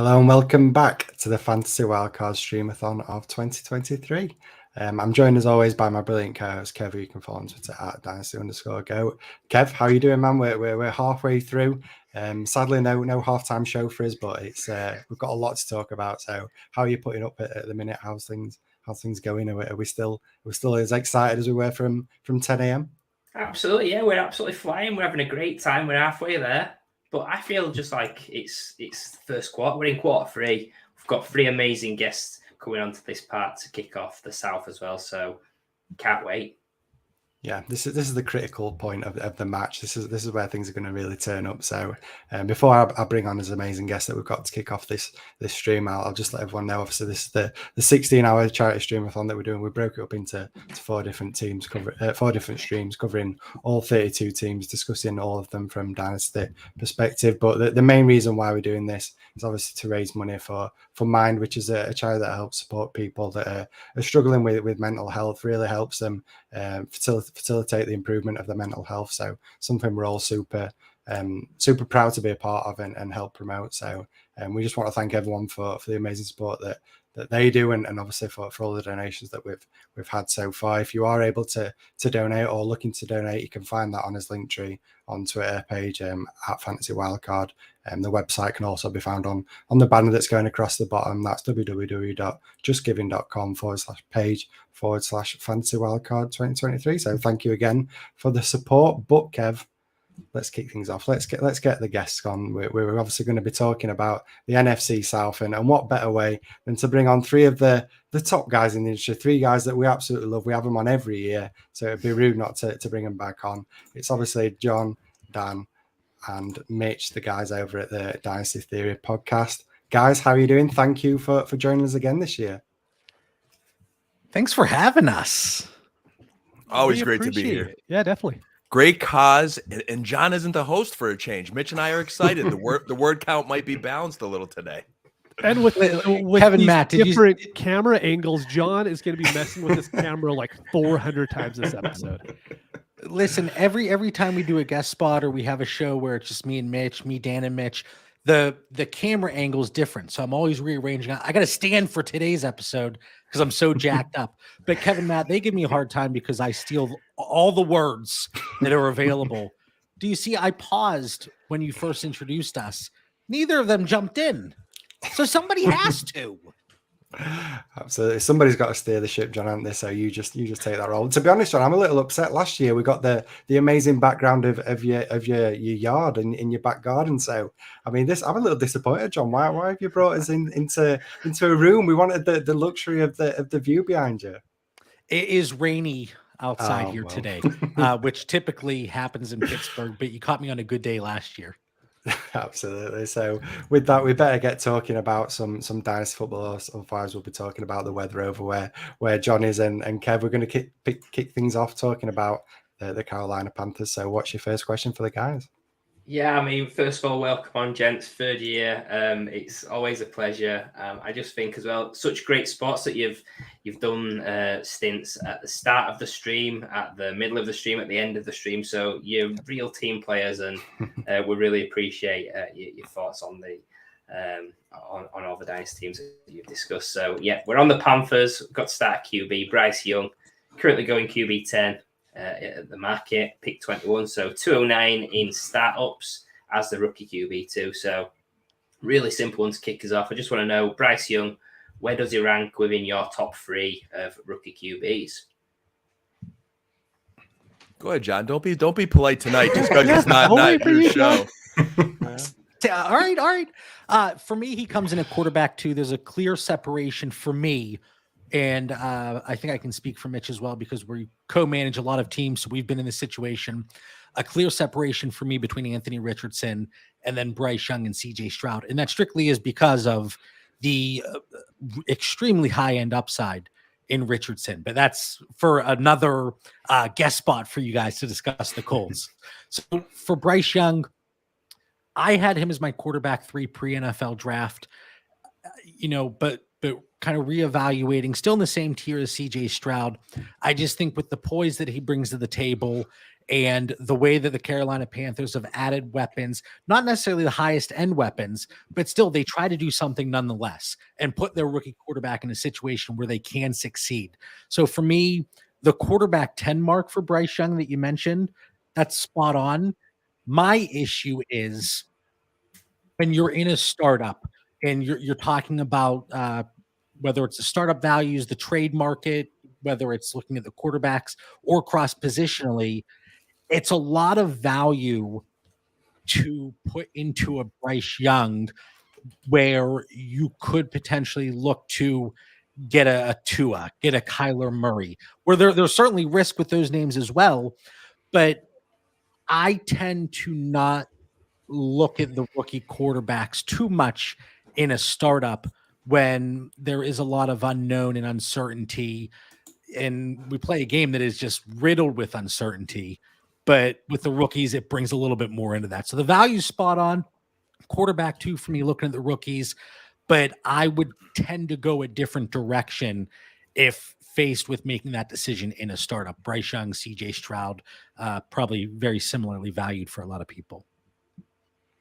Hello and welcome back to the Fantasy Wildcard Streamathon of 2023. I'm joined as always by my brilliant co-host Kev, who you can follow on Twitter at dynasty_go. Kev, how are you doing, man? We're halfway through. Sadly, no halftime show for us, but it's we've got a lot to talk about. So, how are you putting up at the minute? How's things going? Are we still as excited as we were from 10 a.m.? Absolutely, yeah, we're absolutely flying. We're having a great time. We're halfway there. But I feel just like it's the first quarter. We're in quarter three. We've got three amazing guests coming onto this part to kick off the South as well. So can't wait. Yeah, this is the critical point of the match. This is where things are going to really turn up. So before I bring on this amazing guest that we've got to kick off this stream, I'll just let everyone know. Obviously, this is the 16-hour charity streamathon that we're doing. We broke it up into four different teams, four different streams covering all 32 teams, discussing all of them from dynasty perspective. But the main reason why we're doing this is obviously to raise money for Mind, which is a charity that helps support people that are struggling with mental health. Really helps them facilitate the improvement of their mental health. So something we're all super proud to be a part of and help promote. So we just want to thank everyone for the amazing support that they do, and obviously for all the donations that we've had so far. If you are able to donate or looking to donate, you can find that on his link tree on Twitter page at Fantasy Wildcard. The website can also be found on the banner that's going across the bottom. That's www.justgiving.com/page/Fantasy Wildcard 2023. So thank you again for the support. But Kev, let's kick things off. Let's get the guests on. We're obviously going to be talking about the NFC South, and what better way than to bring on three of the top guys in the industry, three guys that we absolutely love. We have them on every year, so it'd be rude not to bring them back on. It's obviously John, Dan, and Mitch, the guys over at the Dynasty Theory podcast. Guys, how are you doing? Thank you for joining us again this year. Thanks for having us. Always great to be here. Yeah, definitely. Great cause, and John isn't the host for a change. Mitch and I are excited. The word count might be balanced a little today. And with Kevin, these Matt, different camera angles, John is going to be messing with his camera like 400 times this episode. Listen, every time we do a guest spot or we have a show where it's just me and Mitch, Dan and Mitch, the camera angle is different. So I'm always rearranging. I got to stand for today's episode because I'm so jacked up. But Kevin, Matt, they give me a hard time because I steal all the words that are available. Do you see? I paused when you first introduced us. Neither of them jumped in. So somebody has to. Absolutely, somebody's got to steer the ship, John, haven't they? So you just take that role. To be honest, John, I'm a little upset. Last year we got the amazing background of your yard and in your back garden. So I mean, I'm a little disappointed, John. Why have you brought us into a room? We wanted the luxury of the view behind you. It is rainy outside here today, which typically happens in Pittsburgh. But you caught me on a good day last year. Absolutely. So with that, we better get talking about some dynasty football. Otherwise, we'll be talking about the weather over where John is and Kev. We're going to kick things off talking about the Carolina Panthers. So what's your first question for the guys? Yeah, I mean, first of all, welcome on, gents. Third year. It's always a pleasure. I just think as well, such great spots that you've done stints at the start of the stream, at the middle of the stream, at the end of the stream. So you're real team players, and we really appreciate your thoughts on the on all the dynasty teams that you've discussed. So yeah, we're on the Panthers. We've got to start at QB. Bryce Young, currently going QB 10. At the market, pick 21, so 209 in startups as the rookie QB too. So really simple one to kick us off. I just want to know, Bryce Young, where does he rank within your top three of rookie QBs? Go ahead, John. Don't be polite tonight just because it's not your show. All right. For me, he comes in at quarterback 2. There's a clear separation for me. And I think I can speak for Mitch as well because we co-manage a lot of teams. So we've been in this situation. A clear separation for me between Anthony Richardson and then Bryce Young and CJ Stroud. And that strictly is because of the extremely high-end upside in Richardson. But that's for another guest spot for you guys to discuss the Colts. So for Bryce Young, I had him as my quarterback 3 pre-NFL draft, but kind of reevaluating, still in the same tier as CJ Stroud. I just think with the poise that he brings to the table And the way that the Carolina Panthers have added weapons, not necessarily the highest end weapons, but still they try to do something nonetheless and put their rookie quarterback in a situation where they can succeed. So for me, the quarterback 10 mark for Bryce Young that you mentioned, that's spot on. My issue is when you're in a startup and you're talking about whether it's the startup values, the trade market, whether it's looking at the quarterbacks or cross positionally, it's a lot of value to put into a Bryce Young where you could potentially look to get a Tua, get a Kyler Murray, where there's certainly risk with those names as well. But I tend to not look at the rookie quarterbacks too much in a startup when there is a lot of unknown and uncertainty. And we play a game that is just riddled with uncertainty. But with the rookies, it brings a little bit more into that. So the value's spot on. Quarterback 2 for me, looking at the rookies. But I would tend to go a different direction if faced with making that decision in a startup. Bryce Young, CJ Stroud, probably very similarly valued for a lot of people.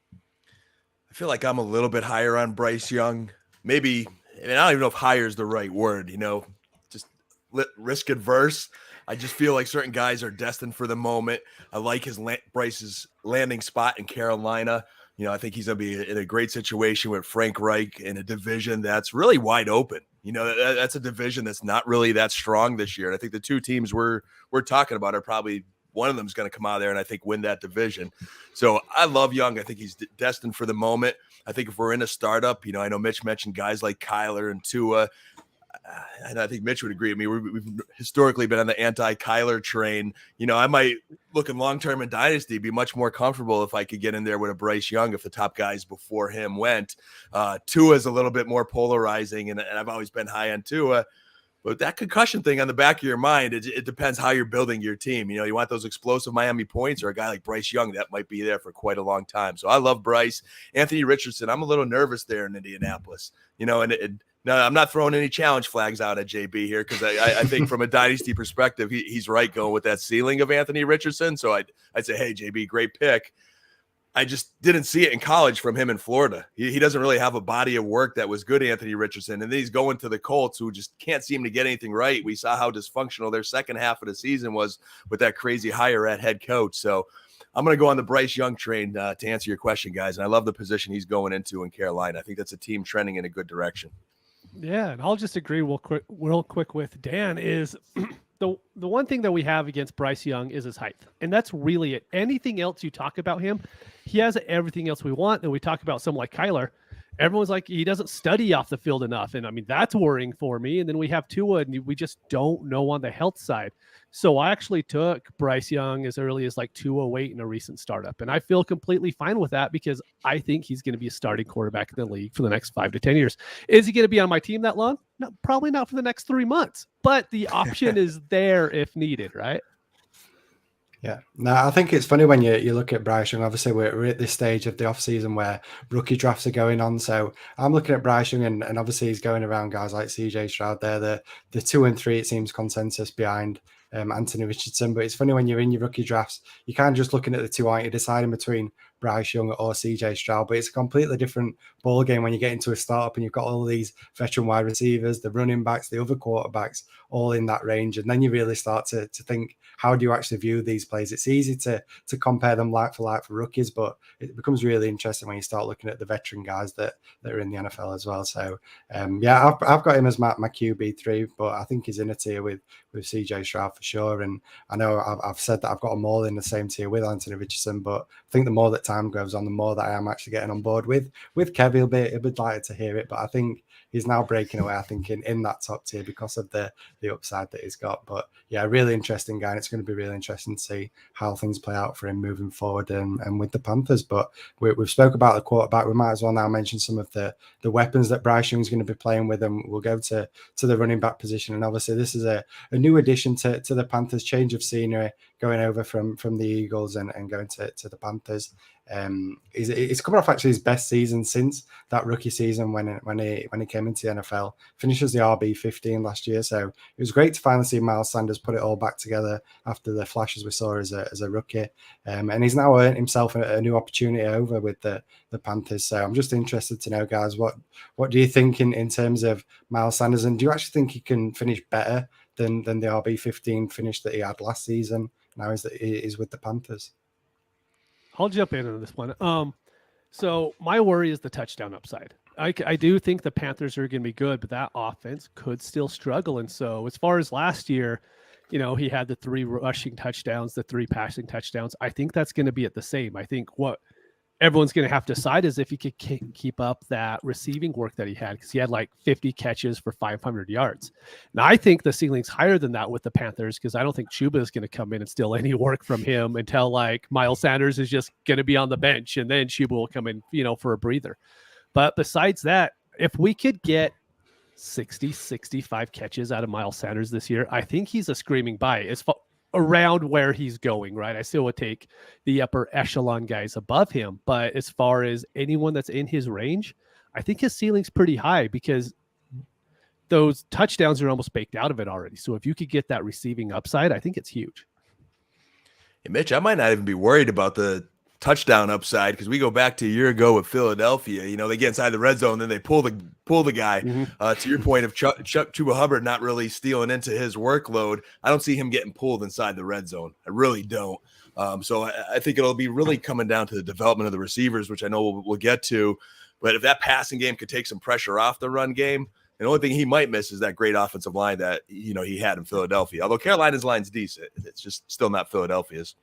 I feel like I'm a little bit higher on Bryce Young. Maybe, I don't even know if higher is the right word, just risk adverse. I just feel like certain guys are destined for the moment. I like Bryce's landing spot in Carolina. I think he's going to be in a great situation with Frank Reich in a division that's really wide open. That's a division that's not really that strong this year. And I think the two teams we're talking about are probably one of them is going to come out of there and I think win that division. So I love Young. I think he's destined for the moment. I think if we're in a startup, I know Mitch mentioned guys like Kyler and Tua. And I think Mitch would agree with me. We've historically been on the anti-Kyler train. I might, looking long-term in Dynasty, be much more comfortable if I could get in there with a Bryce Young if the top guys before him went. Tua is a little bit more polarizing, and I've always been high on Tua. But that concussion thing on the back of your mind, it depends how you're building your team. You want those explosive Miami points or a guy like Bryce Young that might be there for quite a long time. So I love Bryce. Anthony Richardson, I'm a little nervous there in Indianapolis. No, I'm not throwing any challenge flags out at JB here because I think from a dynasty perspective, he's right going with that ceiling of Anthony Richardson. So I'd say, hey, JB, great pick. I just didn't see it in college from him in Florida. He doesn't really have a body of work that was good, Anthony Richardson. And then he's going to the Colts, who just can't seem to get anything right. We saw how dysfunctional their second half of the season was with that crazy hire at head coach. So I'm going to go on the Bryce Young train to answer your question, guys. And I love the position he's going into in Carolina. I think that's a team trending in a good direction. Yeah, and I'll just agree real quick with Dan is the one thing that we have against Bryce Young is his height. And that's really it. Anything else you talk about him, he has everything else we want. And we talk about someone like Kyler. Everyone's like, he doesn't study off the field enough. And I mean, that's worrying for me. And then we have Tua, and we just don't know on the health side. So I actually took Bryce Young as early as like 208 in a recent startup. And I feel completely fine with that because I think he's going to be a starting quarterback in the league for the next 5 to 10 years. Is he going to be on my team that long? No, probably not for the next 3 months, but the option is there if needed, right? Yeah, no, I think it's funny when you look at Bryce Young. Obviously, we're at this stage of the offseason where rookie drafts are going on. So I'm looking at Bryce Young, and obviously he's going around guys like CJ Stroud there. The 2 and 3, it seems, consensus behind Anthony Richardson. But it's funny when you're in your rookie drafts, you're kind of just looking at the two, aren't you, deciding between Bryce Young or CJ Stroud. But it's a completely different ball game when you get into a startup and you've got all these veteran wide receivers, the running backs, the other quarterbacks, all in that range. And then you really start to think, how do you actually view these plays? It's easy to compare them like for rookies, but it becomes really interesting when you start looking at the veteran guys that are in the NFL as well. So yeah, I've got him as my QB3, but I think he's in a tier with CJ Stroud for sure. And I know I've said that I've got them all in the same tier with Anthony Richardson, but I think the more that time goes on, the more that I am actually getting on board with Kev. He'll be delighted to hear it, but I think he's now breaking away, I think, in that top tier because of the upside that he's got. But yeah, really interesting guy. And it's going to be really interesting to see how things play out for him moving forward and with the Panthers. But we've spoke about the quarterback. We might as well now mention some of the weapons that Bryce Young's going to be playing with, and we'll go to the running back position. And obviously this is a new addition to the Panthers, change of scenery, going over from the Eagles and going to the Panthers. He's coming off actually his best season since that rookie season when he came came into the NFL. Finished as the RB15 last year, so it was great to finally see Miles Sanders put it all back together after the flashes we saw as a rookie. And he's now earned himself a new opportunity over with the Panthers. So I'm just interested to know, guys, what do you think in terms of Miles Sanders, and do you actually think he can finish better than the RB15 finish that he had last season? Now he's with the Panthers. I'll jump in on this one. So my worry is the touchdown upside. I do think the Panthers are going to be good, but that offense could still struggle. And so as far as last year, he had the 3 rushing touchdowns, the 3 passing touchdowns. I think that's going to be at the same. I think what everyone's going to have to decide is if he could keep up that receiving work that he had, because he had like 50 catches for 500 yards. Now, I think the ceiling's higher than that with the Panthers, because I don't think Chuba is going to come in and steal any work from him until like Miles Sanders is just going to be on the bench, and then Chuba will come in, for a breather. But besides that, if we could get 60, 65 catches out of Miles Sanders this year, I think he's a screaming buy. It's around where he's going, right? I still would take the upper echelon guys above him, but as far as anyone that's in his range, I think his ceiling's pretty high, because those touchdowns are almost baked out of it already. So if you could get that receiving upside, I think it's huge. Hey, Mitch, I might not even be worried about the touchdown upside, because we go back to a year ago with Philadelphia. They get inside the red zone, then they pull the guy. To your point of Chuba Hubbard not really stealing into his workload, I don't see him getting pulled inside the red zone. I really don't. So I think it'll be really coming down to the development of the receivers, which I know we'll get to. But if that passing game could take some pressure off the run game, the only thing he might miss is that great offensive line that he had in Philadelphia. Although Carolina's line's decent, it's just still not Philadelphia's.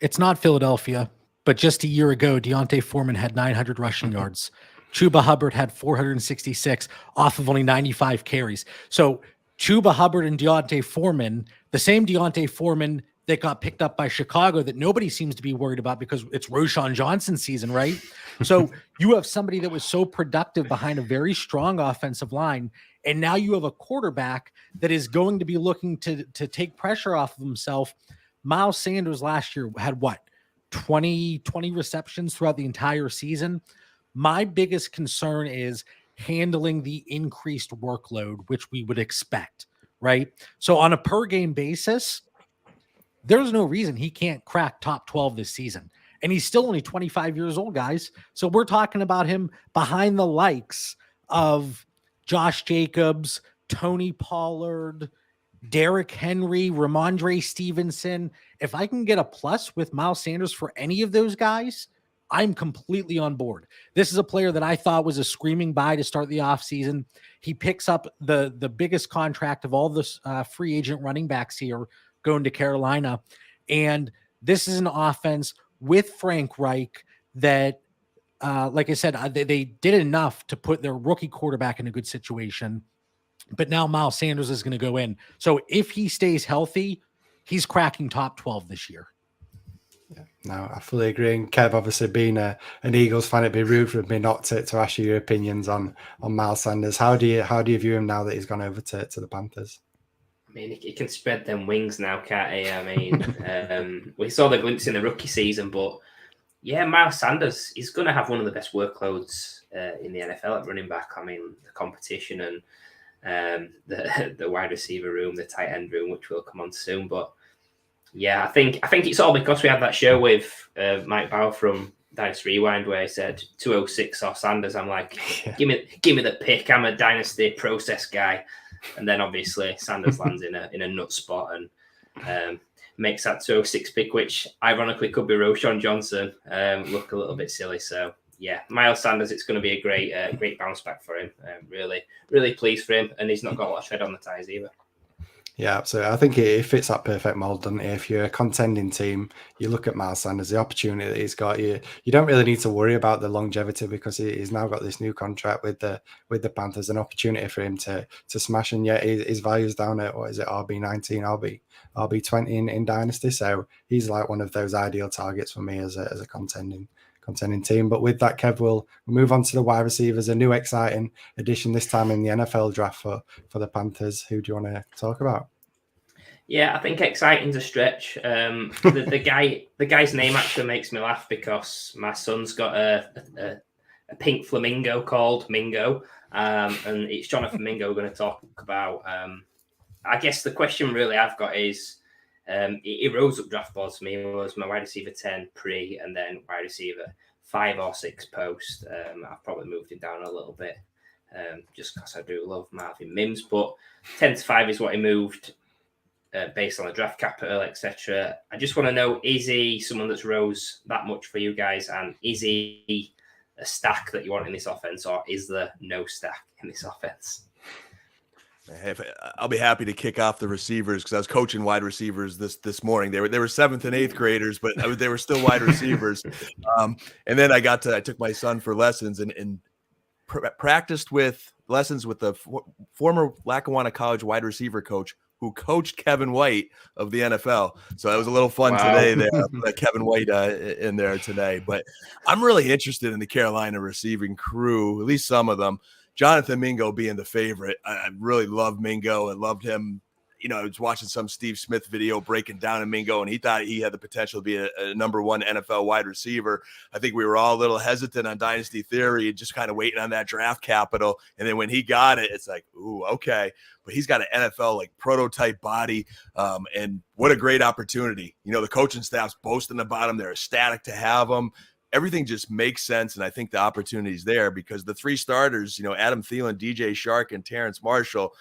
It's not Philadelphia, but just a year ago, Deontay Foreman had 900 rushing yards. Chuba Hubbard had 466 off of only 95 carries. So Chuba Hubbard and Deontay Foreman, the same Deontay Foreman that got picked up by Chicago that nobody seems to be worried about because it's Roschon Johnson season, right? So you have somebody that was so productive behind a very strong offensive line, and now you have a quarterback that is going to be looking to take pressure off of himself. Miles Sanders last year had 20 receptions throughout the entire season. My biggest concern is handling the increased workload, which we would expect, right? So on a per game basis, there's no reason he can't crack top 12 this season. And he's still only 25 years old, guys. So we're talking about him behind the likes of Josh Jacobs, Tony Pollard, Derrick Henry, Ramondre Stevenson. If I can get a plus with Miles Sanders for any of those guys, I'm completely on board. This is a player that I thought was a screaming buy to start the offseason. He picks up the biggest contract of all the free agent running backs here going to Carolina. And this is an offense with Frank Reich that, like I said, they did enough to put their rookie quarterback in a good situation. But now Miles Sanders is going to go in. So if he stays healthy, he's cracking top 12 this year. Yeah, no, I fully agree. And Kev, obviously being an Eagles fan, it'd be rude for me not to ask you your opinions on Miles Sanders. How do you view him now that he's gone over to the Panthers? I mean, he can spread them wings now, can't he? I mean, we saw the glimpse in the rookie season, but yeah, Miles Sanders is going to have one of the best workloads in the NFL at running back. I mean, the competition and the wide receiver room, the tight end room, which we'll come on soon. But yeah, I think it's all because we had that show with Mike Bauer from Dynasty Rewind where he said 206 or Sanders. I'm like, give me the pick. I'm a dynasty process guy. And then obviously Sanders lands in a nut spot and makes that 206 pick, which ironically could be Roschon Johnson. Look a little bit silly. So yeah, Miles Sanders, it's going to be a great bounce back for him. Really pleased for him, and he's not got a lot of tread on the tires either. Yeah, so I think it fits that perfect mold, doesn't it? If you're a contending team, you look at Miles Sanders, the opportunity that he's got. You don't really need to worry about the longevity because he's now got this new contract with the Panthers, an opportunity for him to smash. And yet his value's down at RB19, RB20 in Dynasty. So he's like one of those ideal targets for me as a contending team. But with that, Kev, we'll move on to the wide receivers, a new exciting addition this time in the NFL draft for the Panthers. Who do you want to talk about? Yeah, I think exciting's a stretch. The guy's name actually makes me laugh because my son's got a pink flamingo called Mingo, and it's Jonathan Mingo we're going to talk about. I guess the question really I've got is, he rose up draft boards for me. It was my wide receiver 10 pre, and then wide receiver 5 or 6 post. I've probably moved him down a little bit, just because I do love Marvin Mims, but 10 to 5 is what he moved based on the draft capital, etc. I just want to know, is he someone that's rose that much for you guys, and is he a stack that you want in this offense, or is there no stack in this offense? I'll be happy to kick off the receivers because I was coaching wide receivers this morning. They were 7th and 8th graders, but they were still wide receivers. And then I took my son for lessons and practiced with lessons with the former Lackawanna College wide receiver coach who coached Kevin White of the NFL. So that was a little fun today there, Kevin White in there today. But I'm really interested in the Carolina receiving crew, at least some of them. Jonathan Mingo being the favorite. I really love Mingo and loved him. You know, I was watching some Steve Smith video breaking down a Mingo, and he thought he had the potential to be a number 1 NFL wide receiver. I think we were all a little hesitant on Dynasty Theory, just kind of waiting on that draft capital. And then when he got it, it's like, ooh, okay. But he's got an NFL like prototype body, and what a great opportunity. You know, the coaching staff's boasting about him. They're ecstatic to have him. Everything just makes sense, and I think the opportunity is there because the 3 starters, you know, Adam Thielen, DJ Shark, and Terrence Marshall,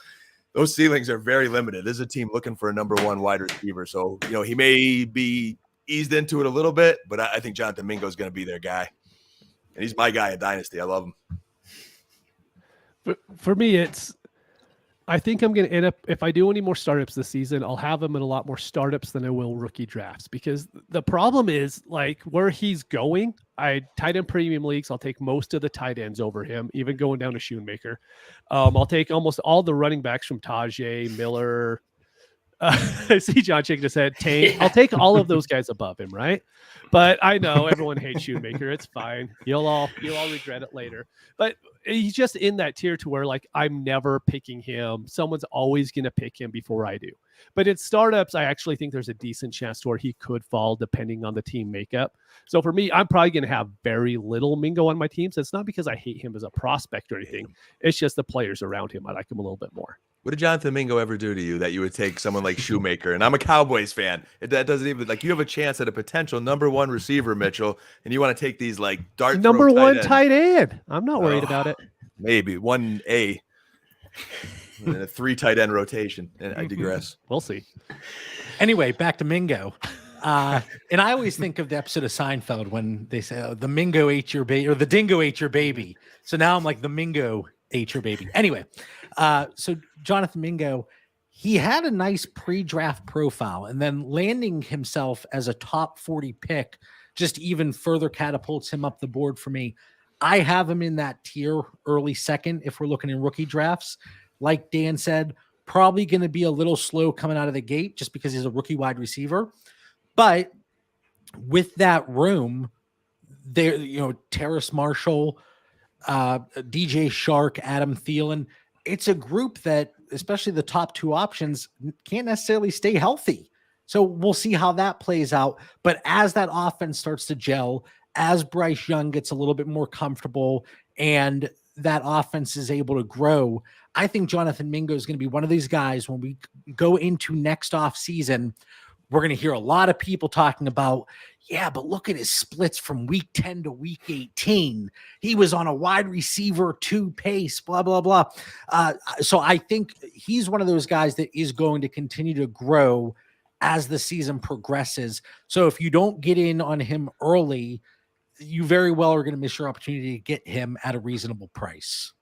those ceilings are very limited. This is a team looking for a number 1 wide receiver. So, you know, he may be eased into it a little bit, but I think Jonathan Mingo is going to be their guy. And he's my guy in Dynasty. I love him. But for me, I think I'm going to end up, if I do any more startups this season, I'll have him in a lot more startups than I will rookie drafts, because the problem is like where he's going. Tight end premium leagues, I'll take most of the tight ends over him, even going down to Schoonmaker. I'll take almost all the running backs from Tajay, Miller. I see John shaking his head. Tank. I'll take all of those guys above him, right? But I know everyone hates Shoemaker. It's fine. You'll all regret it later. But he's just in that tier to where like I'm never picking him. Someone's always going to pick him before I do. But in startups, I actually think there's a decent chance to where he could fall depending on the team makeup. So for me, I'm probably going to have very little Mingo on my team. So it's not because I hate him as a prospect or anything. It's just the players around him. I like him a little bit more. What did Jonathan Mingo ever do to you that you would take someone like Shoemaker? And I'm a Cowboys fan. That doesn't even, like, you have a chance at a potential number 1 receiver, Mitchell, and you want to take these like dart number 1 tight end. I'm not worried about it. Maybe 1A. And a 3 tight end rotation. And I digress. We'll see. Anyway, back to Mingo. And I always think of the episode of Seinfeld when they say, oh, the Mingo ate your baby, or the dingo ate your baby. So now I'm like, the Mingo ate your baby. Anyway, so Jonathan Mingo, he had a nice pre-draft profile, and then landing himself as a top 40 pick just even further catapults him up the board for me. I have him in that tier, early second, if we're looking in rookie drafts. Like Dan said, probably going to be a little slow coming out of the gate just because he's a rookie wide receiver. But with that room, there, you know, Terrace Marshall, DJ Shark, Adam Thielen, it's a group that, especially the top 2 options, can't necessarily stay healthy. So we'll see how that plays out. But as that offense starts to gel, as Bryce Young gets a little bit more comfortable and that offense is able to grow, I think Jonathan Mingo is going to be one of these guys when we go into next off season. We're going to hear a lot of people talking about, yeah, but look at his splits from week 10 to week 18. He was on a wide receiver 2 pace, blah, blah, blah. So I think he's one of those guys that is going to continue to grow as the season progresses. So if you don't get in on him early, you very well are going to miss your opportunity to get him at a reasonable price.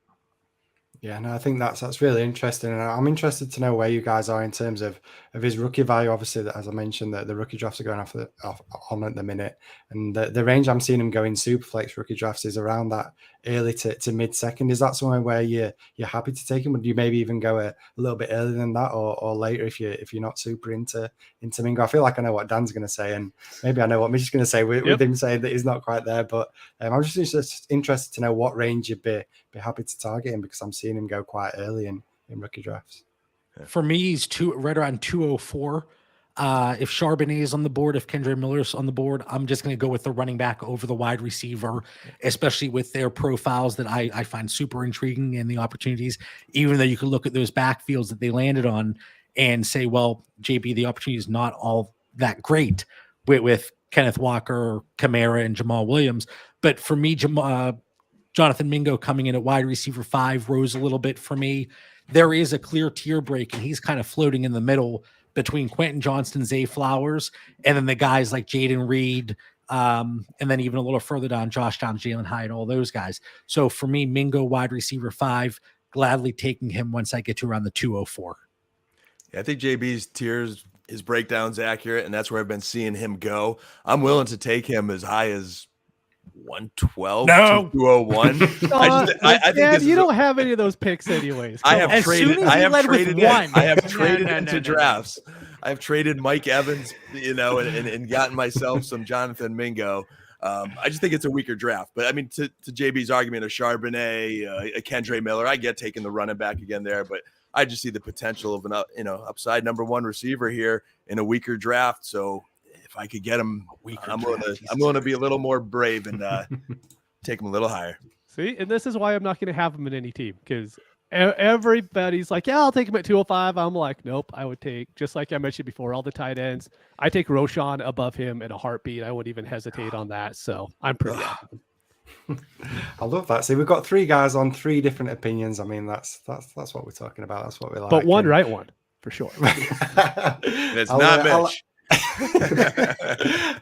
Yeah, no, I think that's really interesting, and I'm interested to know where you guys are in terms of his rookie value. Obviously, as I mentioned, the rookie drafts are going on at the minute, and the range I'm seeing him go in Superflex rookie drafts is around that early to mid second. Is that somewhere where you're happy to take him? Would you maybe even go a little bit earlier than that, or later if you're not super into Mingo? I feel like I know what Dan's going to say, and maybe I know what Mitch's going to say with him saying that he's not quite there. But I'm just interested to know what range you'd be happy to target him, because I'm seeing him go quite early in rookie drafts. For me, he's right around 204. If Charbonnet is on the board, if Kendre Miller's on the board, I'm just going to go with the running back over the wide receiver, especially with their profiles that I find super intriguing and the opportunities, even though you can look at those backfields that they landed on and say, well, JB, the opportunity is not all that great with Kenneth Walker, Kamara, and Jamal Williams. But for me, Jonathan Mingo coming in at wide receiver 5 rose a little bit for me. There is a clear tier break, and he's kind of floating in the middle between Quentin Johnston, Zay Flowers, and then the guys like Jaden Reed, and then even a little further down, Josh Downs, Jalen Hyatt, all those guys. So for me, Mingo, wide receiver 5, gladly taking him once I get to around the 204. Yeah, I think JB's tiers, his breakdown's accurate, and that's where I've been seeing him go. I'm willing to take him as high as 112 No. to 201. I think you don't have any of those picks anyways. I have As traded. soon as I he have led with traded. one. I have traded No, into no. drafts. I have traded Mike Evans, and gotten myself some Jonathan Mingo. I just think it's a weaker draft. But I mean, to JB's argument of Charbonnet, a Kendre Miller, I get taking the running back again there, but I just see the potential of an upside number 1 receiver here in a weaker draft. So if I could get him, I'm willing to be a little more brave and take him a little higher. See, and this is why I'm not going to have him in any team, because everybody's like, yeah, I'll take him at 205. I'm like, nope, I would take, just like I mentioned before, all the tight ends. I take Roshan above him in a heartbeat. I wouldn't even hesitate on that. So I'm pretty happy. I love that. See, we've got 3 guys on 3 different opinions. I mean, that's what we're talking about. That's what we like. But one right one, for sure. It's not Mitch.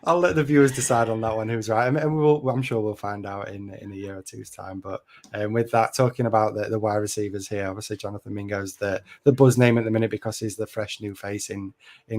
I'll let the viewers decide on that one who's right, and I'm sure we'll find out in a year or two's time. But with that, talking about the wide receivers here, obviously Jonathan Mingo's the buzz name at the minute because he's the fresh new face in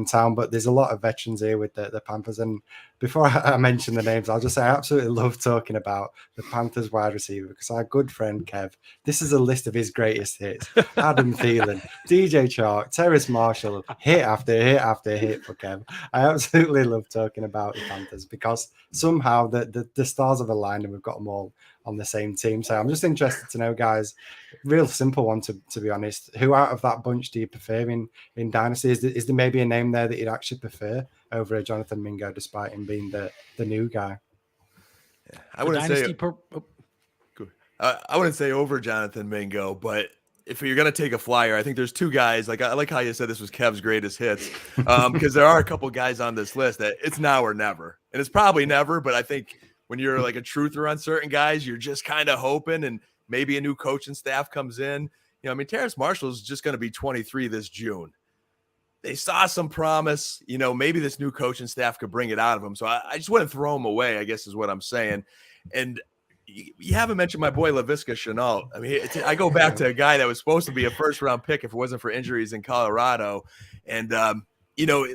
town. But there's a lot of veterans here with the Panthers. And before I mention the names, I'll just say I absolutely love talking about the Panthers wide receiver because our good friend Kev, this is a list of his greatest hits: Adam Thielen, DJ Chark, Terrace Marshall, hit after hit after hit for Kev. I absolutely love talking about the Panthers because somehow the stars have aligned and we've got them all on the same team. So I'm just interested to know, guys, real simple one to be honest. Who out of that bunch do you prefer in Dynasty? Is there maybe a name there that you'd actually prefer over a Jonathan Mingo despite him being the new guy? Yeah, I wouldn't say over Jonathan Mingo, but if you're going to take a flyer, I think there's 2 guys. Like I like how you said this was Kev's greatest hits, because there are a couple guys on this list that it's now or never, and it's probably never. But I think when you're like a truther on certain guys, you're just kind of hoping, and maybe a new coaching staff comes in. I mean, Terrace Marshall is just going to be 23 this June. They saw some promise. Maybe this new coaching staff could bring it out of him. So I just wouldn't throw him away, I guess is what I'm saying. And you haven't mentioned my boy Laviska Shenault. I mean, I go back to a guy that was supposed to be a first-round pick if it wasn't for injuries in Colorado. And,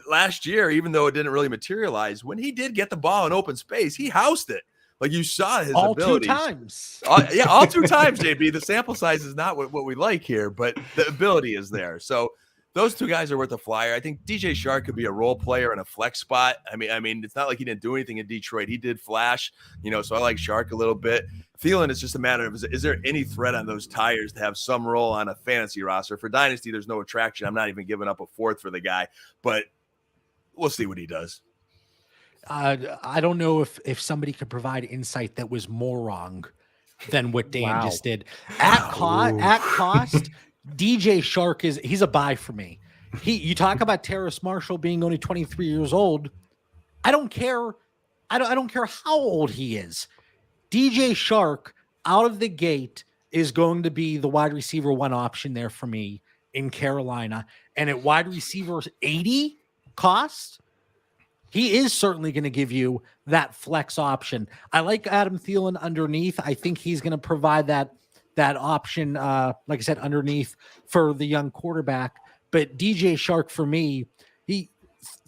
last year, even though it didn't really materialize, when he did get the ball in open space, he housed it. Like you saw his abilities. All 2 times. All 2 times, JB. The sample size is not what we like here, but the ability is there. So those 2 guys are worth a flyer. I think DJ Chark could be a role player in a flex spot. I mean, it's not like he didn't do anything in Detroit. He did flash, so I like Chark a little bit. Thielen is just a matter of, is there any threat on those tires to have some role on a fantasy roster? For Dynasty, there's no attraction. I'm not even giving up a 4th for the guy, but we'll see what he does. I don't know if somebody could provide insight that was more wrong than what Dan just did. At cost, DJ Chark he's a buy for me. You talk about Terrace Marshall being only 23 years old. I don't care. I don't care how old he is. DJ Chark out of the gate is going to be the wide receiver 1 option there for me in Carolina. And at wide receiver 80 cost, he is certainly going to give you that flex option. I like Adam Thielen underneath. I think he's going to provide that option, like I said, underneath for the young quarterback. But DJ Chark, for me, he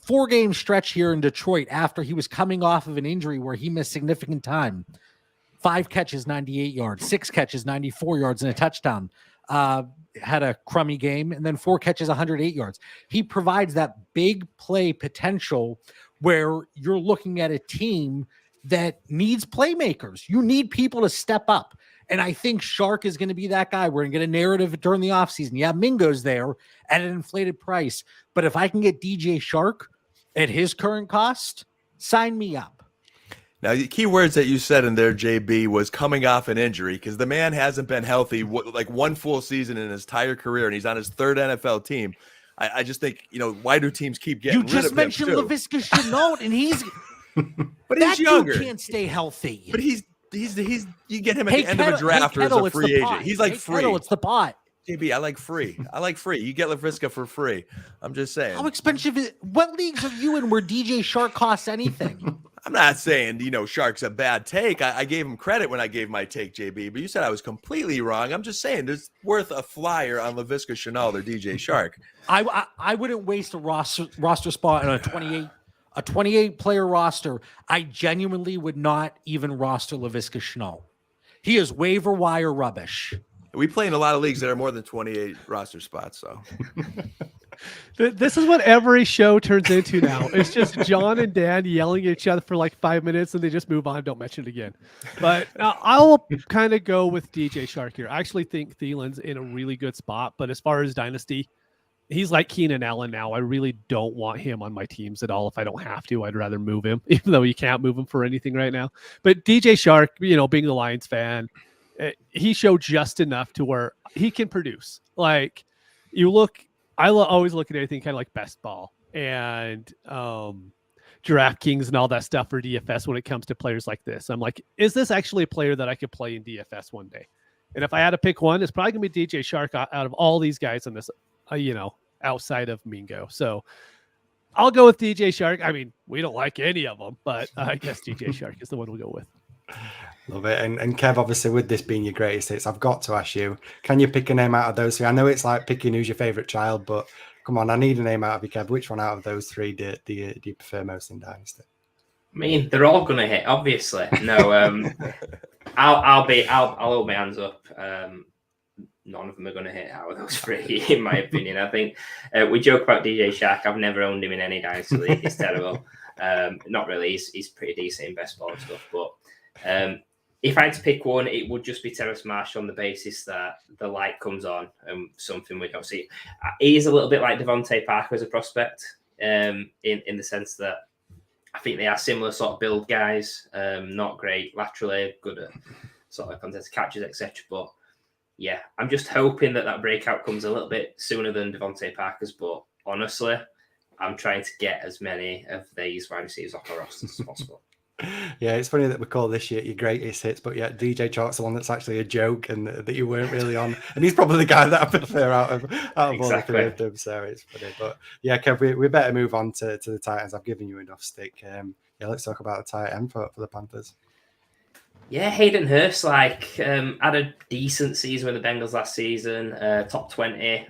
4-game stretch here in Detroit after he was coming off of an injury where he missed significant time. 5 catches, 98 yards, 6 catches, 94 yards, and a touchdown. Had a crummy game, and then 4 catches, 108 yards. He provides that big play potential where you're looking at a team that needs playmakers. You need people to step up. And I think Chark is going to be that guy. We're going to get a narrative during the offseason. Yeah, Mingo's there at an inflated price. But if I can get DJ Chark at his current cost, sign me up. Now, the key words that you said in there, JB, was coming off an injury, because the man hasn't been healthy like one full season in his entire career, and he's on his third NFL team. I just think, why do teams keep getting rid of him? You just mentioned Laviska Shenault, and he's but he's younger. Dude can't stay healthy. But he's you get him at the end of a draft or as a free agent. He's like free. Kettle, it's the pot. JB, I like free. You get Laviska for free. I'm just saying. How expensive is? What leagues are you in where DJ Shark costs anything? I'm not saying, Shark's a bad take. I gave him credit when I gave my take, JB, but you said I was completely wrong. I'm just saying there's worth a flyer on Laviska Shenault or DJ Shark. I wouldn't waste a roster spot on a 28 player roster. I genuinely would not even roster Laviska Shenault. He is waiver wire rubbish. We play in a lot of leagues that are more than 28 roster spots, so. This is what every show turns into now. It's just John and Dan yelling at each other for like 5 minutes, and they just move on. Don't mention it again. But I'll kind of go with DJ Shark here. I actually think Thielen's in a really good spot. But as far as dynasty, he's like Keenan Allen now. I really don't want him on my teams at all. If I don't have to, I'd rather move him, even though you can't move him for anything right now. But DJ Shark, being the Lions fan, he showed just enough to where he can produce. Like, I always look at anything kind of like best ball and DraftKings and all that stuff for DFS when it comes to players like this. I'm like, is this actually a player that I could play in DFS one day? And if I had to pick one, it's probably going to be DJ Shark out of all these guys in this, outside of Mingo. So I'll go with DJ Shark. I mean, we don't like any of them, but I guess DJ Shark is the one we'll go with. Love it. And Kev, obviously, with this being your greatest hits, I've got to ask you, can you pick a name out of those three? I know it's like picking who's your favorite child, but come on, I need a name out of you, Kev. Which one out of those three do you prefer most in Dynasty? I mean, they're all going to hit, obviously. No, I'll hold my hands up. None of them are going to hit out of those three, in my opinion. I think we joke about DJ Shark. I've never owned him in any Dynasty league. It's terrible. Not really. He's pretty decent in best ball and stuff, but if I had to pick one, it would just be Terrace Marsh on the basis that the light comes on and something we don't see. He is a little bit like Devontae Parker as a prospect, in the sense that I think they are similar sort of build guys. Not great laterally, good at sort of contested catches, etc. But yeah, I'm just hoping that breakout comes a little bit sooner than Devontae Parker's. But honestly, I'm trying to get as many of these wide receivers off my roster as possible. Yeah, it's funny that we call this your greatest hits, but yeah, DJ Chalk's the one that's actually a joke and that you weren't really on. And he's probably the guy that I prefer out of all the three of them, so it's funny. But yeah, Kev, we better move on to the Titans. I've given you enough stick. Let's talk about the tight end for the Panthers. Yeah, Hayden Hurst had a decent season with the Bengals last season, top 20.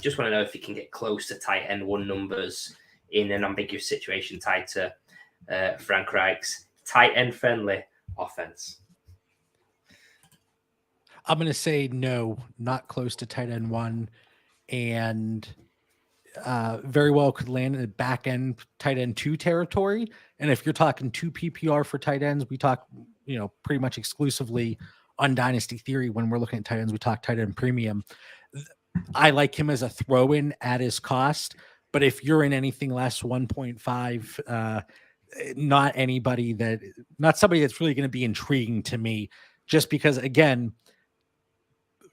Just want to know if he can get close to tight end one numbers in an ambiguous situation tied to Frank Reich's tight end friendly offense. I'm going to say no, not close to tight end one, and very well could land in the back end tight end two territory. And if you're talking 2 PPR for tight ends, we talk, pretty much exclusively on Dynasty Theory. When we're looking at tight ends, we talk tight end premium. I like him as a throw in at his cost, but if you're in anything less 1.5, not somebody that's really going to be intriguing to me, just because, again,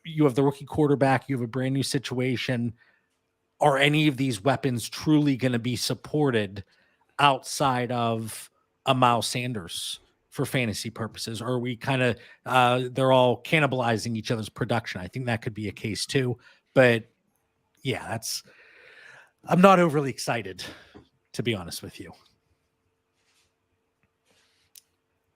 you have the rookie quarterback, you have a brand new situation. Are any of these weapons truly going to be supported outside of a Miles Sanders for fantasy purposes? Or are we kind of, they're all cannibalizing each other's production? I think that could be a case too. But yeah, I'm not overly excited, to be honest with you.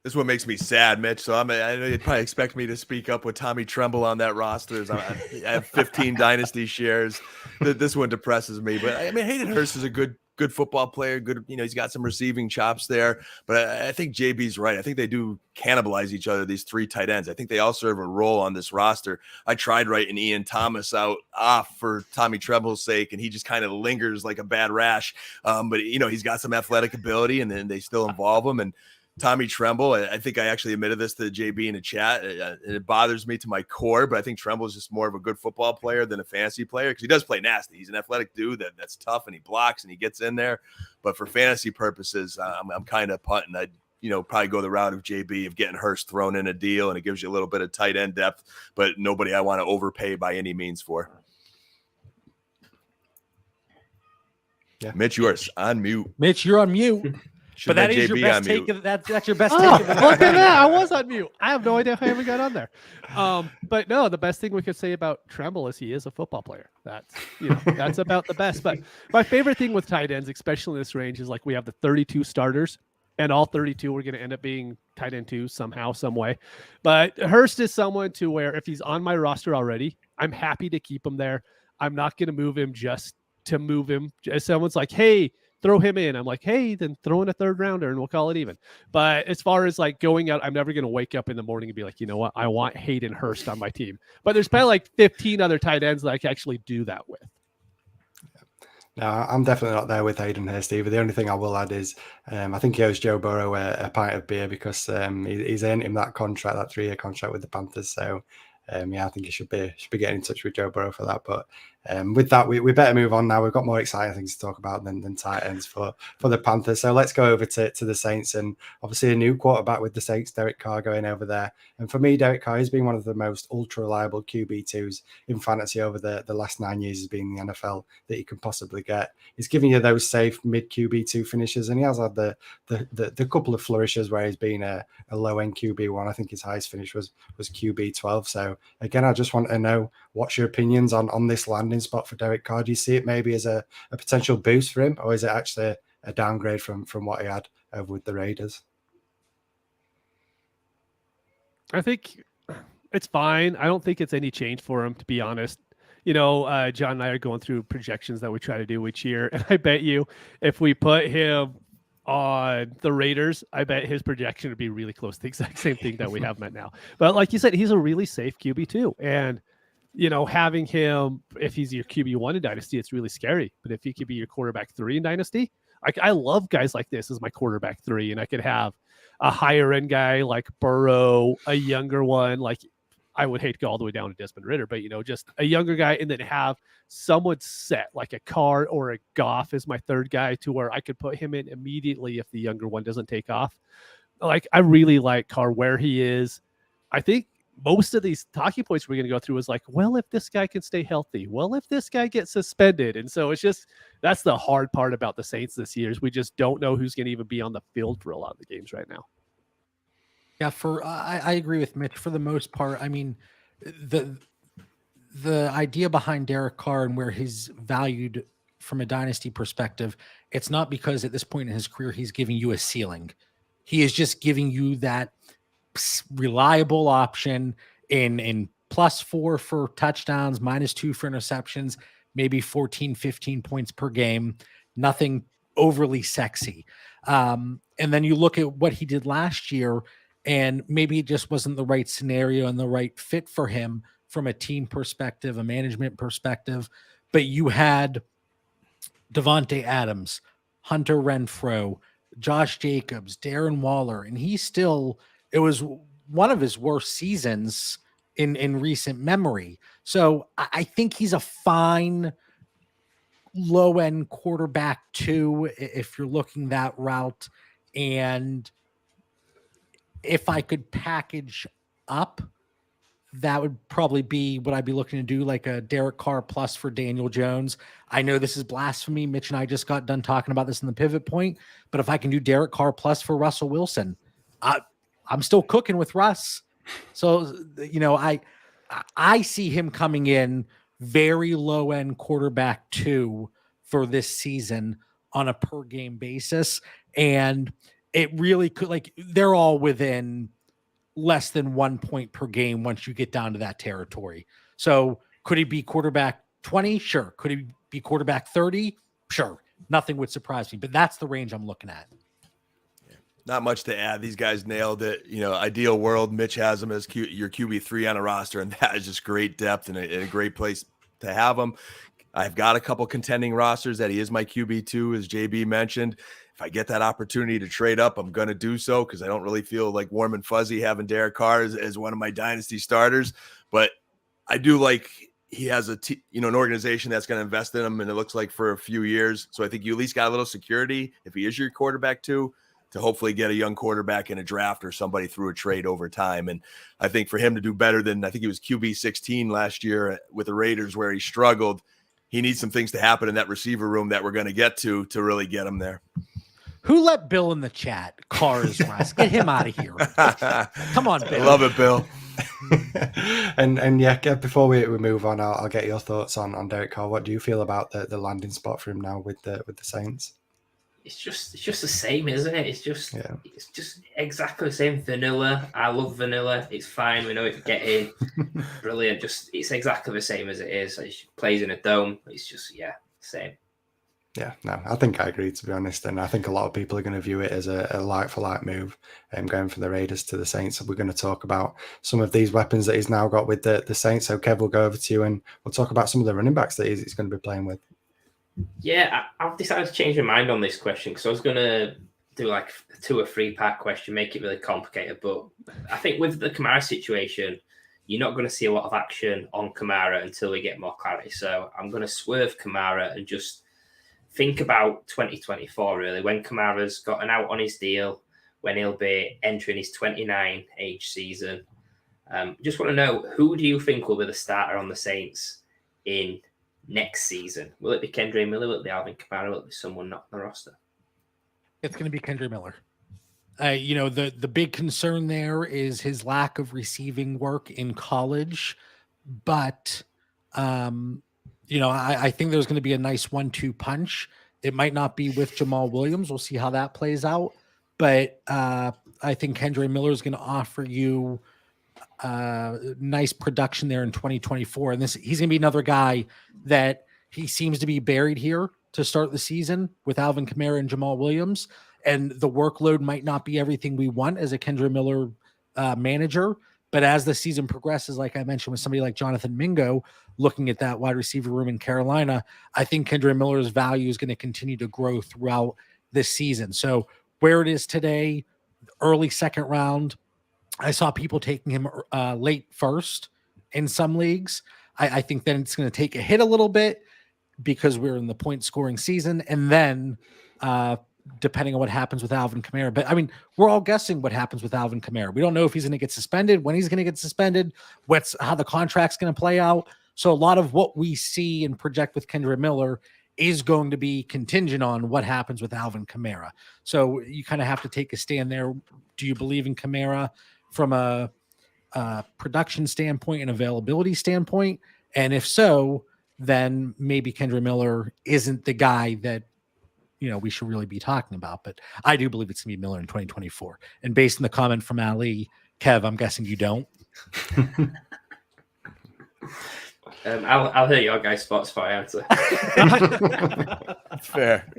This is what makes me sad, Mitch. So I know you'd probably expect me to speak up with Tommy Tremble on that roster. I have 15 dynasty shares. This one depresses me. But I mean, Hayden Hurst is a good football player. Good, he's got some receiving chops there. But I think JB's right. I think they do cannibalize each other, these three tight ends. I think they all serve a role on this roster. I tried writing Ian Thomas off for Tommy Tremble's sake, and he just kind of lingers like a bad rash. But he's got some athletic ability, and then they still involve him. And Tommy Tremble. I think I actually admitted this to JB in the chat. It bothers me to my core, but I think Tremble is just more of a good football player than a fantasy player because he does play nasty. He's an athletic dude that's tough and he blocks and he gets in there. But for fantasy purposes, I'm kind of punting. I'd probably go the route of JB of getting Hurst thrown in a deal, and it gives you a little bit of tight end depth, but nobody I want to overpay by any means for. Yeah. Mitch, you are on mute. Mitch, you're on mute. But that is your best take. That's your best take. Look at that. I was on mute. I have no idea how I even got on there. But no, the best thing we could say about Tremble is he is a football player. That's about the best. But my favorite thing with tight ends, especially in this range, is like we have the 32 starters, and all 32 are going to end up being tight end 2 somehow, some way. But Hurst is someone to where if he's on my roster already, I'm happy to keep him there. I'm not going to move him just to move him. As someone's like, hey, throw him in. I'm like, hey, then throw in a third rounder and we'll call it even. But as far as like going out, I'm never going to wake up in the morning and be like, you know what? I want Hayden Hurst on my team. But there's probably like 15 other tight ends that I can actually do that with. No, I'm definitely not there with Hayden Hurst either. The only thing I will add is I think he owes Joe Burrow a pint of beer because he's earned him that contract, that 3-year contract with the Panthers. So, I think he should be getting in touch with Joe Burrow for that. But with that, we better move on now. We've got more exciting things to talk about than tight ends for the Panthers. So let's go over to the Saints, and obviously a new quarterback with the Saints, Derek Carr, going over there. And for me, Derek Carr has been one of the most ultra reliable QB2s in fantasy over the last 9 years he's been in the NFL that you can possibly get. He's giving you those safe mid QB2 finishes, and he has had the couple of flourishes where he's been a low end QB1. I think his highest finish was QB12. So again, I just want to know what's your opinions on this landing spot for Derek Carr. Do you see it maybe as a potential boost for him, or is it actually a downgrade from what he had over with the Raiders? I think it's fine. I don't think it's any change for him, to be honest. John and I are going through projections that we try to do each year, and I bet you if we put him on the Raiders, I bet his projection would be really close to the exact same thing that we have met now. But like you said, he's a really safe QB2, and having him, if he's your QB1 in Dynasty, it's really scary. But if he could be your quarterback 3 in Dynasty, I love guys like this as my quarterback 3, and I could have a higher end guy like Burrow, a younger one, like I would hate to go all the way down to Desmond Ridder, but just a younger guy, and then have someone set like a Carr or a Goff as my third guy to where I could put him in immediately if the younger one doesn't take off. Like I really like Carr where he is. I think most of these talking points we're going to go through is like, well, if this guy can stay healthy, well, if this guy gets suspended. And so it's just, that's the hard part about the Saints this year is we just don't know who's going to even be on the field for a lot of the games right now. Yeah, I agree with Mitch for the most part. I mean, the idea behind Derek Carr and where he's valued from a dynasty perspective, it's not because at this point in his career he's giving you a ceiling. He is just giving you that reliable option in +4 for touchdowns, -2 for interceptions, maybe 14, 15 points per game, nothing overly sexy. And then you look at what he did last year, and maybe it just wasn't the right scenario and the right fit for him from a team perspective, a management perspective. But you had Devontae Adams, Hunter Renfrow, Josh Jacobs, Darren Waller, and it was one of his worst seasons in recent memory. So I think he's a fine low-end quarterback too, if you're looking that route. And if I could package up, that would probably be what I'd be looking to do, like a Derek Carr plus for Daniel Jones. I know this is blasphemy. Mitch and I just got done talking about this in the pivot point, but if I can do Derek Carr plus for Russell Wilson, I'm still cooking with Russ. So, I see him coming in very low end quarterback 2 for this season on a per game basis. And it really could, like, they're all within less than 1 point per game once you get down to that territory. So could he be quarterback 20? Sure. Could he be quarterback 30? Sure. Nothing would surprise me, but that's the range I'm looking at. Not much to add. These guys nailed it. Ideal world, Mitch has them as your QB3 on a roster, and that is just great depth and a great place to have them. I've got a couple contending rosters that he is my QB2, as JB mentioned. If I get that opportunity to trade up, I'm going to do so because I don't really feel like warm and fuzzy having Derek Carr as one of my dynasty starters. But I do like he has an organization that's going to invest in him, and it looks like for a few years. So I think you at least got a little security if he is your quarterback too, to hopefully get a young quarterback in a draft or somebody through a trade over time. And I think for him to do better than, I think he was QB 16 last year with the Raiders where he struggled, he needs some things to happen in that receiver room that we're going to get to really get him there. Who let Bill in the chat? Cars, Russ. Get him out of here. Come on, Bill. I love it, Bill. and yeah, before we move on, I'll get your thoughts on Derek Carr. What do you feel about the landing spot for him now with the Saints? It's just the same, isn't it? It's just exactly the same. Vanilla. I love vanilla. It's fine. We know it. Get in. Brilliant. It's exactly the same as it is. It plays in a dome. It's just same. Yeah, no, I think I agree, to be honest. And I think a lot of people are going to view it as a like-for-like move, going from the Raiders to the Saints. So we're going to talk about some of these weapons that he's now got with the Saints. So Kev, we'll go over to you and we'll talk about some of the running backs that he's going to be playing with. Yeah, I've decided to change my mind on this question because I was going to do like a 2 or 3 pack question, make it really complicated. But I think with the Kamara situation, you're not going to see a lot of action on Kamara until we get more clarity. So I'm going to swerve Kamara and just think about 2024, really, when Kamara's got an out on his deal, when he'll be entering his 29 age season. Just want to know, who do you think will be the starter on the Saints in next season? Will it be Kendre Miller? Will it be Alvin Kamara? Will it be someone not on the roster? It's going to be Kendre Miller. The big concern there is his lack of receiving work in college, but I think there's going to be a nice 1-2 punch. It might not be with Jamal Williams. We'll see how that plays out. But I think Kendre Miller is going to offer you nice production there in 2024. And he's going to be another guy that he seems to be buried here to start the season with Alvin Kamara and Jamal Williams. And the workload might not be everything we want as a Kendre Miller manager. But as the season progresses, like I mentioned with somebody like Jonathan Mingo, looking at that wide receiver room in Carolina, I think Kendre Miller's value is going to continue to grow throughout this season. So where it is today, early second round, I saw people taking him late first in some leagues. I think then it's going to take a hit a little bit because we're in the point scoring season. And then depending on what happens with Alvin Kamara. But I mean, we're all guessing what happens with Alvin Kamara. We don't know if he's going to get suspended, when he's going to get suspended, how the contract's going to play out. So a lot of what we see and project with Kendre Miller is going to be contingent on what happens with Alvin Kamara. So you kind of have to take a stand there. Do you believe in Kamara from a production standpoint and availability standpoint? And if so, then maybe Kendre Miller isn't the guy that we should really be talking about. But I do believe it's going to be Miller in 2024. And based on the comment from Ali, Kev, I'm guessing you don't. I'll hear your guys' spots for I answer. That's fair.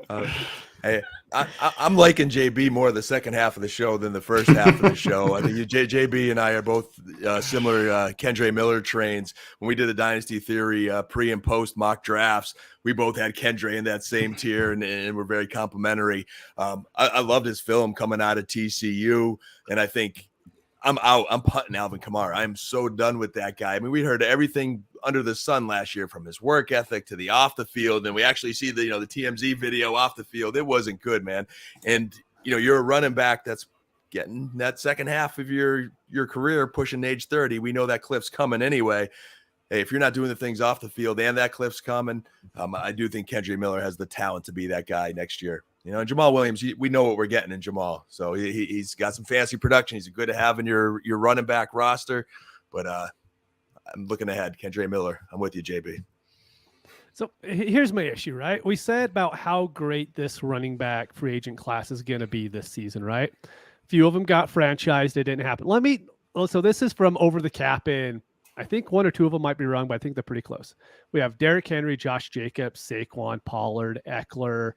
I'm liking JB more the second half of the show than the first half of the show. I think JB and I are both similar Kendre Miller trains. When we did the Dynasty Theory pre and post mock drafts, we both had Kendre in that same tier, and we're very complimentary. I loved his film coming out of TCU, and I think I'm out. I'm punting Alvin Kamara. I'm so done with that guy. I mean, we heard everything under the sun last year, from his work ethic to the off the field, and we actually see the TMZ video off the field. It wasn't good, man. And you're a running back that's getting that second half of your career, pushing age 30. We know that cliff's coming anyway. Hey, if you're not doing the things off the field and that cliff's coming, I do think Kendre Miller has the talent to be that guy next year. Jamal Williams, we know what we're getting in Jamal. So he's got some fancy production. He's good to have in your running back roster. But I'm looking ahead. Kendre Miller, I'm with you, JB. So here's my issue, right? We said about how great this running back free agent class is going to be this season, right? A few of them got franchised. It didn't happen. So this is from Over the Cap, and I think 1 or 2 of them might be wrong, but I think they're pretty close. We have Derrick Henry, Josh Jacobs, Saquon, Pollard, Eckler,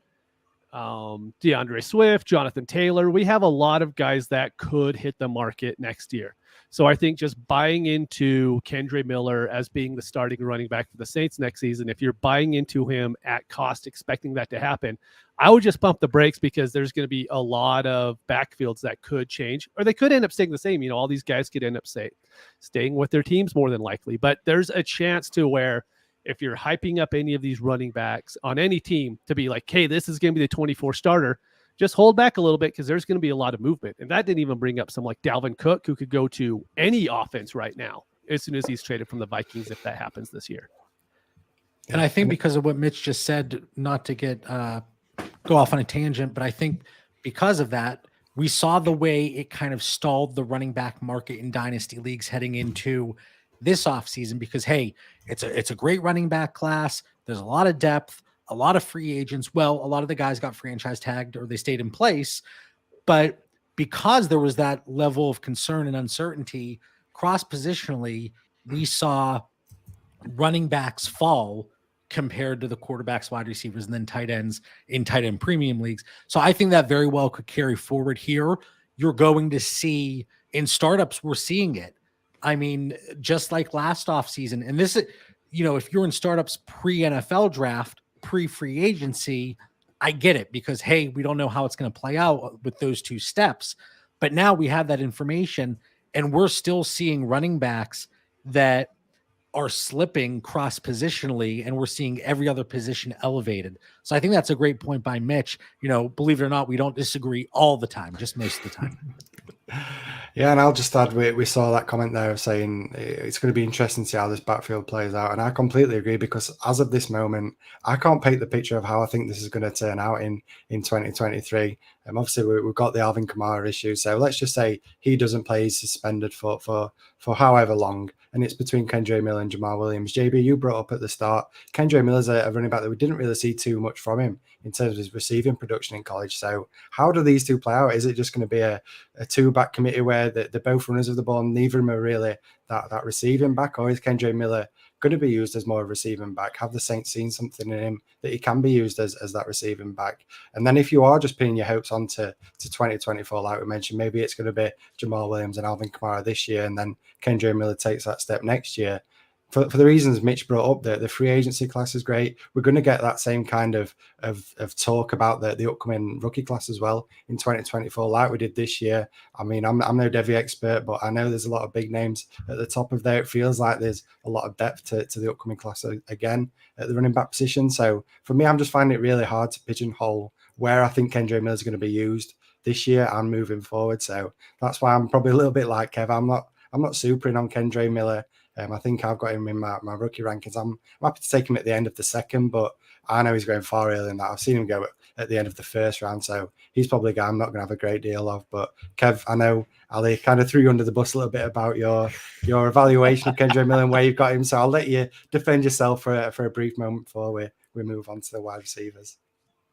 DeAndre Swift, Jonathan Taylor. We have a lot of guys that could hit the market next year. So I think just buying into Kendre Miller as being the starting running back for the Saints next season, if you're buying into him at cost, expecting that to happen, I would just pump the brakes, because there's going to be a lot of backfields that could change, or they could end up staying the same. All these guys could end up staying with their teams more than likely. But there's a chance to where if you're hyping up any of these running backs on any team to be like, hey, this is going to be the 24 starter, just hold back a little bit, because there's going to be a lot of movement. And that didn't even bring up some like Dalvin Cook, who could go to any offense right now as soon as he's traded from the Vikings, if that happens this year. And I think because of what Mitch just said, not to get go off on a tangent, but I think because of that, we saw the way it kind of stalled the running back market in dynasty leagues heading into this offseason, because, hey, it's a great running back class. There's a lot of depth, a lot of free agents. Well, a lot of the guys got franchise tagged or they stayed in place. But because there was that level of concern and uncertainty, cross-positionally, we saw running backs fall compared to the quarterbacks, wide receivers, and then tight ends in tight end premium leagues. So I think that very well could carry forward here. You're going to see in startups, we're seeing it. I mean, just like last offseason, and this is, if you're in startups pre-NFL draft, pre-free agency, I get it, because, hey, we don't know how it's going to play out with those two steps. But now we have that information, and we're still seeing running backs that are slipping cross-positionally, and we're seeing every other position elevated. So I think that's a great point by Mitch. Believe it or not, we don't disagree all the time, just most of the time. Yeah, and I'll just add, we saw that comment there of saying it's going to be interesting to see how this backfield plays out. And I completely agree, because as of this moment, I can't paint the picture of how I think this is going to turn out in 2023. Obviously, we've got the Alvin Kamara issue. So let's just say he doesn't play, he's suspended for however long. And it's between Kendre Miller and Jamal Williams. JB, you brought up at the start, Kendre Miller's a running back that we didn't really see too much from him in terms of his receiving production in college. So how do these two play out? Is it just going to be a two-back committee where they're both runners of the ball, neither of them are really that receiving back? Or is Kendre Miller going to be used as more of a receiving back? Have the Saints seen something in him that he can be used as that receiving back? And then if you are just pinning your hopes on to 2024, like we mentioned, maybe it's going to be Jamal Williams and Alvin Kamara this year, and then Kendre Miller takes that step next year. For the reasons Mitch brought up, the free agency class is great. We're going to get that same kind of talk about the upcoming rookie class as well in 2024, like we did this year. I mean, I'm no Devy expert, but I know there's a lot of big names at the top of there. It feels like there's a lot of depth to the upcoming class again at the running back position. So for me, I'm just finding it really hard to pigeonhole where I think Kendre Miller is going to be used this year and moving forward. So that's why I'm probably a little bit like Kev. I'm not super in on Kendre Miller. I think I've got him in my rookie rankings. I'm happy to take him at the end of the second, but I know he's going far earlier than that. I've seen him go at the end of the first round, so he's probably a guy I'm not going to have a great deal of. But Kev, I know Ali kind of threw you under the bus a little bit about your evaluation of Kendre Miller and where you've got him, so I'll let you defend yourself for a brief moment before we move on to the wide receivers.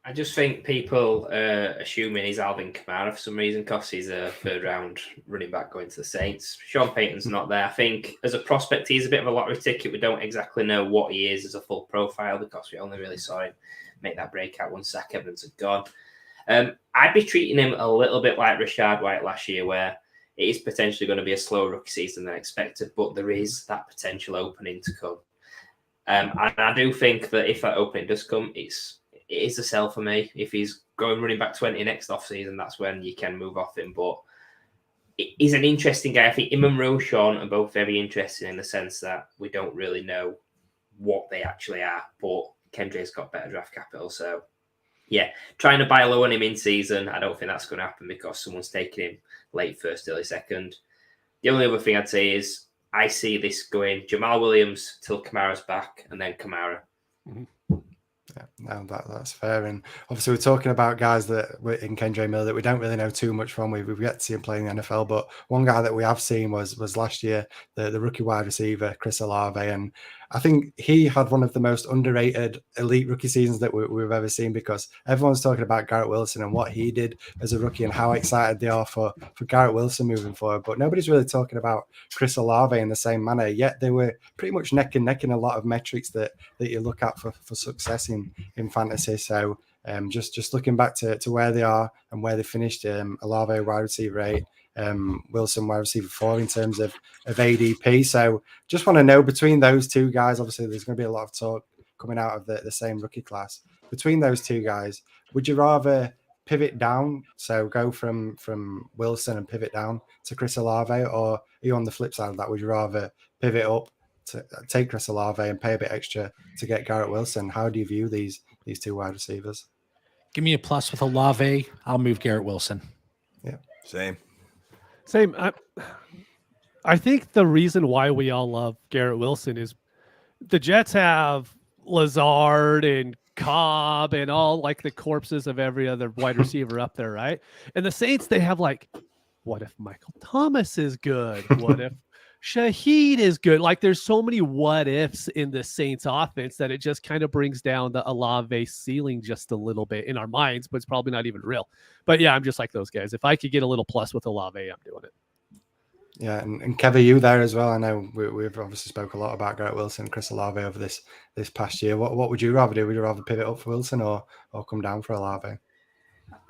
I just think people assuming he's Alvin Kamara for some reason, because he's a third-round running back going to the Saints. Sean Payton's not there. I think as a prospect, he's a bit of a lottery ticket. We don't exactly know what he is as a full profile, because we only really saw him make that breakout one sack. Evans had gone. I'd be treating him a little bit like Rashad White last year, where it is potentially going to be a slower rookie season than expected, but there is that potential opening to come. And I do think that if that opening does come, it is a sell for me. If he's going running back 20 next offseason, that's when you can move off him. But he's an interesting guy. I think him and Roshan are both very interesting in the sense that we don't really know what they actually are. But Kendre's got better draft capital. So, yeah, trying to buy low on him in season, I don't think that's going to happen because someone's taking him late first, early second. The only other thing I'd say is I see this going Jamal Williams till Kamara's back, and then Kamara. Mm-hmm. Yeah, no, that's fair. And obviously, we're talking about guys that were in Kendre Miller that we don't really know too much from. We've yet to see him play in the NFL, but one guy that we have seen was last year, the rookie wide receiver, Chris Olave. And I think he had one of the most underrated elite rookie seasons that we've ever seen, because everyone's talking about Garrett Wilson and what he did as a rookie and how excited they are for Garrett Wilson moving forward. But nobody's really talking about Chris Olave in the same manner, yet they were pretty much neck and neck in a lot of metrics that you look at for success in fantasy. So just looking back to where they are and where they finished, Olave wide receiver 8, Wilson wide receiver 4 in terms of ADP. So just want to know, between those two guys, obviously there's going to be a lot of talk coming out of the same rookie class. Between those two guys, would you rather pivot down, so go from Wilson and pivot down to Chris Olave, or are you on the flip side of that? Would you rather pivot up to take Chris Olave and pay a bit extra to get Garrett Wilson? How do you view these two wide receivers? Give me a plus with Olave. I'll move Garrett Wilson. Yeah, Same. I think the reason why we all love Garrett Wilson is the Jets have Lazard and Cobb and all like the corpses of every other wide receiver up there, right? And the Saints, they have like, what if Michael Thomas is good? What if Shaheed is good? Like, there's so many what ifs in the Saints offense that it just kind of brings down the Olave ceiling just a little bit in our minds, but it's probably not even real. But yeah, I'm just like those guys. If I could get a little plus with Olave, I'm doing it. Yeah, and Kev, are you there as well? I know we've obviously spoke a lot about Garrett Wilson and Chris Olave over this past year. What would you rather do? Would you rather pivot up for Wilson or come down for Olave?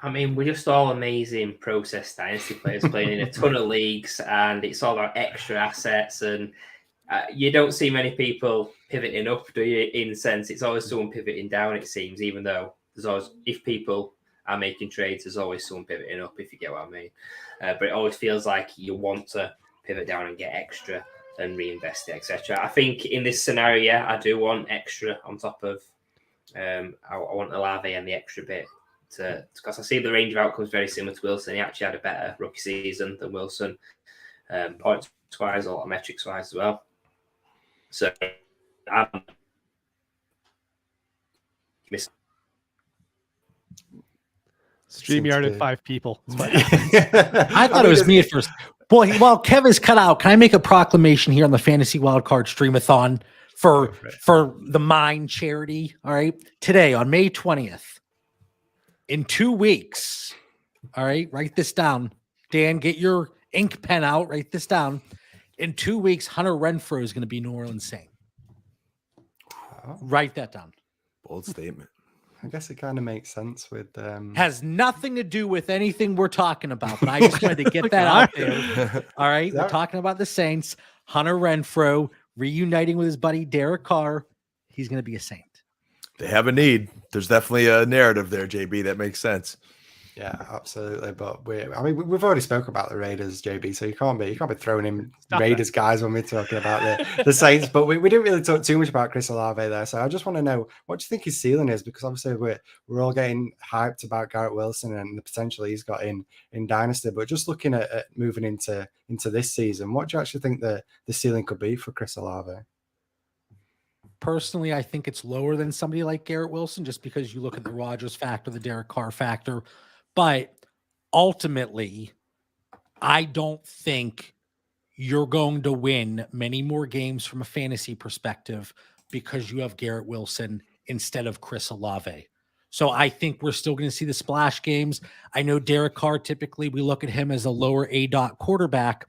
I mean, we're just all amazing process dynasty players playing in a ton of leagues, and it's all about extra assets. And you don't see many people pivoting up, do you? In a sense, it's always someone pivoting down, it seems, even though there's always, if people are making trades, there's always someone pivoting up, if you get what I mean. But it always feels like you want to pivot down and get extra and reinvest it, etc. I think in this scenario, yeah, I do want extra on top of, I want Olave and the extra bit, because I see the range of outcomes very similar to Wilson. He actually had a better rookie season than Wilson, points-wise, a lot of metrics-wise as well. So, StreamYard at 5 people. I thought it was me at first. Boy, while Kev is cut out, can I make a proclamation here on the Fantasy Wildcard Streamathon for the Mine charity? All right. Today, on May 20th, in 2 weeks, all right, write this down. Dan, get your ink pen out. Write this down. In 2 weeks, Hunter Renfrow is going to be New Orleans Saint. Write that down. Bold statement. I guess it kind of makes sense with has nothing to do with anything we're talking about, but I just wanted to get that out there. All right, we're talking about the Saints. Hunter Renfrow reuniting with his buddy Derek Carr. He's going to be a Saint. They have a need. There's definitely a narrative there, JB. That makes sense. Yeah, absolutely. But we've already spoke about the Raiders, JB. So you can't be throwing in Raiders guys when we're talking about the Saints. But we didn't really talk too much about Chris Olave there. So I just want to know, what do you think his ceiling is? Because obviously we're all getting hyped about Garrett Wilson and the potential he's got in Dynasty. But just looking at moving into this season, what do you actually think the ceiling could be for Chris Olave? Personally, I think it's lower than somebody like Garrett Wilson, just because you look at the Rodgers factor, the Derek Carr factor. But ultimately, I don't think you're going to win many more games from a fantasy perspective because you have Garrett Wilson instead of Chris Olave. So I think we're still going to see the splash games. I know Derek Carr, typically we look at him as a lower ADOT quarterback,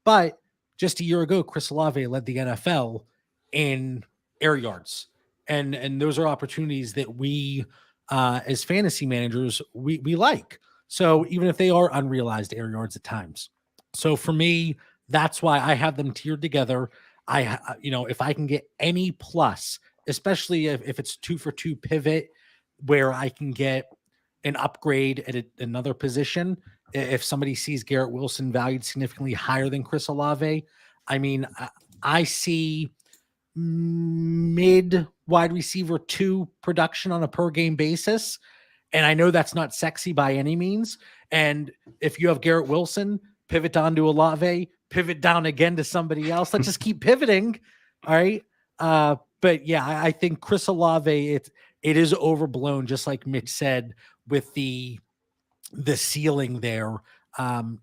but just a year ago, Chris Olave led the NFL in air yards. And those are opportunities that we, as fantasy managers, we like. So even if they are unrealized air yards at times. So for me, that's why I have them tiered together. If I can get any plus, especially if it's 2-for-2 pivot, where I can get an upgrade at another position. If somebody sees Garrett Wilson valued significantly higher than Chris Olave, I mean, I see mid wide receiver 2 production on a per game basis. And I know that's not sexy by any means. And if you have Garrett Wilson, pivot down to Olave, pivot down again to somebody else. Let's just keep pivoting. All right. But yeah, I think Chris Olave, it is overblown, just like Mitch said, with the ceiling there.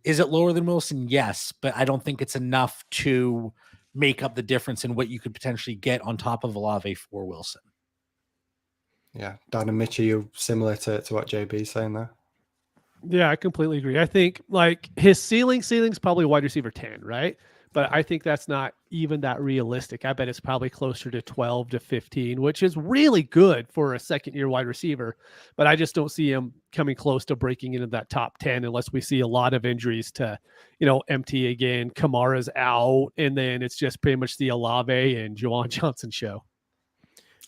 Is it lower than Wilson? Yes, but I don't think it's enough to make up the difference in what you could potentially get on top of Olave for Wilson. Yeah. Dan and Mitch, are you similar to what JB's saying there? Yeah, I completely agree. I think like his ceiling's probably wide receiver 10, right? but I think that's not even that realistic. I bet it's probably closer to 12 to 15, which is really good for a second-year wide receiver. But I just don't see him coming close to breaking into that top 10 unless we see a lot of injuries to, MT again. Kamara's out, and then it's just pretty much the Olave and Juwan Johnson show.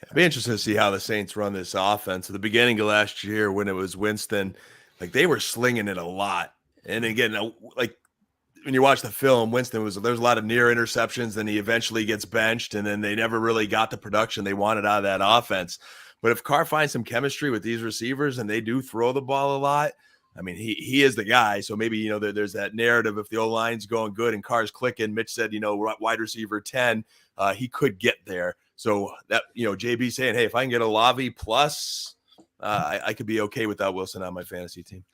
It'd be interesting to see how the Saints run this offense. At the beginning of last year, when it was Winston, like they were slinging it a lot. And again, like when you watch the film, there's a lot of near interceptions, then he eventually gets benched, and then they never really got the production they wanted out of that offense. But if Carr finds some chemistry with these receivers and they do throw the ball a lot, I mean, he is the guy. So maybe, there's that narrative if the O-line's going good and Carr's clicking. Mitch said, wide receiver 10, he could get there. So that, JB saying, hey, if I can get a Olave plus, I could be okay without Wilson on my fantasy team.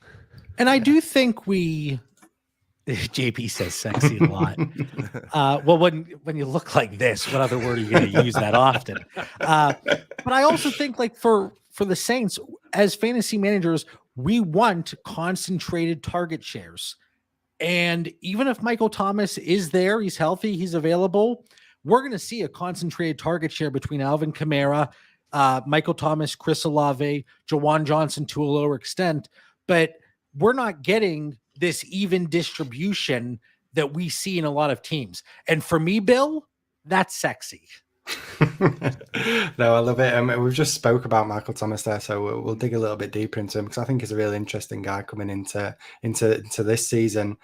And I do think JP says sexy a lot. Well, when you look like this, what other word are you going to use that often? But I also think like for the Saints as fantasy managers, we want concentrated target shares. And even if Michael Thomas is there, he's healthy, he's available, we're going to see a concentrated target share between Alvin Kamara, Michael Thomas, Chris Olave, Juwan Johnson to a lower extent. But we're not getting this even distribution that we see in a lot of teams. And for me, Bill, that's sexy. No, I love it. We've just spoke about Michael Thomas there, so we'll dig a little bit deeper into him because I think he's a really interesting guy coming into this season.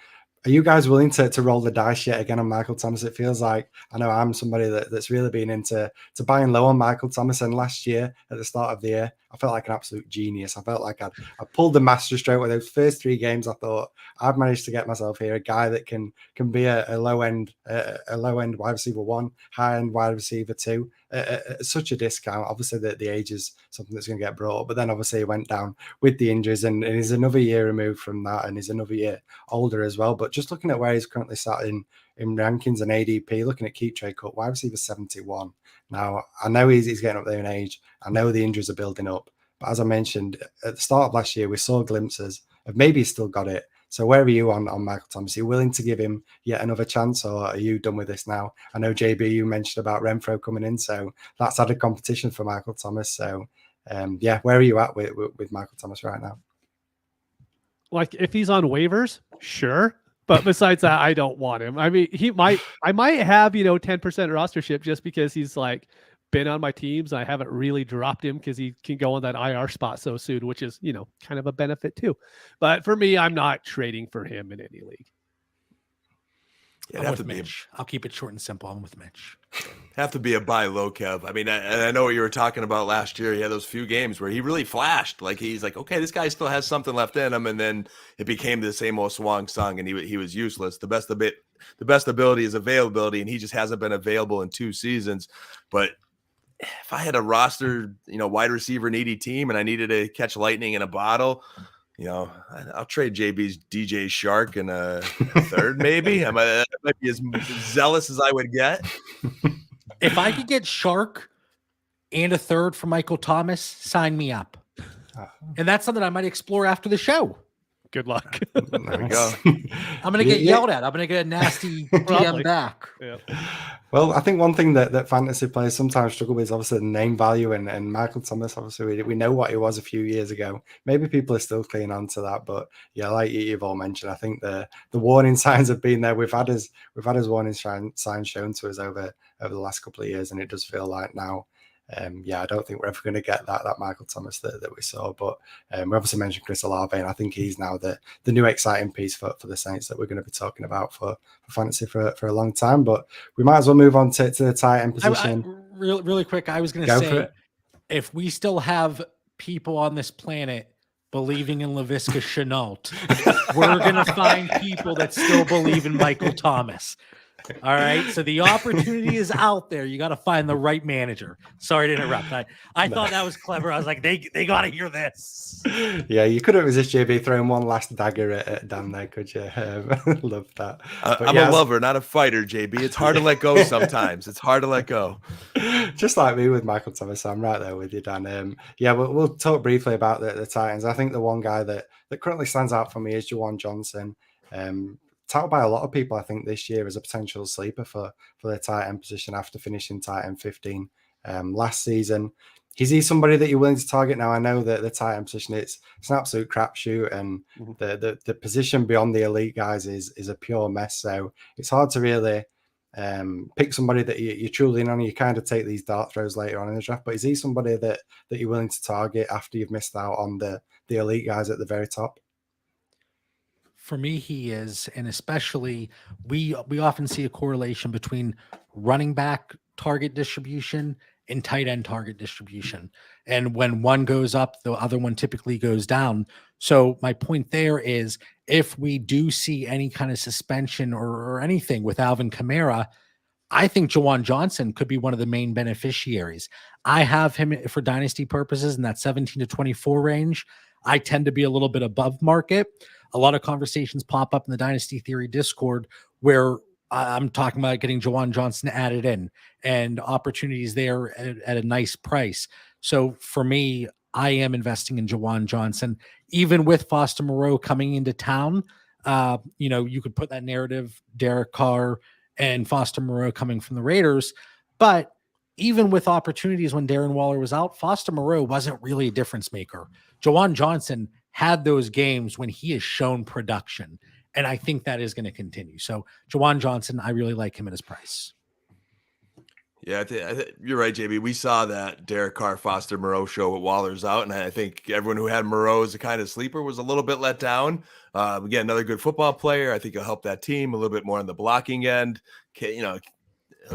Are you guys willing to roll the dice yet again on Michael Thomas? It feels like, I know I'm somebody that's really been into buying low on Michael Thomas, and last year at the start of the year, I felt like an absolute genius. I felt like I pulled the master stroke with those first 3 games. I thought I've managed to get myself here a guy that can be a low end wide receiver 1, high end wide receiver 2. Such a discount. Obviously, the age is something that's going to get brought up, but then obviously he went down with the injuries, and he's another year removed from that, and he's another year older as well. But just looking at where he's currently sat in rankings and ADP, looking at Keep Trade Cut, wide receiver 71. Now, I know he's getting up there in age. I know the injuries are building up. But as I mentioned, at the start of last year, we saw glimpses of maybe he's still got it. So where are you on Michael Thomas? Are you willing to give him yet another chance, or are you done with this now? I know, JB, you mentioned about Renfro coming in, so that's added competition for Michael Thomas. So, where are you at with Michael Thomas right now? Like, if he's on waivers, sure. But besides that, I don't want him. I mean, I might have, 10% rostership just because he's like been on my teams. I haven't really dropped him because he can go on that IR spot so soon, which is, kind of a benefit too. But for me, I'm not trading for him in any league. I'm with Mitch. I'll keep it short and simple. I'm with Mitch. Have to be a buy low, Kev. I mean, I know what you were talking about last year. He had those few games where he really flashed. Like, he's like, okay, this guy still has something left in him, and then it became the same old swan song, and he was useless. The best ability is availability, and he just hasn't been available in 2 seasons. But if I had a roster, wide receiver needy team, and I needed to catch lightning in a bottle, I'll trade JB's DJ Shark in a third, maybe. I might be as zealous as I would get. If I could get Shark and a third for Michael Thomas, sign me up. And that's something I might explore after the show. Good luck. There we go. I'm going to get yelled at. I'm going to get a nasty DM back. Yeah. Well, I think one thing that fantasy players sometimes struggle with is obviously the name value, and Michael Thomas, obviously we know what he was a few years ago. Maybe people are still clinging on to that, but yeah, like you've all mentioned, I think the warning signs have been there. We've had his warning signs shown to us over the last couple of years, and it does feel like now. I don't think we're ever going to get that Michael Thomas that we saw, but we obviously mentioned Chris Olave, and I think he's now the new exciting piece for the Saints that we're going to be talking about for fantasy for a long time. But we might as well move on to the tight end position. Really quick, I was going to say, if we still have people on this planet believing in LaVisca Chenault, we're going to find people that still believe in Michael Thomas. All right. So the opportunity is out there. You got to find the right manager. Sorry to interrupt. I thought that was clever. I was like, they got to hear this. Yeah, you couldn't resist JB throwing one last dagger at Dan there, could you? Love that. I'm a lover, not a fighter, JB. It's hard to let go sometimes. It's hard to let go. Just like me with Michael Thomas. I'm right there with you, Dan. We'll talk briefly about the Titans. I think the one guy that currently stands out for me is Juwan Johnson. touted by a lot of people, I think, this year as a potential sleeper for the tight end position after finishing tight end 15 last season. Is he somebody that you're willing to target now? I know that the tight end position, it's an absolute crapshoot, and the position beyond the elite guys is a pure mess. So it's hard to really pick somebody that you're truly in on. You kind of take these dart throws later on in the draft, but is he somebody that you're willing to target after you've missed out on the elite guys at the very top? For me, he is, and especially we often see a correlation between running back target distribution and tight end target distribution. And when one goes up, the other one typically goes down. So my point there is, if we do see any kind of suspension or anything with Alvin Kamara, I think Juwan Johnson could be one of the main beneficiaries. I have him for dynasty purposes in that 17 to 24 range. I tend to be a little bit above market. A lot of conversations pop up in the Dynasty Theory Discord where I'm talking about getting Juwan Johnson added in and opportunities there at a nice price. So for me, I am investing in Juwan Johnson, even with Foster Moreau coming into town. You could put that narrative, Derek Carr and Foster Moreau coming from the Raiders, but even with opportunities when Darren Waller was out, Foster Moreau wasn't really a difference maker. Juwan Johnson had those games when he has shown production, and I think that is going to continue. So Juwan Johnson, I really like him at his price. Yeah, you're right, JB. We saw that Derek Carr, Foster Moreau show with Waller's out, and I think everyone who had Moreau as a kind of sleeper was a little bit let down. Again, another good football player. I think he'll help that team a little bit more on the blocking end. He'll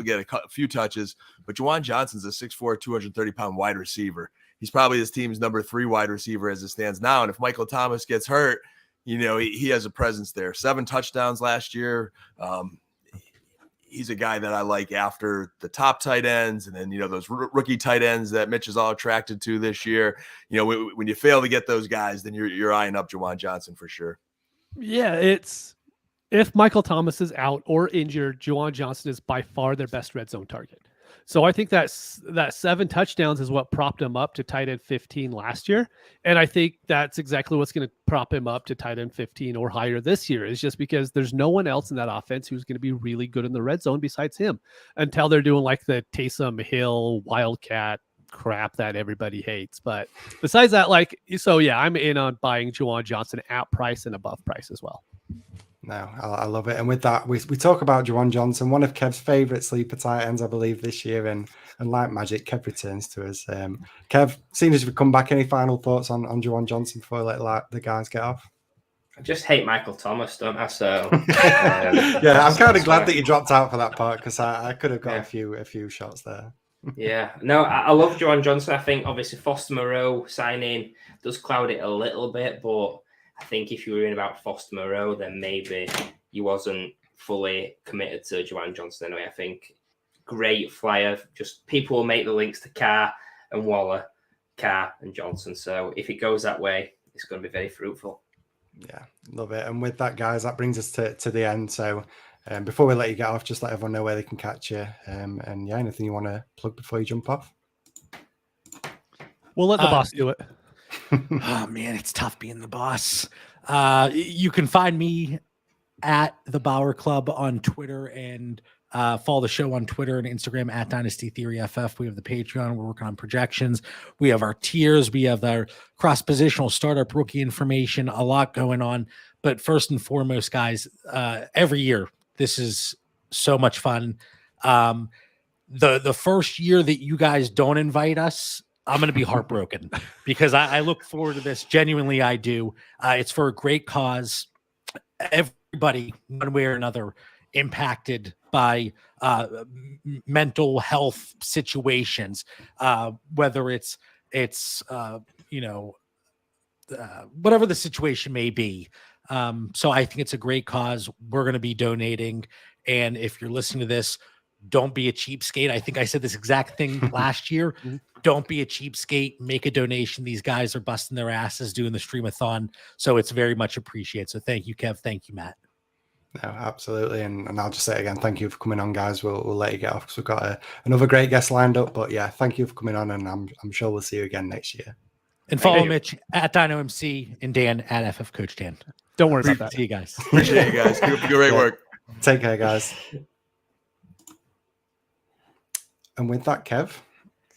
get a few touches, but Juwan Johnson's a 6'4", 230-pound wide receiver. He's probably his team's number 3 wide receiver as it stands now. And if Michael Thomas gets hurt, he has a presence there. 7 touchdowns last year. He's a guy that I like after the top tight ends, and then those rookie tight ends that Mitch is all attracted to this year. When you fail to get those guys, then you're eyeing up Juwan Johnson for sure. Yeah, if Michael Thomas is out or injured, Juwan Johnson is by far their best red zone target. So I think that 7 touchdowns is what propped him up to tight end 15 last year. And I think that's exactly what's going to prop him up to tight end 15 or higher this year, is just because there's no one else in that offense who's going to be really good in the red zone besides him, until they're doing like the Taysom Hill Wildcat crap that everybody hates. But besides that, I'm in on buying Juwan Johnson at price and above price as well. No, I love it. And with that, we talk about Juwan Johnson, one of Kev's favorite sleeper tight ends, I believe, this year. And like magic, Kev returns to us. Kev, seeing as we've come back, any final thoughts on Juwan Johnson before we let the guys get off? I just hate Michael Thomas, don't I? So yeah, I'm kind of glad that you dropped out for that part, because I could have got a few shots there. Yeah, no, I love Juwan Johnson. I think obviously Foster Moreau signing does cloud it a little bit, but I think if you were in about Foster Moreau, then maybe you wasn't fully committed to Juwan Johnson anyway. I think great flyer. Just people will make the links to Carr and Waller, Carr and Johnson. So if it goes that way, it's going to be very fruitful. Yeah, love it. And with that, guys, that brings us to the end. So before we let you get off, just let everyone know where they can catch you. And anything you want to plug before you jump off? We'll let the boss do it. Oh man, it's tough being the boss. You can find me at the Bauer Club on Twitter, and follow the show on Twitter and Instagram at Dynasty Theory FF. We have the Patreon. We're working on projections. We have our tiers. We have our cross-positional startup rookie information, a lot going on. But first and foremost, guys, every year, this is so much fun. The first year that you guys don't invite us, I'm going to be heartbroken, because I look forward to this. Genuinely, I do. It's for a great cause. Everybody, one way or another, impacted by mental health situations, whether it's whatever the situation may be. So I think it's a great cause. We're going to be donating. And if you're listening to this, don't be a cheapskate. I think I said this exact thing last year. Don't be a cheapskate. Make a donation. These guys are busting their asses doing the streamathon. So it's very much appreciated. So thank you, Kev. Thank you, Matt. No, absolutely. And I'll just say again, thank you for coming on, guys. We'll let you get off because we've got another great guest lined up. But yeah, thank you for coming on, and I'm sure we'll see you again next year. And follow Mitch at DynoMC and Dan at FF Coach Dan. Don't worry about that. See you guys. Appreciate you guys. Keep up the great work. Take care, guys. And with that, Kev,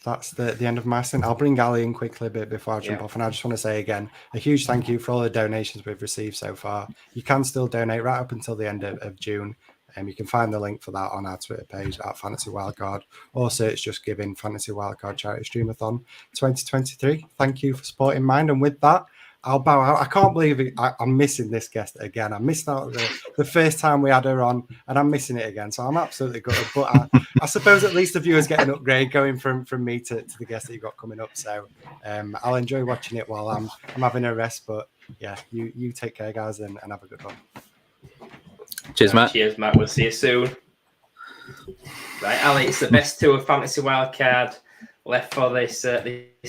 that's the end of my stint. I'll bring Ali in quickly a bit before I jump off. And I just want to say again, a huge thank you for all the donations we've received so far. You can still donate right up until the end of June. You can find the link for that on our Twitter page at Fantasy Wildcard. Also, it's just giving Fantasy Wildcard Charity Streamathon 2023. Thank you for supporting mine. And with that, I'll bow out. I can't believe it. I'm missing this guest again. I missed out the first time we had her on, and I'm missing it again. So I'm absolutely gutted. But I suppose at least the viewers get an upgrade going from me to the guest that you've got coming up. So I'll enjoy watching it while I'm having a rest. But yeah, you take care, guys, and have a good one. Cheers, Matt. Cheers, Matt. We'll see you soon. Right, Ali, it's the best two of Fantasy Wildcard left for this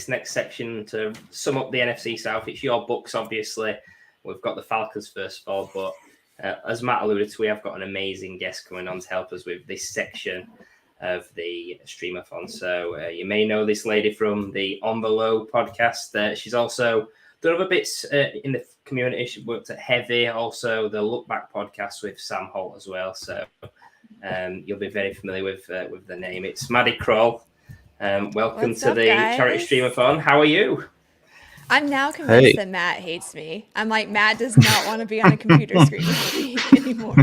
next section to sum up the NFC South. It's your books, obviously. We've got the Falcons first of all, but as Matt alluded to, we have got an amazing guest coming on to help us with this section of the Streamathon. So you may know this lady from the On the Low podcast. She's also done other bits in the community. She worked at Heavy, also the Look Back podcast with Sam Holt as well. So you'll be very familiar with the name. It's Maddie Kroll. Welcome What's to up, the guys? Charity Streamathon. How are you? I'm now convinced Hey. that Matt hates me. I'm like, Matt does not want to be on a computer screen with me anymore.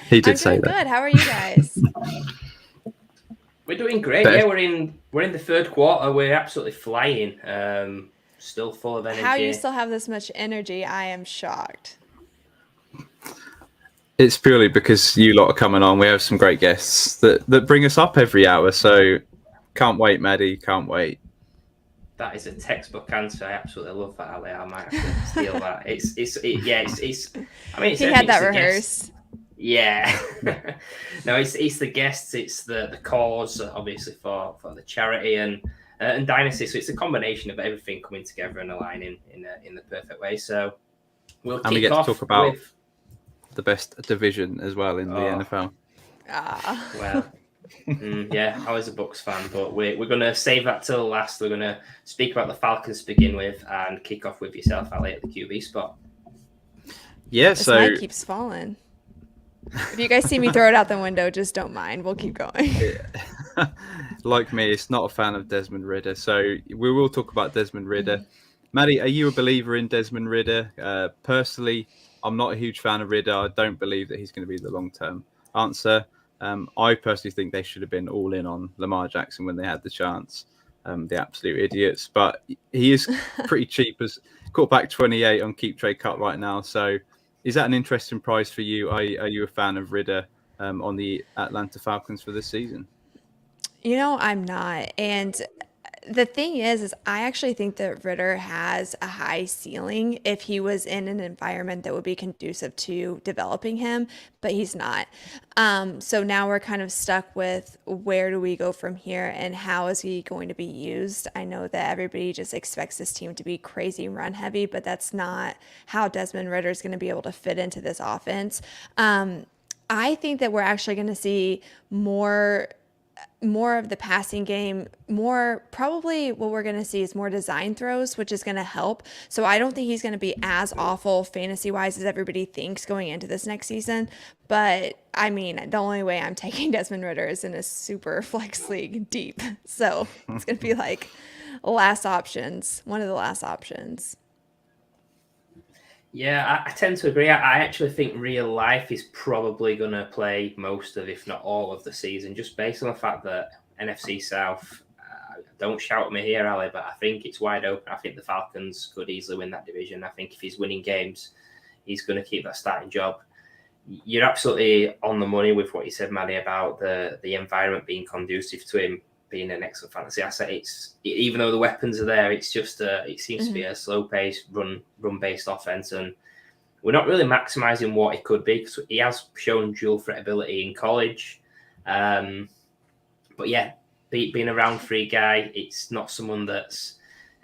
He I'm did say doing that. good. How are you guys? We're doing great. Better. Yeah, we're in the third quarter. We're absolutely flying. Still full of energy. How you still have this much energy? I am shocked. It's purely because you lot are coming on. We have some great guests that bring us up every hour. So can't wait, Maddie. Can't wait. That is a textbook answer. I absolutely love that, Ali. I might have to steal that. It's. I mean, it's He had that the guests. rehearsed. Yeah. No, it's the guests. It's the cause, obviously for the charity and dynasty. So it's a combination of everything coming together and aligning in the perfect way. So we'll And we kick get to off talk about with, the best division as well in the NFL. Ah. well. Yeah, I was a Bucks fan, but we're going to save that till last. We're going to speak about the Falcons to begin with and kick off with yourself, Ali, at the QB spot. Yeah, This so mic keeps falling. If you guys see me throw it out the window, just don't mind. We'll keep going. like me, it's not a fan of Desmond Ridder. So we will talk about Desmond Ridder. Maddie, are you a believer in Desmond Ridder? Personally, I'm not a huge fan of Ridder. I don't believe that he's going to be the long-term answer. I personally think they should have been all in on Lamar Jackson when they had the chance. The absolute idiots. But he is pretty cheap as quarterback 28 on Keep Trade Cut right now. So is that an interesting price for you? Are you a fan of Ridder on the Atlanta Falcons for this season? You know, I'm not. And the thing is I actually think that Ridder has a high ceiling if he was in an environment that would be conducive to developing him, but he's not. So now we're kind of stuck with where do we go from here and how is he going to be used? I know that everybody just expects this team to be crazy run heavy, but that's not how Desmond Ridder is going to be able to fit into this offense. I think that we're actually going to see more of the passing game, probably what we're going to see is more design throws, which is going to help. So I don't think he's going to be as awful fantasy wise as everybody thinks going into this next season. But I mean, the only way I'm taking Desmond Ridder is in a super flex league deep. So it's going to be like last options, one of the last options. Yeah, I tend to agree. I actually think real life is probably going to play most of, if not all of the season, just based on the fact that NFC South, don't shout at me here, Ali, but I think it's wide open. I think the Falcons could easily win that division. I think if he's winning games, he's going to keep that starting job. You're absolutely on the money with what you said, Maddie, about the environment being conducive to him being an excellent fantasy asset. Even though the weapons are there, it's just it seems to be a slow-paced, run-based offense, and we're not really maximizing what it could be because he has shown dual threat ability in college. But yeah, being a round three guy, it's not someone that's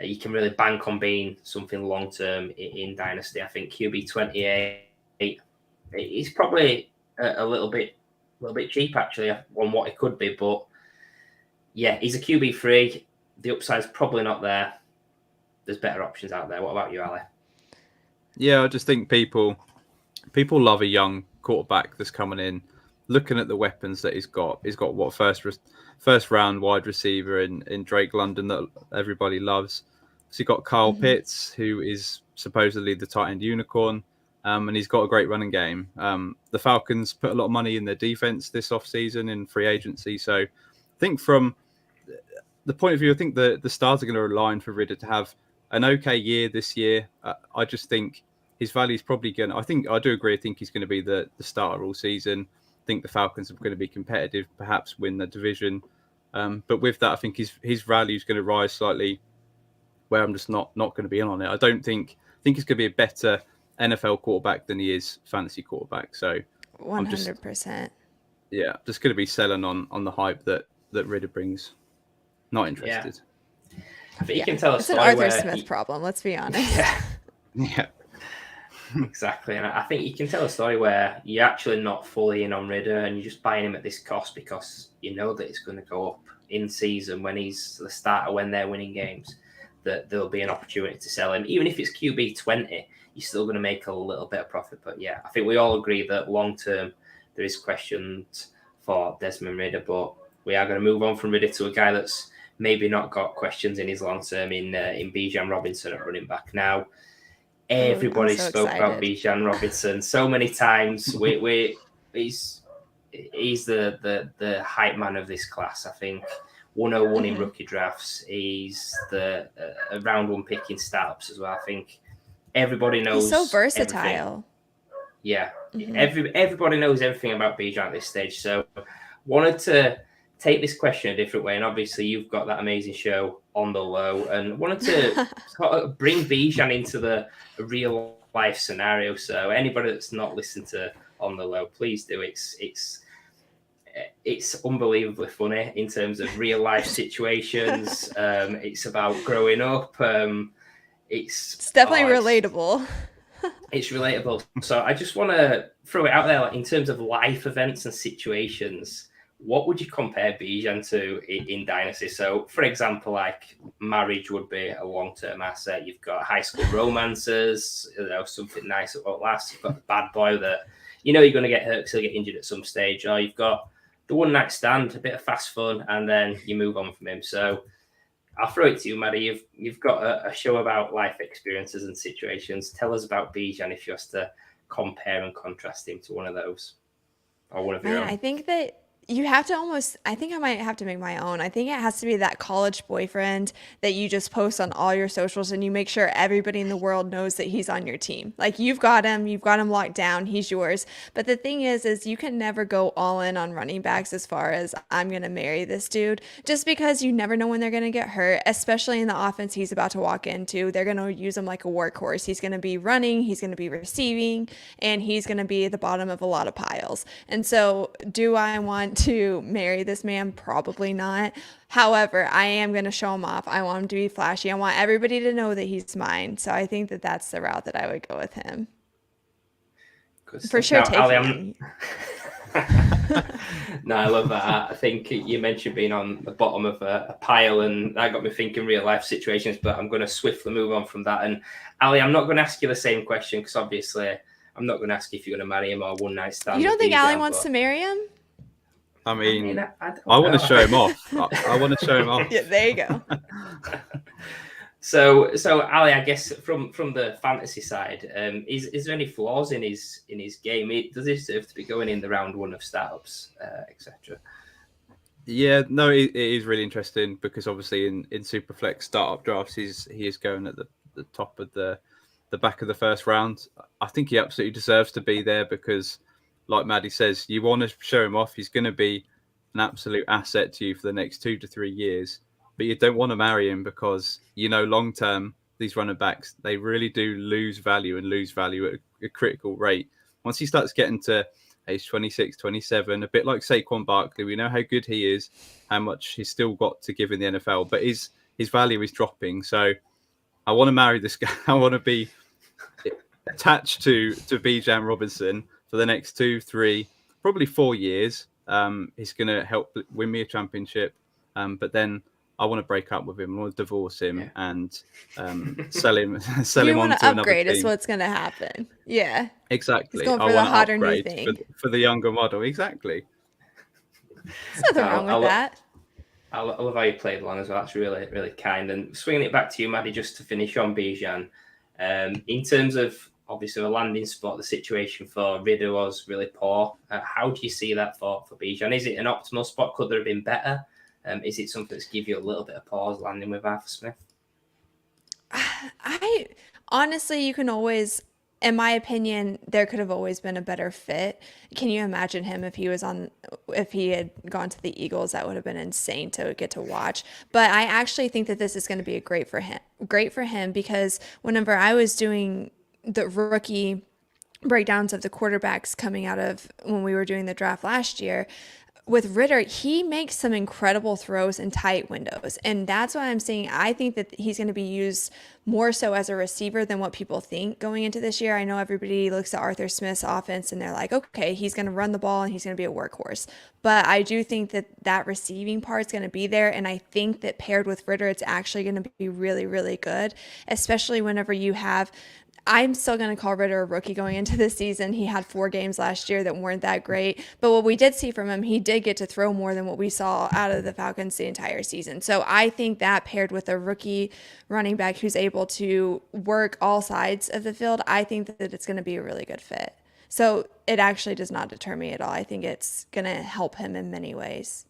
you can really bank on being something long-term in Dynasty. I think QB 28 is probably a little bit cheap actually on what it could be, but yeah, he's a QB3. The upside's probably not there. There's better options out there. What about you, Ali? Yeah, I just think people love a young quarterback that's coming in, looking at the weapons that he's got. He's got what first round wide receiver in Drake London that everybody loves. So you got Kyle Pitts, who is supposedly the tight end unicorn, and he's got a great running game. The Falcons put a lot of money in their defense this offseason in free agency. So I think from the point of view, I think the stars are going to align for Ridder to have an okay year this year. I just think his value is probably going to, I do agree. I think he's going to be the starter all season. I think the Falcons are going to be competitive, perhaps win the division. But with that, I think his value is going to rise slightly, where I'm just not going to be in on it. I think he's going to be a better NFL quarterback than he is fantasy quarterback. So 100%. Yeah, just going to be selling on the hype that Ridder brings. Not interested. Yeah. I think you can tell a It's an story Arthur where Smith problem, let's be honest. Yeah. Exactly. And I think you can tell a story where you're actually not fully in on Ridder and you're just buying him at this cost because you know that it's going to go up in season when he's the starter, when they're winning games, that there'll be an opportunity to sell him. Even if it's QB 20, you're still going to make a little bit of profit. But yeah, I think we all agree that long term there is questions for Desmond Ridder, but we are going to move on from Ridder to a guy that's maybe not got questions in his long term in Bijan Robinson at running back. Now, everybody spoke about Bijan Robinson so many times. He's the hype man of this class. I think 101 in rookie drafts. He's the round one pick in startups as well. I think everybody knows. He's so versatile. Everything. Yeah, everybody knows everything about Bijan at this stage. So, wanted to take this question a different way, and obviously you've got that amazing show On the Low, and wanted to sort of bring Bijan into the real life scenario. So anybody that's not listened to On the Low, please do. It's unbelievably funny in terms of real life situations. It's about growing up. It's definitely relatable. It's relatable. So I just want to throw it out there, like, in terms of life events and situations. What would you compare Bijan to in Dynasty? So, for example, like marriage would be a long-term asset. You've got high school romances, something nice at last. You've got the bad boy that you're going to get hurt because he'll get injured at some stage. Or you've got the one-night stand, a bit of fast fun, and then you move on from him. So I'll throw it to you, Maddie. You've got a show about life experiences and situations. Tell us about Bijan if you have to compare and contrast him to one of those or one of your own. I think that you have to I think I might have to make my own. I think it has to be that college boyfriend that you just post on all your socials and you make sure everybody in the world knows that he's on your team. Like you've got him locked down, he's yours. But the thing is you can never go all in on running backs as far as I'm going to marry this dude, just because you never know when they're going to get hurt, especially in the offense he's about to walk into. They're going to use him like a workhorse. He's going to be running, he's going to be receiving, and he's going to be at the bottom of a lot of piles. And so do I want to marry this man? Probably not. However, I am going to show him off. I want him to be flashy. I want everybody to know that he's mine. So I think that that's the route that I would go with him. For sure, taking him. No, I love that. I think you mentioned being on the bottom of a pile, and that got me thinking real life situations, but I'm going to swiftly move on from that. And Ali, I'm not going to ask you the same question because obviously I'm not going to ask you if you're going to marry him or one night stand. You don't think Ali wants to marry him? I want to show him off. I want to show him off. Yeah, there you go. So Ali, I guess from the fantasy side, is there any flaws in his game? Does he deserve to be going in the round one of startups, etc.? Yeah, no, it is really interesting because obviously in Superflex startup drafts, he is going at the top of the back of the first round. I think he absolutely deserves to be there because, like Maddie says, you want to show him off. He's going to be an absolute asset to you for the next 2 to 3 years. But you don't want to marry him because, long term, these running backs, they really do lose value at a critical rate. Once he starts getting to age 26, 27, a bit like Saquon Barkley, we know how good he is, how much he's still got to give in the NFL, but his value is dropping. So I want to marry this guy. I want to be attached to Bijan Robinson for the next 2, 3, probably 4 years. He's going to help win me a championship. But then I want to break up with him. I want to divorce him Yeah. and sell him You on want to to another upgrade is team. what's going to happen. Yeah. Exactly. going I for the want to hotter new upgrade thing. for the younger model. Exactly. There's nothing wrong with that. I love how you played along as well. That's really, really kind. And swinging it back to you, Maddie, just to finish on Bijan. In terms of, obviously, the landing spot, the situation for Ridder was really poor. How do you see that for Bijan? Is it an optimal spot? Could there have been better? Is it something that's give you a little bit of pause landing with Arthur Smith? I honestly, you can always, in my opinion, there could have always been a better fit. Can you imagine him if he had gone to the Eagles? That would have been insane to get to watch. But I actually think that this is going to be great for him because whenever I was doing the rookie breakdowns of the quarterbacks coming out of when we were doing the draft last year, with Ridder, he makes some incredible throws in tight windows. And that's why I'm saying I think that he's going to be used more so as a receiver than what people think going into this year. I know everybody looks at Arthur Smith's offense and they're like, okay, he's going to run the ball and he's going to be a workhorse. But I do think that receiving part's going to be there. And I think that paired with Ridder, it's actually going to be really, really good, especially whenever you have I'm still going to call Ridder a rookie going into this season. He had 4 games last year that weren't that great. But what we did see from him, he did get to throw more than what we saw out of the Falcons the entire season. So I think that paired with a rookie running back who's able to work all sides of the field, I think that it's going to be a really good fit. So it actually does not deter me at all. I think it's going to help him in many ways.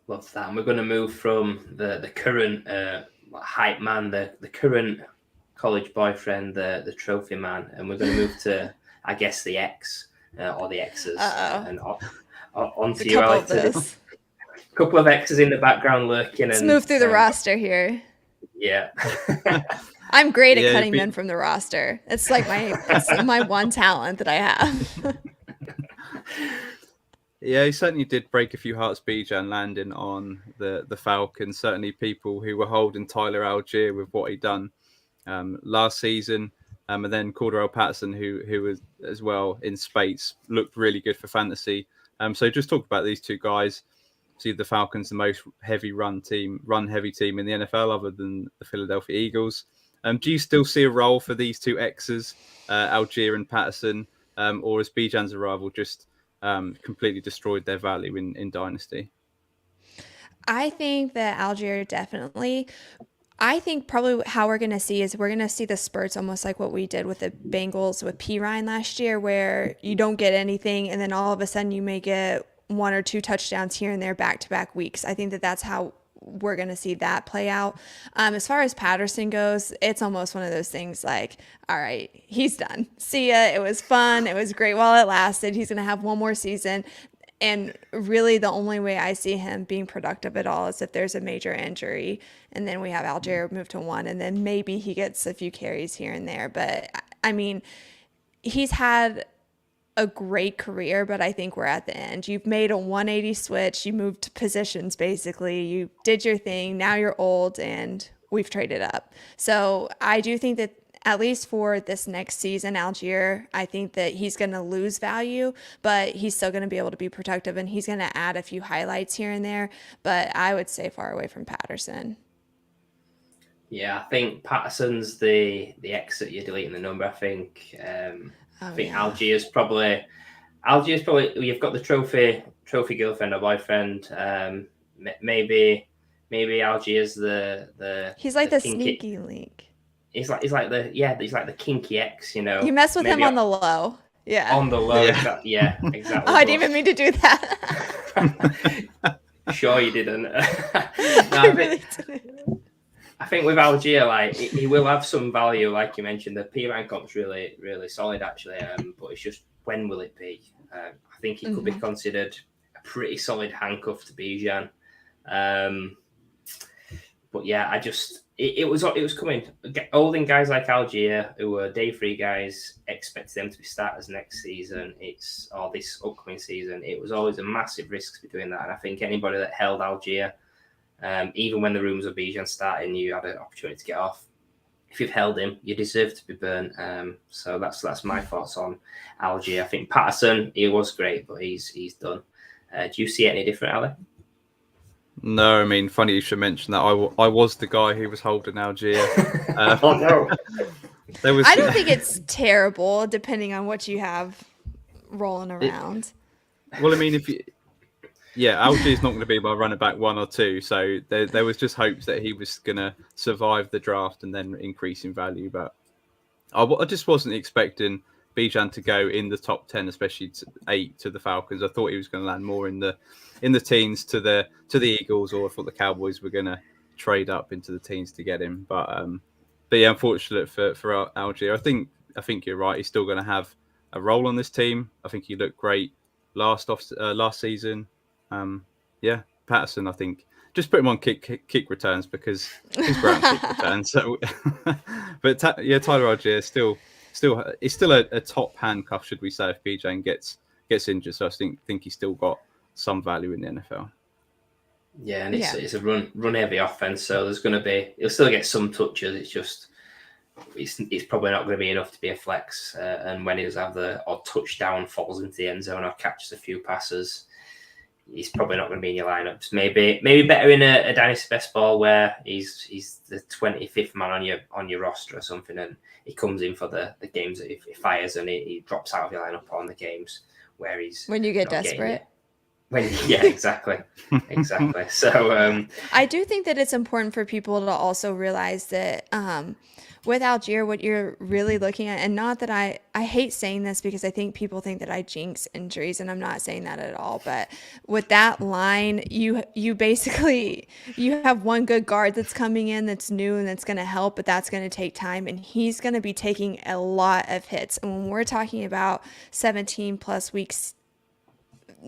Love that. And we're going to move from the current hype man, the current college boyfriend, the trophy man, and we're going to move to, I guess, the X or the X's, and onto you, Alex. A couple of X's in the background lurking. Let's move through the roster here. Yeah. I'm great at cutting men from the roster. It's like my one talent that I have. Yeah, he certainly did break a few hearts, Bijan, landing on the Falcons. Certainly people who were holding Tyler Algier with what he'd done last season, and then Cordarrelle Patterson, who was as well in spates, looked really good for fantasy. So just talk about these two guys. See, the Falcons, the most run heavy team in the NFL, other than the Philadelphia Eagles. Do you still see a role for these two X's, Algier and Patterson, or has Bijan's arrival just completely destroyed their value in Dynasty? I think that Algier definitely. I think probably how we're going to see the spurts almost like what we did with the Bengals with P. Ryan last year, where you don't get anything and then all of a sudden you may get 1 or 2 touchdowns here and there back-to-back weeks. I think that that's how we're going to see that play out. As far as Patterson goes, it's almost one of those things like, all right, he's done. See ya. It was fun. It was great while it lasted. He's going to have one more season. And really the only way I see him being productive at all is if there's a major injury and then we have Algier move to 1 and then maybe he gets a few carries here and there. But I mean, he's had a great career, but I think we're at the end. You've made a 180 switch. You moved positions, basically. You did your thing. Now you're old and we've traded up. So I do think that at least for this next season, Algier, I think that he's going to lose value, but he's still going to be able to be productive and he's going to add a few highlights here and there. But I would stay far away from Patterson. Yeah, I think Patterson's the X that you're deleting the number. I think Algier's probably you've got the trophy girlfriend or boyfriend. Maybe Algier's the he's like the kinky, sneaky link. He's like the kinky X, you know. You mess with him on the low. Yeah. On the low, exactly. Oh, I didn't even mean to do that. Sure you didn't. I really didn't. I think with Algier, like he will have some value, like you mentioned. The P rank comp's really, really solid, actually. But it's just when will it be? I think he could be considered a pretty solid handcuff to Bijan. But yeah, it was coming. Holding guys like Algier, who were day 3 guys, expected them to be starters next season. This upcoming season. It was always a massive risk to be doing that. And I think anybody that held Algier, even when the rumors of Bijan starting, you had an opportunity to get off. If you've held him, you deserve to be burnt. So that's my thoughts on Algier. I think Patterson, he was great, but he's done. Do you see it any different, Ali? No, I mean, funny you should mention that. I was the guy who was holding Algier. Oh no. There was. I don't think it's terrible, depending on what you have rolling around. Well, I mean, Algier's not going to be my running back 1 or 2, so there was just hopes that he was going to survive the draft and then increase in value. But I just wasn't expecting Bijan to go in the top 10, especially to 8 to the Falcons. I thought he was going to land more in the teens to the Eagles, or I thought the Cowboys were going to trade up into the teens to get him. But yeah, unfortunate for Algier. I think you're right. He's still going to have a role on this team. I think he looked great last season. Yeah, Patterson, I think just put him on kick returns because he's great on kick returns. So, but Tyler Algier is still a top handcuff, should we say, if Bijan gets injured. So I think he's still got some value in the NFL. Yeah, and it's a run heavy offense, so he'll still get some touches. It's just it's probably not going to be enough to be a flex. And when he does have the odd touchdown, falls into the end zone or catches a few passes, he's probably not going to be in your lineups. Maybe better in a dynasty best ball where he's the 25th man on your roster or something, and he comes in for the games that if he fires and he drops out of your lineup on the games where he's when you get desperate. Exactly. So I do think that it's important for people to also realize that with Algier, what you're really looking at, and not that I hate saying this because I think people think that I jinx injuries, and I'm not saying that at all, but with that line, you basically have one good guard that's coming in that's new and that's going to help, but that's going to take time, and he's going to be taking a lot of hits. And when we're talking about 17 plus weeks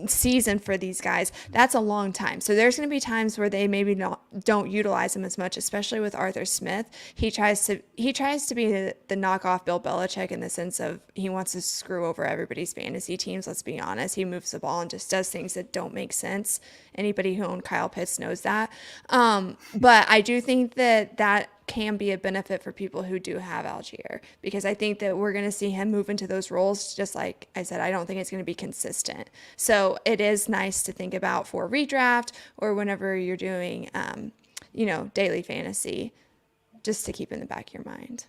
season for these guys, that's a long time. So there's going to be times where they maybe don't utilize him as much, especially with Arthur Smith. He tries to be the knockoff Bill Belichick in the sense of he wants to screw over everybody's fantasy teams. Let's be honest. He moves the ball and just does things that don't make sense. Anybody who owned Kyle Pitts knows that. But I do think that can be a benefit for people who do have Algier, because I think that we're going to see him move into those roles. Just like I said, I don't think it's going to be consistent. So it is nice to think about for redraft or whenever you're doing, daily fantasy, just to keep in the back of your mind.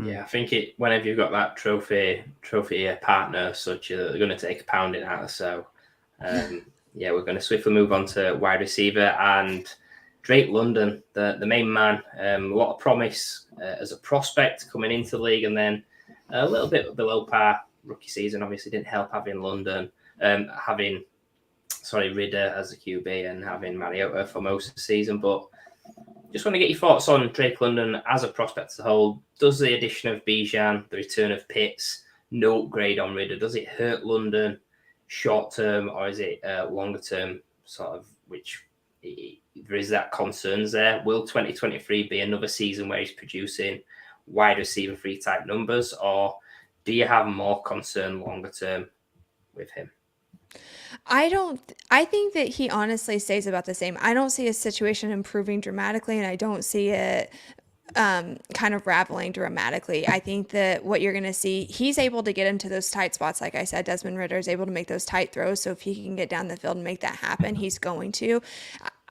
Yeah, I think whenever you've got that trophy partner, such they're going to take a pounding out of. So, we're going to swiftly move on to wide receiver and Drake London, the main man. A lot of promise as a prospect coming into the league, and then a little bit below par rookie season. Obviously, didn't help having Ridder as a QB and having Mariota for most of the season. But just want to get your thoughts on Drake London as a prospect as a whole. Does the addition of Bijan, the return of Pitts, no upgrade on Ridder, does it hurt London short term, or is it longer term sort of, which there is that concerns there? Will 2023 be another season where he's producing wide receiver 3 type numbers, or do you have more concern longer term with him? I think that he honestly stays about the same. I don't see his situation improving dramatically, and I don't see it kind of raveling dramatically. I think that what you're going to see, he's able to get into those tight spots. Like I said, Desmond Ridder is able to make those tight throws. So if he can get down the field and make that happen, he's going to.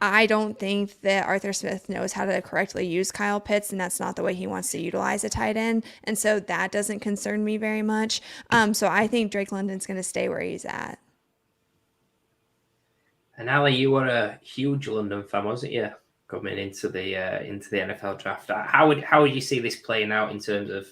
I don't think that Arthur Smith knows how to correctly use Kyle Pitts, and that's not the way he wants to utilize a tight end. And so that doesn't concern me very much. So I think Drake London's going to stay where he's at. And Ali, you were a huge London fan, wasn't you, coming into the NFL draft? How would you see this playing out in terms of,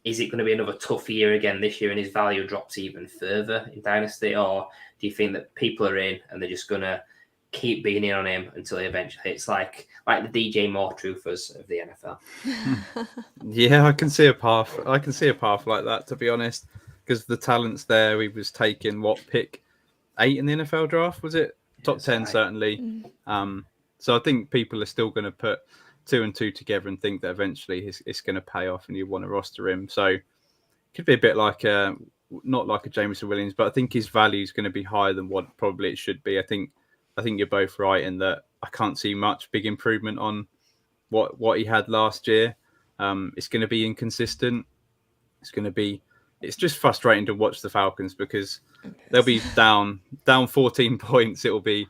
is it going to be another tough year again this year and his value drops even further in Dynasty, or do you think that people are in and they're just going to keep being in on him until he eventually hits like the DJ Moore truthers of the NFL? Yeah, I can see a path like that, to be honest, because the talent's there. He was taking pick 8 in the NFL draft, was it? Top 10 certainly. So I think people are still going to put 2 and 2 together and think that eventually it's going to pay off and you want to roster him. So it could be a bit like not like a Jameson Williams, but I think his value is going to be higher than what probably it should be. I think you're both right in that I can't see much big improvement on what he had last year. It's going to be inconsistent. It's just frustrating to watch the Falcons because they'll be down 14 points. It'll be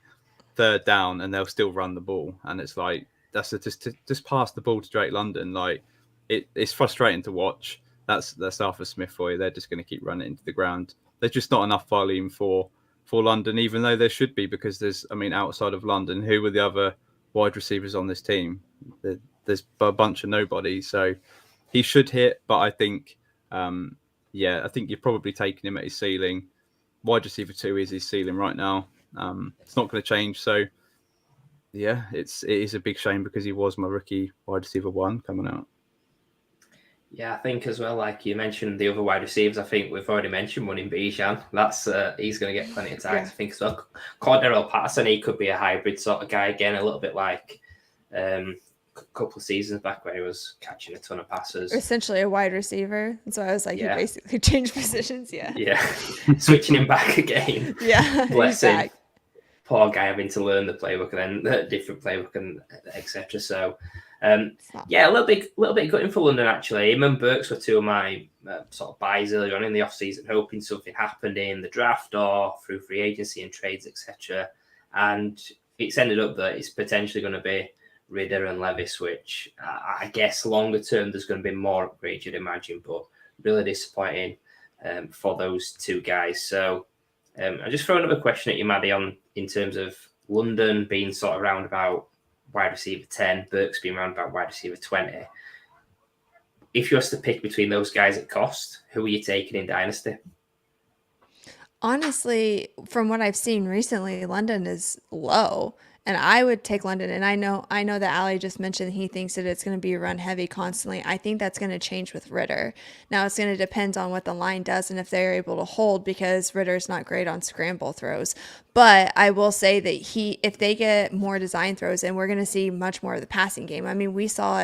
third down and they'll still run the ball. And it's like, just pass the ball to Drake London. Like it's frustrating to watch. That's Arthur Smith for you. They're just going to keep running into the ground. There's just not enough volume for London, even though there should be, because outside of London, who were the other wide receivers on this team? There's a bunch of nobody. So he should hit, but I think, I think you're probably taking him at his ceiling. Wide receiver 2 is his ceiling right now. It's not going to change. So yeah, it is a big shame because he was my rookie wide receiver 1 coming out. Yeah, I think as well, like you mentioned, the other wide receivers, I think we've already mentioned one in Bijan. That's he's going to get plenty of time, I think, as well. Cordarrelle Patterson, he could be a hybrid sort of guy again, a little bit like a couple of seasons back where he was catching a ton of passes. Essentially a wide receiver. So I was like, Yeah. You basically changed positions. Yeah. Yeah, switching him back again. Yeah. Bless he's him. back. Poor guy having to learn the playbook and then the different playbook and etc. So, a little bit gutting for London actually. Him and Burks were 2 of my sort of buys earlier on in the offseason, hoping something happened in the draft or through free agency and trades, etc. And it's ended up that it's potentially going to be Ridder and Levis, which I guess longer term there's going to be more upgrades, you'd imagine, but really disappointing for those 2 guys. So I just throw another question at you, Maddie, in terms of London being sort of around about wide receiver 10, Burks being around about wide receiver 20. If you was to pick between those guys at cost, who are you taking in Dynasty? Honestly, from what I've seen recently, London is low. And I would take London. And I know that Ali just mentioned he thinks that it's going to be run heavy constantly. I think that's going to change with Ridder. Now it's going to depend on what the line does and if they're able to hold, because Ritter's not great on scramble throws. But I will say that if they get more design throws, and we're going to see much more of the passing game. I mean, we saw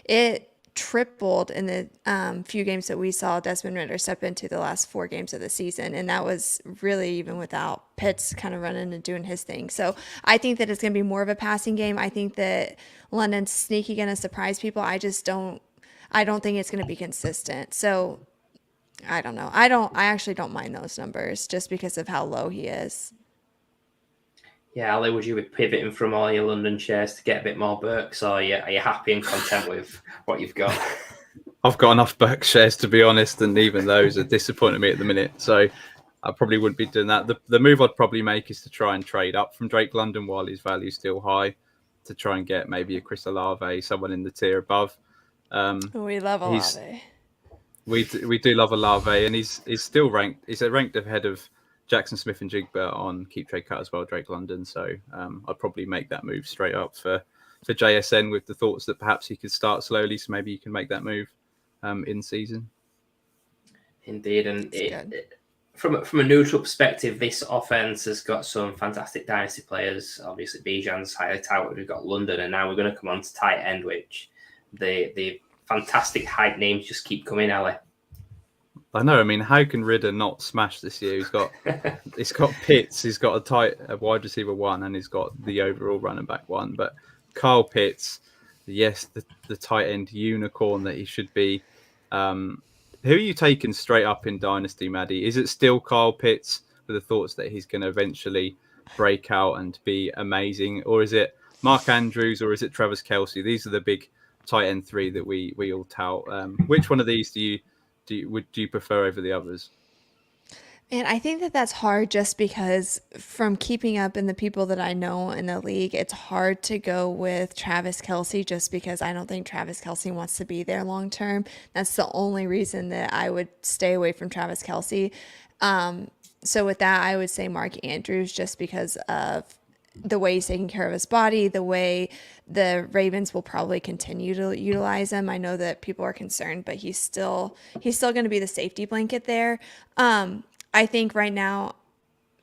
it tripled in the few games that we saw Desmond Ridder step into the last 4 games of the season. And that was really even without Pitts kind of running and doing his thing. So I think that it's going to be more of a passing game. I think that London's sneaky going to surprise people. I don't think it's going to be consistent. So I don't know. I actually don't mind those numbers just because of how low he is. Yeah, Ali, would you be pivoting from all your London shares to get a bit more Burks, or are you happy and content with what you've got? I've got enough Burks shares, to be honest, and even those are disappointing me at the minute. So I probably wouldn't be doing that. The move I'd probably make is to try and trade up from Drake London while his value's still high, to try and get maybe a Chris Olave, someone in the tier above. We love Olave. We do love Olave, and he's still ranked. He's ranked ahead of Jackson Smith and Jigba on keep trade cut as well, Drake London. So I'd probably make that move straight up for JSN, with the thoughts that perhaps he could start slowly. So maybe you can make that move in season. Indeed. And from a neutral perspective, this offense has got some fantastic dynasty players. Obviously, Bijan's highly touted. We've got London, and now we're going to come on to tight end, which the fantastic hype names just keep coming, Ali. I know. I mean, how can Ridder not smash this year? He's got Pitts, he's got a wide receiver 1, and he's got the overall running back 1. But Kyle Pitts, yes, the tight end unicorn that he should be. Who are you taking straight up in Dynasty, Maddie? Is it still Kyle Pitts with the thoughts that he's going to eventually break out and be amazing, or is it Mark Andrews, or is it Travis Kelce? These are the big tight end 3 that we all tout. Which one of these do you prefer over the others? And I think that that's hard, just because from keeping up and the people that I know in the league, it's hard to go with Travis Kelce, just because I don't think Travis Kelce wants to be there long term. That's the only reason that I would stay away from Travis Kelce. So with that, I would say Mark Andrews, just because of the way he's taking care of his body, the way the Ravens will probably continue to utilize him. I know that people are concerned, but he's still going to be the safety blanket there. I think right now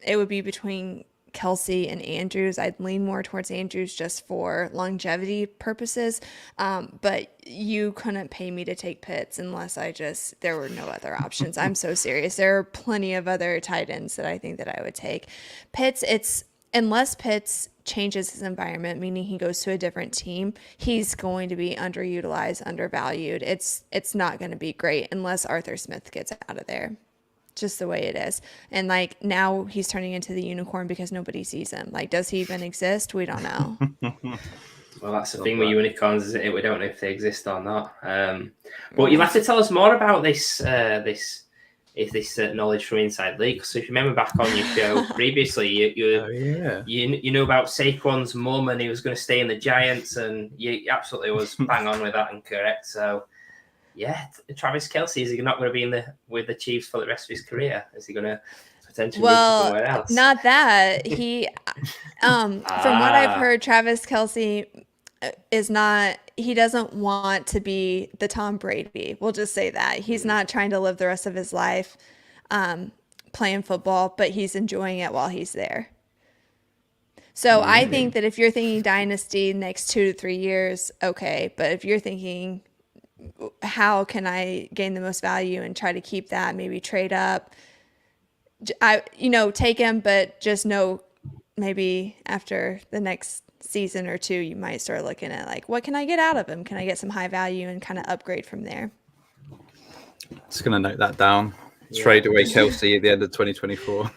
it would be between Kelce and Andrews. I'd lean more towards Andrews just for longevity purposes. But you couldn't pay me to take Pitts unless there were no other options. I'm so serious. There are plenty of other tight ends that I think that I would take. Pitts, unless Pitts changes his environment, meaning he goes to a different team, he's going to be underutilized, undervalued. It's not going to be great unless Arthur Smith gets out of there. just the way it is. And like now he's turning into the unicorn because nobody sees him. Like, does he even exist? We don't know. Well, that's the thing with unicorns, is it? We don't know if they exist or not. But you'll have to tell us more about this knowledge from Inside League. So if you remember back on your show previously, you knew about Saquon's mum and he was going to stay in the Giants, and you absolutely was bang on with that and correct. So yeah, Travis Kelce, is he not going to be with the Chiefs for the rest of his career? Is he going to potentially move to somewhere else? Not that. He from what I've heard, Travis Kelce is not, he doesn't want to be the Tom Brady. We'll just say that. He's not trying to live the rest of his life playing football, but he's enjoying it while he's there. So I think that if you're thinking dynasty next 2 to 3 years, okay. But if you're thinking, how can I gain the most value and try to keep that, maybe trade up, take him, but just know maybe after the next season or two, you might start looking at like, what can I get out of him? Can I get some high value and kind of upgrade from there? Just going to note that down. Trade away Kelce at the end of 2024.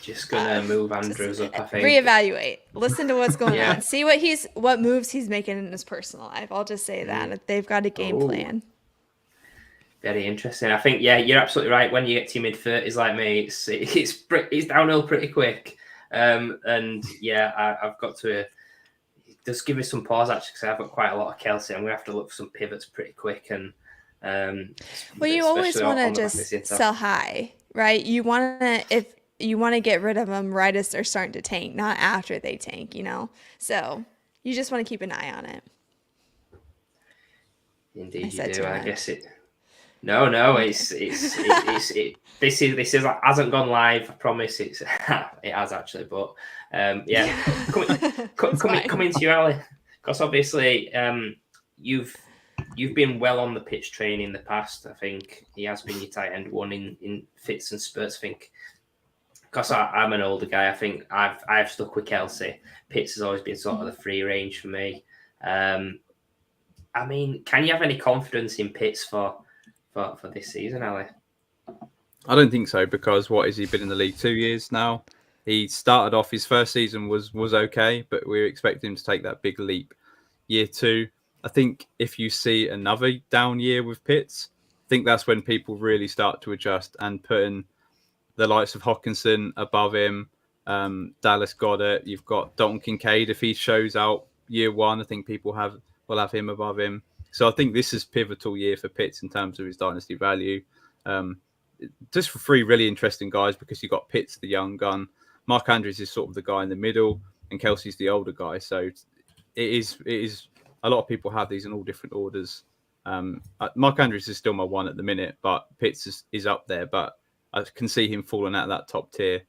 Just going to move Andrews up, I think. Reevaluate. Listen to what's going on. See what moves he's making in his personal life. I'll just say that. They've got a game plan. Very interesting. I think, you're absolutely right. When you get to your mid-30s like me, it's downhill pretty quick. I've got to just give me some pause, actually, because I've got quite a lot of Kelce. I'm going to have to look for some pivots pretty quick. And you always want to just sell high, right? You want to, if you want to get rid of them right as they're starting to tank, not after they tank, So you just want to keep an eye on it. Indeed, you do. I guess it. No, this hasn't gone live. I promise it has actually, but coming to you, Ali, because obviously you've been well on the pitch training in the past. I think he has been your tight end one in fits and spurts. I think because I'm an older guy, I think I've stuck with Kelce. Pitts has always been sort of the free range for me. Can you have any confidence in Pitts for this season, Ali? I don't think so, because has he been in the league 2 years now? He started off, his first season was okay, but we're expecting him to take that big leap. Year 2, I think if you see another down year with Pitts, I think that's when people really start to adjust and putting the likes of Hawkinson above him, Dallas Goedert. You've got Dalton Kincaid. If he shows out year 1, I think people will have him above him. So I think this is pivotal year for Pitts in terms of his dynasty value. Just for 3 really interesting guys, because you've got Pitts, the young gun. Mark Andrews is sort of the guy in the middle, and Kelce's the older guy. So it is a lot of people have these in all different orders. Mark Andrews is still my one at the minute, but Pitts is up there. But I can see him falling out of that top tier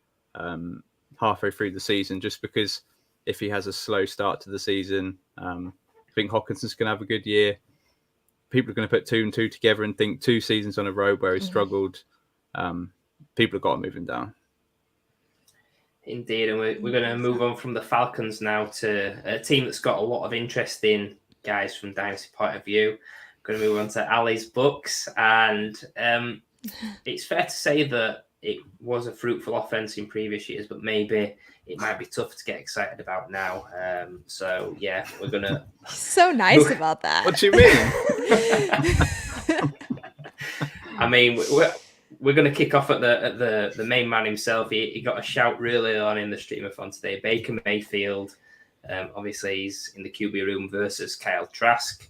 halfway through the season, just because if he has a slow start to the season, I think Hawkinson's going to have a good year. People are going to put 2 and 2 together and think 2 seasons on a row where he struggled. People have got to move him down. Indeed, and we're going to move on from the Falcons now to a team that's got a lot of interesting guys from dynasty point of view. We're going to move on to Ali's Bucks, and it's fair to say that it was a fruitful offense in previous years, but maybe it might be tough to get excited about now. We're going to... So nice about that. What do you mean? We're going to kick off at the main man himself. He got a shout really on in the Streamathon today. Baker Mayfield, obviously he's in the QB room versus Kyle Trask.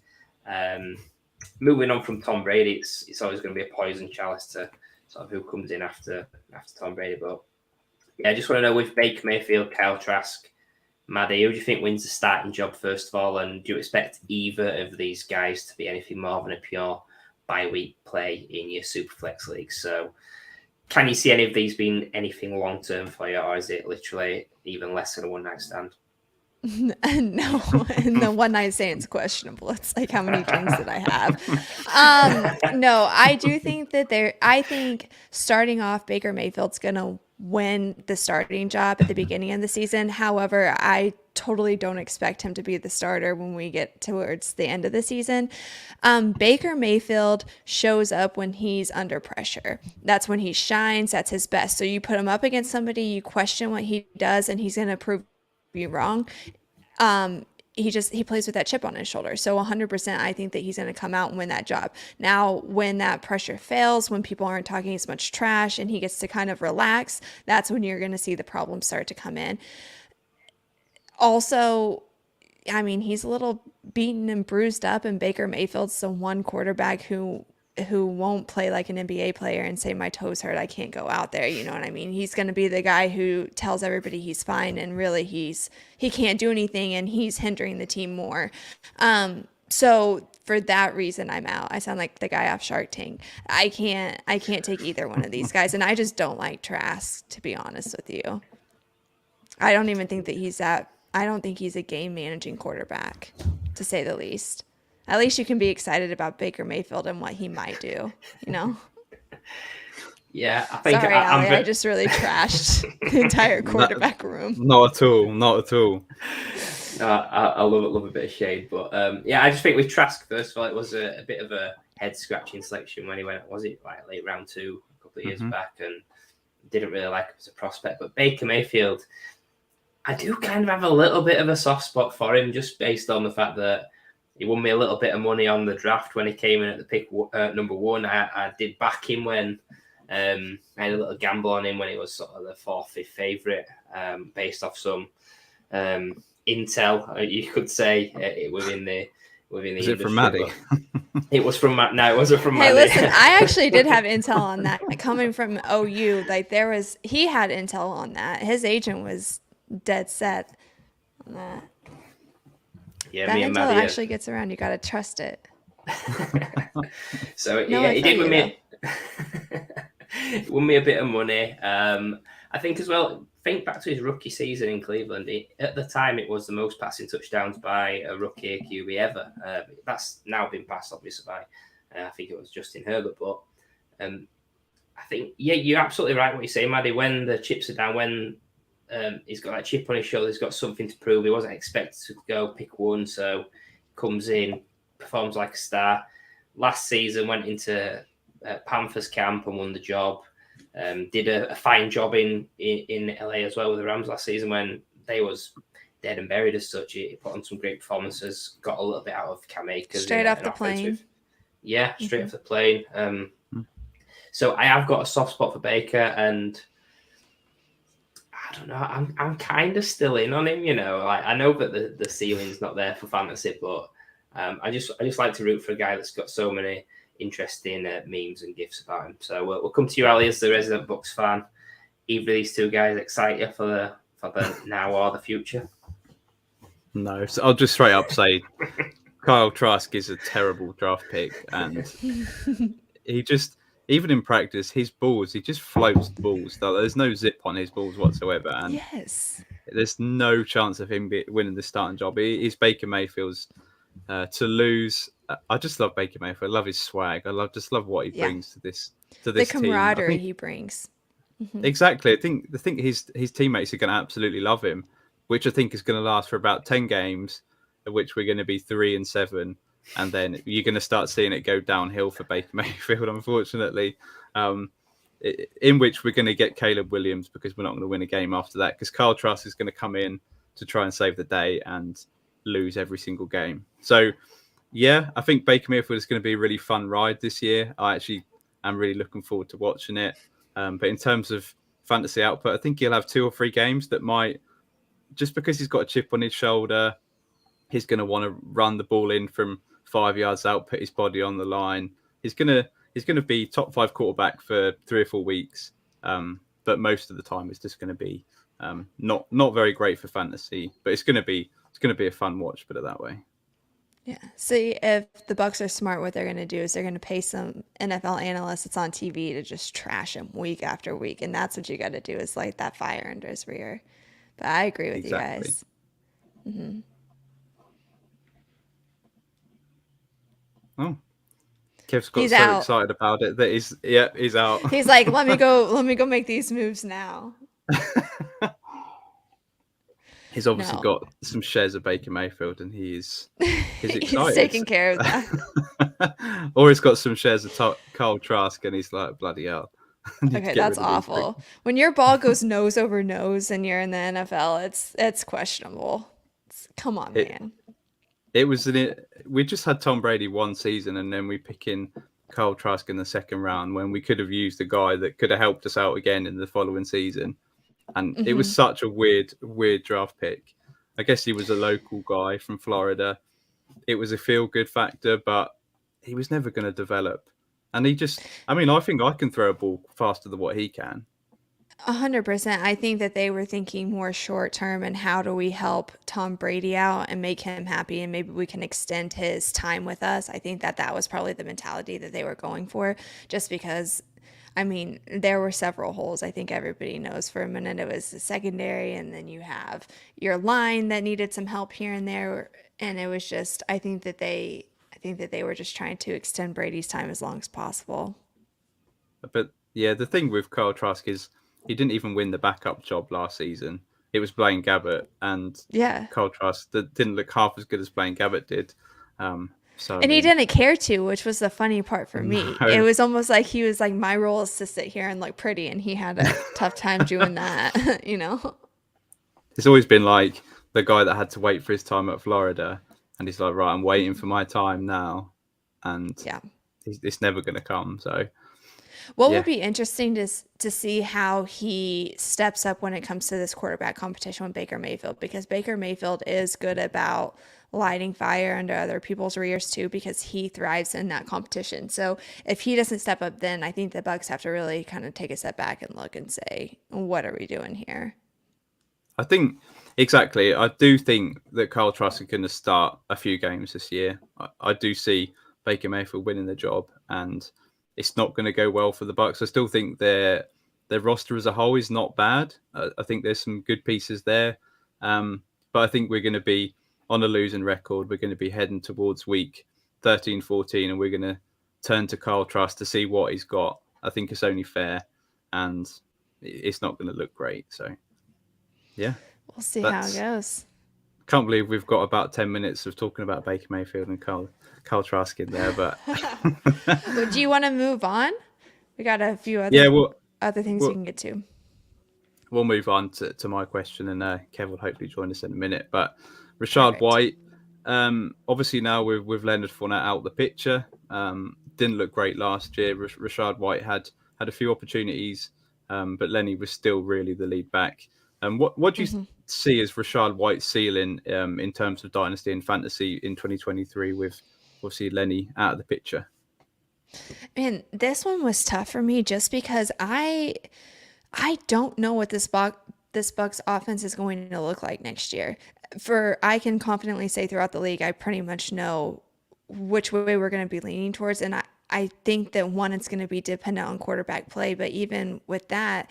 Moving on from Tom Brady, it's always going to be a poison chalice to sort of who comes in after Tom Brady. But I just want to know, with Baker Mayfield, Kyle Trask, Maddie, who do you think wins the starting job first of all? And do you expect either of these guys to be anything more than a pure bye-week play in your Superflex league? So can you see any of these being anything long-term for you, or is it literally even less than a one-night stand? No, and the one-night stand's questionable. It's like, how many drinks did I have? No, I do think that I think starting off, Baker Mayfield's going to win the starting job at the beginning of the season. However, I totally don't expect him to be the starter when we get towards the end of the season. Baker Mayfield shows up when he's under pressure. That's when he shines. That's his best. So you put him up against somebody, you question what he does, and he's going to prove you wrong. He plays with that chip on his shoulder. So 100%, I think that he's going to come out and win that job. Now, when that pressure fails, when people aren't talking as much trash and he gets to kind of relax, that's when you're going to see the problems start to come in. Also, I mean, he's a little beaten and bruised up, and Baker Mayfield's the one quarterback who won't play like an NBA player and say, my toes hurt, I can't go out there. You know what I mean? He's going to be the guy who tells everybody he's fine, and really he can't do anything, and he's hindering the team more. So for that reason, I'm out. I sound like the guy off Shark Tank. I can't take either one of these guys, and I just don't like Trask, to be honest with you. I don't even think that I don't think he's a game managing quarterback, to say the least. At least you can be excited about Baker Mayfield and what he might do, you know? Yeah, I think Sorry, Allie, I just really trashed the entire quarterback room. Not at all. Not at all. I love a bit of shade, but I just think with Trask, first of all, it was a bit of a head scratching selection when he went. Was it like late round 2 a couple of years back, and didn't really like him as a prospect. But Baker Mayfield, I do kind of have a little bit of a soft spot for him, just based on the fact that he won me a little bit of money on the draft when he came in at the pick number 1. I did back him when I had a little gamble on him when he was sort of the 4th, 5th favourite, based off some intel, you could say, within the Was industry. it from Maddie? It was from Matt. No, it wasn't from Hey, Maddie. listen, I actually did have intel on that. Coming from OU, like he had intel on that. His agent was dead set on that. Yeah, That me and intel Maddie actually gets around. You got to trust it. So No, he did I win feel me. Won me a bit of money. I think as well. Think back to his rookie season in Cleveland. At the time, it was the most passing touchdowns by a rookie QB ever. That's now been passed, obviously, by I think it was Justin Herbert. But I think, you're absolutely right what you're saying, Maddie. When the chips are down, when he's got that chip on his shoulder, he's got something to prove. He wasn't expected to go pick 1, so comes in, performs like a star. Last season, went into Panthers camp and won the job. Did a fine job in LA as well with the Rams last season when they was dead and buried as such. He put on some great performances, got a little bit out of Cam Akers. Straight off the plane. Straight off the plane. So I have got a soft spot for Baker, and I don't know, I'm kind of still in on him, you know. Like, I know that the ceiling's not there for fantasy, but I just like to root for a guy that's got so many interesting memes and gifs about him. So we'll come to you, Ali, as the resident Bucks fan. Either of these two guys excite you for the now or the future? No, so I'll just straight up say Kyle Trask is a terrible draft pick, and he just, even in practice, his balls, he just floats the balls. There's no zip on his balls whatsoever, and there's no chance of him winning the starting job. He's Baker Mayfield's to lose. I just love Baker Mayfield. I love his swag. I just love what he brings to this the team. camaraderie he brings. Exactly. I think his teammates are going to absolutely love him, which I think is going to last for about 10 games, of which we're going to be 3-7, and then you're going to start seeing it go downhill for Baker Mayfield, unfortunately, in which we're going to get Caleb Williams because we're not going to win a game after that, because Kyle Trask is going to come in to try and save the day and lose every single game. So yeah, I think Baker Mayfield is going to be a really fun ride this year. I actually am really looking forward to watching it. But in terms of fantasy output, I think he'll have 2 or 3 games that might, just because he's got a chip on his shoulder, he's going to want to run the ball in from 5 yards out, put his body on the line. He's going to be top 5 quarterback for 3 or 4 weeks. But most of the time, it's just going to be not very great for fantasy. But it's going to be a fun watch, put it that way. Yeah. See, if the Bucks are smart, what they're going to do is they're going to pay some NFL analyst that's on TV to just trash him week after week, and that's what you got to do, is light that fire under his rear. But I agree with you guys. Oh, Kev's got He's so out. excited about it that he's out. He's like, let me go make these moves now. He's obviously No. got some shares of Baker Mayfield, and he's excited. He's taking care of that. Or he's got some shares of Carl Trask, and he's like, bloody hell. I need to Okay, get that's rid of these awful. When your ball goes nose over nose and you're in the NFL, it's questionable. Come on, man. It was we just had Tom Brady one season, and then we pick in Carl Trask in the second round when we could have used a guy that could have helped us out again in the following season. And it was such a weird draft pick. I guess he was a local guy from Florida. It was a feel-good factor, but he was never going to develop. And I think I can throw a ball faster than what he can. 100%. I think that they were thinking more short term and how do we help Tom Brady out and make him happy, and maybe we can extend his time with us. I think that was probably the mentality that they were going for, just because, I mean, there were several holes. I think everybody knows for a minute it was the secondary, and then you have your line that needed some help here and there. And it was just, I think that they were just trying to extend Brady's time as long as possible. But yeah, the thing with Carl Trask is he didn't even win the backup job last season. It was Blaine Gabbert, and Carl Trask that didn't look half as good as Blaine Gabbert did. He didn't care to, which was the funny part for me. No. It was almost like he was like, my role is to sit here and look pretty, and he had a tough time doing that. It's always been like the guy that had to wait for his time at Florida, and he's like, right, I'm waiting for my time now, and it's never going to come. So what would be interesting to see how he steps up when it comes to this quarterback competition with Baker Mayfield, because Baker Mayfield is good about lighting fire under other people's rears too, because he thrives in that competition. So if he doesn't step up, then I think the Bucs have to really kind of take a step back and look and say, what are we doing here? I think exactly. I do think that Carl Trask is going to start a few games this year. I do see Baker Mayfield winning the job, and it's not going to go well for the Bucs. I still think their roster as a whole is not bad. I think there's some good pieces there, but I think we're going to be on a losing record. We're going to be heading towards week 13, 14, and we're going to turn to Carl Trask to see what he's got. I think it's only fair, and it's not going to look great. So, yeah. We'll see how it goes. Can't believe we've got about 10 minutes of talking about Baker Mayfield and Carl Trask in there, but Well, do you want to move on? We got a few other things we can get to. We'll move on to my question, and Kev will hopefully join us in a minute. But Rachaad White, obviously now with Leonard Fournette out the picture, didn't look great last year. Rachaad White had a few opportunities, but Lenny was still really the lead back. What do you see as Rachaad White's ceiling in terms of dynasty and fantasy in 2023 with obviously Lenny out of the picture? Man, this one was tough for me just because I don't know what this Bucs offense is going to look like next year. I can confidently say throughout the league, I pretty much know which way we're going to be leaning towards, and I think that it's going to be dependent on quarterback play. But even with that,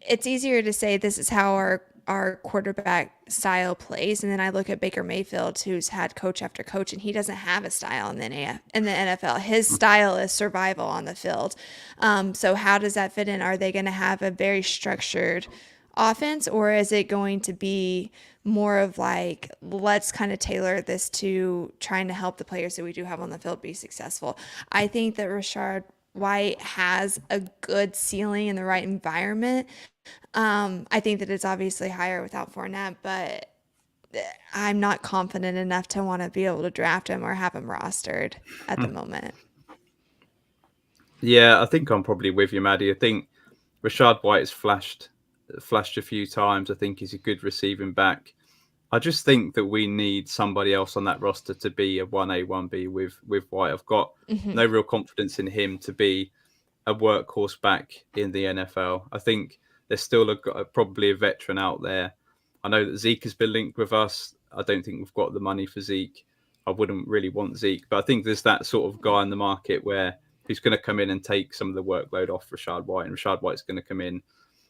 it's easier to say this is how our quarterback style plays. And then I look at Baker Mayfield, who's had coach after coach, and he doesn't have a style in the NFL. His style is survival on the field. So how does that fit in? Are they going to have a very structured offense, or is it going to be more of like, let's kind of tailor this to trying to help the players that we do have on the field be successful? I think that Rachaad White has a good ceiling in the right environment. I think that it's obviously higher without Fournette, but I'm not confident enough to want to be able to draft him or have him rostered at the moment. Yeah, I think I'm probably with you, Maddie. I think Rachaad White has flashed a few times. I think he's a good receiving back. I just think that we need somebody else on that roster to be a 1A, 1B with White. I've got no real confidence in him to be a workhorse back in the NFL. I think there's still probably a veteran out there. I know that Zeke has been linked with us. I don't think we've got the money for Zeke. I wouldn't really want Zeke, but I think there's that sort of guy in the market where he's going to come in and take some of the workload off Rachaad White, and Rachaad White's going to come in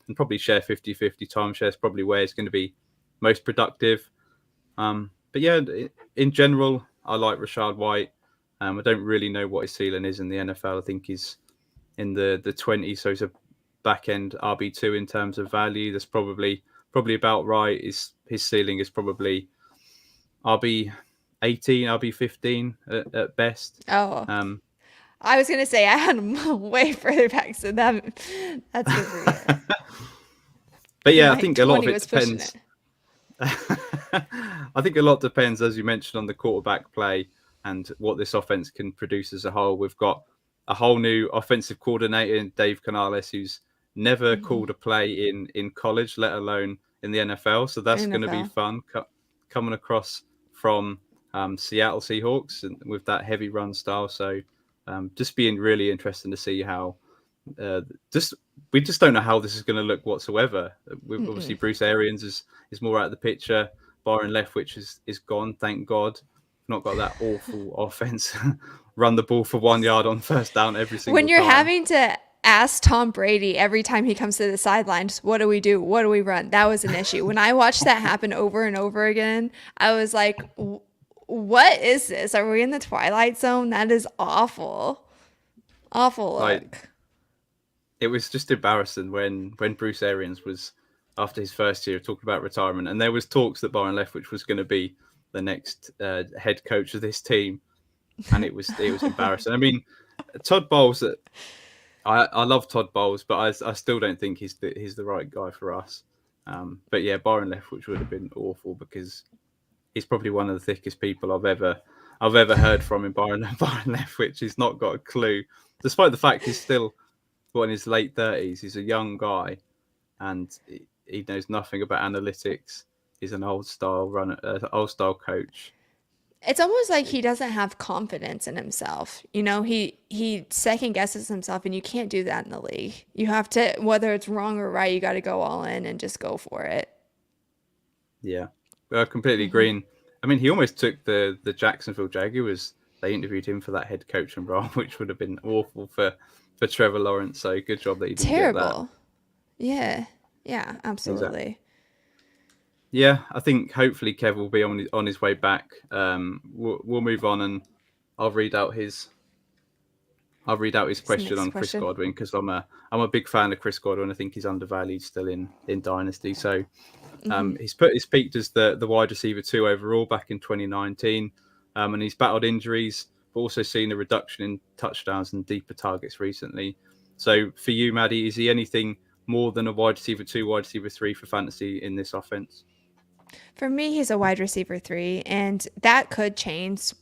and probably share 50-50 timeshare is probably where it's going to be most productive. But yeah, in general, I like Rachaad White. I don't really know what his ceiling is in the NFL. I think he's in the 20s, so he's a back end RB2 in terms of value. That's probably about right. His ceiling is probably RB18, RB15 at best. Oh, I was gonna say I had him way further back, so that's good for you. But yeah, I My think a lot of 20 it was pushing depends. I think a lot depends, as you mentioned, on the quarterback play and what this offense can produce as a whole. We've got a whole new offensive coordinator in Dave Canales, who's never called a play in college, let alone in the NFL. So that's going to be NFL. fun coming across from Seattle Seahawks and with that heavy run style. So just being really interesting to see how we just don't know how this is going to look whatsoever. With obviously Bruce Arians is more out of the picture. Byron Leftwich is gone, thank God. Not got that awful offense. Run the ball for 1 yard on first down every single time. When you're having to ask Tom Brady every time he comes to the sidelines, what do we do? What do we run? That was an issue. When I watched that happen over and over again, I was like, what is this? Are we in the Twilight Zone? That is awful. Awful look. It was just embarrassing when Bruce Arians was, after his first year, talking about retirement, and there was talks that Byron Leftwich was going to be the next head coach of this team, and it was embarrassing. I mean, Todd Bowles, I love Todd Bowles, but I still don't think he's the right guy for us. But yeah, Byron Leftwich would have been awful because he's probably one of the thickest people I've ever heard from in Byron Leftwich. He's not got a clue, despite the fact he's still in his late 30s. He's a young guy, and he knows nothing about analytics. He's an old style coach. It's almost like he doesn't have confidence in himself. You know, he second guesses himself, and you can't do that in the league. You have to, whether it's wrong or right, you got to go all in and just go for it. Yeah, I completely agree. I mean, he almost took the Jacksonville Jaguars. They interviewed him for that head coaching role, which would have been awful for Trevor Lawrence. So good job that he didn't Terrible. get that. Yeah, absolutely. Exactly. Yeah, I think hopefully Kev will be on his way back. We'll move on, and I'll read out his question on Chris Godwin, because I'm a big fan of Chris Godwin. I think he's undervalued still in Dynasty. So he's peaked as the wide receiver 2 overall back in 2019, and he's battled injuries, but also seen a reduction in touchdowns and deeper targets recently. So for you, Maddie, is he anything more than a wide receiver 2, wide receiver 3 for fantasy in this offense? For me, he's a wide receiver 3, and that could change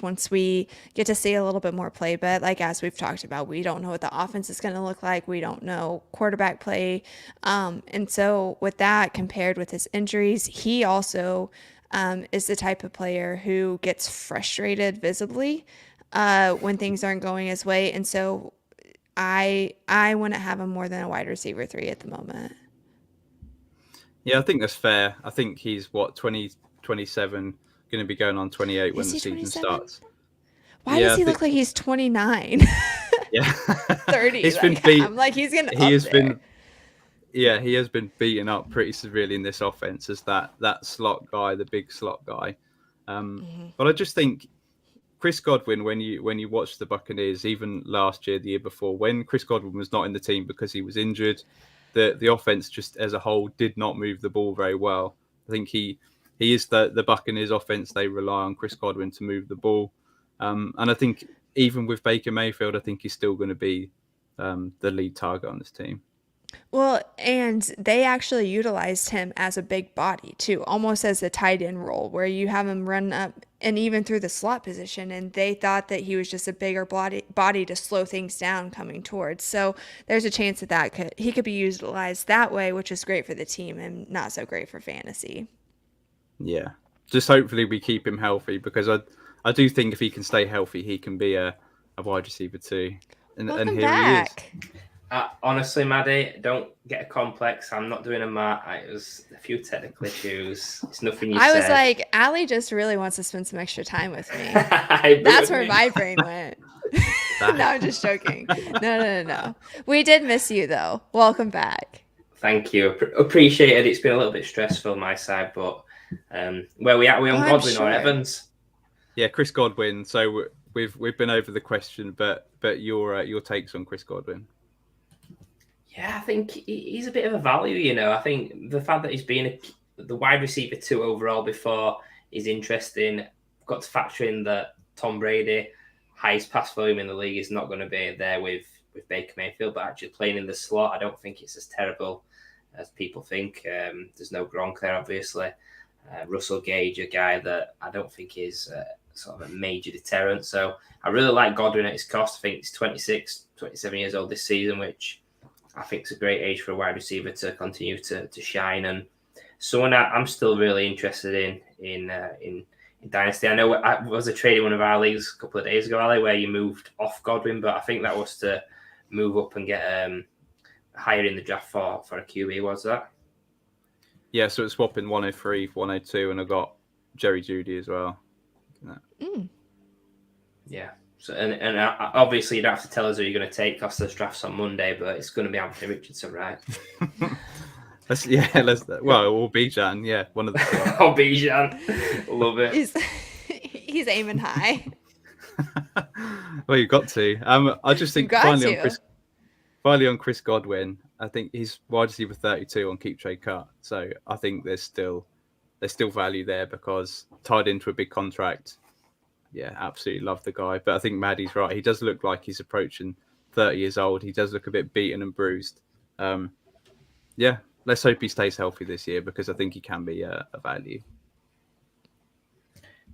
once we get to see a little bit more play. But like, as we've talked about, we don't know what the offense is going to look like. We don't know quarterback play. And so with that, compared with his injuries, he also is the type of player who gets frustrated visibly when things aren't going his way. And so I wouldn't have him more than a wide receiver 3 at the moment. Yeah, I think that's fair. I think he's 27, going to be going on 28 when the season 27? starts. Why does he look like he's 29? Yeah, 30. He's been beat. I'm like, he's gonna. He has been beaten up pretty severely in this offense as that slot guy, the big slot guy. But I just think Chris Godwin, when you watch the Buccaneers, even last year, the year before, when Chris Godwin was not in the team because he was injured, the offense just as a whole did not move the ball very well. I think he is the Buccaneers offense. They rely on Chris Godwin to move the ball. And I think even with Baker Mayfield, I think he's still going to be the lead target on this team. Well, and they actually utilized him as a big body too, almost as a tight end role, where you have him run up and even through the slot position, and they thought that he was just a bigger body to slow things down coming towards. So there's a chance that he could be utilized that way, which is great for the team and not so great for fantasy. Yeah, just hopefully we keep him healthy, because I do think if he can stay healthy, he can be a wide receiver 2. Welcome back. He is. Honestly, Maddie, don't get a complex. I'm not doing a mat. It was a few technical issues. It's nothing you said. I was like, Allie just really wants to spend some extra time with me. That's where my brain went. No, I'm just joking. No. We did miss you, though. Welcome back. Thank you. Appreciate it. It's been a little bit stressful on my side, but where we at? We on Godwin or Evans? Yeah, Chris Godwin. So we've been over the question, but your takes on Chris Godwin. Yeah, I think he's a bit of a value. I think the fact that he's been the wide receiver 2 overall before is interesting. Got to factor in that Tom Brady, highest pass volume in the league, is not going to be there with Baker Mayfield, but actually playing in the slot, I don't think it's as terrible as people think. There's no Gronk there, obviously. Russell Gage, a guy that I don't think is sort of a major deterrent. So I really like Godwin at his cost. I think he's 26, 27 years old this season, which I think is a great age for a wide receiver to continue to shine. And someone I'm still really interested in Dynasty. I know I was a trade in one of our leagues a couple of days ago, Ali, where you moved off Godwin, but I think that was to move up and get higher in the draft for a QB, was that? Yeah, so it's swapping 103 for 102, and I got Jerry Jeudy as well. Yeah. So and obviously you don't have to tell us who you're going to take because there's drafts on Monday, but it's going to be Anthony Richardson, right? Or Bijan, yeah, one of the two. Oh, Bijan, love it. He's aiming high. Well, you've got to. I just think finally on Chris Godwin, I think he's wide receiver 32 on Keep Trade Cut. So I think there's still value there because tied into a big contract. Yeah, absolutely love the guy. But I think Maddie's right. He does look like he's approaching 30 years old. He does look a bit beaten and bruised. Yeah, let's hope he stays healthy this year because I think he can be a value.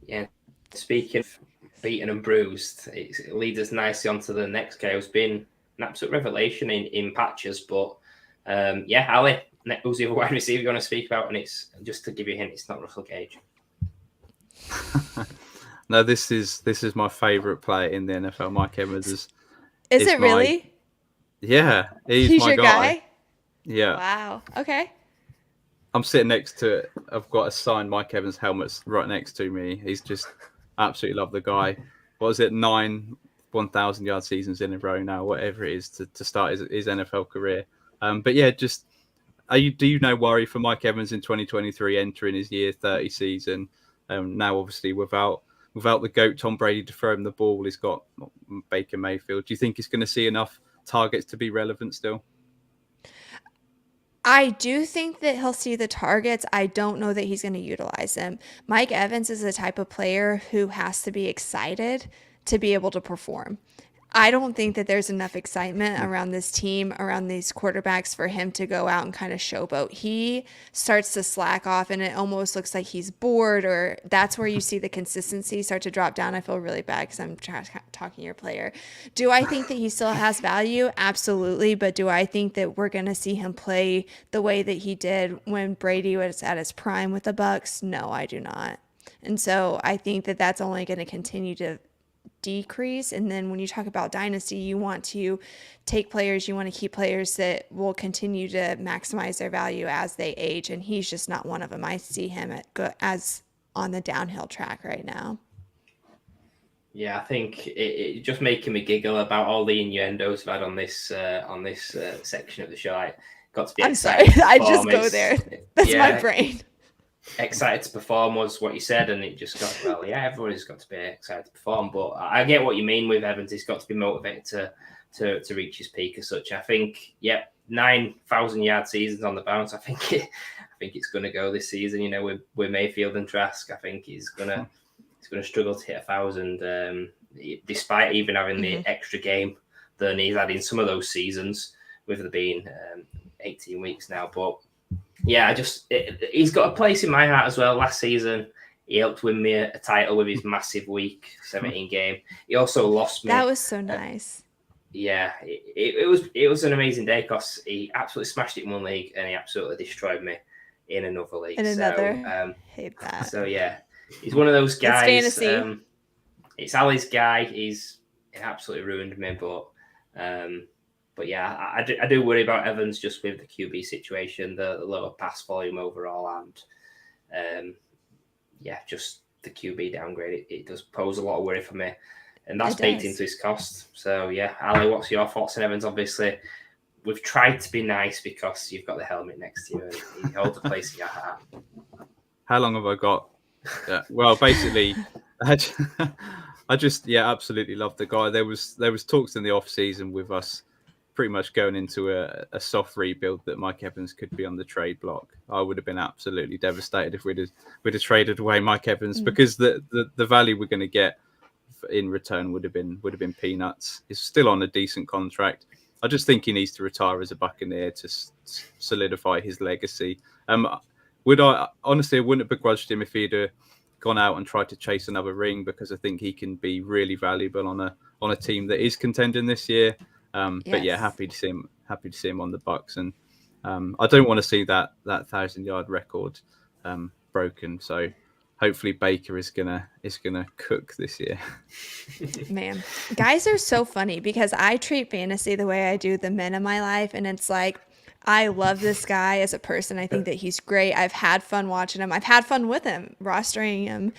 Yeah, speaking of beaten and bruised, it leads us nicely onto the next guy who's been an absolute revelation in patches. But Ali, who's the other wide receiver you want to speak about? And it's just to give you a hint, it's not Russell Gage. No, this is my favourite player in the NFL. Mike Evans is it really? Yeah, he's my your guy. Yeah. Wow. Okay. I'm sitting next to it. I've got a signed Mike Evans helmet right next to me. He's just absolutely love the guy. What is it? 9 1,000-yard seasons in a row now, whatever it is to start his NFL career. But yeah, just do you no worry for Mike Evans in 2023 entering his year 30 season? Now, obviously, without the GOAT Tom Brady to throw him the ball, he's got Baker Mayfield. Do you think he's going to see enough targets to be relevant still? I do think that he'll see the targets. I don't know that he's going to utilize them. Mike Evans is the type of player who has to be excited to be able to perform. I don't think that there's enough excitement around this team, around these quarterbacks for him to go out and kind of showboat. He starts to slack off and it almost looks like he's bored, or that's where you see the consistency start to drop down. I feel really bad because I'm talking your player. Do I think that he still has value? Absolutely. But do I think that we're going to see him play the way that he did when Brady was at his prime with the Bucs? No, I do not. And so I think that that's only going to continue to decrease. And then when you talk about dynasty, you want to take players, you want to keep players that will continue to maximize their value as they age, and he's just not one of them. I see him as on the downhill track right now. Yeah, I think it just making me giggle about all the innuendos I've had on this section of the show. I got to be excited. I'm sorry, I just go there. That's my brain. Excited to perform was what you said, and it just got, well, yeah, everybody's got to be excited to perform, but I get what you mean with Evans. He's got to be motivated to reach his peak as such. I think, 9,000-yard seasons on the bounce. I think it's going to go this season. You know, with Mayfield and Trask, I think he's gonna struggle to hit 1,000, despite even having the extra game than he's had in some of those seasons, with there being 18 weeks now, but. Yeah, he's got a place in my heart as well. Last season, he helped win me a title with his massive Week 17 game. He also lost me. That was so nice. Yeah, it was an amazing day because he absolutely smashed it in one league and he absolutely destroyed me in another league. In another, hate that. So yeah, he's one of those guys. It's fantasy. It's Ali's guy. He absolutely ruined me, But yeah, I do worry about Evans just with the QB situation, the lower pass volume overall, and just the QB downgrade. It does pose a lot of worry for me, and that's baked into his cost. So yeah, Ali, what's your thoughts on Evans? Obviously, we've tried to be nice because you've got the helmet next to you and he holds a place in your heart. How long have I got? Well, basically, I just, absolutely love the guy. There was talks in the off season with us pretty much going into a soft rebuild that Mike Evans could be on the trade block. I would have been absolutely devastated if we'd have traded away Mike Evans because the value we're going to get in return would have been peanuts. He's still on a decent contract. I just think he needs to retire as a Buccaneer to solidify his legacy. I wouldn't have begrudged him if he'd gone out and tried to chase another ring, because I think he can be really valuable on a team that is contending this year. But yeah, happy to see him on the Bucs, and I don't want to see that 1,000-yard record broken. So hopefully Baker is gonna cook this year. Man, guys are so funny because I treat fantasy the way I do the men in my life, and it's like, I love this guy as a person. I think that he's great. I've had fun watching him. I've had fun with him, rostering him.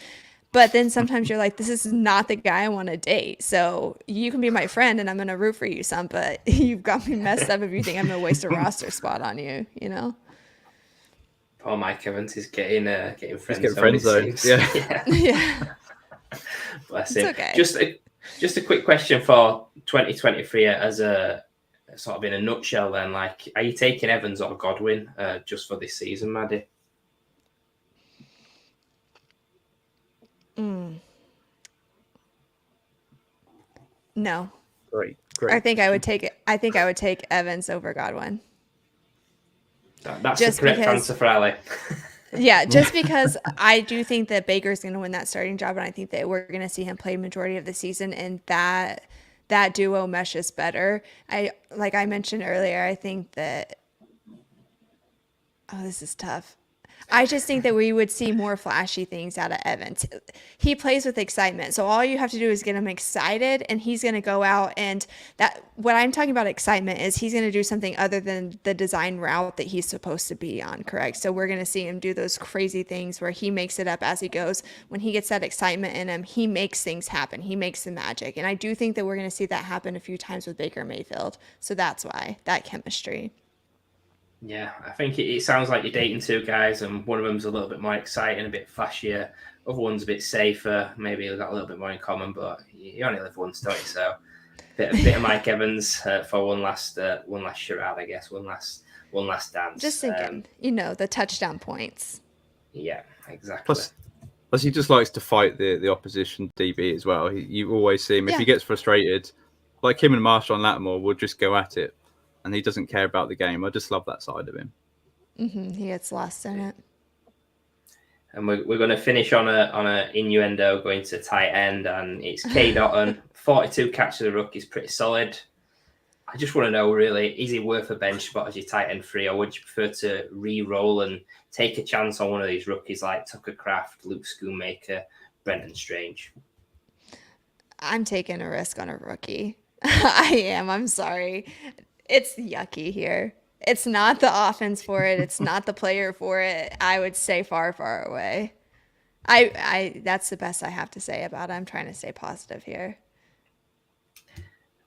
But then sometimes you're like, this is not the guy I want to date. So you can be my friend and I'm going to root for you some, but you've got me messed up if you think I'm going to waste a roster spot on you, you know? Poor Mike Evans is getting friend zone. Yeah. Yeah. Bless It's him. okay. Just a quick question for 2023 as a sort of in a nutshell then, like, are you taking Evans or Godwin just for this season, Maddie? No. Great. I think I would take Evans over Godwin. That's Just the correct because- answer for Ali. Yeah, just because I do think that Baker's going to win that starting job, and I think that we're going to see him play majority of the season, and that duo meshes better. Like I mentioned earlier, I think that this is tough. I just think that we would see more flashy things out of Evans. He plays with excitement. So all you have to do is get him excited, and he's going to go out, and what I'm talking about excitement is he's going to do something other than the design route that he's supposed to be on, correct? So we're going to see him do those crazy things where he makes it up as he goes. When he gets that excitement in him, he makes things happen. He makes the magic. And I do think that we're going to see that happen a few times with Baker Mayfield. So that's why, that chemistry. Yeah, I think it sounds like you're dating two guys, and one of them's a little bit more exciting, a bit flashier. Other one's a bit safer. Maybe they've got a little bit more in common, but you only live once, don't you? So, bit of Mike Evans for one last charade, I guess, one last dance. Just thinking, the touchdown points. Yeah, exactly. Plus, he just likes to fight the opposition DB as well. You always see him if he gets frustrated, like him and Marshawn Lattimore will just go at it. And he doesn't care about the game. I just love that side of him. He gets lost in it. And we're going to finish on a innuendo going to tight end, and it's K. Dotton. 42 catches a rookie is pretty solid. I just want to know, really, is he worth a bench spot as your tight end 3, or would you prefer to re-roll and take a chance on one of these rookies like Tucker Kraft, Luke Schoonmaker, Brendan Strange? I'm taking a risk on a rookie. I am. I'm sorry. It's yucky here. It's not the offense for it. It's not the player for it. I would stay far, far away. I that's the best I have to say about it. I'm trying to stay positive here.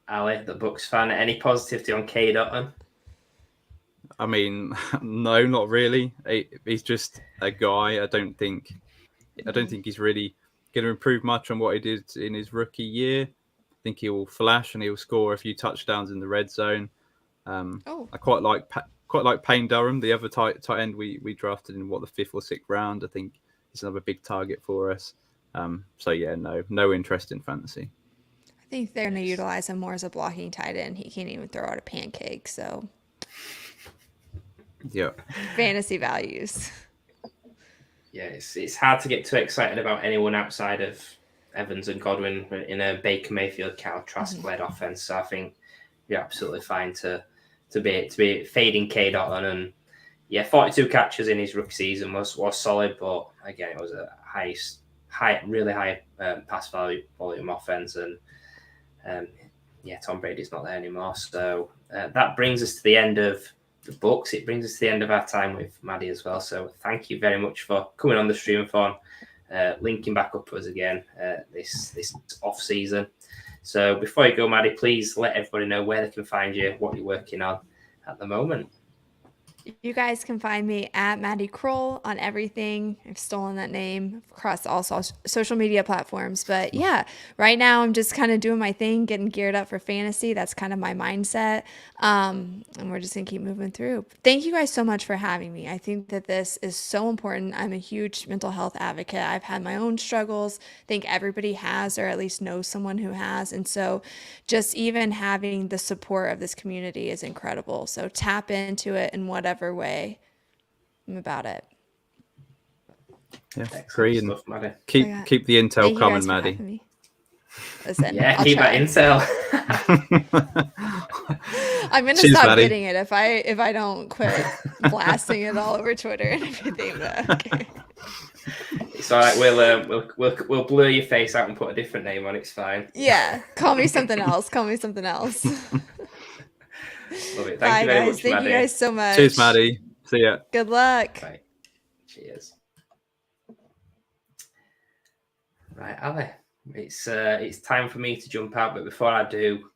Ali, the Bucs fan, any positivity on K. Dotton? I mean, no, not really. He's just a guy. I don't think he's really going to improve much on what he did in his rookie year. I think he will flash and he'll score a few touchdowns in the red zone. I quite like Payne Durham, the other tight end we drafted in the 5th or 6th round. I think he's another big target for us. So yeah, no interest in fantasy. I think they're going to utilize him more as a blocking tight end. He can't even throw out a pancake. So yeah, fantasy values. Yeah, it's hard to get too excited about anyone outside of Evans and Godwin in a Baker Mayfield, Kyle Trask-led offense. So I think you're absolutely fine to be fading K. Dotton, and 42 catches in his rookie season was solid, but again, it was a really high pass volume offense, and Tom Brady's not there anymore. So that brings us to the end of the Bucs. It brings us to the end of our time with Maddie as well. So thank you very much for coming on the Streamathon, linking back up to us again this off season. So before you go, Maddie, please let everybody know where they can find you, what you're working on at the moment. you guys can find me at Maddie Kroll on everything. I've stolen that name across all social media platforms. But yeah, right now I'm just kind of doing my thing, getting geared up for fantasy. That's kind of my mindset. And we're just going to keep moving through. Thank you guys so much for having me. I think that this is so important. I'm a huge mental health advocate. I've had my own struggles. I think everybody has, or at least knows someone who has. And so just even having the support of this community is incredible. So tap into it in whatever way. I'm about it. Yeah, Excellent agree. And stuff, Maddie. keep the intel Thank you coming, guys for Maddie. having me. Listen, Yeah, I'll keep try. that intel. I'm gonna Cheers, stop Maddie. getting it if I don't quit blasting it all over Twitter and everything. But okay. It's all right. We'll blur your face out and put a different name on. It's fine. Yeah, call me something else. Call me something else. Love it. Thank Bye, you very guys. much, Thank Maddie. you guys so much. Cheers, Maddie. See ya. Good luck. Right. Cheers. Right, Ali. It's time for me to jump out, but before I do,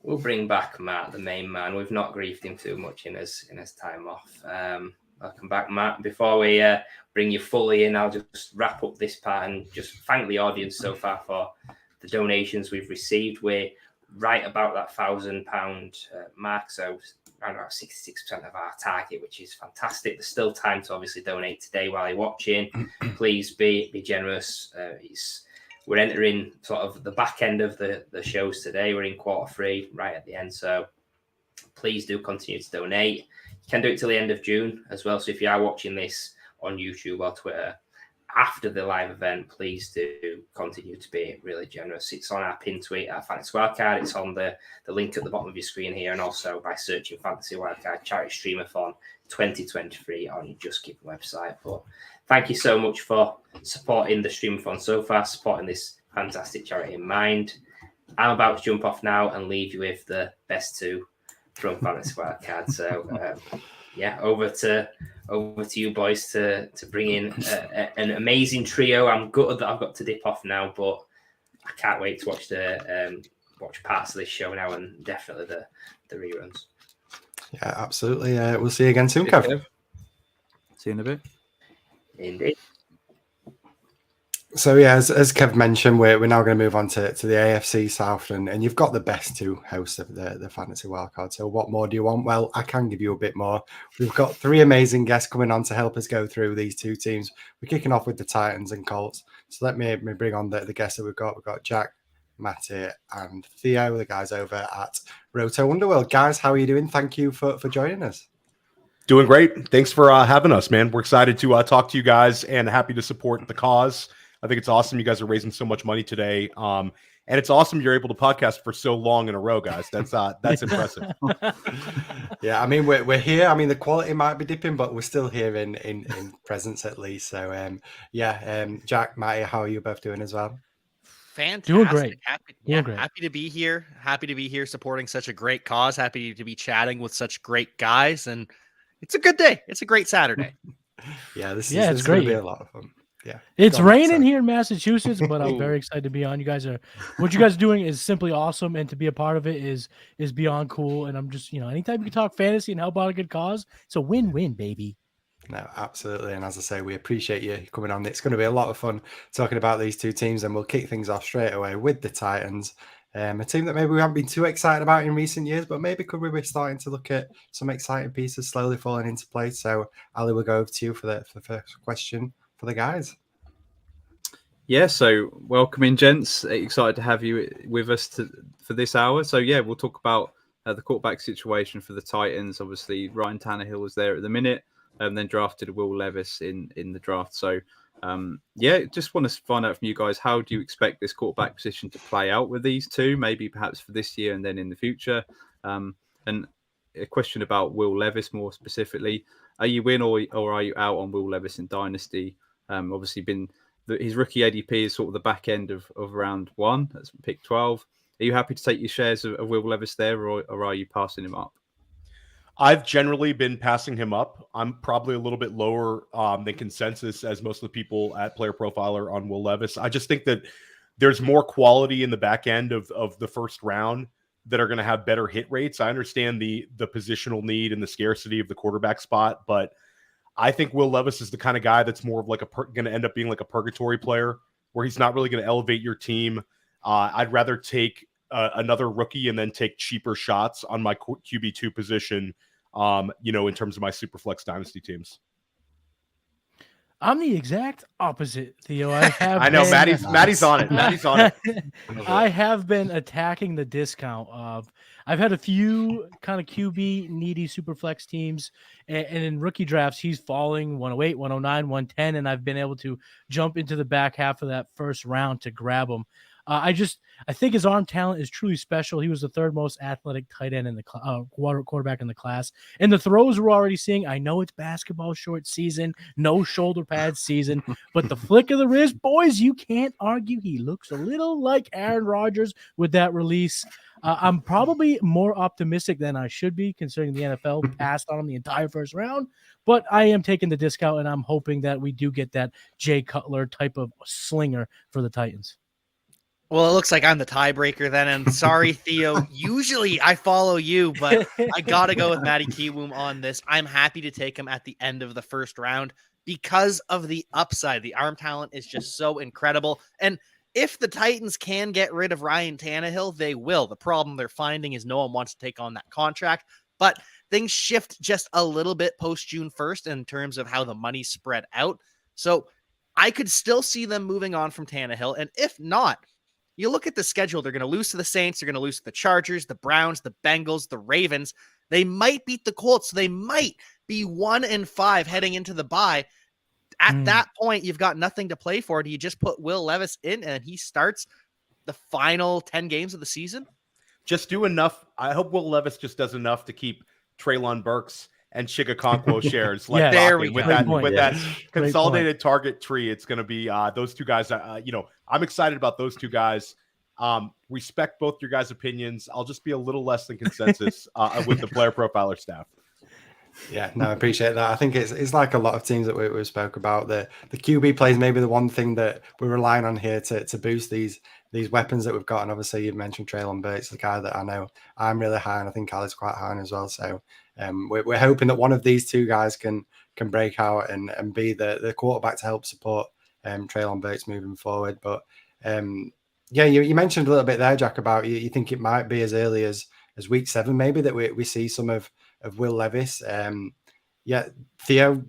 we'll bring back Matt, the main man. We've not griefed him too much in his time off. Welcome back, Matt. Before we bring you fully in, I'll just wrap up this part and just thank the audience so far for the donations we've received. We're right about that £1,000 mark, so around about 66% of our target, which is fantastic. There's still time to obviously donate today while you're watching. Please be generous. We're entering sort of the back end of the shows today. We're in quarter 3, right at the end. So please do continue to donate. You can do it till the end of June as well. So if you are watching this on YouTube or Twitter after the live event, please do continue to be really generous. It's on our pin tweet at Fantasy Wildcard. It's on the link at the bottom of your screen here, and also by searching Fantasy Wildcard Charity Streamathon 2023 on your Just Keep website. But thank you so much for supporting the Streamathon so far, supporting this fantastic charity in mind. I'm about to jump off now and leave you with the best two from Fantasy Wildcard. So yeah, over to you boys to bring in an amazing trio. I'm gutted that I've got to dip off now, but I can't wait to watch watch parts of this show now, and definitely the reruns. Yeah, absolutely. We'll see you again soon, Kev. See you in a bit. Indeed. So yeah, as Kev mentioned, we're now going to move on to the AFC South, and you've got the best two hosts of the Fantasy Wildcard. So what more do you want? Well, I can give you a bit more. We've got 3 amazing guests coming on to help us go through these two teams. We're kicking off with the Titans and Colts. So let me bring on the guests that we've got. We've got Jack, Matty, and Theo, the guys over at Roto Underworld. Guys, how are you doing? Thank you for joining us. Doing great. Thanks for having us, man. We're excited to talk to you guys and happy to support the cause. I think it's awesome you guys are raising so much money today. And it's awesome you're able to podcast for so long in a row, guys. That's impressive. Yeah, I mean, we're here. I mean, the quality might be dipping, but we're still here in presence at least. So, Jack, Matty, how are you both doing as well? Fantastic. Doing great. Happy to be here. Happy to be here supporting such a great cause. Happy to be chatting with such great guys. And it's a good day. It's a great Saturday. Yeah, this it's is going to great. be a lot of fun. Yeah, It's Go on, raining sorry. here in Massachusetts, but I'm very excited to be on. What you guys are doing is simply awesome, and to be a part of it is beyond cool. And I'm just, anytime you can talk fantasy and help out a good cause, it's a win-win, baby. No, absolutely. And as I say, we appreciate you coming on. It's going to be a lot of fun talking about these two teams, and we'll kick things off straight away with the Titans, a team that maybe we haven't been too excited about in recent years, but maybe could we be starting to look at some exciting pieces slowly falling into place. So, Ali, we'll go over to you for the first question for the guys. Yeah, so welcome in, gents. Excited to have you with us for this hour. So yeah, we'll talk about the quarterback situation for the Titans. Obviously, Ryan Tannehill is there at the minute, and then drafted Will Levis in the draft. So just want to find out from you guys, how do you expect this quarterback position to play out with these two? Maybe perhaps for this year and then in the future. And a question about Will Levis more specifically: are you in or are you out on Will Levis in Dynasty? Obviously, his rookie ADP is sort of the back end of round 1. That's pick 12. Are you happy to take your shares of Will Levis there, or are you passing him up? I've generally been passing him up. I'm probably a little bit lower than consensus, as most of the people at Player Profiler on Will Levis. I just think that there's more quality in the back end of the first round that are going to have better hit rates. I understand the positional need and the scarcity of the quarterback spot, but I think Will Levis is the kind of guy that's more of like going to end up being like a purgatory player where he's not really going to elevate your team. I'd rather take another rookie and then take cheaper shots on my QB2 position, in terms of my Superflex dynasty teams. I'm the exact opposite, Theo. I know Maddie's on it. Maddie's on it. I have been attacking the discount of. I've had a few kind of QB needy Superflex teams, and in rookie drafts, he's falling 108, 109, 110, and I've been able to jump into the back half of that first round to grab him. I think his arm talent is truly special. He was the third most athletic tight end in the quarterback in the class, and the throws we're already seeing. I know it's basketball short season, no shoulder pads season, but the flick of the wrist, boys, you can't argue. He looks a little like Aaron Rodgers with that release. I'm probably more optimistic than I should be, considering the NFL passed on him the entire first round. But I am taking the discount, and I'm hoping that we do get that Jay Cutler type of slinger for the Titans. Well, it looks like I'm the tiebreaker then. And sorry, Theo. Usually I follow you, but I got to go with Matty Kiwoom on this. I'm happy to take him at the end of the first round because of the upside. The arm talent is just so incredible. And if the Titans can get rid of Ryan Tannehill, they will. The problem they're finding is no one wants to take on that contract. But things shift just a little bit post June 1st in terms of how the money's spread out. So I could still see them moving on from Tannehill. And if not, you look at the schedule, they're going to lose to the Saints. They're going to lose to the Chargers, the Browns, the Bengals, the Ravens. They might beat the Colts. So they might be 1-5 heading into the bye. At that point, you've got nothing to play for. Do you just put Will Levis in and he starts the final 10 games of the season? Just do enough. I hope Will Levis just does enough to keep Treylon Burks and Chigakonkwo shares. Like Yeah, there we with go. that consolidated target tree. It's going to be those two guys. I'm excited about those two guys. Respect both your guys' opinions. I'll just be a little less than consensus with the player profiler staff. Yeah, no, I appreciate that. I think it's like a lot of teams that we spoke about. The QB plays maybe the one thing that we're relying on here to boost these weapons that we've got. And obviously, you mentioned Treylon Burks, the guy that I know I'm really high on. I think Ali's quite high on as well. So we're hoping that one of these two guys can break out and be the quarterback to help support Treylon Burks moving forward. But you mentioned a little bit there, Jack, about you think it might be as early as week 7, maybe, that we see some of Will Levis. Theo,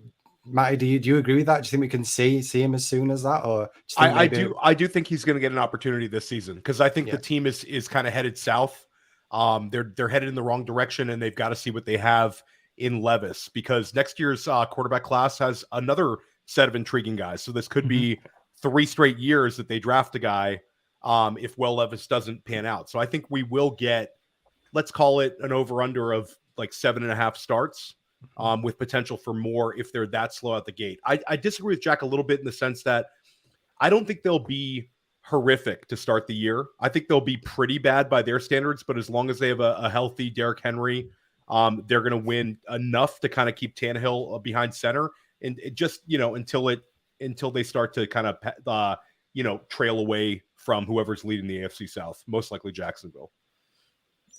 Matty, do you agree with that? Do you think we can see him as soon as that? Or I do think he's going to get an opportunity this season because I think the team is kind of headed south. They're headed in the wrong direction, and they've got to see what they have in Levis because next year's quarterback class has another set of intriguing guys. So this could be 3 straight years that they draft a guy if Will Levis doesn't pan out. So I think we will get, let's call it an over-under of like 7.5 starts with potential for more if they're that slow out the gate. I disagree with Jack a little bit in the sense that I don't think they'll be horrific to start the year. I think they'll be pretty bad by their standards, but as long as they have a healthy Derrick Henry, they're going to win enough to kind of keep Tannehill behind center and it just, until they start to kind of, trail away from whoever's leading the AFC South, most likely Jacksonville.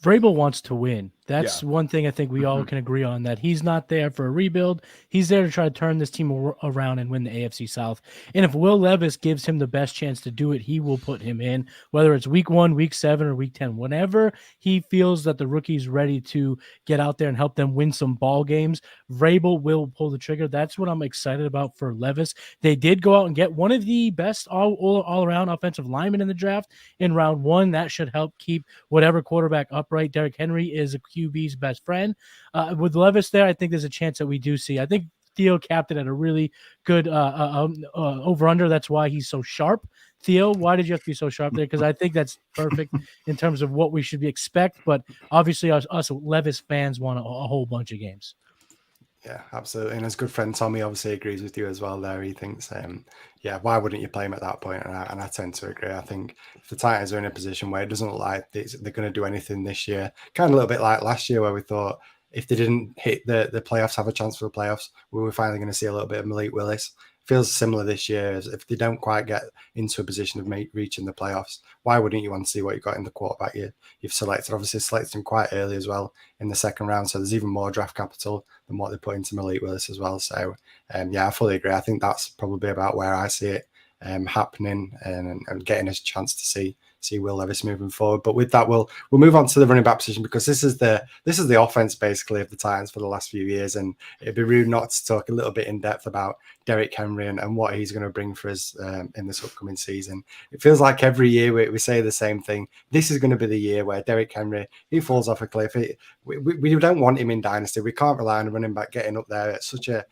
Vrabel wants to win. That's one thing I think we all can agree on, that he's not there for a rebuild. He's there to try to turn this team around and win the AFC South. And if Will Levis gives him the best chance to do it, he will put him in, whether it's week 1, week 7, or week 10. Whenever he feels that the rookie's ready to get out there and help them win some ball games, Vrabel will pull the trigger. That's what I'm excited about for Levis. They did go out and get one of the best all-around offensive linemen in the draft in round 1. That should help keep whatever quarterback upright. Derrick Henry is a QB's best friend. With Levis there, I think there's a chance that we do see. I think Theo capped it at a really good over-under. That's why he's so sharp. Theo, why did you have to be so sharp there? Because I think that's perfect in terms of what we should expect. But obviously, us Levis fans want a whole bunch of games. Yeah, absolutely. And his good friend Tommy obviously agrees with you as well there. He thinks, why wouldn't you play him at that point? And I tend to agree. I think if the Titans are in a position where it doesn't look like they're going to do anything this year, kind of a little bit like last year where we thought if they didn't hit the playoffs, have a chance for the playoffs, we were finally going to see a little bit of Malik Willis. feels similar this year. As if they don't quite get into a position of reaching the playoffs, why wouldn't you want to see what you got in the quarterback you've selected? Obviously, selected him quite early as well in the second round, so there's even more draft capital than what they put into Malik Willis as well. So, yeah, I fully agree. I think that's probably about where I see it happening and getting a chance to see Will Levis moving forward. But with that, we'll move on to the running back position, because this is the offense basically of the Titans for the last few years, and it'd be rude not to talk a little bit in depth about Derrick Henry and what he's going to bring for us in this upcoming season. It feels like every year we say the same thing. This is going to be the year where Derrick Henry, he falls off a cliff. We don't want him in Dynasty. We can't rely on a running back getting up there at such a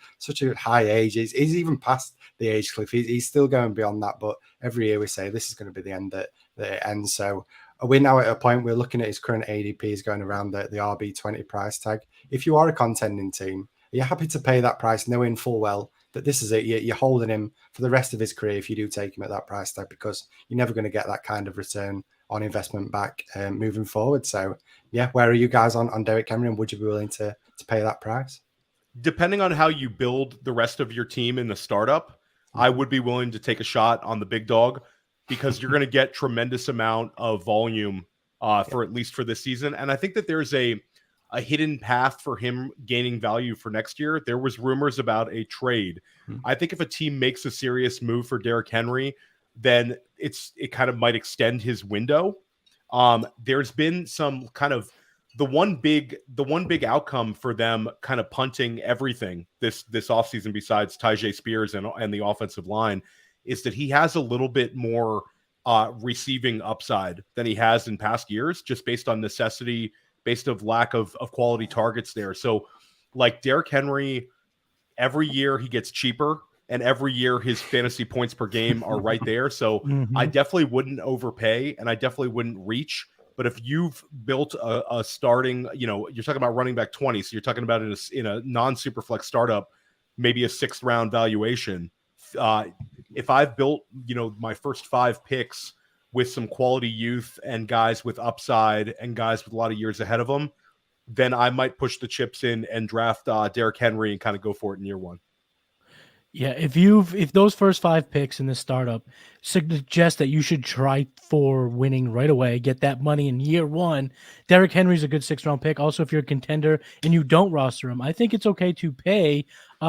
high age. He's even past the age cliff. He's still going beyond that, but every year we say this is going to be the end that it ends. So we're now at a point we're looking at his current ADP is going around the RB20 price tag. If you are a contending team, are you happy to pay that price, knowing full well that this is it? You're holding him for the rest of his career if you do take him at that price tag, because you're never going to get that kind of return on investment back moving forward. So yeah, where are you guys on Derrick Henry, and would you be willing to pay that price? Depending on how you build the rest of your team in the startup, I would be willing to take a shot on the big dog, because you're going to get tremendous amount of volume for at least for this season. And I think that there's a hidden path for him gaining value for next year. There was rumors about a trade. I think if a team makes a serious move for Derrick Henry, then it kind of might extend his window. There's been some kind of the one big outcome for them kind of punting everything this offseason, besides Tyjae Spears and the offensive line, is that he has a little bit more receiving upside than he has in past years, just based on necessity, based of lack of quality targets there. So like Derrick Henry, every year he gets cheaper, and every year his fantasy points per game are right there. So I definitely wouldn't overpay, and I definitely wouldn't reach. But if you've built a starting, you're talking about running back 20, so you're talking about in a non-superflex startup, maybe a 6th round valuation. If I've built, my first 5 picks with some quality youth and guys with upside and guys with a lot of years ahead of them, then I might push the chips in and draft Derrick Henry and kind of go for it in year 1. Yeah, if those first 5 picks in this startup suggest that you should try for winning right away, get that money in year 1, Derrick Henry's a good 6th round pick. Also, if you're a contender and you don't roster him, I think it's okay to pay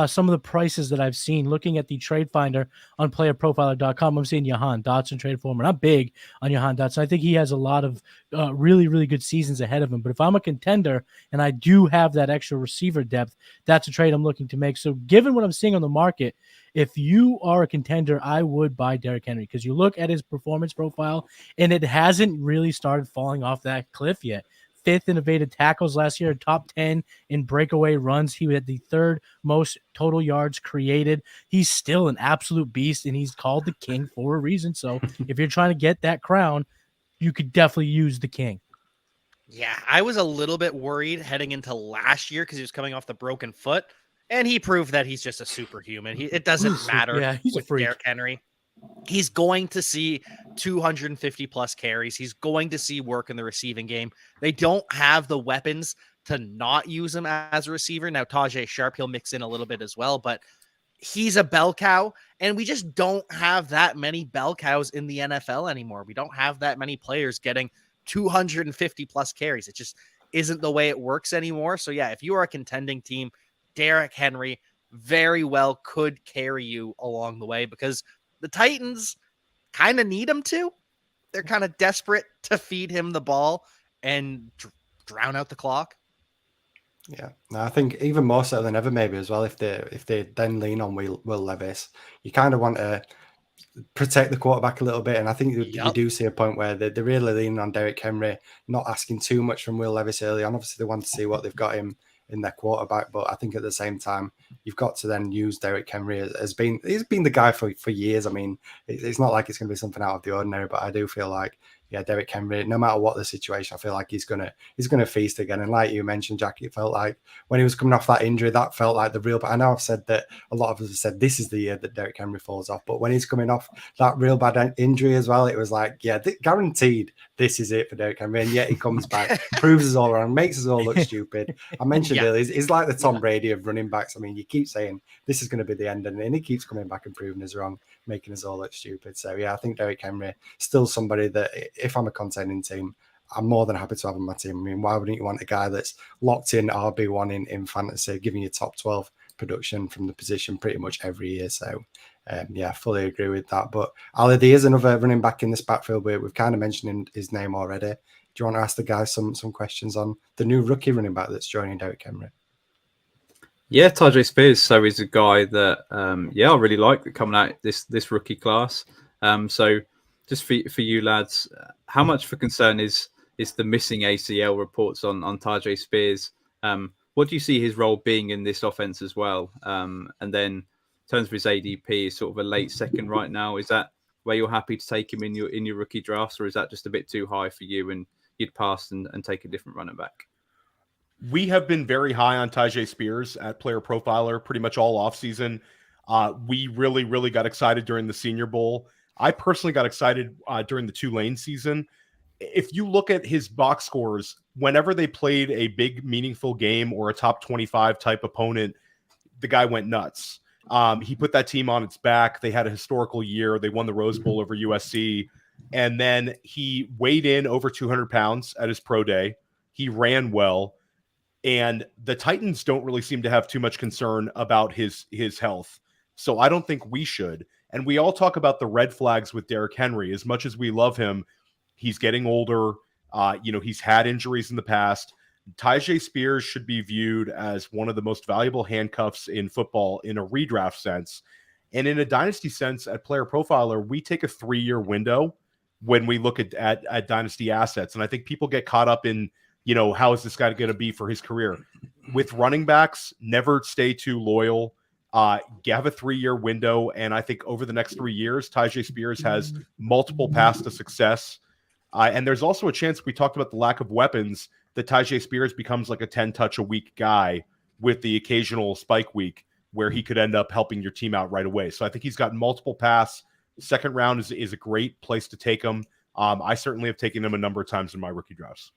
some of the prices that I've seen. Looking at the trade finder on playerprofiler.com, I'm seeing Jahan Dotson trade for him. I'm big on Jahan Dotson. I think he has a lot of really, really good seasons ahead of him. But if I'm a contender and I do have that extra receiver depth, that's a trade I'm looking to make. So given what I'm seeing on the market, if you are a contender, I would buy Derrick Henry, because you look at his performance profile and it hasn't really started falling off that cliff yet. 5th in evaded tackles last year, top 10 in breakaway runs. He had the 3rd most total yards created. He's still an absolute beast, and he's called the king for a reason. So if you're trying to get that crown, you could definitely use the king. Yeah, I was a little bit worried heading into last year because he was coming off the broken foot, and he proved that he's just a superhuman. It doesn't matter. Yeah, he's a freak. Derrick Henry. He's going to see 250 plus carries. He's going to see work in the receiving game. They don't have the weapons to not use him as a receiver. Now, Tajay Sharp, he'll mix in a little bit as well, but he's a bell cow, and we just don't have that many bell cows in the NFL anymore. We don't have that many players getting 250 plus carries. It just isn't the way it works anymore. So yeah, if you are a contending team, Derrick Henry very well could carry you along the way, because the Titans kind of need him to. They're kind of desperate to feed him the ball and drown out the clock. Yeah, no, I think even more so than ever, maybe as well. If they then lean on Will Levis, you kind of want to protect the quarterback a little bit. And I think you do see a point where they're really leaning on Derrick Henry, not asking too much from Will Levis early on. Obviously, they want to see what they've got him in their quarterback, but I think at the same time, you've got to then use Derrick Henry as he's been the guy for years. I mean, it's not like it's going to be something out of the ordinary, but I do feel like yeah, Derrick Henry, no matter what the situation, I feel like he's gonna feast again. And like you mentioned, Jackie, it felt like when he was coming off that injury, that felt like the real. But I know I've said that a lot of us have said this is the year that Derrick Henry falls off. But when he's coming off that real bad injury as well, it was like, yeah, guaranteed this is it for Derrick Henry. And yet he comes back, proves us all wrong, makes us all look stupid. I mentioned earlier, he's like the Tom Brady of running backs. I mean, you keep saying this is going to be the end, and he keeps coming back and proving us wrong, making us all look stupid. So yeah, I think Derrick Henry still somebody that if I'm a contending team, I'm more than happy to have on my team. I mean, why wouldn't you want a guy that's locked in RB1 in fantasy, giving you top 12 production from the position pretty much every year? So yeah, fully agree with that. But Ali, there is another running back in this backfield where we've kind of mentioned his name already. Do you want to ask the guys some questions on the new rookie running back that's joining Derrick Henry? Yeah, Tajay Spears. So he's a guy that, I really like that coming out this rookie class. So just for you lads, how much for concern is the missing ACL reports on Tajay Spears? What do you see his role being in this offense as well? And then in terms of his ADP, is sort of a late second right now. Is that where you're happy to take him in your rookie drafts, or is that just a bit too high for you and you'd pass and take a different running back? We have been very high on Tajay Spears at Player Profiler pretty much all offseason. We really, really got excited during the Senior Bowl. I personally got excited during the Tulane season. If you look at his box scores, whenever they played a big, meaningful game or a top 25 type opponent, the guy went nuts. He put that team on its back. They had a historical year. They won the Rose Bowl over USC. And then he weighed in over 200 pounds at his pro day. He ran well. And the Titans don't really seem to have too much concern about his health. So I don't think we should. And we all talk about the red flags with Derrick Henry. As much as we love him, he's getting older. He's had injuries in the past. Tajay Spears should be viewed as one of the most valuable handcuffs in football in a redraft sense. And in a dynasty sense, at Player Profiler, we take a 3-year window when we look at dynasty assets. And I think people get caught up in, how is this guy going to be for his career? With running backs, never stay too loyal. You have a 3-year window, and I think over the next 3 years, Tajay Spears has multiple paths to success. And there's also a chance, we talked about the lack of weapons, that Tajay Spears becomes like a 10-touch-a-week guy with the occasional spike week where he could end up helping your team out right away. So I think he's got multiple paths. Second round is a great place to take him. I certainly have taken him a number of times in my rookie drafts.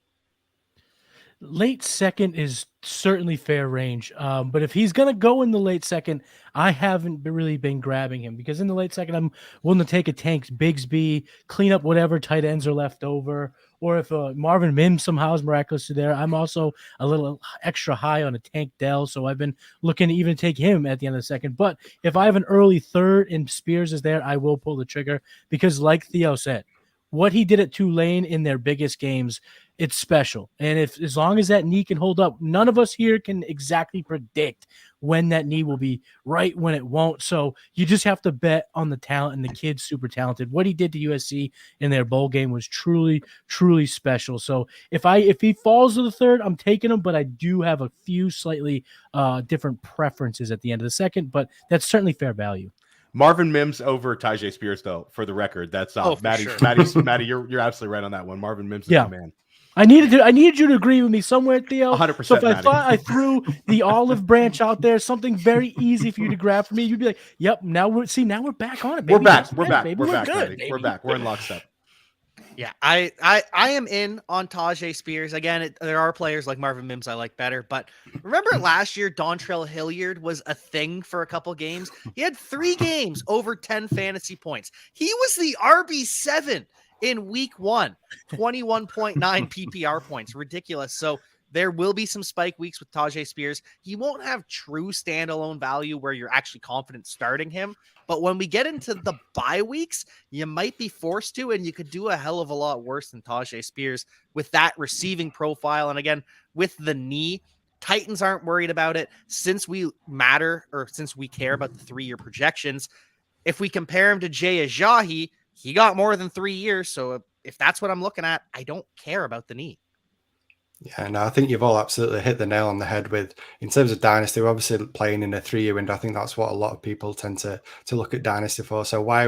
Late second is certainly fair range. But if he's going to go in the late second, I haven't really been grabbing him, because in the late second, I'm willing to take a Tank Bigsby, clean up whatever tight ends are left over. Or if Marvin Mims somehow is miraculously there, I'm also a little extra high on a Tank Dell. So I've been looking to even take him at the end of the second. But if I have an early third and Spears is there, I will pull the trigger, because like Theo said, what he did at Tulane in their biggest games, it's special. And as long as that knee can hold up, none of us here can exactly predict when that knee will be right, when it won't. So you just have to bet on the talent, and the kid's super talented. What he did to USC in their bowl game was truly, truly special. So if he falls to the third, I'm taking him, but I do have a few slightly different preferences at the end of the second, but that's certainly fair value. Marvin Mims over Tajay Spears, though, for the record. That's Maddie. Sure. Maddie, you're absolutely right on that one. Marvin Mims is Yeah. the man. I needed you to agree with me somewhere, Theo. 100%. So if I Maddie. thought I threw the olive branch out there, something very easy for you to grab for me, you'd be like, "Yep, now we're back on it. Baby. We're back. Yes, We're back. baby. We're back. good, Maddie. baby. We're back. We're in lockstep. Yeah, I am in on Tajay Spears. Again, there are players like Marvin Mims I like better, but remember last year, Dontrell Hilliard was a thing for a couple games. He had 3 games over 10 fantasy points. He was the RB7 in week 1, 21.9 PPR points. Ridiculous. So there will be some spike weeks with Tajay Spears. He won't have true standalone value where you're actually confident starting him. But when we get into the bye weeks, you might be forced to, and you could do a hell of a lot worse than Tajay Spears with that receiving profile. And again, with the knee, Titans aren't worried about it since we care about the 3-year projections. If we compare him to Jay Ajayi, he got more than 3 years. So if that's what I'm looking at, I don't care about the knee. Yeah, no, I think you've all absolutely hit the nail on the head with, in terms of Dynasty, we're obviously playing in a 3-year window. I think that's what a lot of people tend to look at Dynasty for. So why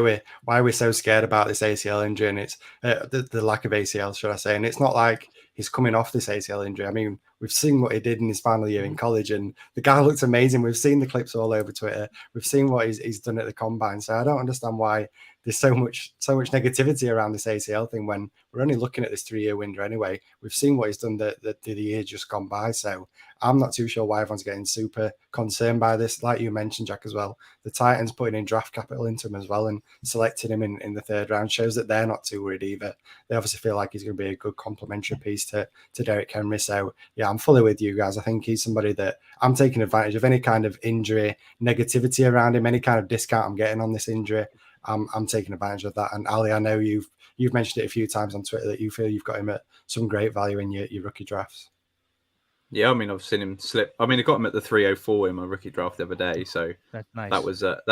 are we so scared about this ACL injury, and it's the lack of ACL, should I say? And it's not like he's coming off this ACL injury. I mean, we've seen what he did in his final year in college, and the guy looked amazing. We've seen the clips all over Twitter. We've seen what he's done at the combine. So I don't understand why there's so much negativity around this ACL thing when we're only looking at this 3-year window anyway. We've seen what he's done the year just gone by. So I'm not too sure why everyone's getting super concerned by this. Like you mentioned, Jack, as well, the Titans putting in draft capital into him as well and selecting him in the 3rd round shows that they're not too worried either. They obviously feel like he's going to be a good complementary piece to Derrick Henry. So yeah, I'm fully with you guys. I think he's somebody that I'm taking advantage of any kind of injury, negativity around him, any kind of discount I'm getting on this injury. I'm taking advantage of that. And Ali, I know you've mentioned it a few times on Twitter that you feel you've got him at some great value in your rookie drafts. Yeah, I mean, I've seen him slip. I mean, I got him at the 304 in my rookie draft the other day, so That's nice. that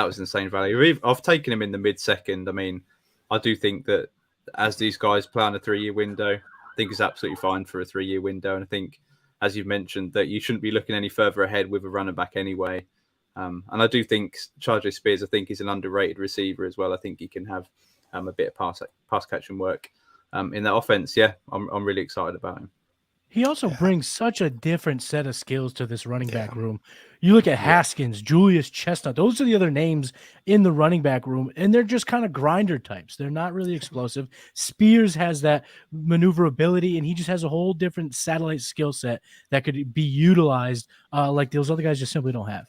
was insane value. I've taken him in the mid-second. I mean, I do think that as these guys plan a 3-year window, I think it's absolutely fine for a 3-year window. And I think, as you've mentioned, that you shouldn't be looking any further ahead with a running back anyway. And I do think Charlie Spears, I think he's an underrated receiver as well. I think he can have a bit of pass catching work in that offense. Yeah, I'm really excited about him. He also brings such a different set of skills to this running back room. You look at Haskins, Julius Chestnut. Those are the other names in the running back room, and they're just kind of grinder types. They're not really explosive. Spears has that maneuverability, and he just has a whole different satellite skill set that could be utilized like those other guys just simply don't have.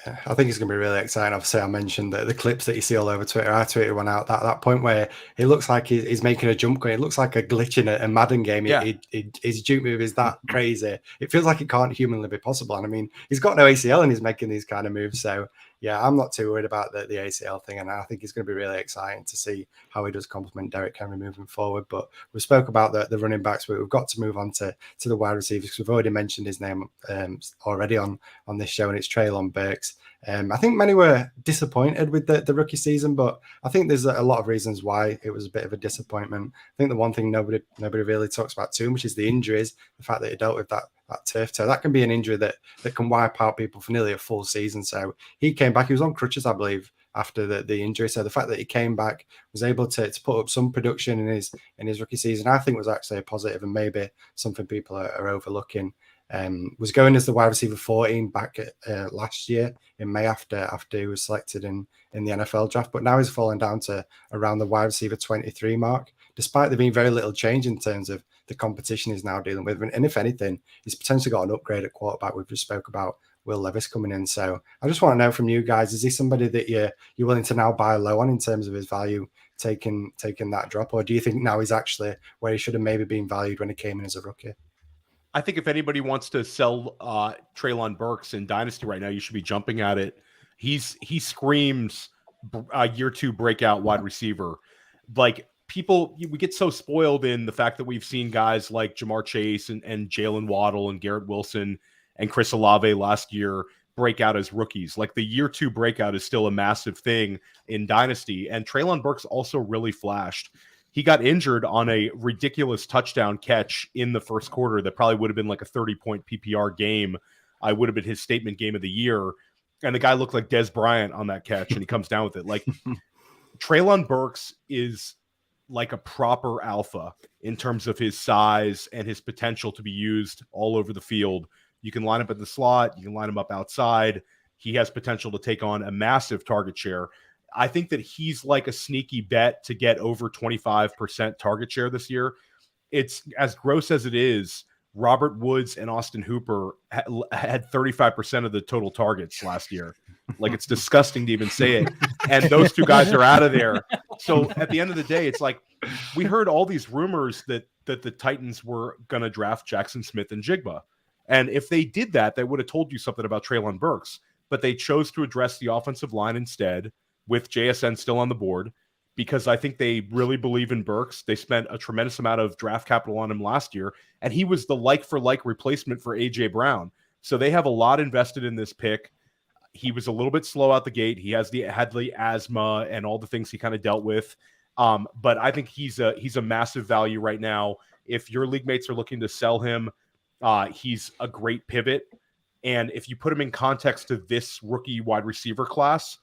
Yeah, I think it's going to be really exciting. Obviously, I mentioned the clips that you see all over Twitter. I tweeted one out that point where it looks like he's making a jump gun. It looks like a glitch in a Madden game. Yeah. His juke move is that crazy. It feels like it can't humanly be possible. And I mean, he's got no ACL and he's making these kind of moves. So yeah, I'm not too worried about the ACL thing. And I think it's going to be really exciting to see how he does complement Derrick Henry moving forward. But we spoke about the running backs, but we've got to move on to the wide receivers because we've already mentioned his name already on this show, and it's Treylon Burks. I think many were disappointed with the rookie season, but I think there's a lot of reasons why it was a bit of a disappointment. I think the one thing nobody really talks about too much is the injuries, the fact that he dealt with that turf toe. That can be an injury that can wipe out people for nearly a full season. So he came back. He was on crutches, I believe, after the injury. So the fact that he came back, was able to put up some production in his rookie season, I think was actually a positive and maybe something people are overlooking. Was going as the wide receiver 14 back last year in May after he was selected in the NFL draft, but now he's fallen down to around the wide receiver 23 mark, despite there being very little change in terms of the competition he's now dealing with. And if anything, he's potentially got an upgrade at quarterback. We've just spoke about Will Levis coming in. So I just want to know from you guys, is he somebody that you're willing to now buy low on in terms of his value, taking that drop, or do you think now he's actually where he should have maybe been valued when he came in as a rookie? I think if anybody wants to sell Treylon Burks in Dynasty right now, you should be jumping at it. He screams year 2 breakout wide receiver. Like we get so spoiled in the fact that we've seen guys like Jamar Chase and Jalen Waddle and Garrett Wilson and Chris Olave last year break out as rookies. Like the year 2 breakout is still a massive thing in Dynasty. And Treylon Burks also really flashed. He got injured on a ridiculous touchdown catch in the first quarter that probably would have been like a 30-point PPR game. I would have been his statement game of the year. And the guy looked like Des Bryant on that catch, and he comes down with it. Like Treylon Burks is like a proper alpha in terms of his size and his potential to be used all over the field. You can line up at the slot. You can line him up outside. He has potential to take on a massive target share. I think that he's like a sneaky bet to get over 25% target share this year. It's as gross as it is. Robert Woods and Austin Hooper had 35% of the total targets last year. Like, it's disgusting to even say it. And those two guys are out of there. So at the end of the day, it's like we heard all these rumors that the Titans were going to draft Jackson Smith and Jigba. And if they did that, they would have told you something about Treylon Burks. But they chose to address the offensive line instead, with JSN still on the board, because I think they really believe in Burks. They spent a tremendous amount of draft capital on him last year, and he was the like-for-like replacement for A.J. Brown. So they have a lot invested in this pick. He was a little bit slow out the gate. He had the asthma and all the things he kind of dealt with. But I think he's a massive value right now. If your league mates are looking to sell him, he's a great pivot. And if you put him in context to this rookie wide receiver class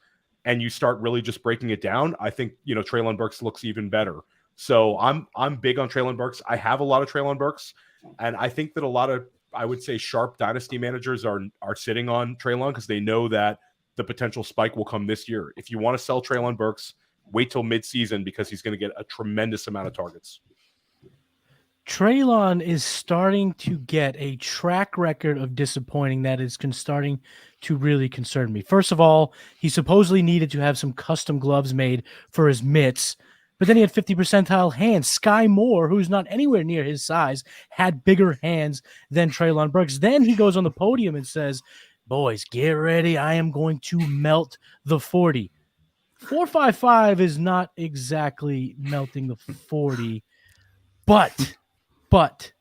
and you start really just breaking it down, I think, Treylon Burks looks even better. So I'm big on Treylon Burks. I have a lot of Treylon Burks, and I think that a lot of, I would say, sharp dynasty managers are sitting on Treylon because they know that the potential spike will come this year. If you want to sell Treylon Burks, wait till midseason because he's going to get a tremendous amount of targets. Treylon is starting to get a track record of disappointing that is starting to really concern me. First of all, he supposedly needed to have some custom gloves made for his mitts, but then he had 50 percentile hands. Sky Moore, who's not anywhere near his size, had bigger hands than Treylon Burks. Then he goes on the podium and says, boys, get ready. I am going to melt the 40. 4.55 is not exactly melting the 40, but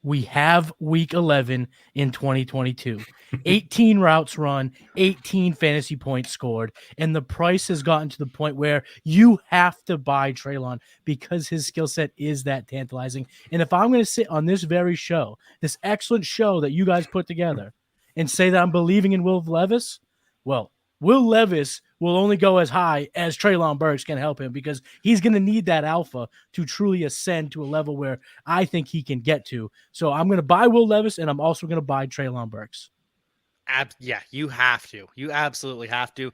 we have week 11 in 2022. 18 routes run, 18 fantasy points scored, and the price has gotten to the point where you have to buy Treylon because his skill set is that tantalizing. And if I'm going to sit on this very show, this excellent show that you guys put together, and say that I'm believing in Will Levis, well, Will Levis will only go as high as Treylon Burks can help him because he's going to need that alpha to truly ascend to a level where I think he can get to. So I'm going to buy Will Levis, and I'm also going to buy Treylon Burks. Yeah, you have to. You absolutely have to.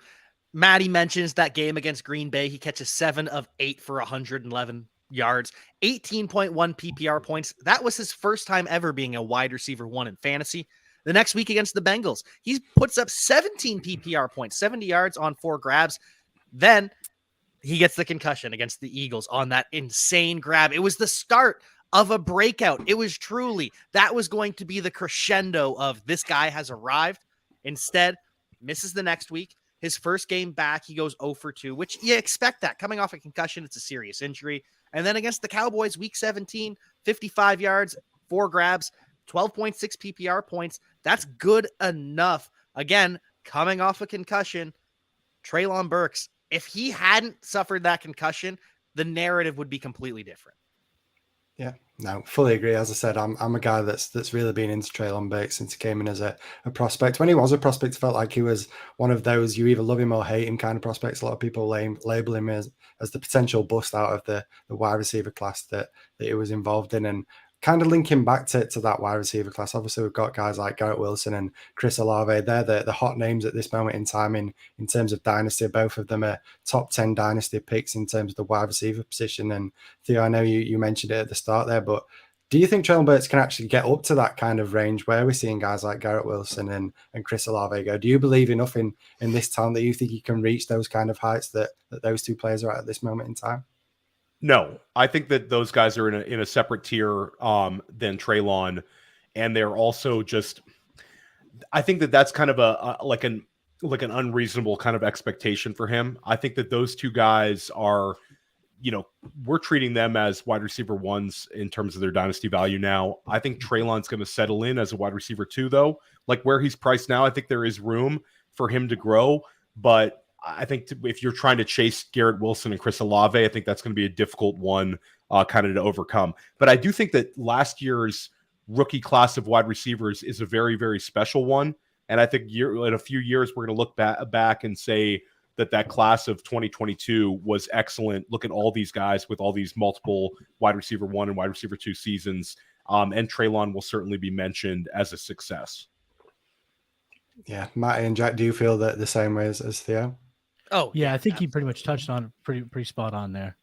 Maddie mentions that game against Green Bay. He catches 7 of 8 for 111 yards, 18.1 PPR points. That was his first time ever being a wide receiver 1 in fantasy. The next week against the Bengals, he puts up 17 PPR points, 70 yards on 4 grabs. Then he gets the concussion against the Eagles on that insane grab. It was the start of a breakout. It was truly, that was going to be the crescendo of this guy has arrived. Instead, misses the next week. His first game back, he goes 0 for 2, which you expect that. Coming off a concussion, it's a serious injury. And then against the Cowboys, week 17, 55 yards, 4 grabs, 12.6 PPR points. That's good enough. Again, coming off a concussion, Treylon Burks, if he hadn't suffered that concussion, the narrative would be completely different. Yeah, no, fully agree. As I said, I'm a guy that's really been into Treylon Burks since he came in as a prospect. When he was a prospect, it felt like he was one of those you either love him or hate him kind of prospects. A lot of people label him as the potential bust out of the wide receiver class that he was involved in. And kind of linking back to that wide receiver class, obviously we've got guys like Garrett Wilson and Chris Olave. They're the hot names at this moment in time in terms of dynasty. Both of them are top 10 dynasty picks in terms of the wide receiver position. And Theo, I know you mentioned it at the start there, but do you think Treylon Burks can actually get up to that kind of range where we're seeing guys like Garrett Wilson and Chris Olave go? Do you believe enough in this talent that you think he can reach those kind of heights that those two players are at this moment in time? No, I think that those guys are in a separate tier than Treylon, and they're also just. I think that's kind of like an unreasonable kind of expectation for him. I think that those two guys are, we're treating them as wide receiver 1s in terms of their dynasty value now. I think Treylon's going to settle in as a wide receiver 2, though. Like where he's priced now, I think there is room for him to grow, but I think if you're trying to chase Garrett Wilson and Chris Olave, I think that's going to be a difficult one kind of to overcome. But I do think that last year's rookie class of wide receivers is a very, very special one. And I think in a few years, we're going to look back and say that class of 2022 was excellent. Look at all these guys with all these multiple wide receiver 1 and wide receiver 2 seasons. And Treylon will certainly be mentioned as a success. Yeah. Matty and Jack, do you feel that the same way as Theo? Oh, yeah, I think he pretty much touched on it pretty spot on there.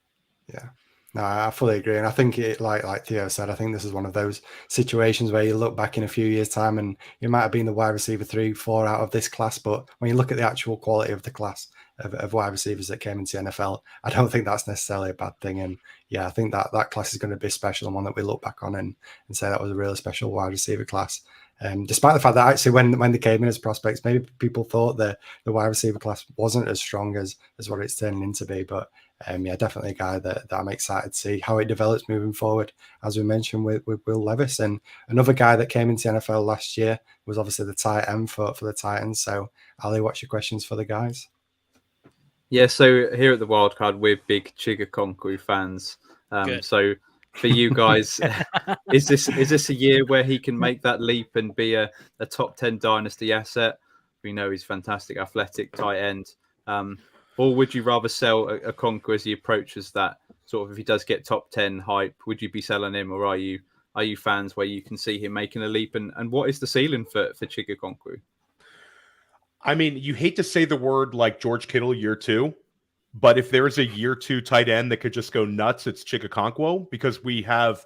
Yeah. No, I fully agree. And I think it, like Theo said, I think this is one of those situations where you look back in a few years' time and you might have been the wide receiver 3-4 out of this class. But when you look at the actual quality of the class of wide receivers that came into the NFL, I don't think that's necessarily a bad thing. And yeah, I think that class is going to be special and one that we look back on and say that was a really special wide receiver class. Despite the fact that actually when they came in as prospects, maybe people thought the wide receiver class wasn't as strong as what it's turning into be. But yeah, definitely a guy that I'm excited to see how it develops moving forward, as we mentioned with Will Levis. And another guy that came into the NFL last year was obviously the tight end for the Titans. So Ali, what's your questions for the guys? Yeah, so here at the Wildcard, we're big Chigakonkwo fans. Good. So for you guys, is this a year where he can make that leap and be a top 10 dynasty asset? We know he's fantastic, athletic tight end. Or would you rather sell a Okonkwo as he approaches that sort of, if he does get top 10 hype, would you be selling him, or are you fans where you can see him making a leap? And what is the ceiling for Chigakonkwo? I mean, you hate to say the word like George Kittle year 2, but if there's a year 2 tight end that could just go nuts, it's Chigakonkwo, because we have,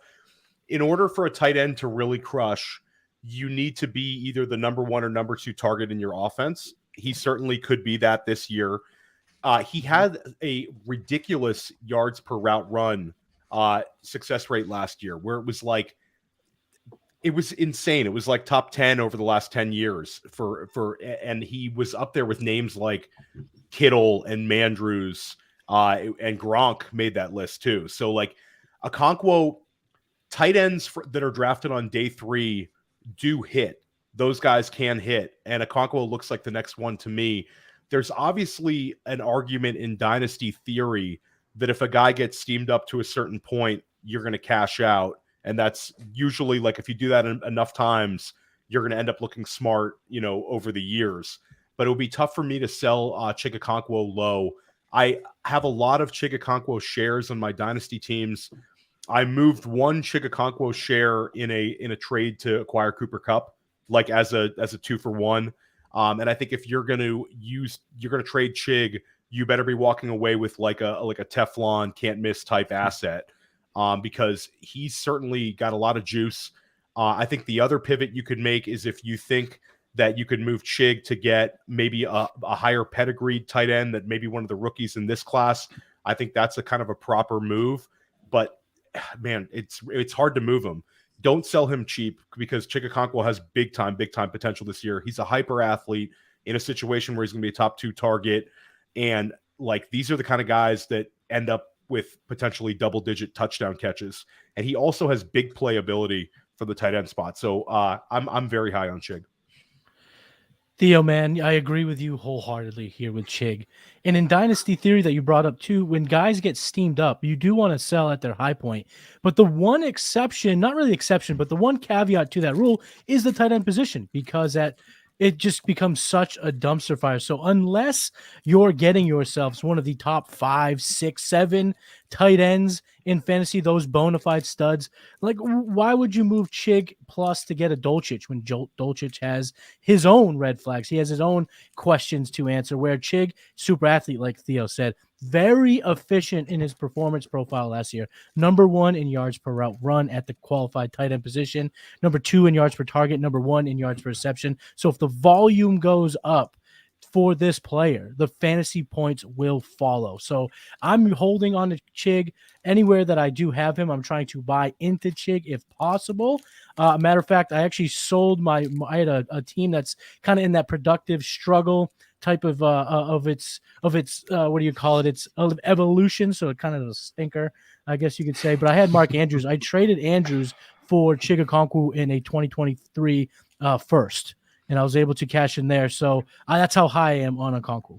in order for a tight end to really crush, you need to be either the number 1 or number 2 target in your offense. He certainly could be that this year. He had a ridiculous yards per route run success rate last year, where it was insane. It was like top 10 over the last 10 years and he was up there with names like Kittle and Mandrews, and Gronk made that list too. So like Okonkwo, tight ends that are drafted on day 3 do hit. Those guys can hit, and Okonkwo looks like the next one to me. There's obviously an argument in dynasty theory that if a guy gets steamed up to a certain point, you're going to cash out. And that's usually, like, if you do that enough times, you're going to end up looking smart, over the years. But it would be tough for me to sell Chigakonkwo low. I have a lot of Chigakonkwo shares on my dynasty teams. I moved one Chigakonkwo share in a trade to acquire Cooper Kupp, like as a 2-for-1. And I think if you're going to trade Chig, you better be walking away with like a Teflon can't miss type asset. Because he's certainly got a lot of juice. I think the other pivot you could make is if you think that you could move Chig to get maybe a higher pedigreed tight end, that maybe one of the rookies in this class. I think that's a kind of a proper move. But man, it's hard to move him. Don't sell him cheap, because Chigakonkwo has big time potential this year. He's a hyper athlete in a situation where he's going to be a top 2 target. And like, these are the kind of guys that end up with potentially double-digit touchdown catches, and he also has big playability for the tight end spot. So I'm very high on Chig. Theo, man, I agree with you wholeheartedly here with Chig. And in dynasty theory that you brought up too, when guys get steamed up, you do want to sell at their high point. But the one exception, not really exception, but the one caveat to that rule is the tight end position, because it just becomes such a dumpster fire. So unless you're getting yourselves one of the top 5, 6, 7 tight ends in fantasy, those bona fide studs, like, why would you move Chig plus to get a Dolchich when Dolchich has his own red flags? He has his own questions to answer, where Chig, super athlete, like Theo said, very efficient in his performance profile last year. Number 1 in yards per route run at the qualified tight end position. Number 2 in yards per target. Number 1 in yards per reception. So if the volume goes up for this player, the fantasy points will follow. So I'm holding on to Chig. Anywhere that I do have him, I'm trying to buy into Chig if possible. Matter of fact, I actually sold I had a team that's kind of in that productive struggle type of its what do you call it? It's evolution. So it kind of a stinker, I guess you could say. But I had Mark Andrews. I traded Andrews for Chigakonkwo in a 2023 first, and I was able to cash in there. So that's how high I am on Okonkwo.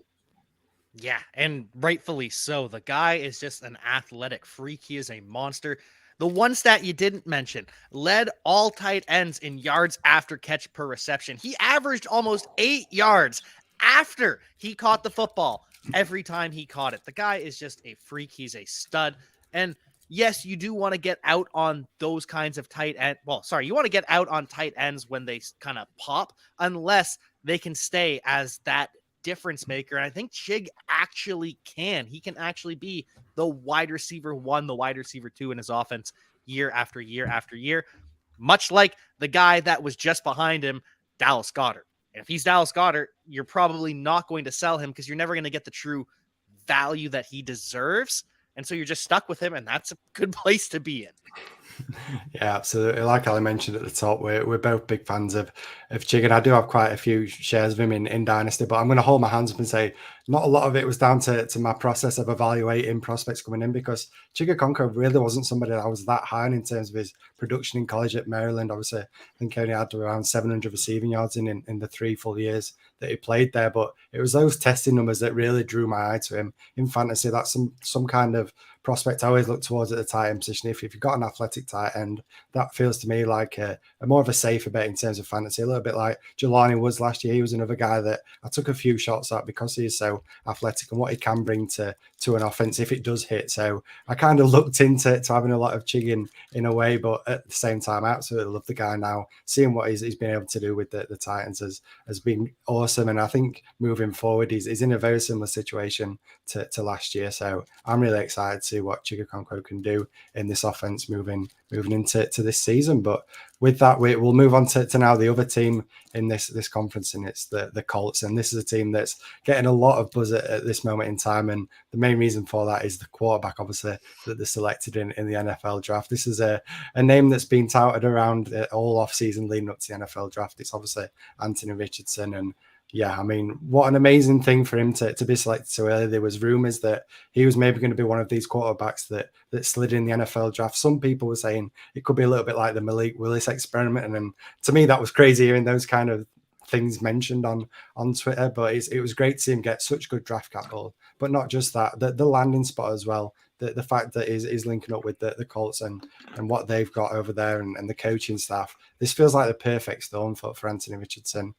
Yeah, and rightfully so. The guy is just an athletic freak. He is a monster. The one stat you didn't mention, led all tight ends in yards after catch per reception. He averaged almost 8 yards after he caught the football every time he caught it. The guy is just a freak. He's a stud. And yes, you do want to get out on those kinds of tight end. Well, sorry, you want to get out on tight ends when they kind of pop, unless they can stay as that difference maker. And I think Chig actually can. He can actually be the wide receiver 1, the wide receiver 2 in his offense year after year after year, much like the guy that was just behind him, Dallas Goedert. And if he's Dallas Goedert, you're probably not going to sell him, because you're never going to get the true value that he deserves. And so you're just stuck with him, and that's a good place to be in. Yeah, absolutely. Like Ali mentioned at the top, we're both big fans of Chig, and I do have quite a few shares of him in Dynasty, but I'm going to hold my hands up and say not a lot of it was down to my process of evaluating prospects coming in, because Chigakonko really wasn't somebody that I was that high on in terms of his production in college at Maryland. Obviously, I think he only had around 700 receiving yards in the 3 full years that he played there. But it was those testing numbers that really drew my eye to him in fantasy. That's some kind of prospect I always look towards at the tight end position. If you've got an athletic tight end, that feels to me like a more of a safer bet in terms of fantasy. A little bit like Jelani Woods last year. He was another guy that I took a few shots at because he is so athletic and what he can bring to an offense if it does hit. So I kind of looked into having a lot of Chig in a way, but at the same time, I absolutely love the guy now. Seeing what he's been able to do with the Titans has been awesome. And I think moving forward, he's in a very similar situation to last year. So I'm really excited to see what Chigakonko can do in this offense moving into this season. But with that, we'll move on to now the other team in this conference, and it's the Colts. And this is a team that's getting a lot of buzz at this moment in time. And the main reason for that is the quarterback, obviously, that they're selected in the NFL draft. This is a name that's been touted around all off-season leading up to the NFL draft. It's obviously Anthony Richardson. And yeah, I mean, what an amazing thing for him to be selected so early. There was rumors that he was maybe going to be one of these quarterbacks that slid in the NFL draft. Some people were saying it could be a little bit like the Malik Willis experiment. And then to me, that was crazy hearing those kind of things mentioned on Twitter. But it was great to see him get such good draft capital. But not just that, the landing spot as well. The fact that he's linking up with the Colts and what they've got over there and the coaching staff. This feels like the perfect storm for Anthony Richardson.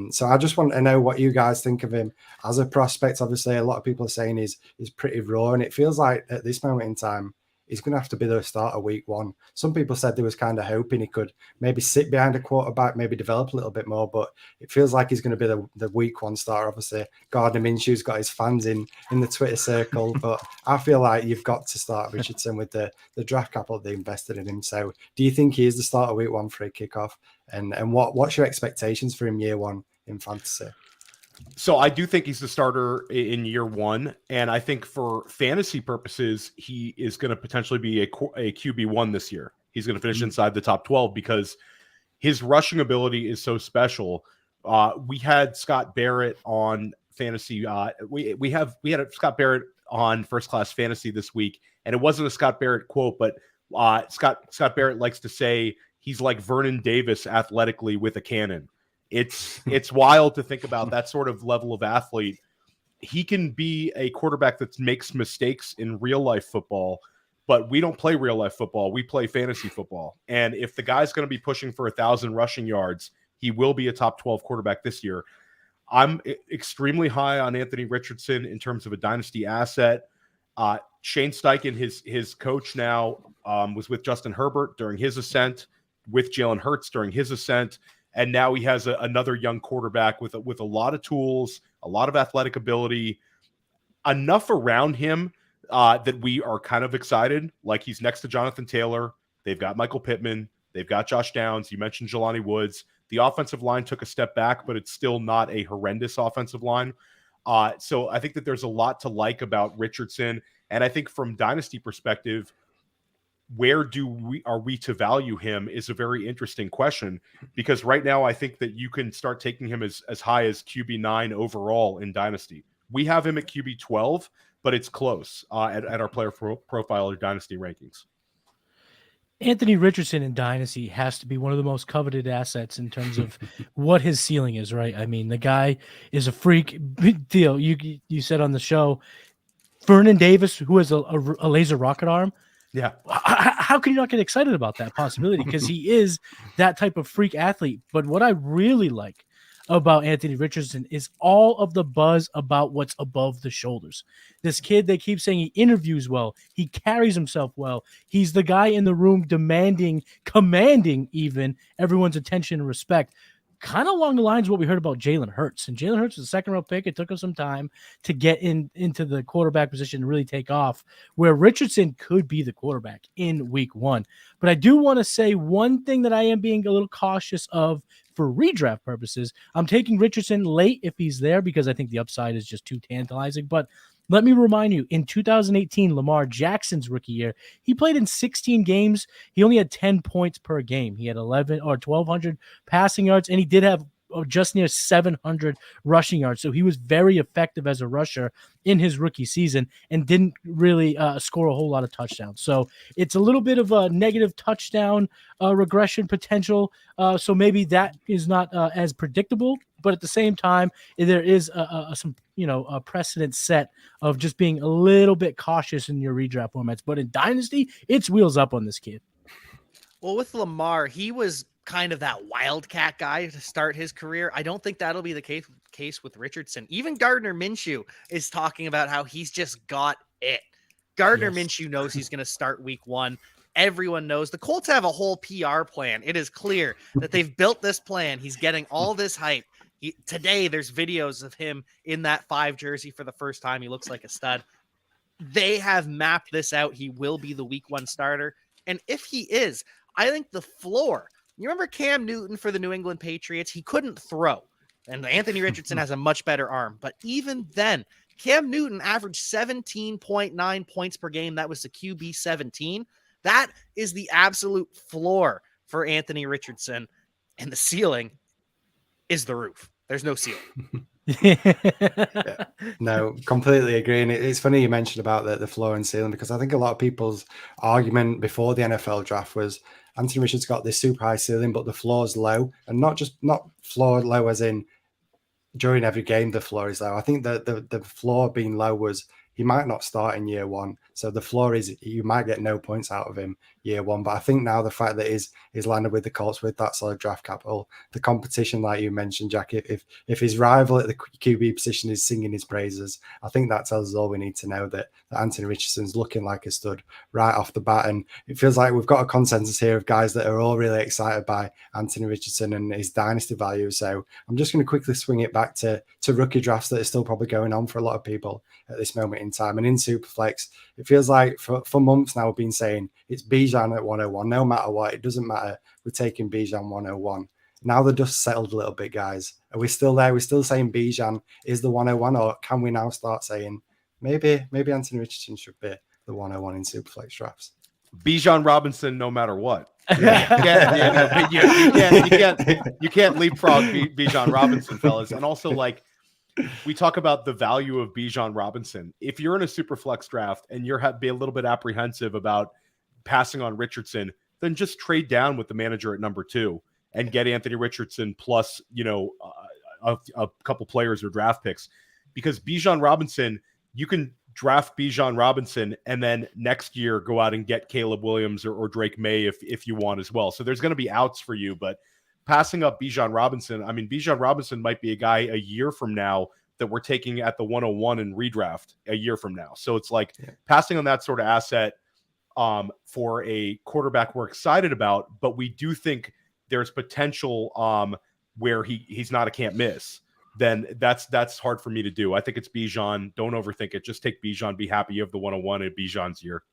So I just want to know what you guys think of him as a prospect. Obviously, a lot of people are saying he's pretty raw, and it feels like at this moment in time, he's going to have to be the starter week 1. Some people said they was kind of hoping he could maybe sit behind a quarterback, maybe develop a little bit more, but it feels like he's going to be the week 1 starter. Obviously, Gardner Minshew's got his fans in the Twitter circle, but I feel like you've got to start Richardson with the draft capital they invested in him. So do you think he is the starter week 1 for a kickoff? And what's your expectations for him year 1 in fantasy? So I do think he's the starter in year 1. And I think for fantasy purposes, he is going to potentially be a QB1 this year. He's going to finish inside the top 12 because his rushing ability is so special. We had Scott Barrett on fantasy. We had Scott Barrett on First Class Fantasy this week. And it wasn't a Scott Barrett quote, but Scott Barrett likes to say he's like Vernon Davis athletically with a cannon. It's wild to think about that sort of level of athlete. He can be a quarterback that makes mistakes in real life football, but we don't play real life football. We play fantasy football. And if the guy's going to be pushing for 1,000 rushing yards, he will be a top 12 quarterback this year. I'm extremely high on Anthony Richardson in terms of a dynasty asset. Shane Steichen, his coach now, was with Justin Herbert during his ascent, with Jalen Hurts during his ascent. And now he has another young quarterback with a lot of tools, a lot of athletic ability, enough around him that we are kind of excited. Like he's next to Jonathan Taylor. They've got Michael Pittman. They've got Josh Downs. You mentioned Jelani Woods. The offensive line took a step back, but it's still not a horrendous offensive line. So I think that there's a lot to like about Richardson. And I think from dynasty perspective, where are we to value him is a very interesting question, because right now I think that you can start taking him as high as QB9 overall in dynasty. We have him at QB12, but it's close at our player profile or dynasty rankings. Anthony Richardson in dynasty has to be one of the most coveted assets in terms of what his ceiling is, right? I mean, the guy is a freak. Big deal. You said on the show, Vernon Davis, who has a laser rocket arm. Yeah. How can you not get excited about that possibility? Because he is that type of freak athlete. But what I really like about Anthony Richardson is all of the buzz about what's above the shoulders. This kid, they keep saying he interviews well. He carries himself well. He's the guy in the room commanding even everyone's attention and respect. Kind of along the lines of what we heard about Jalen Hurts. And Jalen Hurts was a second-round pick. It took him some time to get into the quarterback position and really take off, where Richardson could be the quarterback in week 1. But I do want to say one thing that I am being a little cautious of for redraft purposes. I'm taking Richardson late if he's there because I think the upside is just too tantalizing. But let me remind you, in 2018, Lamar Jackson's rookie year, he played in 16 games. He only had 10 points per game. He had 1,200 passing yards, and he did have just near 700 rushing yards. So he was very effective as a rusher in his rookie season and didn't really score a whole lot of touchdowns. So it's a little bit of a negative touchdown regression potential. So maybe that is not as predictable. But at the same time, there is some, a precedent set of just being a little bit cautious in your redraft formats. But in Dynasty, it's wheels up on this kid. Well, with Lamar, he was kind of that wildcat guy to start his career. I don't think that'll be the case with Richardson. Even Gardner Minshew is talking about how he's just got it. Gardner Minshew knows he's going to start week 1. Everyone knows the Colts have a whole PR plan. It is clear that they've built this plan. He's getting all this hype. Today, there's videos of him in that 5 jersey for the first time. He looks like a stud. They have mapped this out. He will be the week 1 starter. And if he is, I think the floor, you remember Cam Newton for the New England Patriots? He couldn't throw. And Anthony Richardson has a much better arm. But even then, Cam Newton averaged 17.9 points per game. That was the QB 17. That is the absolute floor for Anthony Richardson. And the ceiling is the roof. There's no ceiling. No, completely agree. And it's funny you mentioned about the floor and ceiling, because I think a lot of people's argument before the NFL draft was Anthony Richards got this super high ceiling, but the floor's low. And not floor low as in during every game the floor is low. I think that the floor being low was he might not start in year 1. So the floor is you might get no points out of him year 1. But I think now the fact that he's landed with the Colts with that solid draft capital, the competition, like you mentioned, Jack, if his rival at the QB position is singing his praises, I think that tells us all we need to know, that Anthony Richardson's looking like a stud right off the bat. And it feels like we've got a consensus here of guys that are all really excited by Anthony Richardson and his dynasty value. So I'm just going to quickly swing it back to rookie drafts that are still probably going on for a lot of people at this moment in time. And in Superflex, it feels like for months now we've been saying it's Bijan at 101. No matter what, it doesn't matter. We're taking Bijan 101. Now the dust settled a little bit, guys. Are we still there? We're still saying Bijan is the 101, or can we now start saying maybe Anthony Richardson should be the 101 in Superflex drafts? Bijan Robinson, no matter what. You can't leapfrog Bijan Robinson, fellas. And also, like, we talk about the value of Bijan Robinson. If you're in a super flex draft and you're be a little bit apprehensive about passing on Richardson, then just trade down with the manager at number 2 and get Anthony Richardson plus, a couple players or draft picks, because Bijan Robinson, you can draft Bijan Robinson and then next year go out and get Caleb Williams or Drake May if you want as well. So there's going to be outs for you, but passing up Bijan Robinson, I mean, Bijan Robinson might be a guy a year from now that we're taking at the 101 in redraft a year from now. So it's like passing on that sort of asset for a quarterback we're excited about, but we do think there's potential where he's not a can't miss. Then that's hard for me to do. I think it's Bijan. Don't overthink it. Just take Bijan. Be happy you have the 101 in Bijan's year.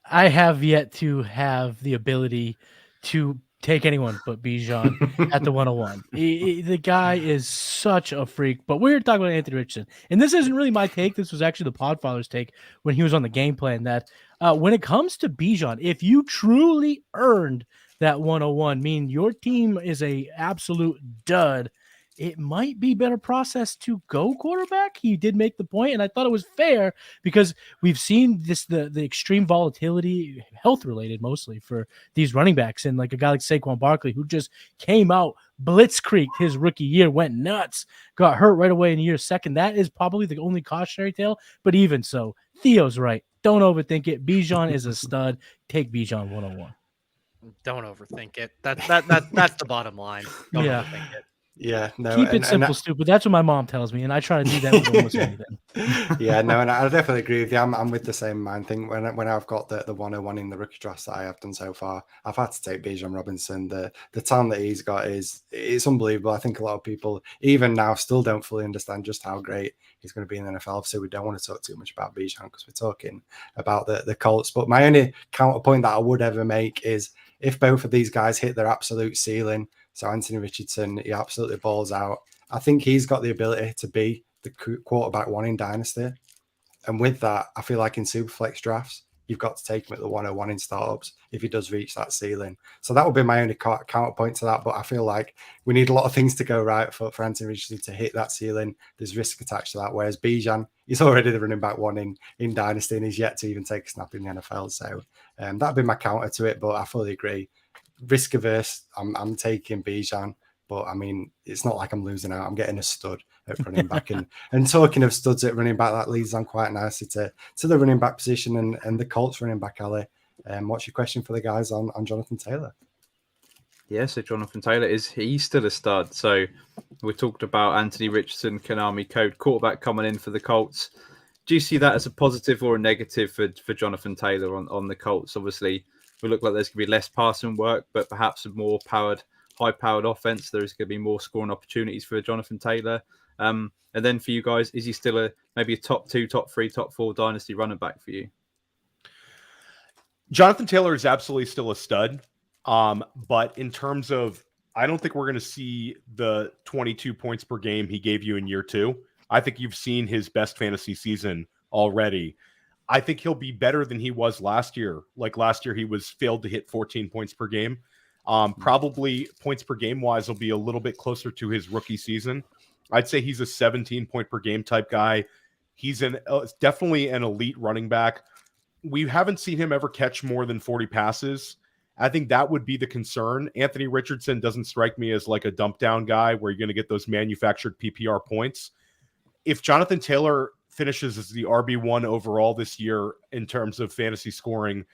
I have yet to have the ability to take anyone but Bijan at the 101. The guy is such a freak. But we're talking about Anthony Richardson. And this isn't really my take. This was actually the Podfather's take when he was on the game plan, that when it comes to Bijan, if you truly earned that 101, meaning your team is a absolute dud, it might be better process to go quarterback. He did make the point, and I thought it was fair because we've seen the extreme volatility, health related mostly, for these running backs, and like a guy like Saquon Barkley, who just came out blitzkrieged his rookie year, went nuts, got hurt right away in year 2. That is probably the only cautionary tale. But even so, Theo's right. Don't overthink it. Bijan is a stud. Take Bijan 101. Don't overthink it. That's the bottom line. Don't overthink it. Yeah, no. Keep it simple, stupid. That's what my mom tells me, and I try to do that with almost anything. Yeah, no, and I definitely agree with you. I'm with the same mind thing. When I've got the 101 in the rookie drafts that I have done so far, I've had to take Bijan Robinson. The talent that he's got is unbelievable. I think a lot of people, even now, still don't fully understand just how great he's going to be in the NFL. So we don't want to talk too much about Bijan because we're talking about the Colts. But my only counterpoint that I would ever make is if both of these guys hit their absolute ceiling, so Anthony Richardson, he absolutely balls out, I think he's got the ability to be the quarterback 1 in Dynasty. And with that, I feel like in Superflex drafts, you've got to take him at the 101 in startups if he does reach that ceiling. So that would be my only counterpoint to that. But I feel like we need a lot of things to go right for Anthony Richardson to hit that ceiling. There's risk attached to that. Whereas Bijan, he's already the running back one in Dynasty, and he's yet to even take a snap in the NFL. So that'd be my counter to it. But I fully agree. Risk averse, I'm taking Bijan. But I mean, it's not like I'm losing out. I'm getting a stud at running back. and talking of studs at running back, that leads on quite nicely to the running back position and the Colts running back, Ali. What's your question for the guys on Jonathan Taylor? Yeah, so Jonathan Taylor, he's still a stud. So we talked about Anthony Richardson, Konami code quarterback coming in for the Colts. Do you see that as a positive or a negative for Jonathan Taylor on the Colts? Obviously, we look like there's going to be less passing work, but perhaps a more high-powered offense. There's going to be more scoring opportunities for Jonathan Taylor. And then for you guys, is he still maybe a top 2, top 3, top 4 dynasty running back for you? Jonathan Taylor is absolutely still a stud. But in terms of, I don't think we're going to see the 22 points per game he gave you in year 2. I think you've seen his best fantasy season already. I think he'll be better than he was last year. Like last year, he failed to hit 14 points per game. Probably points per game wise will be a little bit closer to his rookie season. I'd say he's a 17 point per game type guy. He's definitely an elite running back. We haven't seen him ever catch more than 40 passes. I think that would be the concern. Anthony Richardson doesn't strike me as like a dump down guy where you're going to get those manufactured PPR points. If Jonathan Taylor finishes as the RB1 overall this year in terms of fantasy scoring,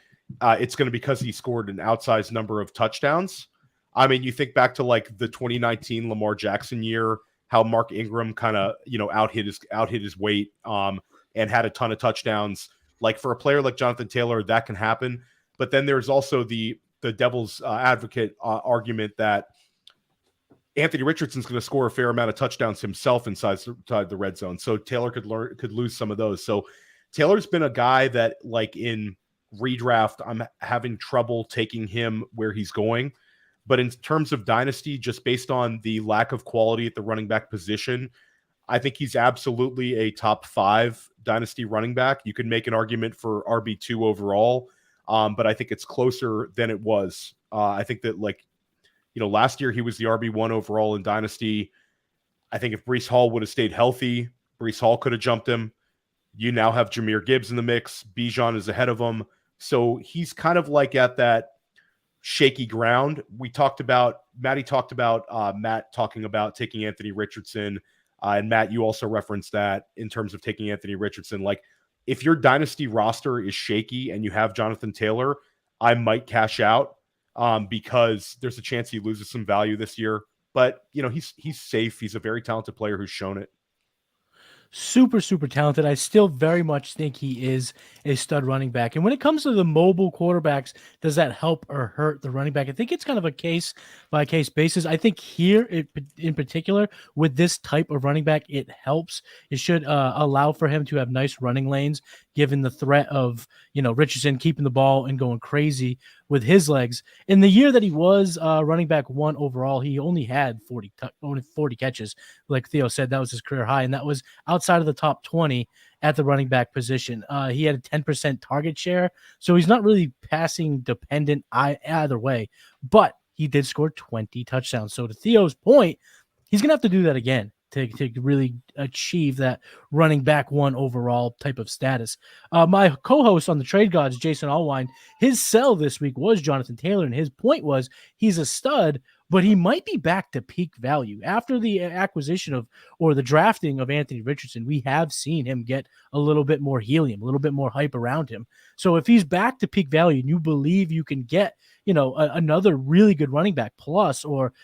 it's going to be because he scored an outsized number of touchdowns. I mean, you think back to like the 2019 Lamar Jackson year, how Mark Ingram kind of, out hit his weight and had a ton of touchdowns. Like for a player like Jonathan Taylor, that can happen. But then there's also the devil's advocate argument that Anthony Richardson's going to score a fair amount of touchdowns himself inside the red zone. So Taylor could lose some of those. So Taylor's been a guy that like in redraft, I'm having trouble taking him where he's going. But in terms of dynasty, just based on the lack of quality at the running back position, I think he's absolutely a top 5 dynasty running back. You could make an argument for RB2 overall, but I think it's closer than it was. I think that last year he was the RB1 overall in dynasty. I think if Breece Hall would have stayed healthy, Breece Hall could have jumped him. You now have Jahmyr Gibbs in the mix. Bijan is ahead of him. So he's kind of like at that shaky ground. Matt talked about taking Anthony Richardson. And Matt, you also referenced that in terms of taking Anthony Richardson. Like if your dynasty roster is shaky and you have Jonathan Taylor, I might cash out because there's a chance he loses some value this year. But, he's safe. He's a very talented player who's shown it. Super, super talented. I still very much think he is a stud running back. And when it comes to the mobile quarterbacks, does that help or hurt the running back? I think it's kind of a case by case basis. I think here in particular with this type of running back, it helps. It should allow for him to have nice running lanes, given the threat of, Richardson keeping the ball and going crazy with his legs. In the year that he was running back 1 overall, he only had 40 catches. Like Theo said, that was his career high, and that was outside of the top 20 at the running back position. He had a 10% target share, so he's not really passing dependent either way, but he did score 20 touchdowns. So to Theo's point, he's going to have to do that again to really achieve that running back 1 overall type of status. My co-host on the Trade Gods, Jason Allwine, his sell this week was Jonathan Taylor, and his point was he's a stud, but he might be back to peak value. After the acquisition or the drafting of Anthony Richardson, we have seen him get a little bit more helium, a little bit more hype around him. So if he's back to peak value and you believe you can get, another really good running back plus, or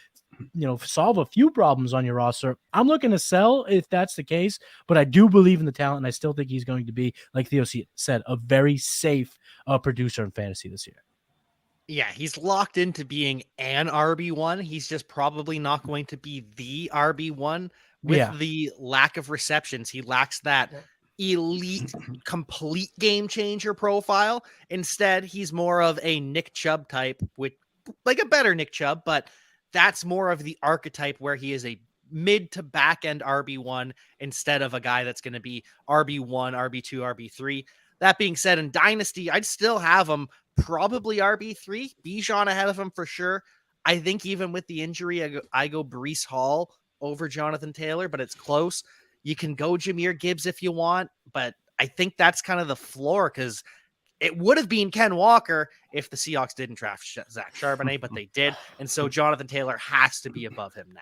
solve a few problems on your roster, I'm looking to sell if that's the case, but I do believe in the talent, and I still think he's going to be, like Theo said, a very safe producer in fantasy this year. Yeah, he's locked into being an RB1. He's just probably not going to be the RB1 with the lack of receptions. He lacks that elite, complete game changer profile. Instead, he's more of a Nick Chubb type, with like a better Nick Chubb, but that's more of the archetype where he is a mid to back end RB1 instead of a guy that's going to be RB1, RB2, RB3. That being said, in Dynasty, I'd still have him probably RB3, Bijan ahead of him for sure. I think even with the injury, I go Breece Hall over Jonathan Taylor, but it's close. You can go Jahmyr Gibbs if you want, but I think that's kind of the floor because it would have been Ken Walker if the Seahawks didn't draft Zach Charbonnet, but they did. And so Jonathan Taylor has to be above him now.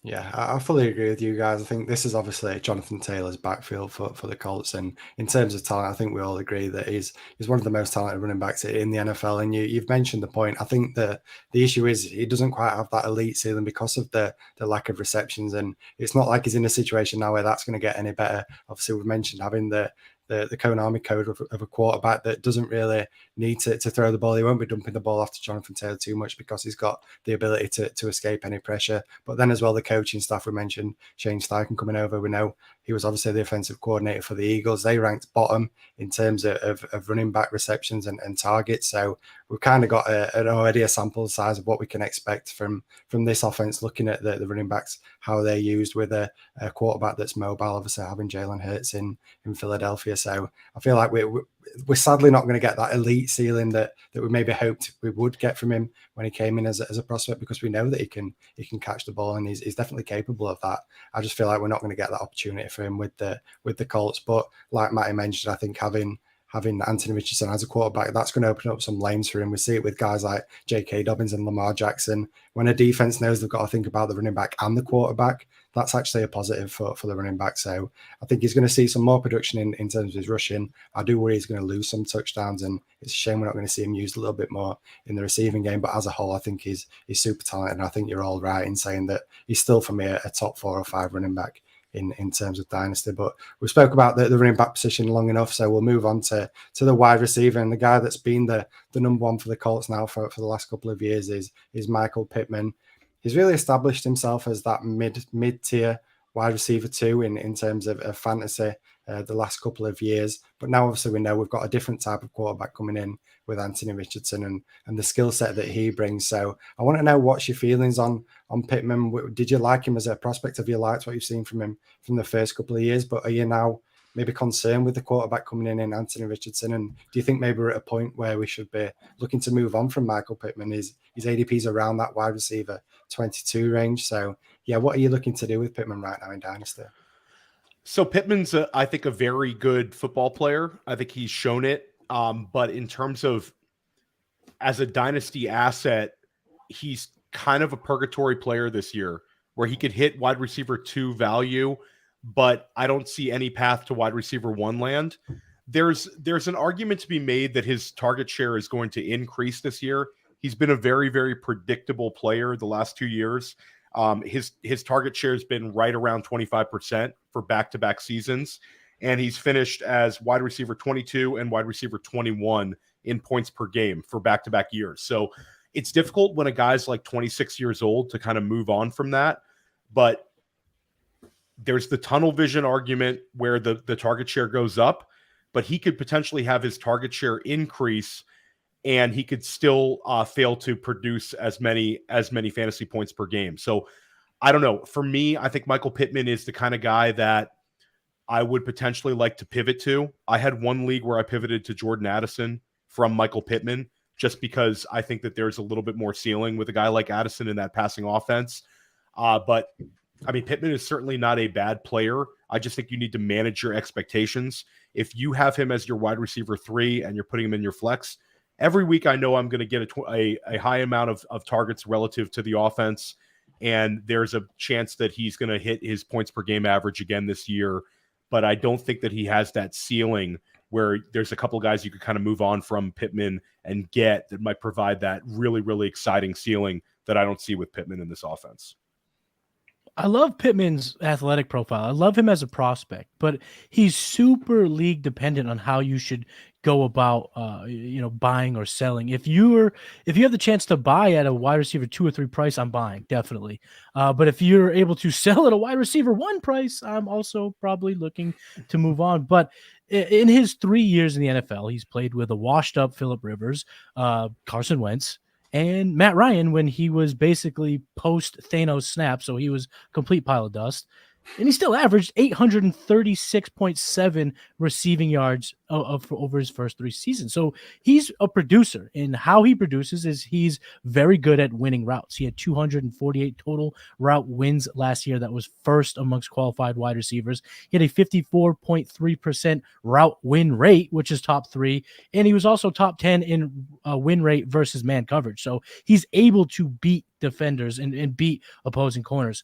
Yeah, I fully agree with you guys. I think this is obviously Jonathan Taylor's backfield for the Colts. And in terms of talent, I think we all agree that he's one of the most talented running backs in the NFL. And you've mentioned the point. I think the issue is he doesn't quite have that elite ceiling because of the lack of receptions. And it's not like he's in a situation now where that's going to get any better. Obviously, we've mentioned having the Konami code of a quarterback that doesn't really need to throw the ball. He won't be dumping the ball off to Jonathan Taylor too much because he's got the ability to escape any pressure. But then as well, the coaching staff, we mentioned Shane Steichen coming over. We know he was obviously the offensive coordinator for the Eagles. They ranked bottom in terms of running back receptions and targets. So we've kind of got already a sample size of what we can expect from this offense, looking at the running backs, how they're used with a quarterback that's mobile, obviously having Jalen Hurts in Philadelphia. So I feel like we're sadly not going to get that elite ceiling that we maybe hoped we would get from him when he came in as a prospect, because we know that he can catch the ball and he's definitely capable of that. I just feel like we're not going to get that opportunity for him with the Colts. But like Matty mentioned, I think having Anthony Richardson as a quarterback, that's going to open up some lanes for him. We see it with guys like J.K. Dobbins and Lamar Jackson. When a defense knows they've got to think about the running back and the quarterback, that's actually a positive for the running back. So I think he's going to see some more production in terms of his rushing. I do worry he's going to lose some touchdowns, and it's a shame we're not going to see him used a little bit more in the receiving game. But as a whole, I think he's super talented, and I think you're all right in saying that he's still, for me, a top 4 or 5 running back in terms of dynasty. But we spoke about the running back position long enough, so we'll move on to the wide receiver, and the guy that's been the number one for the Colts now for the last couple of years is Michael Pittman. He's really established himself as that mid-tier wide receiver 2 in terms of fantasy the last couple of years. But now obviously we know we've got a different type of quarterback coming in with Anthony Richardson and the skill set that he brings. So I want to know what's your feelings on Pittman. Did you like him as a prospect? Have you liked what you've seen from him from the first couple of years? But are you now maybe concerned with the quarterback coming in Anthony Richardson? And do you think maybe we're at a point where we should be looking to move on from Michael Pittman? His ADP's around that wide receiver 22 range. So yeah, what are you looking to do with Pittman right now in Dynasty? So Pittman's, I think, a very good football player. I think he's shown it. But in terms of as a dynasty asset, he's kind of a purgatory player this year where he could hit wide receiver 2 value, but I don't see any path to wide receiver 1 land. There's an argument to be made that his target share is going to increase this year. He's been a very, very predictable player the last 2 years. His target share has been right around 25% for back-to-back seasons, and he's finished as wide receiver 22 and wide receiver 21 in points per game for back-to-back years. So it's difficult when a guy's like 26 years old to kind of move on from that, but there's the tunnel vision argument where the target share goes up, but he could potentially have his target share increase and he could still fail to produce as many fantasy points per game. So I don't know. For me, I think Michael Pittman is the kind of guy that I would potentially like to pivot to. I had one league where I pivoted to Jordan Addison from Michael Pittman, just because I think that there's a little bit more ceiling with a guy like Addison in that passing offense. But I mean, Pittman is certainly not a bad player. I just think you need to manage your expectations. If you have him as your wide receiver 3 and you're putting him in your flex, every week I know I'm going to get a high amount of targets relative to the offense, and there's a chance that he's going to hit his points per game average again this year. But I don't think that he has that ceiling where there's a couple of guys you could kind of move on from Pittman and get that might provide that really, really exciting ceiling that I don't see with Pittman in this offense. I love Pittman's athletic profile. I love him as a prospect, but he's super league dependent on how you should go about, buying or selling. If you have the chance to buy at a wide receiver 2 or 3 price, I'm buying definitely. But if you're able to sell at a wide receiver 1 price, I'm also probably looking to move on. But in his 3 years in the NFL, he's played with a washed up Phillip Rivers, Carson Wentz, and Matt Ryan when he was basically post Thanos snap, so he was complete pile of dust. And he still averaged 836.7 receiving yards over his first 3 seasons. So he's a producer, and how he produces is he's very good at winning routes. He had 248 total route wins last year. That was first amongst qualified wide receivers. He had a 54.3% route win rate, which is top 3. And he was also top 10 in win rate versus man coverage. So he's able to beat defenders and beat opposing corners.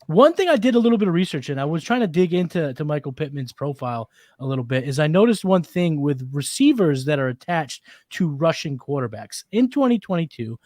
One thing I did a little bit of research in, I was trying to dig into Michael Pittman's profile a little bit, is I noticed one thing with receivers that are attached to rushing quarterbacks. In 2022,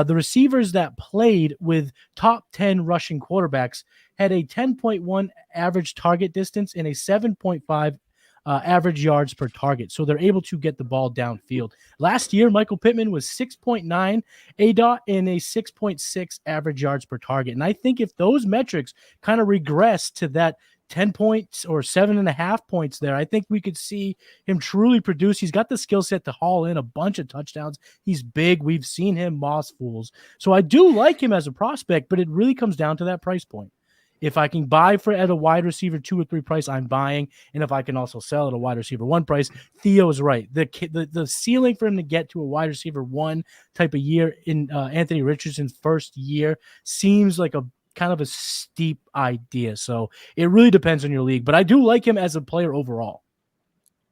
the receivers that played with top 10 rushing quarterbacks had a 10.1 average target distance and a 7.5 average yards per target. So they're able to get the ball downfield. Last year, Michael Pittman was 6.9 ADOT and a 6.6 average yards per target. And I think if those metrics kind of regress to that 10 points or 7.5 points there, I think we could see him truly produce. He's got the skill set to haul in a bunch of touchdowns. He's big. We've seen him moss fools. So I do like him as a prospect, but it really comes down to that price point. If I can buy for at a wide receiver 2 or 3 price, I'm buying. And if I can also sell at a wide receiver 1 price, Theo is right. The ceiling for him to get to a wide receiver 1 type of year in Anthony Richardson's first year seems like a kind of a steep idea. So it really depends on your league. But I do like him as a player overall.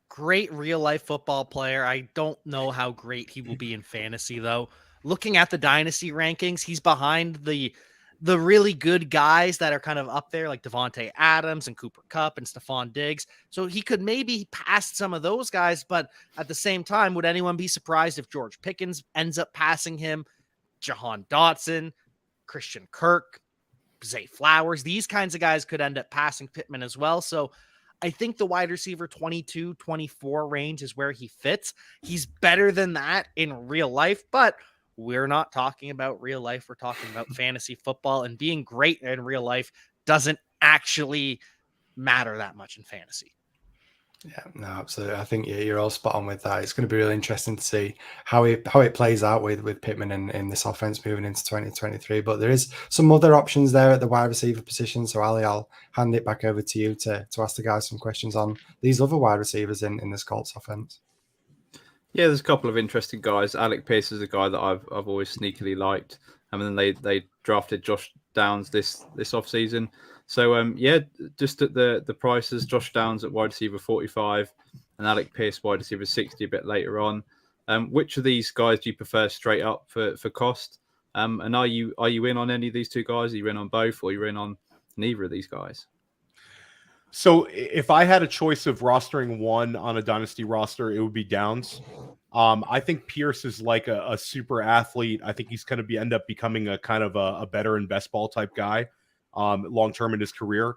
Great real life football player. I don't know how great he will be in fantasy, though. Looking at the dynasty rankings, he's behind the really good guys that are kind of up there, like Devontae Adams and Cooper Kupp and Stephon Diggs. So he could maybe pass some of those guys, but at the same time, would anyone be surprised if George Pickens ends up passing him? Jahan Dotson, Christian Kirk, Zay Flowers, these kinds of guys could end up passing Pittman as well. So I think the wide receiver 22, 24 range is where he fits. He's better than that in real life, but we're not talking about real life. We're talking about fantasy football, and being great in real life doesn't actually matter that much in fantasy. Yeah, no, absolutely. I think you're all spot on with that. It's going to be really interesting to see how it plays out with Pittman in this offense moving into 2023. But there is some other options there at the wide receiver position. So Ali, I'll hand it back over to you to ask the guys some questions on these other wide receivers in this Colts offense. Yeah, there's a couple of interesting guys. Alec Pierce is a guy that I've always sneakily liked. And then they drafted Josh Downs this offseason. So just at the prices, Josh Downs at wide receiver 45 and Alec Pierce wide receiver 60 a bit later on. Which of these guys do you prefer straight up for cost? And are you in on any of these two guys? Are you in on both, or are you in on neither of these guys? So if I had a choice of rostering one on a dynasty roster, it would be Downs. I think Pierce is like a super athlete. I think he's going to end up becoming a kind of a better and best ball type guy long-term in his career.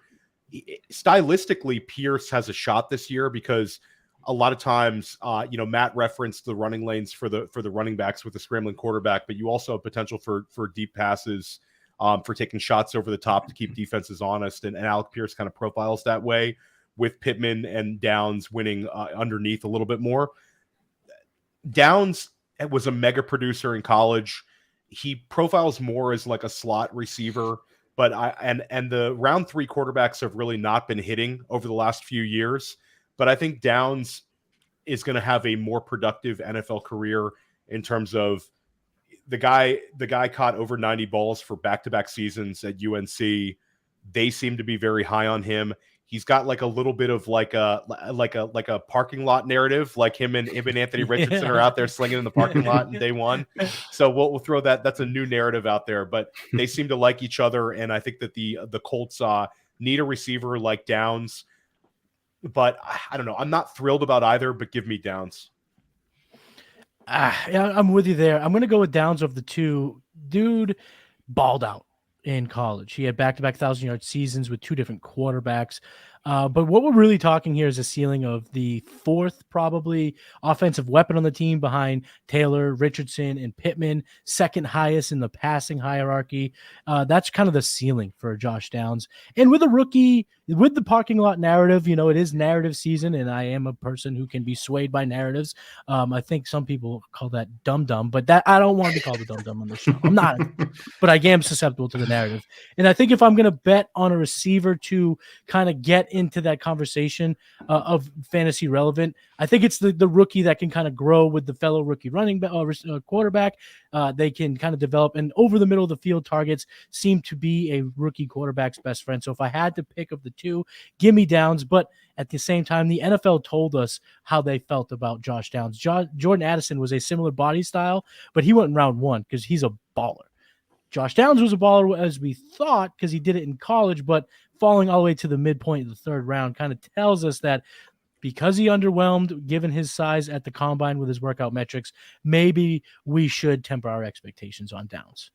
Stylistically, Pierce has a shot this year because a lot of times, Matt referenced the running lanes for the running backs with the scrambling quarterback, but you also have potential for deep passes, for taking shots over the top to keep defenses honest. And Alec Pierce kind of profiles that way, with Pittman and Downs winning underneath a little bit more. Downs was a mega producer in college. He profiles more as like a slot receiver, but the round 3 quarterbacks have really not been hitting over the last few years. But I think Downs is going to have a more productive NFL career in terms of the guy caught over 90 balls for back-to-back seasons at UNC. They seem to be very high on him. He's got like a little bit of like a parking lot narrative, like him and Anthony Richardson are out there slinging in the parking lot in day one. So we'll throw that. That's a new narrative out there, but they seem to like each other. And I think that the Colts need a receiver like Downs, but I don't know. I'm not thrilled about either, but give me Downs. Yeah, I'm with you there. I'm going to go with Downs of the two. Dude balled out in college. He had back-to-back 1,000-yard seasons with 2 different quarterbacks. But what we're really talking here is a ceiling of the fourth, probably, offensive weapon on the team behind Taylor, Richardson, and Pittman, second highest in the passing hierarchy. That's kind of the ceiling for Josh Downs. And with a rookie, with the parking lot narrative, it is narrative season, and I am a person who can be swayed by narratives. I think some people call that dumb, but that I don't want to be called a dumb on the show. I'm not, but I am susceptible to the narrative. And I think if I'm going to bet on a receiver to kind of get into that conversation of fantasy relevant, I think it's the rookie that can kind of grow with the fellow rookie running back or quarterback. They can kind of develop, and over the middle of the field targets seem to be a rookie quarterback's best friend. So if I had to pick of the two, give me Downs. But at the same time, the NFL told us how they felt about Josh Downs. Jordan Addison was a similar body style, but he went in round 1 because he's a baller. Josh Downs was a baller as we thought because he did it in college, but falling all the way to the midpoint of the third round kind of tells us that because he underwhelmed, given his size at the combine with his workout metrics, maybe we should temper our expectations on Downs.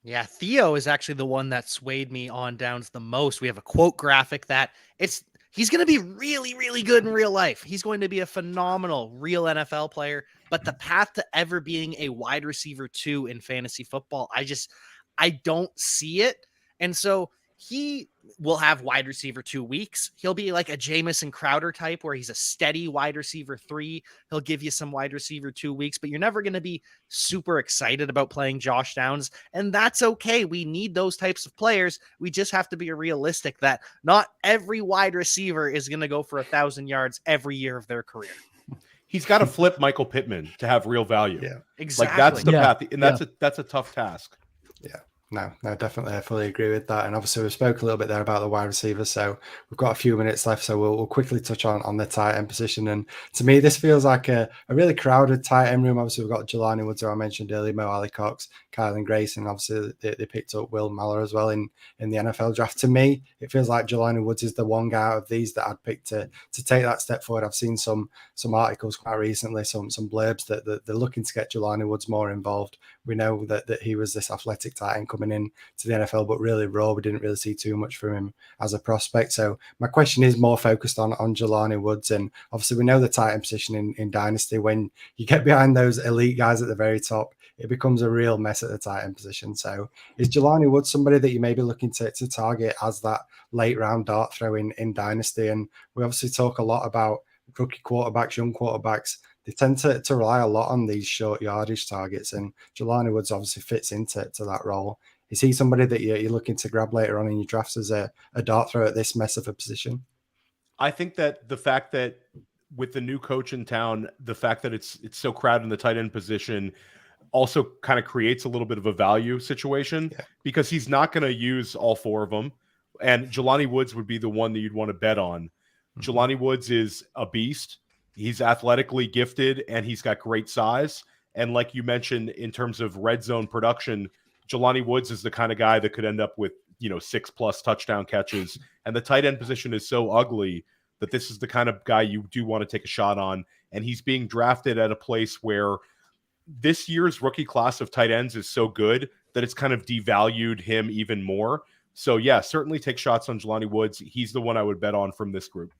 Yeah, Theo is actually the one that swayed me on Downs the most. We have a quote graphic that he's going to be really, really good in real life. He's going to be a phenomenal real NFL player, but the path to ever being a wide receiver 2 in fantasy football, I don't see it. And so he will have wide receiver 2 weeks. He'll be like a Jamison Crowder type where he's a steady wide receiver 3. He'll give you some wide receiver 2 weeks, but you're never going to be super excited about playing Josh Downs. And that's okay. We need those types of players. We just have to be realistic that not every wide receiver is going to go for 1,000 yards every year of their career. He's got to flip Michael Pittman to have real value. Yeah, exactly. Like that's the path. And that's a tough task. Yeah. No, definitely. I fully agree with that. And obviously, we spoke a little bit there about the wide receivers. So we've got a few minutes left. So we'll quickly touch on the tight end position. And to me, this feels like a really crowded tight end room. Obviously, we've got Jelani Woods, who I mentioned earlier, Mo Alley-Cox, Kylan Grayson. Obviously, they picked up Will Muller as well in the NFL draft. To me, it feels like Jelani Woods is the one guy out of these that I'd pick to take that step forward. I've seen some articles quite recently, some blurbs that they're looking to get Jelani Woods more involved. We know that he was this athletic tight end coming in to the NFL, but really raw. We didn't really see too much from him as a prospect. So my question is more focused on Jelani Woods. And obviously we know the tight end position in Dynasty, when you get behind those elite guys at the very top, it becomes a real mess at the tight end position. So is Jelani Woods somebody that you may be looking to target as that late round dart throw in Dynasty? And we obviously talk a lot about rookie quarterbacks, young quarterbacks. They tend to rely a lot on these short yardage targets, and Jelani Woods obviously fits into that role. Is he somebody that you're looking to grab later on in your drafts as a dart throw at this mess of a position? I think that the fact that with the new coach in town, the fact that it's so crowded in the tight end position also kind of creates a little bit of a value situation because he's not going to use all 4 of them. And Jelani Woods would be the one that you'd want to bet on. Mm-hmm. Jelani Woods is a beast. He's athletically gifted and he's got great size. And like you mentioned, in terms of red zone production, Jelani Woods is the kind of guy that could end up with, 6+ touchdown catches. And the tight end position is so ugly that this is the kind of guy you do want to take a shot on. And he's being drafted at a place where this year's rookie class of tight ends is so good that it's kind of devalued him even more. So yeah, certainly take shots on Jelani Woods. He's the one I would bet on from this group.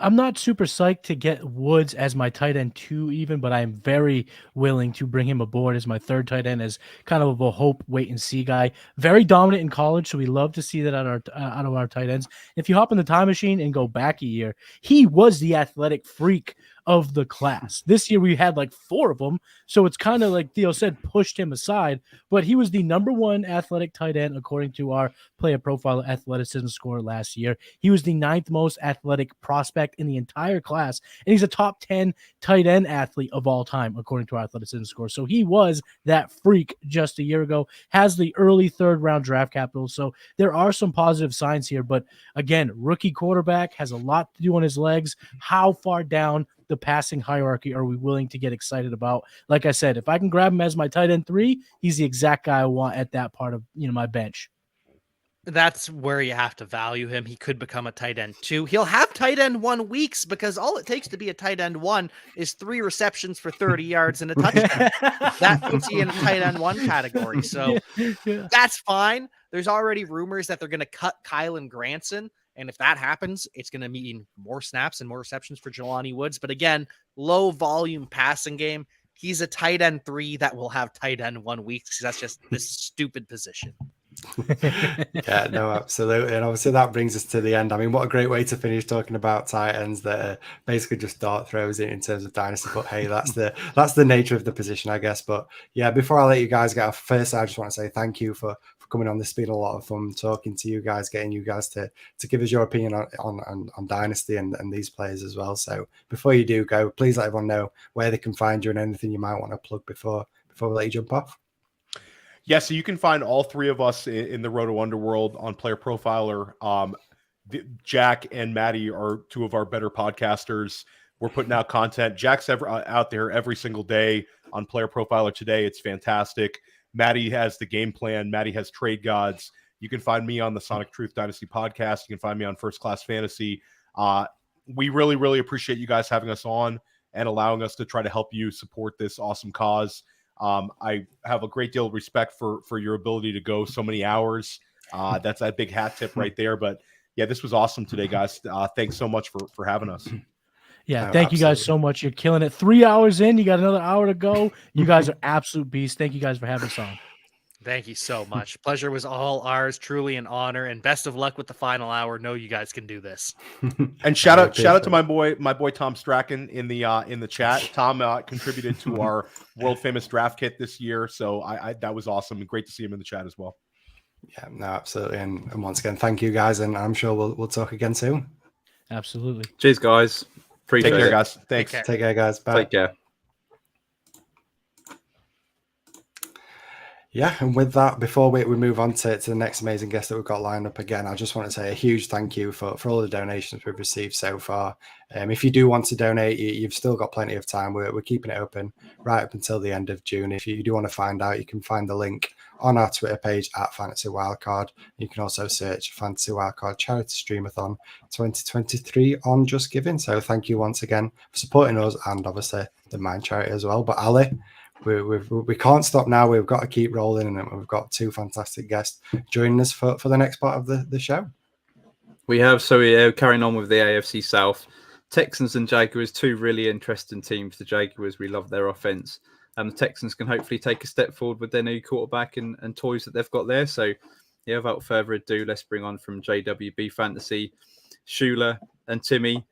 I'm not super psyched to get Woods as my tight end 2 even, but I'm very willing to bring him aboard as my third tight end, as kind of a hope, wait and see guy. Very dominant in college, so we love to see that out of our tight ends. If you hop in the time machine and go back a year, he was the athletic freak of the class. This year we had like 4 of them, so it's kind of like Theo said, pushed him aside, but he was the number 1 athletic tight end according to our player profile athleticism score last year. He was the 9th most athletic prospect in the entire class, and he's a top 10 tight end athlete of all time according to our athleticism score. So he was that freak just a year ago, has the early 3rd round draft capital. So there are some positive signs here, but again, rookie quarterback has a lot to do on his legs. How far down the passing hierarchy are we willing to get excited about? Like I said, if I can grab him as my tight end 3, he's the exact guy I want at that part of my bench. That's where you have to value him. He could become a tight end 2. He'll have tight end 1 weeks because all it takes to be a tight end 1 is 3 receptions for 30 yards and a touchdown. That puts you in a tight end 1 category. So that's fine. There's already rumors that they're going to cut Kylan Granson And if that happens, it's going to mean more snaps and more receptions for Jelani Woods. But again, low volume passing game. He's a tight end 3 that will have tight end 1 week because that's just this stupid position. Yeah, no, absolutely. And obviously that brings us to the end. I mean, what a great way to finish talking about tight ends that are basically just dart throws in terms of dynasty. But hey, that's the nature of the position, I guess. But yeah, before I let you guys get off, first I just want to say thank you for coming on. This has been a lot of fun talking to you guys, getting you guys to give us your opinion on dynasty and these players as well. So before you do go, please let everyone know where they can find you and anything you might want to plug before we let you jump off. Yeah, so you can find all 3 of us in the Roto Underworld on Player Profiler. Jack and Maddie are 2 of our better podcasters. We're putting out content. Jack's out there every single day on Player Profiler today. It's fantastic. Maddie has the game plan. Maddie has Trade Gods. You can find me on the Sonic Truth Dynasty podcast. You can find me on First Class Fantasy. We really, really appreciate you guys having us on and allowing us to try to help you support this awesome cause. I have a great deal of respect for your ability to go so many hours. That's that big hat tip right there. But yeah, this was awesome today, guys. Thanks so much for having us. Yeah, thank you guys so much. You're killing it. 3 hours in, you got another hour to go. You guys are absolute beasts. Thank you guys for having us on. Thank you so much. Pleasure was all ours. Truly an honor, and best of luck with the final hour. Know you guys can do this. And shout out to my boy Tom Strachan in the chat. Tom contributed to our world famous draft kit this year, so I that was awesome and great to see him in the chat as well. Yeah, no, absolutely. And once again, thank you guys, and I'm sure we'll talk again soon. Absolutely. Cheers, guys. Appreciate Take care, it. guys. Thanks. Take care, guys. Bye. Take care. Yeah, and with that, before we move on to the next amazing guest that we've got lined up again, I just want to say a huge thank you for all the donations we've received so far. If you do want to donate, you've still got plenty of time. We're keeping it open right up until the end of June. If you do want to find out, you can find the link on our Twitter page at Fantasy Wildcard. You can also search Fantasy Wildcard Charity Streamathon 2023 on Just Giving. So thank you once again for supporting us and obviously the Mind Charity as well. But Ali, we can't stop now. We've got to keep rolling, and we've got 2 fantastic guests joining us for the next part of the show. We have, so we're carrying on with the AFC South. Texans and Jaguars, 2 really interesting teams. The Jaguars, we love their offense. The Texans can hopefully take a step forward with their new quarterback and toys that they've got there. So, yeah, without further ado, let's bring on from JWB Fantasy, Shula and Timmy.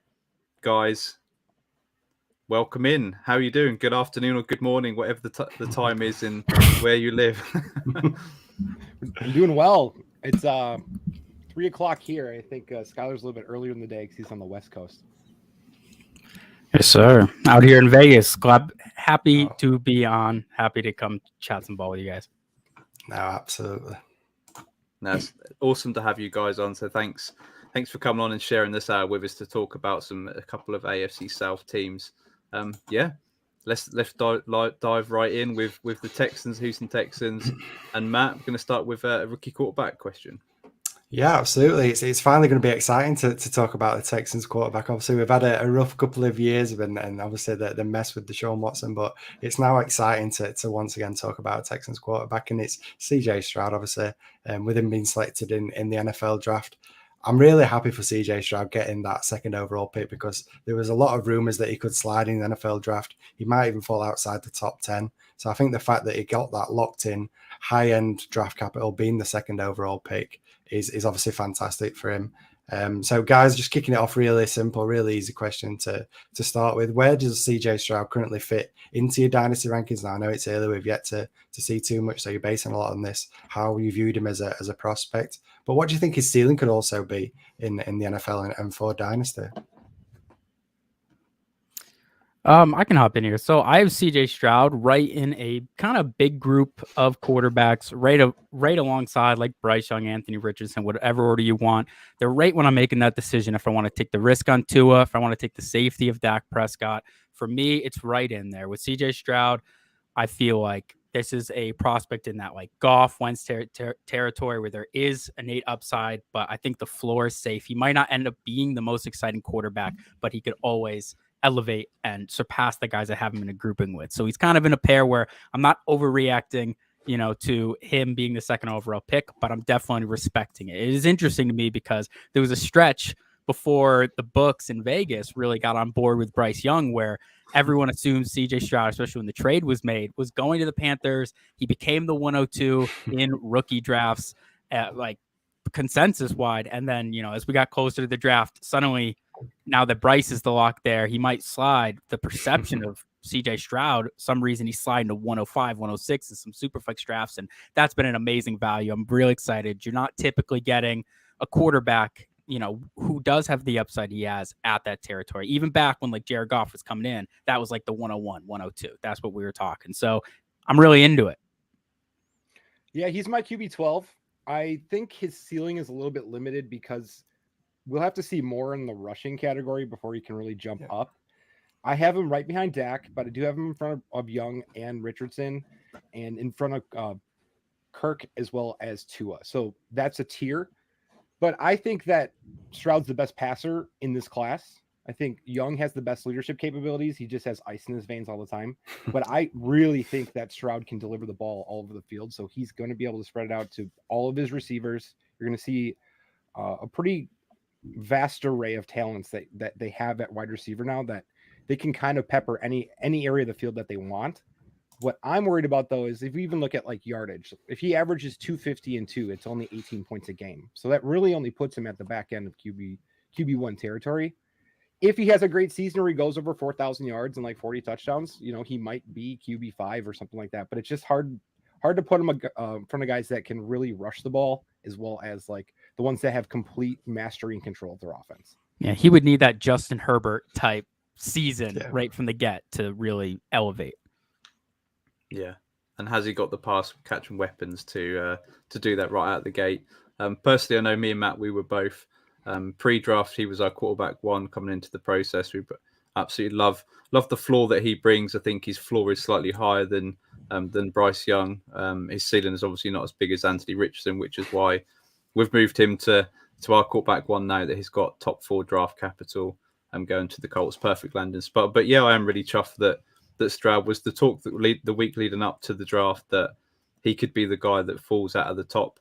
Guys, welcome in. How are you doing? Good afternoon or good morning, whatever the time is in where you live. I'm doing well. It's 3 o'clock here. I think Skylar's a little bit earlier in the day because he's on the West Coast. Yes, sir. Out here in Vegas. Happy to be on. Happy to come chat some ball with you guys. No, absolutely. That's awesome to have you guys on. So thanks for coming on and sharing this hour with us to talk about a couple of AFC South teams. Yeah, let's dive right in with the Texans, Houston Texans, and Matt. We're going to start with a rookie quarterback question. Yeah, absolutely. It's finally going to be exciting to talk about the Texans quarterback. Obviously, we've had a rough couple of years and obviously the mess with Deshaun Watson, but it's now exciting to once again talk about a Texans quarterback, and it's CJ Stroud, obviously, with him being selected in the NFL draft. I'm really happy for CJ Stroud getting that 2nd overall pick because there was a lot of rumors that he could slide in the NFL draft. He might even fall outside the top 10. So I think the fact that he got that locked in high-end draft capital being the 2nd overall pick is obviously fantastic for him. So guys, just kicking it off, really simple, really easy question to start with. Where does CJ Stroud currently fit into your dynasty rankings? Now I know it's early, we've yet to see too much, so you're basing a lot on this, how you viewed him as a prospect. But what do you think his ceiling could also be in the NFL and for dynasty? I can hop in here. So I have CJ Stroud right in a kind of big group of quarterbacks, right alongside like Bryce Young, Anthony Richardson, whatever order you want. They're right when I'm making that decision. If I want to take the risk on Tua, if I want to take the safety of Dak Prescott, for me, it's right in there. With CJ Stroud, I feel like this is a prospect in that like Goff, Wentz territory where there is innate upside, but I think the floor is safe. He might not end up being the most exciting quarterback, but he could always elevate and surpass the guys I have him in a grouping with. So he's kind of in a pair where I'm not overreacting. to him being the second overall pick, but I'm definitely respecting it. It is interesting to me because there was a stretch before the books in Vegas really got on board with Bryce Young, where everyone assumed CJ Stroud, especially when the trade was made, was going to the Panthers. He became the 102 in rookie drafts, like consensus wide. And then, as we got closer to the draft, suddenly now that Bryce is the lock there, he might slide. The perception of CJ Stroud, some reason he's sliding to 105, 106 in some Superflex drafts. And that's been an amazing value. I'm really excited. You're not typically getting a quarterback who does have the upside he has at that territory. Even back when like Jared Goff was coming in, that was like the 101, 102. That's what we were talking. So I'm really into it. Yeah, he's my QB 12. I think his ceiling is a little bit limited because we'll have to see more in the rushing category before he can really jump up. I have him right behind Dak, but I do have him in front of Young and Richardson and in front of Kirk as well as Tua. So that's a tier. But I think that Stroud's the best passer in this class. I think Young has the best leadership capabilities. He just has ice in his veins all the time. But I really think that Stroud can deliver the ball all over the field. So he's going to be able to spread it out to all of his receivers. You're going to see a pretty vast array of talents that they have at wide receiver now that they can kind of pepper any area of the field that they want. What I'm worried about, though, is if we even look at like yardage, if he averages 250 and 2, it's only 18 points a game. So that really only puts him at the back end of QB1 territory. If he has a great season where he goes over 4,000 yards and like 40 touchdowns, he might be QB5 or something like that. But it's just hard to put him in front of guys that can really rush the ball as well as like the ones that have complete mastery and control of their offense. Yeah, he would need that Justin Herbert type season right from the get to really elevate. Yeah, and has he got the pass catching weapons to do that right out the gate? Personally, I know me and Matt, we were both pre-draft. He was our quarterback one coming into the process. We absolutely love the floor that he brings. I think his floor is slightly higher than Bryce Young. His ceiling is obviously not as big as Anthony Richardson, which is why we've moved him to our quarterback one now that he's got top 4 draft capital and going to the Colts. Perfect landing spot. But yeah, I am really chuffed that Stroud was the talk that the week leading up to the draft that he could be the guy that falls out of the top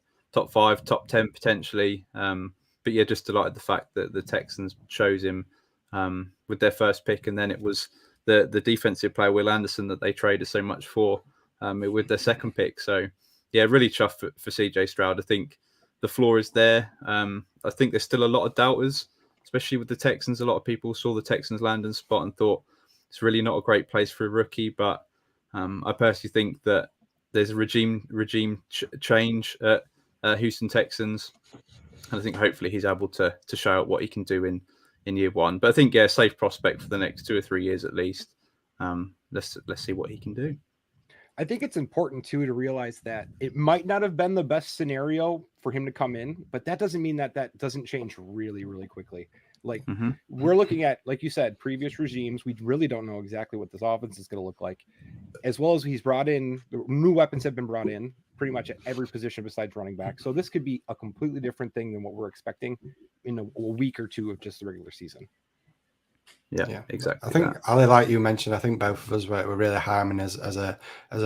5, top 10 potentially. But yeah, just delighted the fact that the Texans chose him with their first pick, and then it was the defensive player Will Anderson that they traded so much for with their second pick. So yeah, really chuffed for CJ Stroud. I think the floor is there. I think there's still a lot of doubters, especially with the Texans. A lot of people saw the Texans landing spot and thought it's really not a great place for a rookie. But I personally think that there's a regime change at Houston Texans. And I think hopefully he's able to show out what he can do in year one. But I think, yeah, safe prospect for the next 2 or 3 years at least. Let's see what he can do. I think it's important, too, to realize that it might not have been the best scenario for him to come in, but that doesn't mean that doesn't change really, really quickly. Like we're looking at, like you said, previous regimes. We really don't know exactly what this offense is going to look like, as well as he's brought in new weapons have been brought in pretty much at every position besides running back. So this could be a completely different thing than what we're expecting in a week or two of just the regular season. Yeah, exactly. I think Ali, like you mentioned, I think both of us were really high on him as a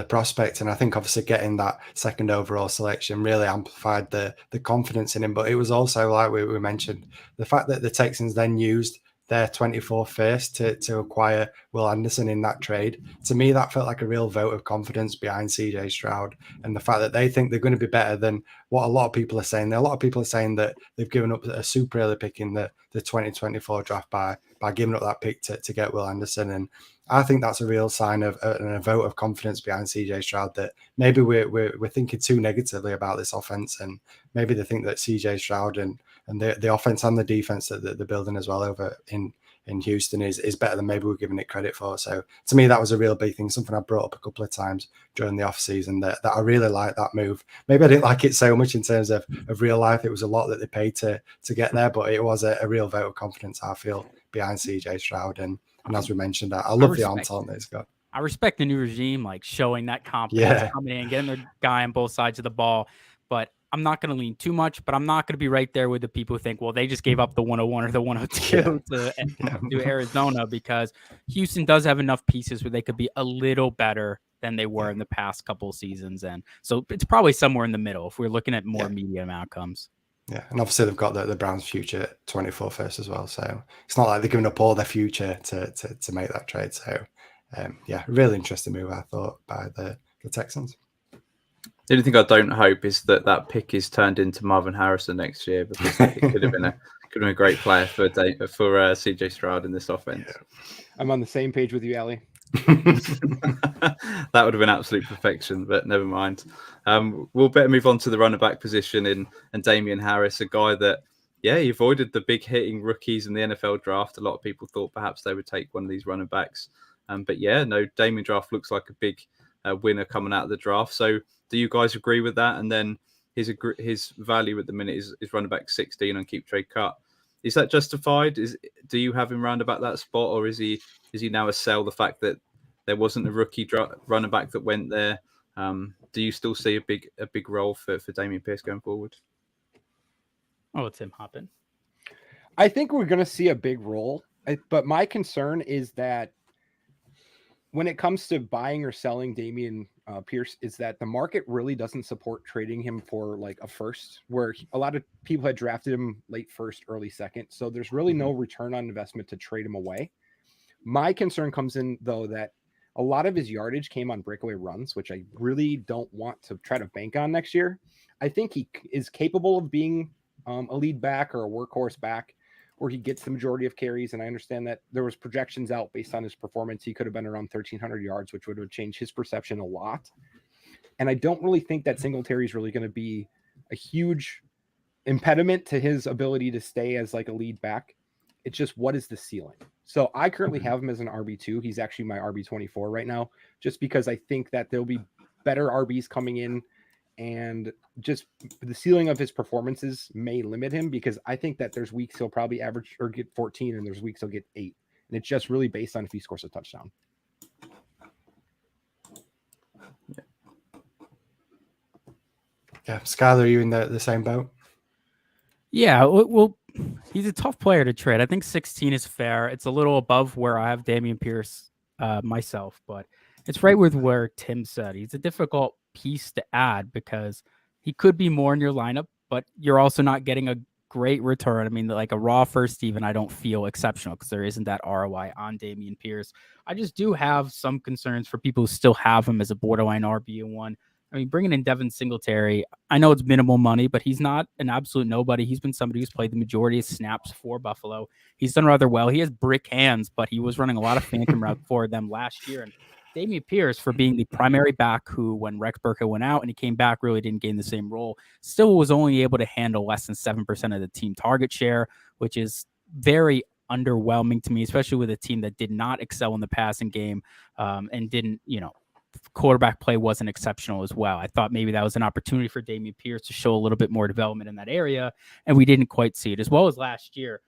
prospect, and I think obviously getting that second overall selection really amplified the confidence in him. But it was also, like we mentioned, the fact that the Texans then used their 24th first to acquire Will Anderson in that trade. To me, that felt like a real vote of confidence behind CJ Stroud, and the fact that they think they're going to be better than what a lot of people are saying. A lot of people are saying that they've given up a super early pick in the 2024 draft by giving up that pick to get Will Anderson. And I think that's a real sign of a vote of confidence behind CJ Stroud, that maybe we're thinking too negatively about this offense, and maybe they think that CJ Stroud and the offense and the defense that they're building as well over in Houston is better than maybe we're giving it credit for. So to me, that was a real big thing, something I brought up a couple of times during the offseason, that I really liked that move. Maybe I didn't like it so much in terms of real life. It was a lot that they paid to get there, but it was a real vote of confidence, I feel, behind CJ Stroud. And as we mentioned, I love the arm talent that he's got. I respect the new regime, like showing that confidence, coming in, getting their guy on both sides of the ball. But I'm not going to lean too much, but I'm not going to be right there with the people who think, well, they just gave up the 101 or the 102 to Arizona, because Houston does have enough pieces where they could be a little better than they were in the past couple of seasons. And so it's probably somewhere in the middle if we're looking at more medium outcomes. Yeah, and obviously they've got the Browns' future 24 first as well. So it's not like they're giving up all their future to make that trade. So yeah, really interesting move, I thought, by the Texans. The only thing I don't hope is that pick is turned into Marvin Harrison next year, because it could have been a great player for CJ Stroud in this offense. Yeah. I'm on the same page with you, Ali. That would have been absolute perfection, but never mind. We'll better move on to the running back position and Damian Harris, a guy that, he avoided the big hitting rookies in the NFL draft. A lot of people thought perhaps they would take one of these running backs. But Damian draft looks like a big winner coming out of the draft. So do you guys agree with that? And then his value at the minute is running back 16 on Keep Trade Cut. Is that justified? Do you have him round about that spot, or is he now a sell, the fact that there wasn't a rookie running back that went there? Do you still see a big role for Dameon Pierce going forward? Oh, it's him hopping. I think we're going to see a big role, but my concern is that when it comes to buying or selling Dameon Pierce, is that the market really doesn't support trading him for like a first, where a lot of people had drafted him late first, early second. So there's really no return on investment to trade him away. My concern comes in, though, that a lot of his yardage came on breakaway runs, which I really don't want to try to bank on next year. I think he is capable of being a lead back or a workhorse back, where he gets the majority of carries. And I understand that there was projections out based on his performance. He could have been around 1,300 yards, which would have changed his perception a lot. And I don't really think that Singletary is really going to be a huge impediment to his ability to stay as like a lead back. It's just, what is the ceiling? So I currently have him as an RB2. He's actually my RB24 right now, just because I think that there'll be better RBs coming in, and just the ceiling of his performances may limit him, because I think that there's weeks he'll probably average or get 14, and there's weeks he'll get 8. And it's just really based on if he scores a touchdown. Yeah. Skylar, are you in the same boat? Yeah, well, he's a tough player to trade. I think 16 is fair. It's a little above where I have Dameon Pierce myself, but it's right with where Tim said. He's a difficult piece to add because he could be more in your lineup, but you're also not getting a great return. I mean, like a raw first even, I don't feel exceptional because there isn't that ROI on Dameon Pierce. I just do have some concerns for people who still have him as a borderline RB1. I mean, bringing in Devin Singletary, I know it's minimal money, but he's not an absolute nobody. He's been somebody who's played the majority of snaps for Buffalo. He's done rather well. He has brick hands, but he was running a lot of phantom routes for them last year. And Dameon Pierce, for being the primary back who, when Rex Burkhead went out and he came back, really didn't gain the same role, still was only able to handle less than 7% of the team target share, which is very underwhelming to me, especially with a team that did not excel in the passing game and didn't, quarterback play wasn't exceptional as well. I thought maybe that was an opportunity for Dameon Pierce to show a little bit more development in that area, and we didn't quite see it, as well as last year.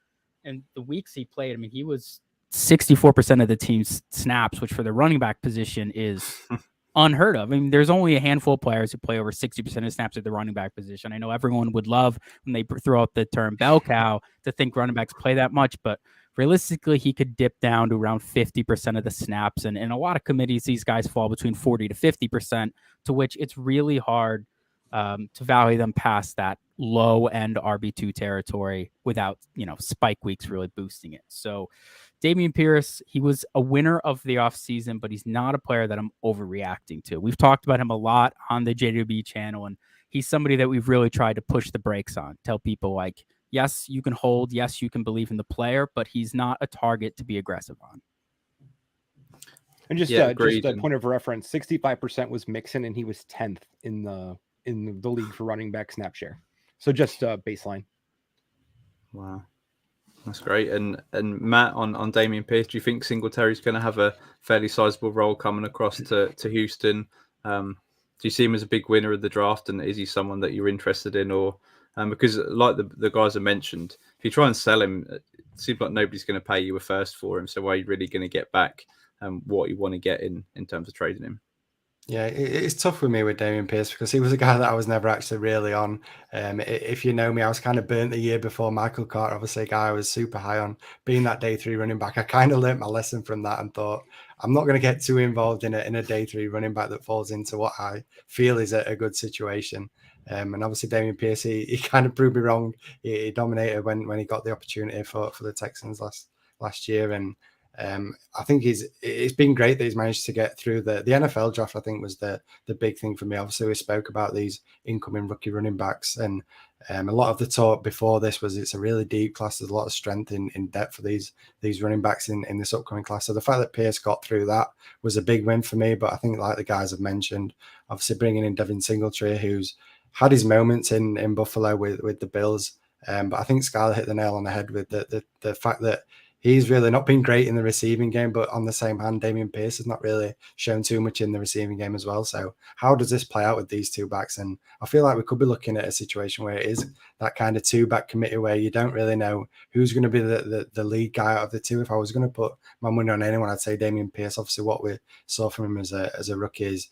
And the weeks he played, I mean, he was 64% of the team's snaps, which for the running back position is unheard of. I mean, there's only a handful of players who play over 60% of snaps at the running back position. I know everyone would love when they throw out the term bell cow to think running backs play that much, but realistically, he could dip down to around 50% of the snaps. And in a lot of committees, these guys fall between 40 to 50%, to which it's really hard to value them past that low end RB2 territory without, spike weeks really boosting it. So Dameon Pierce, he was a winner of the offseason, but he's not a player that I'm overreacting to. We've talked about him a lot on the JWB channel, and he's somebody that we've really tried to push the brakes on, tell people like, yes, you can hold. Yes, you can believe in the player, but he's not a target to be aggressive on. And just a point of reference, 65% was Mixon, and he was 10th in the league for running back snap share. So just baseline. Wow, that's great. And Matt, on Dameon Pierce, do you think Singletary's going to have a fairly sizable role coming across to Houston? Do you see him as a big winner of the draft, and is he someone that you're interested in, or? Because like the guys I mentioned, if you try and sell him, it seems like nobody's going to pay you a first for him. So why are you really going to get back what you want to get in terms of trading him? Yeah, it's tough with me with Damien Pierce because he was a guy that I was never actually really on. If you know me, I was kind of burnt the year before Michael Carter, obviously a guy I was super high on. Being that day 3 running back, I kind of learnt my lesson from that and thought, I'm not going to get too involved in a day 3 running back that falls into what I feel is a good situation. And obviously Damien Pierce, he kind of proved me wrong. He dominated when he got the opportunity for the Texans last year. And I think it's been great that he's managed to get through the NFL draft. I think was the big thing for me. Obviously, we spoke about these incoming rookie running backs, and a lot of the talk before this was it's a really deep class. There's a lot of strength in depth for these running backs in this upcoming class. So the fact that Pierce got through that was a big win for me. But I think, like the guys have mentioned, obviously bringing in Devin Singletary, who's had his moments in Buffalo with the Bills. But I think Skylar hit the nail on the head with the fact that he's really not been great in the receiving game, but on the same hand, Damien Pierce has not really shown too much in the receiving game as well. So how does this play out with these two backs? And I feel like we could be looking at a situation where it is that kind of 2-back committee where you don't really know who's going to be the lead guy out of the two. If I was going to put my money on anyone, I'd say Damien Pierce. Obviously, what we saw from him as a rookie is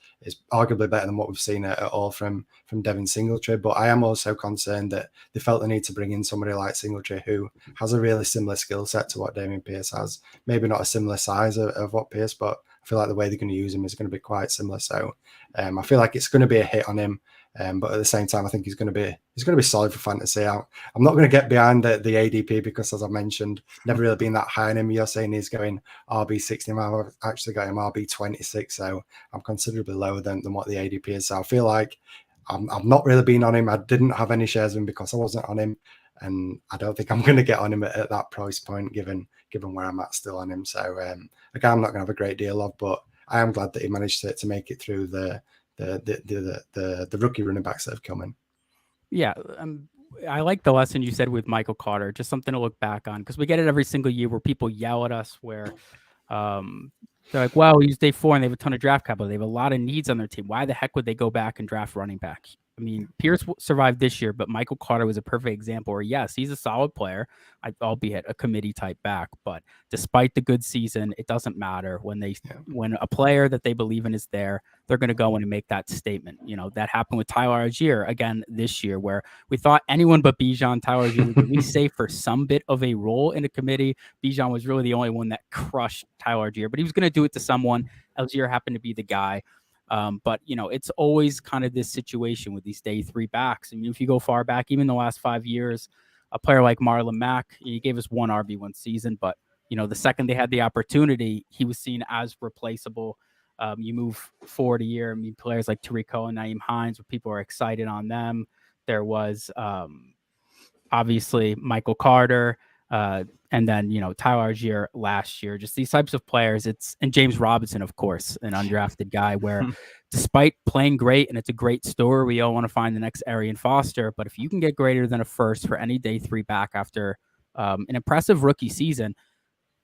arguably better than what we've seen at all from Devin Singletary. But I am also concerned that they felt the need to bring in somebody like Singletary who has a really similar skill set to what Damien Pierce has. Maybe not a similar size of what Pierce, but I feel like the way they're going to use him is going to be quite similar. So I feel like it's going to be a hit on him. But at the same time, I think he's going to be solid for fantasy. I'm not going to get behind the ADP because, as I mentioned, never really been that high on him. You're saying he's going RB60. I've actually got him RB26, so I'm considerably lower than what the ADP is. So I feel like I'm not really been on him. I didn't have any shares of him because I wasn't on him, and I don't think I'm going to get on him at that price point, given where I'm at still on him. So again, I'm not going to have a great deal of, but I am glad that he managed to make it through the rookie running backs that have come in. Yeah, I like the lesson you said with Michael Carter. Just something to look back on because we get it every single year where people yell at us where they're like, "Wow, he's day 4 and they have a ton of draft capital. They have a lot of needs on their team. Why the heck would they go back and draft running back?" I mean, Pierce survived this year, but Michael Carter was a perfect example where, yes, he's a solid player, albeit a committee type back. But despite the good season, it doesn't matter when a player that they believe in is there, they're going to go in and make that statement. You know, that happened with Tyler Algier again this year, where we thought anyone but Bijan, Tyler Algier would at least say for some bit of a role in a committee. Bijan was really the only one that crushed Tyler Algier, but he was going to do it to someone. Algier happened to be the guy. But, you know, it's always kind of this situation with these day 3 backs. I mean, if you go far back, even the last 5 years, a player like Marlon Mack, he gave us 1 RB1 season. But, you know, the second they had the opportunity, he was seen as replaceable. You move forward a year, I mean, players like Tariq Cohen, Naeem Hines, where people are excited on them. There was obviously Michael Carter. And then, you know, Tyler Algier last year, just these types of players. And James Robinson, of course, an undrafted guy where despite playing great, and it's a great story, we all want to find the next Arian Foster. But if you can get greater than a first for any day 3 back after an impressive rookie season,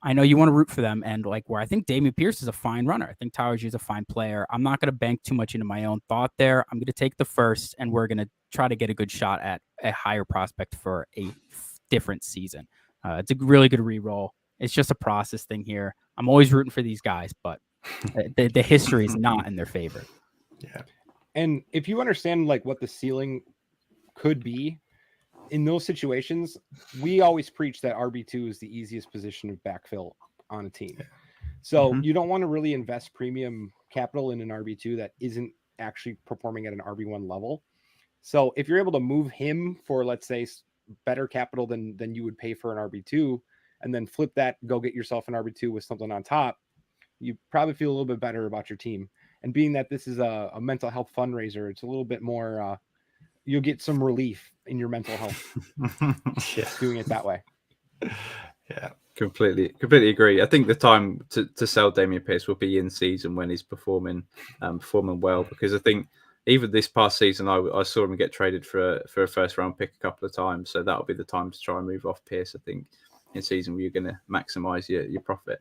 I know you want to root for them. And like where I think Damien Pierce is a fine runner. I think Tyler Algier is a fine player. I'm not going to bank too much into my own thought there. I'm going to take the first, and we're going to try to get a good shot at a higher prospect for a different season. It's a really good re-roll. It's just a process thing here. I'm always rooting for these guys, but the history is not in their favor. Yeah. And if you understand like what the ceiling could be in those situations, we always preach that RB2 is the easiest position of backfill on a team. So you don't want to really invest premium capital in an RB2 that isn't actually performing at an RB1 level. So if you're able to move him for, let's say, better capital than you would pay for an RB2, and then flip that, go get yourself an RB2 with something on top, you probably feel a little bit better about your team. And being that this is a mental health fundraiser, it's a little bit more, you'll get some relief in your mental health doing it that way. Yeah, completely agree. I think the time to sell Damien Pierce will be in season when he's performing well, because I think even this past season, I saw him get traded for a first round pick a couple of times. So that'll be the time to try and move off Pierce, I think, in season where you're going to maximize your profit.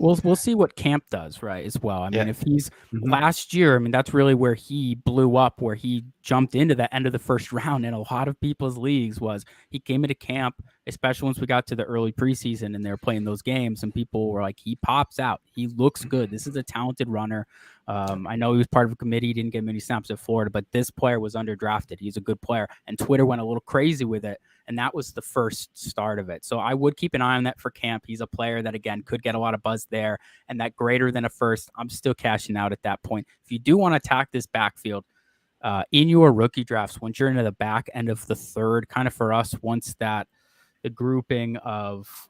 We'll see what camp does, right, as well. I mean, if he's Mhm. last year, I mean, that's really where he blew up, where he jumped into the end of the first round in a lot of people's leagues. Was he came into camp, especially once we got to the early preseason and they were playing those games, and people were like, he pops out, he looks good, this is a talented runner. I know he was part of a committee, he didn't get many snaps at Florida, but this player was underdrafted. He's a good player, and Twitter went a little crazy with it. And that was the first start of it. So I would keep an eye on that for camp. He's a player that, again, could get a lot of buzz there. And that greater than a first, I'm still cashing out at that point. If you do want to attack this backfield in your rookie drafts, once you're into the back end of the third, kind of for us, once that the grouping of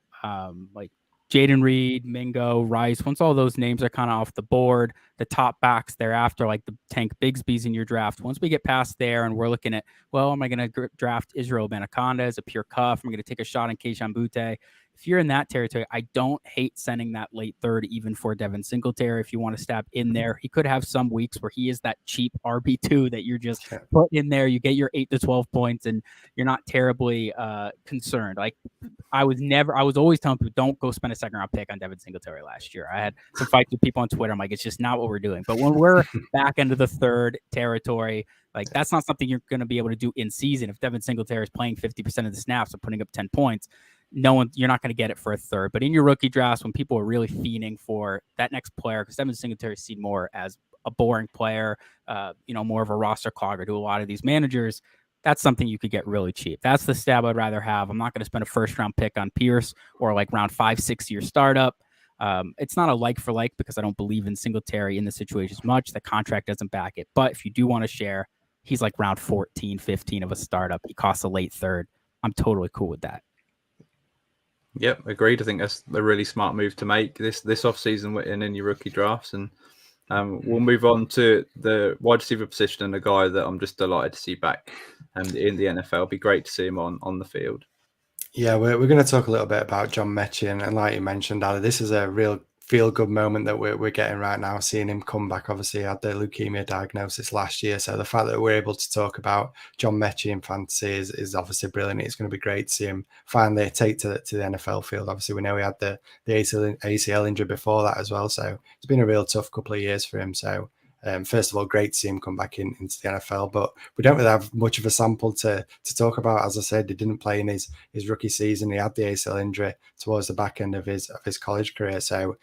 like Jaden Reed, Mingo, Rice, once all those names are kind of off the board, the top backs thereafter, like the Tank Bigsby's in your draft. Once we get past there and we're looking at, well, am I going to draft Israel Benaconda as a pure cuff? Am I going to take a shot on Keishan Butte? If you're in that territory, I don't hate sending that late third, even for Devin Singletary. If you want to stab in there, he could have some weeks where he is that cheap RB2 that you're just put in there. You get your 8 to 12 points and you're not terribly concerned. Like I was always telling people, don't go spend a second round pick on Devin Singletary last year. I had some fights with people on Twitter. I'm like, it's just not what we're doing. But when we're back into the third territory, like that's not something you're going to be able to do in season. If Devin Singletary is playing 50% of the snaps and putting up 10 points, you're not going to get it for a third. But in your rookie drafts, when people are really fiending for that next player, because Devin Singletary is seen more as a boring player, more of a roster clogger to a lot of these managers, that's something you could get really cheap. That's the stab I'd rather have. I'm not going to spend a first round pick on Pierce or like round 5-6 year startup. It's not a like for like because I don't believe in Singletary in the situation as much. The contract doesn't back it. But if you do want to share, he's like round 14, 15 of a startup. He costs a late third. I'm totally cool with that. Yep, agreed. I think that's a really smart move to make this offseason and in your rookie drafts. And we'll move on to the wide receiver position and a guy that I'm just delighted to see back in the NFL. It'd be great to see him on the field. Yeah, we're going to talk a little bit about John Mechie, and like you mentioned, Ali, this is a real feel-good moment that we're getting right now, seeing him come back. Obviously, he had the leukemia diagnosis last year, so the fact that we're able to talk about John Mechie in fantasy is obviously brilliant. It's going to be great to see him finally take to the NFL field. Obviously, we know he had the ACL injury before that as well, so it's been a real tough couple of years for him. So first of all, great to see him come back into the NFL, but we don't really have much of a sample to talk about. As I said, he didn't play in his rookie season. He had the ACL injury towards the back end of his college career. So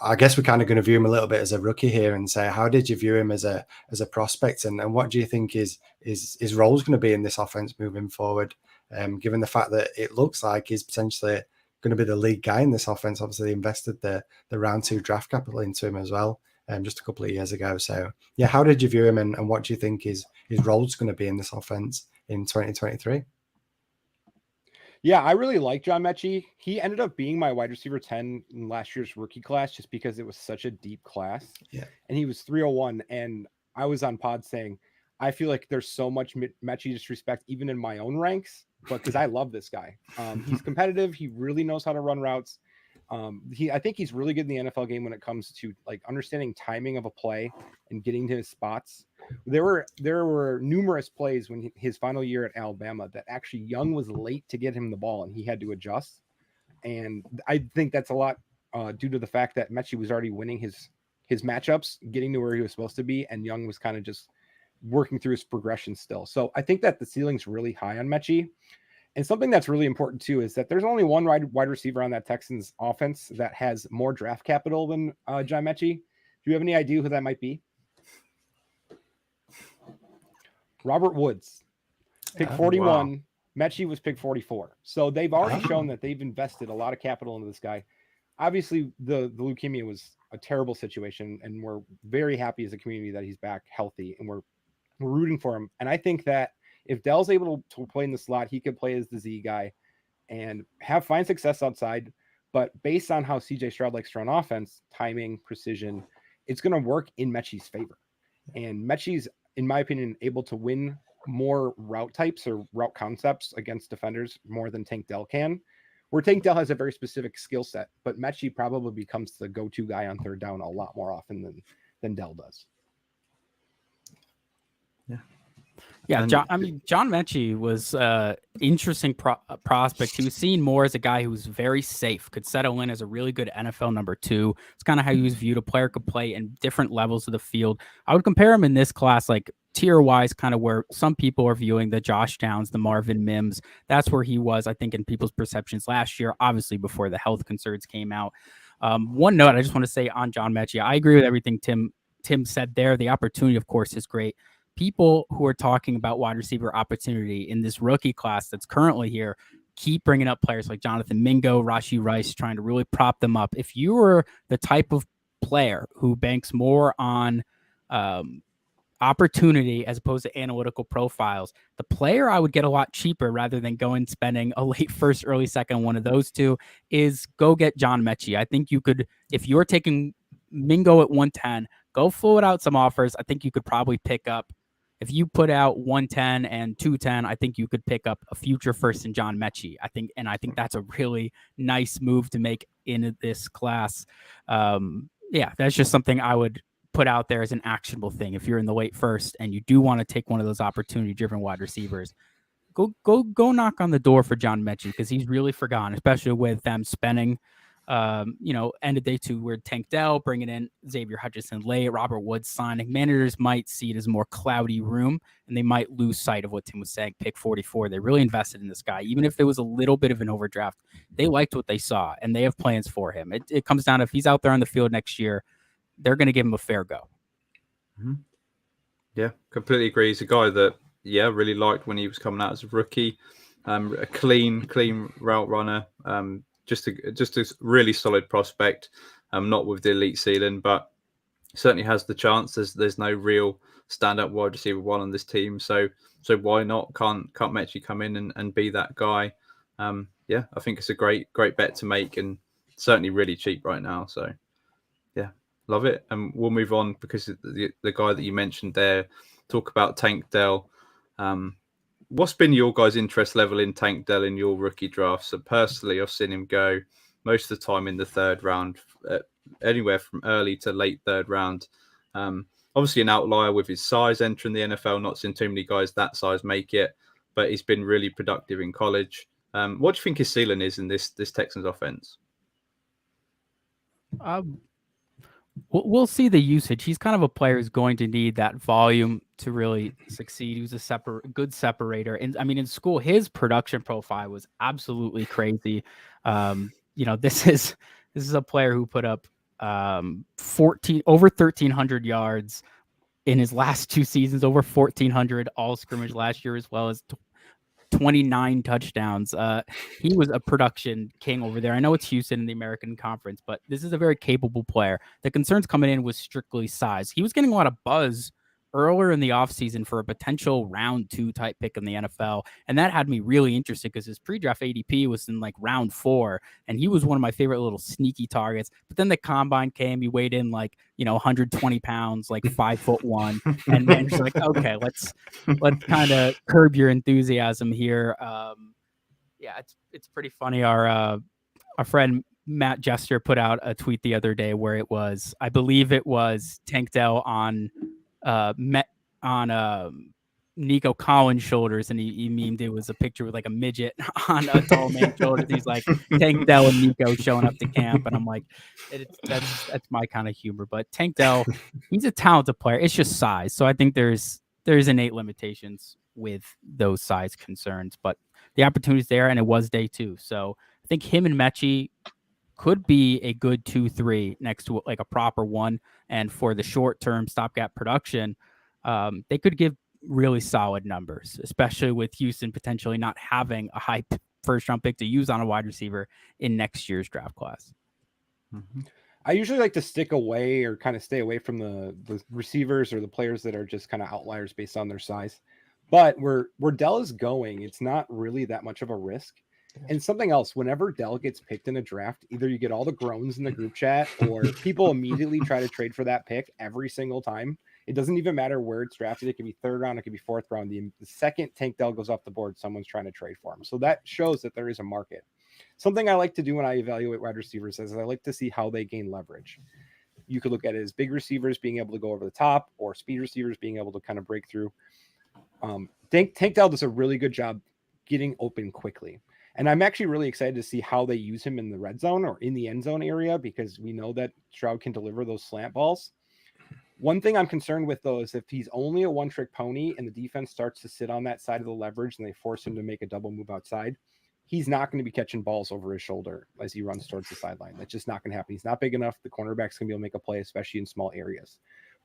I guess we're kind of going to view him a little bit as a rookie here and say, how did you view him as a prospect, and what do you think his role is going to be in this offense moving forward? Given the fact that it looks like he's potentially going to be the lead guy in this offense. Obviously, they invested the round 2 draft capital into him as well. Just a couple of years ago. So yeah, how did you view him, and what do you think his role is going to be in this offense in 2023? Yeah, I really like John Mechie. He ended up being my wide receiver 10 in last year's rookie class just because it was such a deep class. Yeah. And he was 301. And I was on pod saying, I feel like there's so much Mechie disrespect even in my own ranks, but because I love this guy. He's competitive. He really knows how to run routes. I think he's really good in the NFL game when it comes to like understanding timing of a play and getting to his spots. There were numerous plays when his final year at Alabama that actually Young was late to get him the ball and he had to adjust. And I think that's a lot due to the fact that Mechie was already winning his matchups, getting to where he was supposed to be, and Young was kind of just working through his progression still. So I think that the ceiling's really high on Mechie. And something that's really important too is that there's only one wide receiver on that Texans offense that has more draft capital than John Mechie. Do you have any idea who that might be? Robert Woods, pick 41. Wow. Mechie was pick 44. So they've already shown that they've invested a lot of capital into this guy. Obviously, the leukemia was a terrible situation, and we're very happy as a community that he's back healthy, and we're rooting for him. And I think that if Dell's able to play in the slot, he could play as the Z guy and fine success outside. But based on how CJ Stroud likes to run offense, timing, precision, it's going to work in Mechie's favor. And Mechie's, in my opinion, able to win more route types or route concepts against defenders more than Tank Dell can. Where Tank Dell has a very specific skill set, but Mechie probably becomes the go-to guy on third down a lot more often than Dell does. Yeah, And- John Mechie was interesting prospect. He was seen more as a guy who was very safe, could settle in as a really good NFL number 2. It's kind of how he was viewed. A player could play in different levels of the field. I would compare him in this class, like tier-wise, kind of where some people are viewing the Josh Downs, the Marvin Mims. That's where he was, I think, in people's perceptions last year, obviously before the health concerns came out. One note I just want to say on John Mechie, I agree with everything Tim said there. The opportunity, of course, is great. People who are talking about wide receiver opportunity in this rookie class that's currently here keep bringing up players like Jonathan Mingo, Rashee Rice, trying to really prop them up. If you were the type of player who banks more on opportunity as opposed to analytical profiles, the player I would get a lot cheaper rather than going spending a late first, early second, one of those two, is go get John Mechie. I think you could, if you're taking Mingo at 110, go float out some offers. I think you could probably pick up, if you put out 110 and 210, I think you could pick up a future first in John Mechie. I think that's a really nice move to make in this class. Yeah, that's just something I would put out there as an actionable thing. If you're in the late first and you do want to take one of those opportunity-driven wide receivers, go knock on the door for John Mechie, because he's really forgotten, especially with them spending end of day 2 where Tank Dell bringing in Xavier Hutchinson late, Robert Woods signing. Managers might see it as more cloudy room, and they might lose sight of what Tim was saying. Pick 44, they really invested in this guy. Even if there was a little bit of an overdraft, they liked what they saw, and they have plans for him. It comes down to, if he's out there on the field next year, they're going to give him a fair go. Mm-hmm. Yeah, completely agree. He's a guy that, really liked when he was coming out as a rookie. A clean route runner. Just a really solid prospect. Not with the elite ceiling, but certainly has the chance. There's no real standout wide receiver 1 on this team, so why not? Can't Mechie come in and be that guy? I think it's a great bet to make, and certainly really cheap right now. So yeah, love it. And we'll move on, because the guy that you mentioned there, talk about Tank Dell. What's been your guys' interest level in Tank Dell in your rookie drafts? So personally, I've seen him go most of the time in the 3rd round, anywhere from early to late 3rd round. Obviously an outlier with his size entering the NFL. Not seen too many guys that size make it, but he's been really productive in college. What do you think his ceiling is in this Texans offense? We'll see the usage. He's kind of a player who's going to need that volume to really succeed. He was a good separator. And I mean, in school, his production profile was absolutely crazy. This is a player who put up over 1,300 yards in his last 2 seasons, over 1,400 all scrimmage last year, as well as 29 touchdowns. He was a production king over there. I know it's Houston in the American Conference, but this is a very capable player. The concerns coming in was strictly size. He was getting a lot of buzz earlier in the offseason for a potential round 2 type pick in the NFL. And that had me really interested, because his pre-draft ADP was in like round 4, and he was one of my favorite little sneaky targets. But then the combine came, he weighed in 120 pounds, like 5'1", and managed like, okay, let's kind of curb your enthusiasm here. It's pretty funny. Our friend Matt Jester put out a tweet the other day where I believe it was Tank Dell on Nico Collins' shoulders, and he memed it was a picture with like a midget on a tall man's shoulders. He's like, Tank Dell and Nico showing up to camp, and I'm like, that's my kind of humor. But Tank Dell, he's a talented player. It's just size. So I think there's innate limitations with those size concerns, but the opportunity's there, and it was day 2. So I think him and Mechie could be a good 2-3 next to like a proper 1. And for the short-term stopgap production, they could give really solid numbers, especially with Houston potentially not having a high first-round pick to use on a wide receiver in next year's draft class. Mm-hmm. I usually like to stick away or kind of stay away from the receivers or the players that are just kind of outliers based on their size. But where Dell is going, it's not really that much of a risk. And something else, whenever Dell gets picked in a draft, either you get all the groans in the group chat, or people immediately try to trade for that pick every single time. It doesn't even matter where it's drafted. It could be 3rd round. It could be 4th round. The second Tank Dell goes off the board, someone's trying to trade for him. So that shows that there is a market. Something I like to do when I evaluate wide receivers is I like to see how they gain leverage. You could look at it as big receivers being able to go over the top, or speed receivers being able to kind of break through. Tank Dell does a really good job getting open quickly. And I'm actually really excited to see how they use him in the red zone or in the end zone area, because we know that Stroud can deliver those slant balls. One thing I'm concerned with, though, is if he's only a one-trick pony and the defense starts to sit on that side of the leverage and they force him to make a double move outside, he's not going to be catching balls over his shoulder as he runs towards the sideline. That's just not going to happen. He's not big enough. The cornerback's going to be able to make a play, especially in small areas.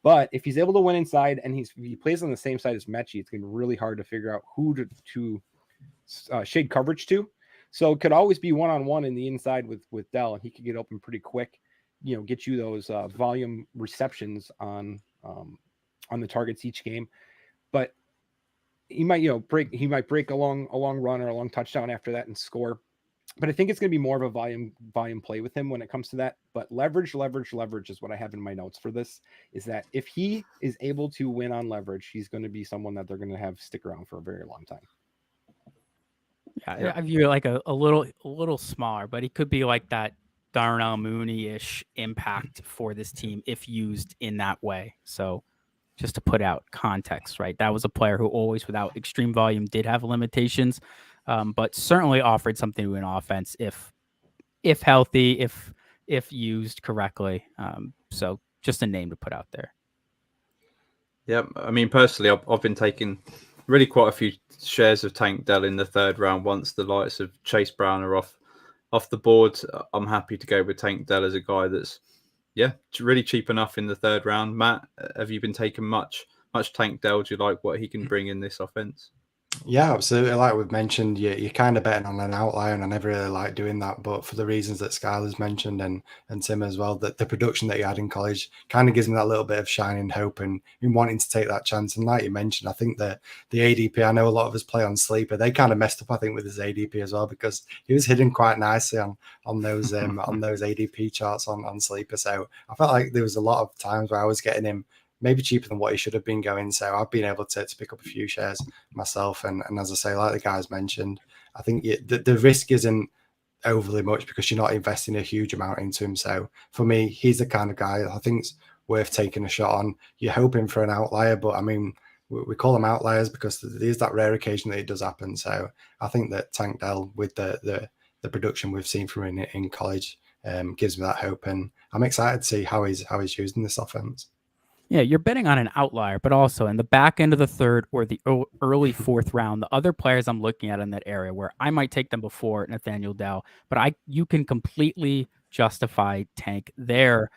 But if he's able to win inside and he plays on the same side as Mechie, it's going to be really hard to figure out who to shade coverage to. So it could always be one-on-one in the inside with Dell, and he could get open pretty quick, get you those volume receptions on the targets each game. But he might, break a long run or a long touchdown after that and score. But I think it's going to be more of a volume play with him when it comes to that. But leverage is what I have in my notes for this, is that if he is able to win on leverage, he's going to be someone that they're going to have stick around for a very long time. Yeah, I view it like a little smaller, but he could be like that Darnell Mooney-ish impact for this team if used in that way. So just to put out context, right? That was a player who always, without extreme volume, did have limitations, but certainly offered something to an offense if healthy, if used correctly. So just a name to put out there. Yeah, I mean, personally, I've been taking really quite a few shares of Tank Dell in the third round. Once the likes of Chase Brown are off the board, I'm happy to go with Tank Dell as a guy that's, really cheap enough in the third round. Matt, have you been taking much Tank Dell? Do you like what he can bring in this offense? Yeah, absolutely. Like we've mentioned, you're kind of betting on an outlier, and I never really like doing that. But for the reasons that Skylar's mentioned and Tim as well, that the production that he had in college kind of gives me that little bit of shining hope and wanting to take that chance. And like you mentioned, I think that the ADP, I know a lot of us play on Sleeper. They kind of messed up, I think, with his ADP as well, because he was hidden quite nicely on those on those ADP charts on Sleeper. So I felt like there was a lot of times where I was getting him maybe cheaper than what he should have been going. So I've been able to pick up a few shares myself. And as I say, like the guys mentioned, I think the risk isn't overly much because you're not investing a huge amount into him. So for me, he's the kind of guy I think it's worth taking a shot on. You're hoping for an outlier, but I mean, we call them outliers because there's that rare occasion that it does happen. So I think that Tank Dell, with the production we've seen from him in college, gives me that hope. And I'm excited to see how he's used in this offense. Yeah, you're betting on an outlier, but also in the back end of the third or the early fourth round, the other players I'm looking at in that area where I might take them before Nathaniel Dell, but you can completely justify Tank there.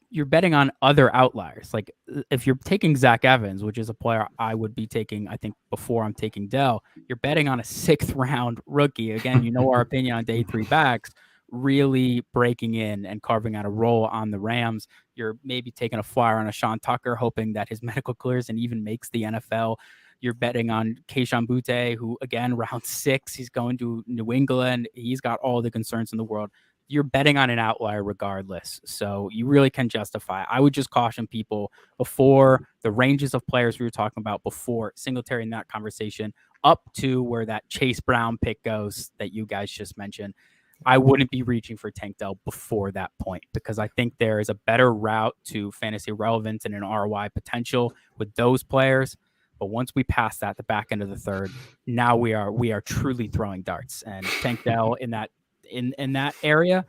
You're betting on other outliers. Like if you're taking Zach Evans, which is a player I would be taking, I think, before I'm taking Dell, you're betting on a 6th round rookie. Again, our opinion on day 3 backs, really breaking in and carving out a role on the Rams. You're maybe taking a flyer on a Sean Tucker, hoping that his medical clears and even makes the NFL. You're betting on Kayshon Boutte, who, again, round 6, he's going to New England. He's got all the concerns in the world. You're betting on an outlier regardless. So you really can justify. I would just caution people before the ranges of players we were talking about before Singletary in that conversation, up to where that Chase Brown pick goes that you guys just mentioned. I wouldn't be reaching for Tank Dell before that point because I think there is a better route to fantasy relevance and an ROI potential with those players. But once we pass that, the back end of the third, now we are truly throwing darts. And Tank Dell in that area,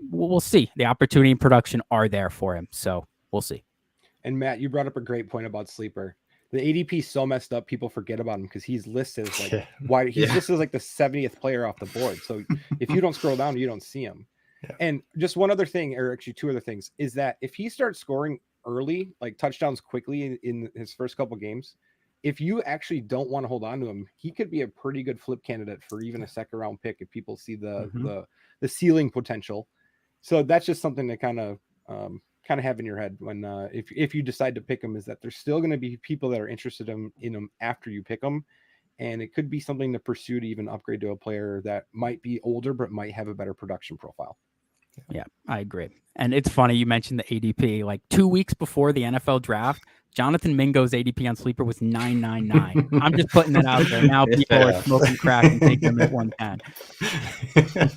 we'll see. The opportunity and production are there for him, so we'll see. And Matt, you brought up a great point about Sleeper. The ADP is so messed up, people forget about him because he's listed as listed as like the 70th player off the board. So if you don't scroll down, you don't see him. Yeah. And just one other thing, or actually 2 other things, is that if he starts scoring early, like touchdowns quickly in his first couple games, if you actually don't want to hold on to him, he could be a pretty good flip candidate for even a 2nd round pick if people see the ceiling potential. So that's just something to kind of have in your head when if you decide to pick him, is that there's still going to be people that are interested in him after you pick him, and it could be something to pursue to even upgrade to a player that might be older but might have a better production profile. Yeah, I agree. And it's funny you mentioned the ADP. Like 2 weeks before the NFL draft, Jonathan Mingo's ADP on Sleeper was 999. I'm just putting that out there. Now people are smoking crack and taking them at 110.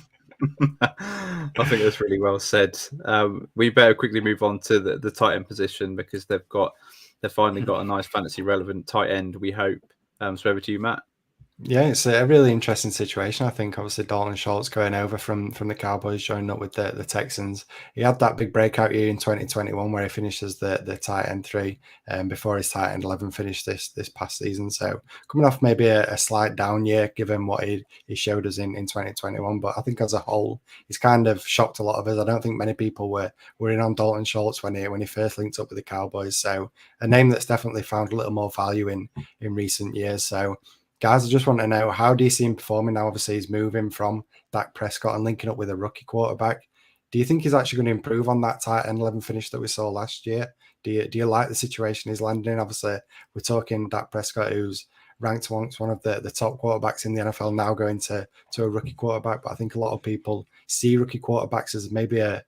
I think that's really well said. We better quickly move on to the tight end position because they've finally got a nice fantasy relevant tight end, we hope, So over to you, Matt. Yeah, it's a really interesting situation. I think obviously Dalton Schultz going over from the Cowboys, joining up with the Texans. He had that big breakout year in 2021 where he finished as the tight end 3 before his tight end 11 finished this past season. So coming off maybe a slight down year given what he showed us in 2021. But I think as a whole, he's kind of shocked a lot of us. I don't think many people were in on Dalton Schultz when he first linked up with the Cowboys. So a name that's definitely found a little more value in recent years. So guys, I just want to know, how do you see him performing now? Obviously, he's moving from Dak Prescott and linking up with a rookie quarterback. Do you think he's actually going to improve on that tight end 11 finish that we saw last year? Do you like the situation he's landing in? Obviously, we're talking Dak Prescott, who's ranked amongst one of the top quarterbacks in the NFL, now going to a rookie quarterback. But I think a lot of people see rookie quarterbacks as maybe a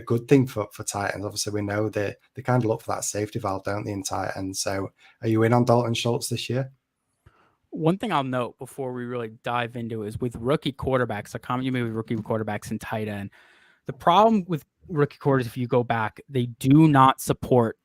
good thing for tight ends. Obviously, we know they kind of look for that safety valve, don't they, in tight ends? So are you in on Dalton Schultz this year? One thing I'll note before we really dive into is with rookie quarterbacks, a comment you made with rookie quarterbacks and tight end. The problem with rookie quarterbacks, if you go back, they do not support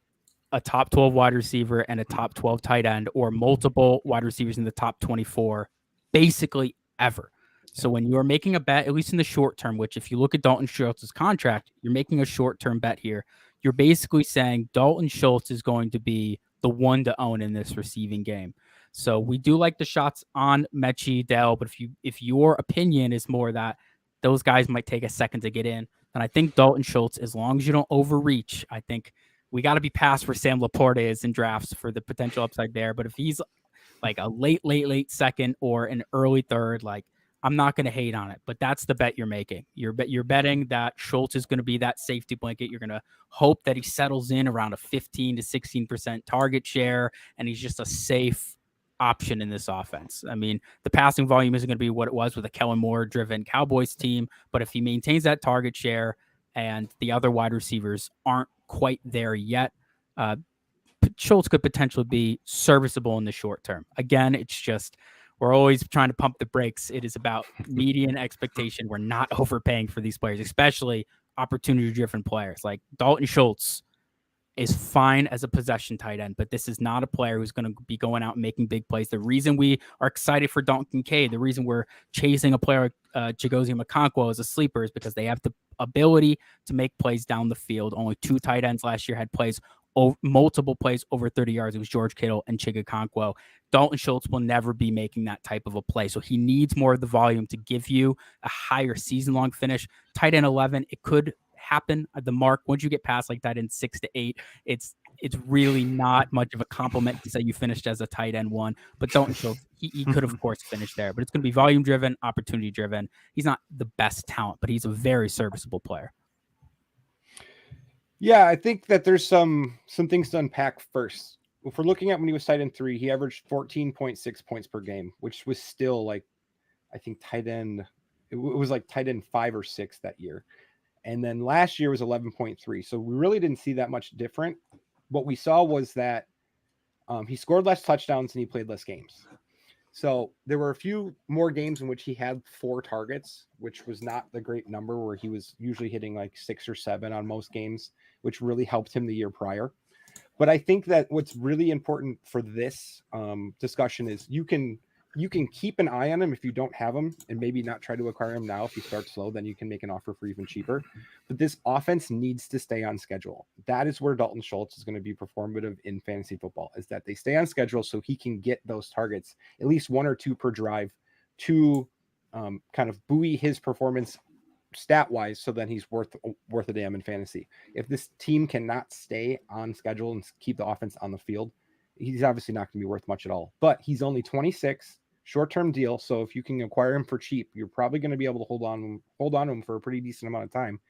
a top 12 wide receiver and a top 12 tight end or multiple wide receivers in the top 24, basically ever. So when you are making a bet, at least in the short term, which if you look at Dalton Schultz's contract, you're making a short-term bet here. You're basically saying Dalton Schultz is going to be the one to own in this receiving game. So we do like the shots on Mechie, Dell, but if your opinion is more that those guys might take a second to get in, then I think Dalton Schultz, as long as you don't overreach, I think we got to be past where Sam Laporte is in drafts for the potential upside there. But if he's like a late second or an early third, like I'm not going to hate on it, but that's the bet you're making. You're betting that Schultz is going to be that safety blanket. You're going to hope that he settles in around a 15 to 16% target share, and he's just a safe option in this offense. I mean, the passing volume isn't going to be what it was with a Kellen Moore driven Cowboys team, but if he maintains that target share and the other wide receivers aren't quite there yet, Schultz could potentially be serviceable in the short term. Again, it's just, we're always trying to pump the brakes. It is about median expectation. We're not overpaying for these players, especially opportunity driven players. Like Dalton Schultz is fine as a possession tight end, but this is not a player who's going to be going out and making big plays. The reason we are excited for Dalton Kincaid, the reason we're chasing a player like Chigozie Okonkwo as a sleeper, is because they have the ability to make plays down the field. Only 2 tight ends last year had multiple plays over 30 yards. It was George Kittle and Chigozie Okonkwo. Dalton Schultz will never be making that type of a play, so he needs more of the volume to give you a higher season-long finish. Tight end 11, it could happen at the mark. Once you get past like tight end 6 to 8, it's really not much of a compliment to say you finished as a tight end 1. But Dalton Schultz, he could of course finish there, but it's going to be volume driven, opportunity driven. He's not the best talent, but he's a very serviceable player. Yeah, I think that there's some things to unpack first. If we're looking at when he was tight end 3, he averaged 14.6 points per game, which was still like, I think it was like tight end 5 or 6 that year. And then last year was 11.3. So we really didn't see that much different. What we saw was that he scored less touchdowns and he played less games. So there were a few more games in which he had 4 targets, which was not the great number, where he was usually hitting like 6 or 7 on most games, which really helped him the year prior. But I think that what's really important for this discussion is you can keep an eye on him if you don't have him, and maybe not try to acquire him now. If you start slow, then you can make an offer for even cheaper. But this offense needs to stay on schedule. That is where Dalton Schultz is going to be performative in fantasy football, is that they stay on schedule so he can get those targets, at least 1 or 2 per drive, to kind of buoy his performance stat-wise, so then he's worth a damn in fantasy. If this team cannot stay on schedule and keep the offense on the field, he's obviously not going to be worth much at all. But he's only 26. Short-term deal, so if you can acquire him for cheap, you're probably going to be able to hold on to him for a pretty decent amount of time.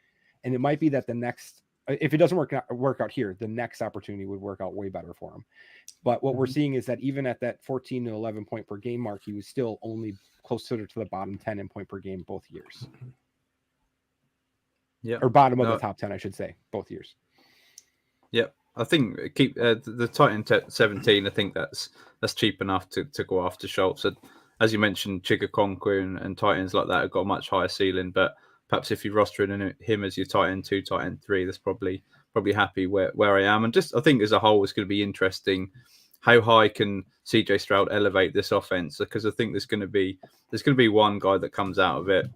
And it might be that the next, if it doesn't work out here, the next opportunity would work out way better for him. But what we're seeing is that even at that 14 to 11 point per game mark, he was still only closer to the bottom 10 in point per game both years. Yeah, or bottom of the top 10, I should say, both years. Yep. I think keep the Titan 17. I think that's cheap enough to go after Schultz. As you mentioned, Chigozie Okonkwo and Titans like that have got a much higher ceiling. But perhaps if you're rostering him as your Titan 2, Titan 3, that's probably happy where I am. And just I think as a whole, it's going to be interesting how high can CJ Stroud elevate this offense? Because I think there's going to be one guy that comes out of it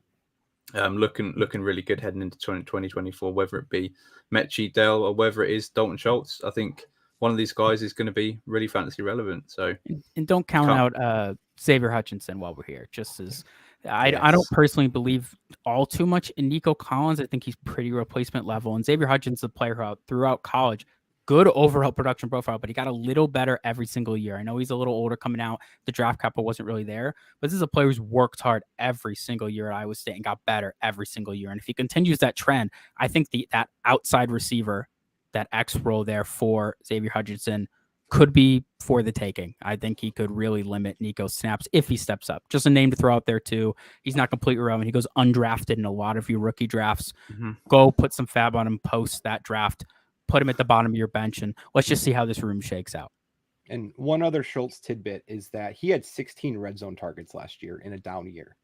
looking really good heading into 2024, whether it be Mechie Dell or whether it is Dalton Schultz. I think one of these guys is going to be really fantasy relevant. So, and don't count out Xavier Hutchinson while we're here. Just as I don't personally believe all too much in Nico Collins. I think he's pretty replacement level. And Xavier Hutchinson's a player who throughout college, good overall production profile, but he got a little better every single year. I know he's a little older coming out. The draft capital wasn't really there, but this is a player who's worked hard every single year at Iowa State and got better every single year. And if he continues that trend, I think that outside receiver, that X role there for Xavier Hutchinson could be for the taking. I think he could really limit Nico's snaps if he steps up. Just a name to throw out there too. He's not completely irrelevant. He goes undrafted in a lot of your rookie drafts. Go put some fab on him post that draft. Put him at the bottom of your bench, and let's just see how this room shakes out. And one other Schultz tidbit is that he had 16 red zone targets last year in a down year.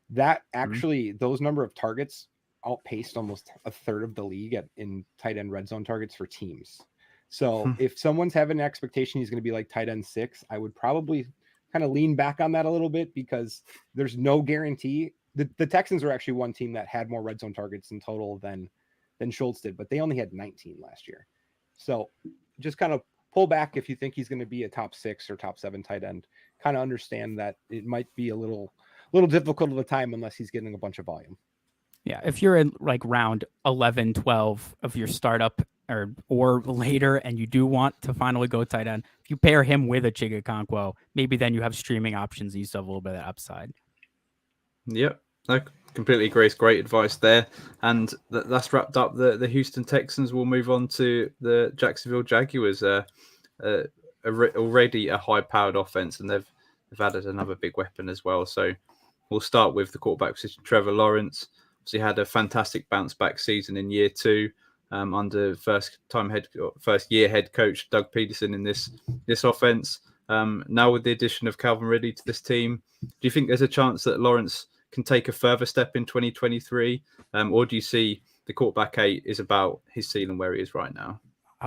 That actually, those number of targets outpaced almost a third of the league in tight end red zone targets for teams. So if someone's having an expectation he's going to be like tight end 6, I would probably kind of lean back on that a little bit, because there's no guarantee. The Texans are actually one team that had more red zone targets in total than Schultz did, but they only had 19 last year. So just kind of pull back if you think he's going to be a top 6 or top 7 tight end. Kind of understand that it might be a little difficult of a time unless he's getting a bunch of volume. Yeah, if you're in like round 11, 12 of your startup or later, and you do want to finally go tight end, if you pair him with a Chigakonkwo, maybe then you have streaming options and you still have a little bit of that upside. Yep, I completely agree. It's great advice there. And that's wrapped up the Houston Texans. We'll move on to the Jacksonville Jaguars. Already a high-powered offense, and they've added another big weapon as well. So we'll start with the quarterback position, Trevor Lawrence. Obviously had a fantastic bounce-back season in year 2 under first-year head coach Doug Peterson in this offense. Now with the addition of Calvin Ridley to this team, do you think there's a chance that Lawrence can take a further step in 2023? Or do you see the quarterback 8 is about his ceiling where he is right now?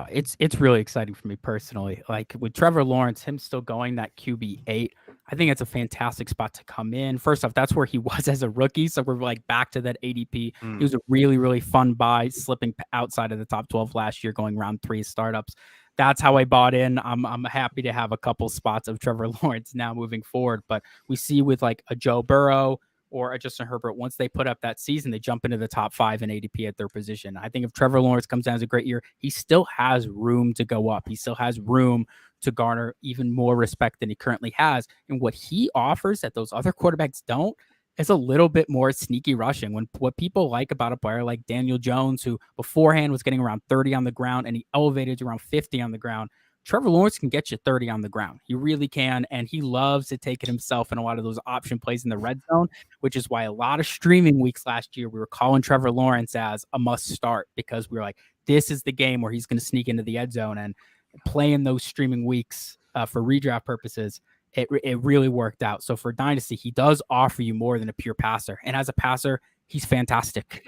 It's really exciting for me personally. Like with Trevor Lawrence, him still going that QB 8, I think it's a fantastic spot to come in. First off, that's where he was as a rookie. So we're like back to that ADP. He was a really, really fun buy, slipping outside of the top 12 last year, going round 3 startups. That's how I bought in. I'm happy to have a couple spots of Trevor Lawrence now moving forward. But we see with like a Joe Burrow or a Justin Herbert, once they put up that season, they jump into the top 5 in ADP at their position. I think if Trevor Lawrence comes down as a great year, he still has room to go up. He still has room to garner even more respect than he currently has. And what he offers that those other quarterbacks don't is a little bit more sneaky rushing. What people like about a player like Daniel Jones, who beforehand was getting around 30 on the ground and he elevated to around 50 on the ground, Trevor Lawrence can get you 30 on the ground. He really can. And he loves to take it himself in a lot of those option plays in the red zone, which is why a lot of streaming weeks last year, we were calling Trevor Lawrence as a must start, because we were like, this is the game where he's going to sneak into the end zone. And playing those streaming weeks for redraft purposes, it really worked out. So for Dynasty, he does offer you more than a pure passer. And as a passer, he's fantastic.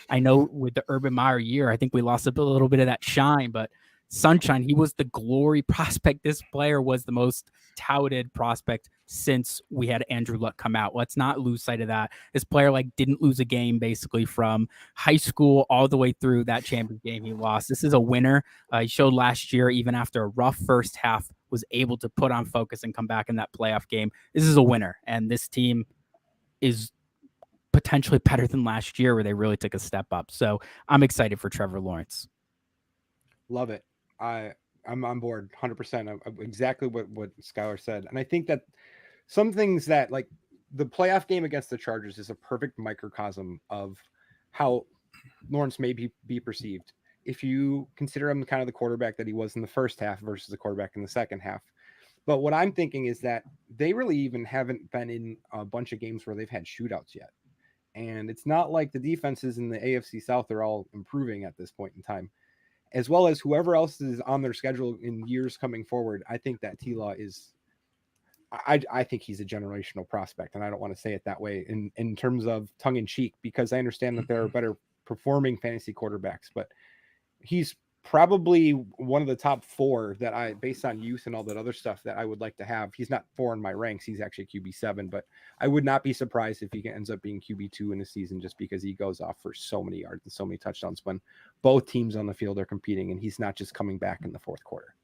I know with the Urban Meyer year, I think we lost a little bit of that shine, but sunshine, he was the glory prospect. This player was the most touted prospect since we had Andrew Luck come out. Let's not lose sight of that. This player didn't lose a game basically from high school all the way through that champion game he lost. This is a winner. He showed last year, even after a rough first half, was able to put on focus and come back in that playoff game. This is a winner, and this team is potentially better than last year where they really took a step up. So I'm excited for Trevor Lawrence. Love it. I'm on board 100%. Exactly what Skylar said. And I think that some things that, like the playoff game against the Chargers, is a perfect microcosm of how Lawrence may be perceived. If you consider him kind of the quarterback that he was in the first half versus the quarterback in the second half. But what I'm thinking is that they really even haven't been in a bunch of games where they've had shootouts yet. And it's not like the defenses in the AFC South are all improving at this point in time. As well as whoever else is on their schedule in years coming forward, I think that T-Law is, I think he's a generational prospect, and I don't want to say it that way in terms of tongue in cheek, because I understand that there are better performing fantasy quarterbacks, but he's probably one of the top 4 that I, based on youth and all that other stuff, that I would like to have. He's not 4 in my ranks. He's actually QB7, but I would not be surprised if he ends up being QB2 in the season, just because he goes off for so many yards and so many touchdowns when both teams on the field are competing, and he's not just coming back in the fourth quarter.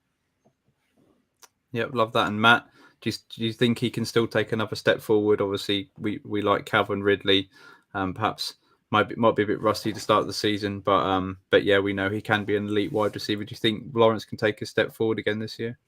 Yep, love that. And Matt, do you think he can still take another step forward? Obviously, we like Calvin Ridley. Perhaps might be a bit rusty to start the season, but yeah, we know he can be an elite wide receiver. Do you think Lawrence can take a step forward again this year?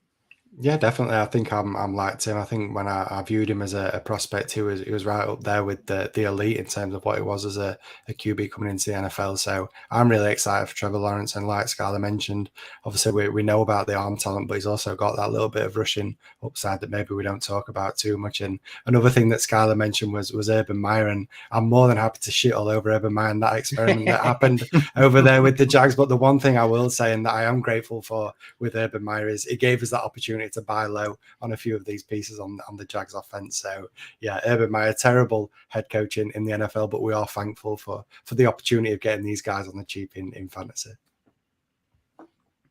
Yeah, definitely. I think I'm like Tim. I think when I viewed him as a prospect, he was right up there with the elite in terms of what he was as a QB coming into the NFL. So I'm really excited for Trevor Lawrence. And like Skylar mentioned, obviously we know about the arm talent, but he's also got that little bit of rushing upside that maybe we don't talk about too much. And another thing that Skylar mentioned was Urban Meyer, and I'm more than happy to shit all over Urban Meyer and that experiment that happened over there with the Jags. But the one thing I will say, and that I am grateful for with Urban Meyer, is it gave us that opportunity to buy low on a few of these pieces on the Jags offense. So yeah, Urban Meyer, terrible head coach in the NFL, but we are thankful for the opportunity of getting these guys on the cheap in fantasy.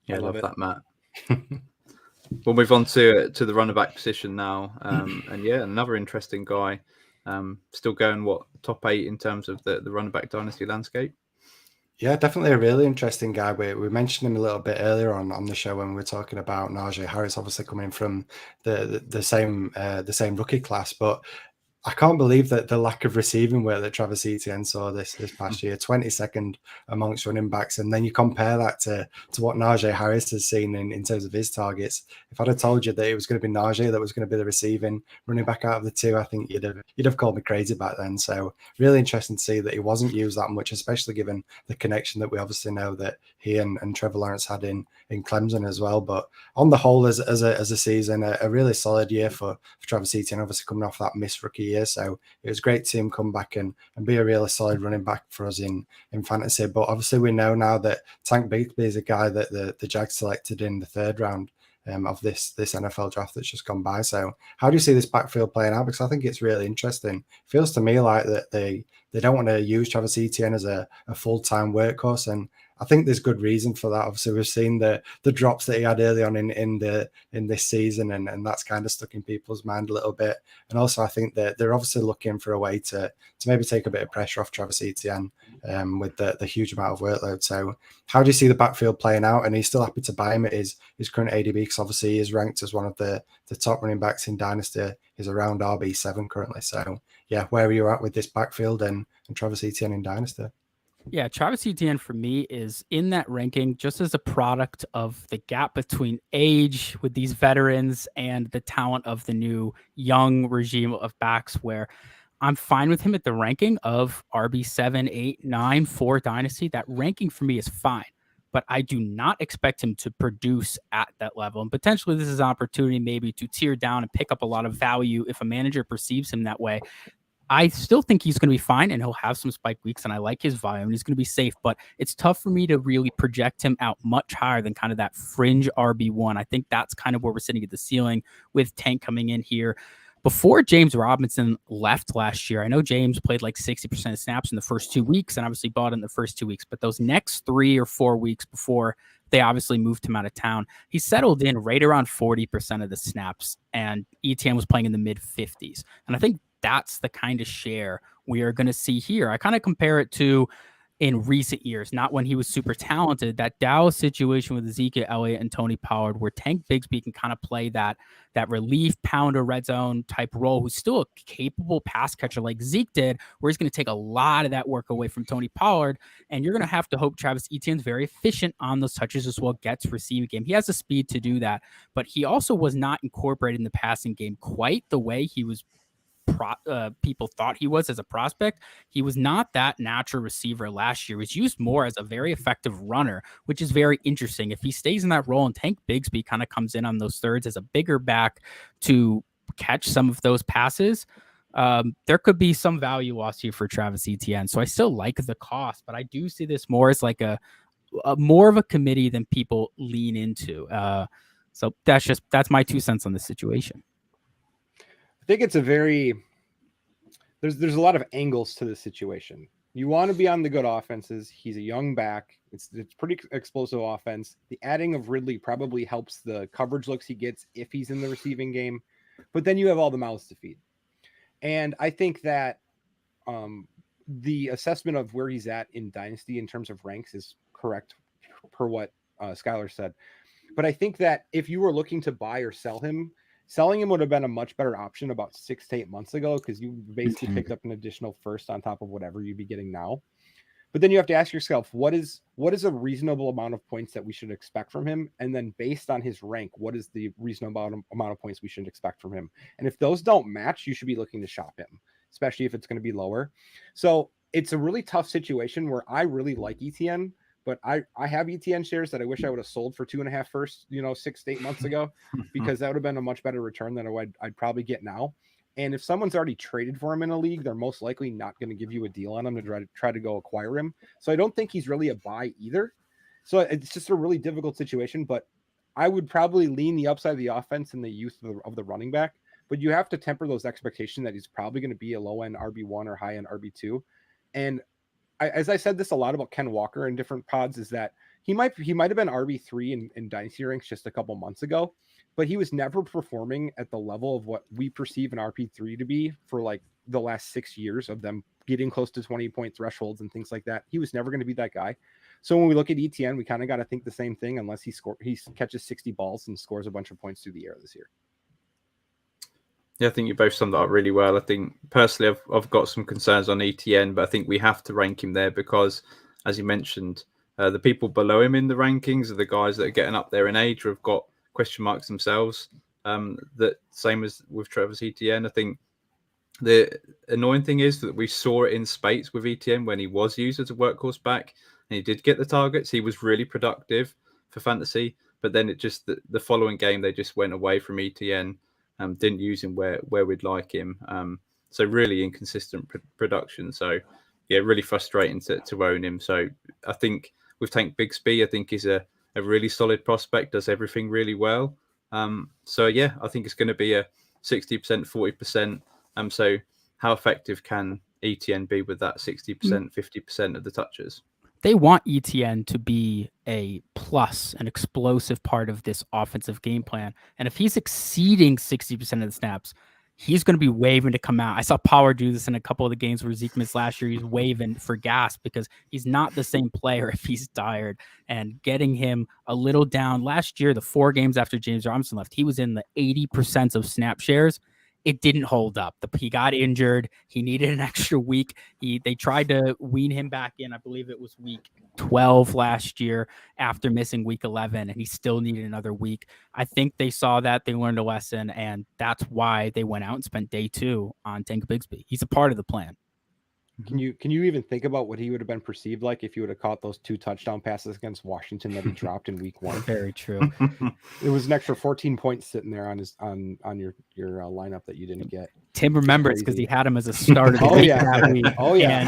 Yeah, I love that, Matt. We'll move on to the running back position now. And yeah, another interesting guy. Still going top 8 in terms of the running back dynasty landscape. Yeah, definitely a really interesting guy. We mentioned him a little bit earlier on the show when we were talking about Najee Harris, obviously coming from the same rookie class, but I can't believe that the lack of receiving work that Travis Etienne saw this past year, 22nd amongst running backs. And then you compare that to what Najee Harris has seen in terms of his targets. If I'd have told you that it was going to be Najee that was going to be the receiving running back out of the two, I think you'd have called me crazy back then. So really interesting to see that he wasn't used that much, especially given the connection that we obviously know that he and Trevor Lawrence had in Clemson as well. But on the whole, as a season, a really solid year for Travis Etienne, obviously coming off that missed rookie year. So it was great to see him come back and be a really solid running back for us in fantasy. But obviously we know now that Tank Bigsby is a guy that the Jags selected in the 3rd round of this NFL draft that's just gone by. So how do you see this backfield playing out? Because I think it's really interesting. It feels to me like that they don't want to use Travis Etienne as a full-time workhorse, and I think there's good reason for that. Obviously, we've seen the drops that he had early on in this season, and that's kind of stuck in people's mind a little bit. And also, I think that they're obviously looking for a way to maybe take a bit of pressure off Travis Etienne with the huge amount of workload. So, how do you see the backfield playing out? And he's still happy to buy him at his current ADP, because obviously he is ranked as one of the top running backs in Dynasty. He's around RB7 currently. So, yeah, where are you at with this backfield and Travis Etienne in Dynasty? Yeah, Travis Etienne for me is in that ranking just as a product of the gap between age with these veterans and the talent of the new young regime of backs, where I'm fine with him at the ranking of RB7, 8, 9 for Dynasty. That ranking for me is fine, but I do not expect him to produce at that level. And potentially this is an opportunity maybe to tear down and pick up a lot of value if a manager perceives him that way. I still think he's going to be fine and he'll have some spike weeks, and I like his volume. He's going to be safe, but it's tough for me to really project him out much higher than kind of that fringe RB1. I think that's kind of where we're sitting at the ceiling with Tank coming in here. Before James Robinson left last year, I know James played like 60% of snaps in the first 2 weeks and obviously bought in the first 2 weeks, but those next 3 or 4 weeks before they obviously moved him out of town, he settled in right around 40% of the snaps, and Etienne was playing in the mid 50s. And I think that's the kind of share we are going to see here. I kind of compare it to in recent years, not when he was super talented, that Dallas situation with Ezekiel Elliott and Tony Pollard, where Tank Bigsby can kind of play that relief pounder, red zone type role, who's still a capable pass catcher like Zeke did, where he's going to take a lot of that work away from Tony Pollard. And you're going to have to hope Travis Etienne's very efficient on those touches as well, gets receiving game. He has the speed to do that, but he also was not incorporated in the passing game quite the way he was people thought he was as a prospect. He was not that natural receiver last year. He was used more as a very effective runner, which is very interesting. If he stays in that role and Tank Bigsby kind of comes in on those thirds as a bigger back to catch some of those passes, there could be some value lost here for Travis Etienne. So I still like the cost, but I do see this more as like a more of a committee than people lean into. So that's my 2 cents on this situation. I think it's there's a lot of angles to the situation. You want to be on the good offenses. He's a young back. It's pretty explosive offense. The adding of Ridley probably helps the coverage looks he gets if he's in the receiving game. But then you have all the mouths to feed. And I think that the assessment of where he's at in Dynasty in terms of ranks is correct per what Skylar said. But I think that if you were looking to buy or sell him, selling him would have been a much better option about 6 to 8 months ago, because you basically picked up an additional first on top of whatever you'd be getting now. But then you have to ask yourself, what is a reasonable amount of points that we should expect from him? And then based on his rank, what is the reasonable amount of points we should expect from him? And if those don't match, you should be looking to shop him, especially if it's going to be lower. So it's a really tough situation where I really like ETN, but I have ETN shares that I wish I would have sold for 2.5 first, 6 to 8 months ago, because that would have been a much better return than I'd probably get now. And if someone's already traded for him in a league, they're most likely not going to give you a deal on him to try to go acquire him. So I don't think he's really a buy either. So it's just a really difficult situation, but I would probably lean the upside of the offense and the youth of the running back, but you have to temper those expectations that he's probably going to be a low end RB1 or high end RB2. And as I said this a lot about Ken Walker in different pods, is that he might have been RB3 in Dynasty ranks just a couple months ago, but he was never performing at the level of what we perceive an RB3 to be for like the last 6 years of them getting close to 20-point thresholds and things like that. He was never going to be that guy. So when we look at ETN, we kind of got to think the same thing, unless he catches 60 balls and scores a bunch of points through the air this year. Yeah, I think you both summed that up really well. I think personally, I've got some concerns on ETN, but I think we have to rank him there because, as you mentioned, the people below him in the rankings are the guys that are getting up there in age or have got question marks themselves. That same as with Trevor's ETN. I think the annoying thing is that we saw it in spades with ETN when he was used as a workhorse back and he did get the targets. He was really productive for fantasy, but then it just the following game they just went away from ETN. Didn't use him where we'd like him. So really inconsistent production. So yeah, really frustrating to own him. So I think with Tank Bigsby, I think he's a really solid prospect, does everything really well. So yeah, I think it's going to be a 60%, 40%. So how effective can ETN be with that 60%, 50% of the touches? They want ETN to be a plus, an explosive part of this offensive game plan. And if he's exceeding 60% of the snaps, he's going to be waving to come out. I saw Power do this in a couple of the games where Zeke missed last year. He's waving for gas because he's not the same player if he's tired. And getting him a little down last year, the 4 games after James Robinson left, he was in the 80% of snap shares. It didn't hold up. He got injured. He needed an extra week. They tried to wean him back in. I believe it was week 12 last year after missing week 11, and he still needed another week. I think they saw that. They learned a lesson, and that's why they went out and spent day 2 on Tank Bigsby. He's a part of the plan. Can you even think about what he would have been perceived like if you would have caught those 2 touchdown passes against Washington that he dropped in week 1? Very true. It was an extra 14 points sitting there on your lineup that you didn't get. Tim remembers because he had him as a starter. Oh yeah,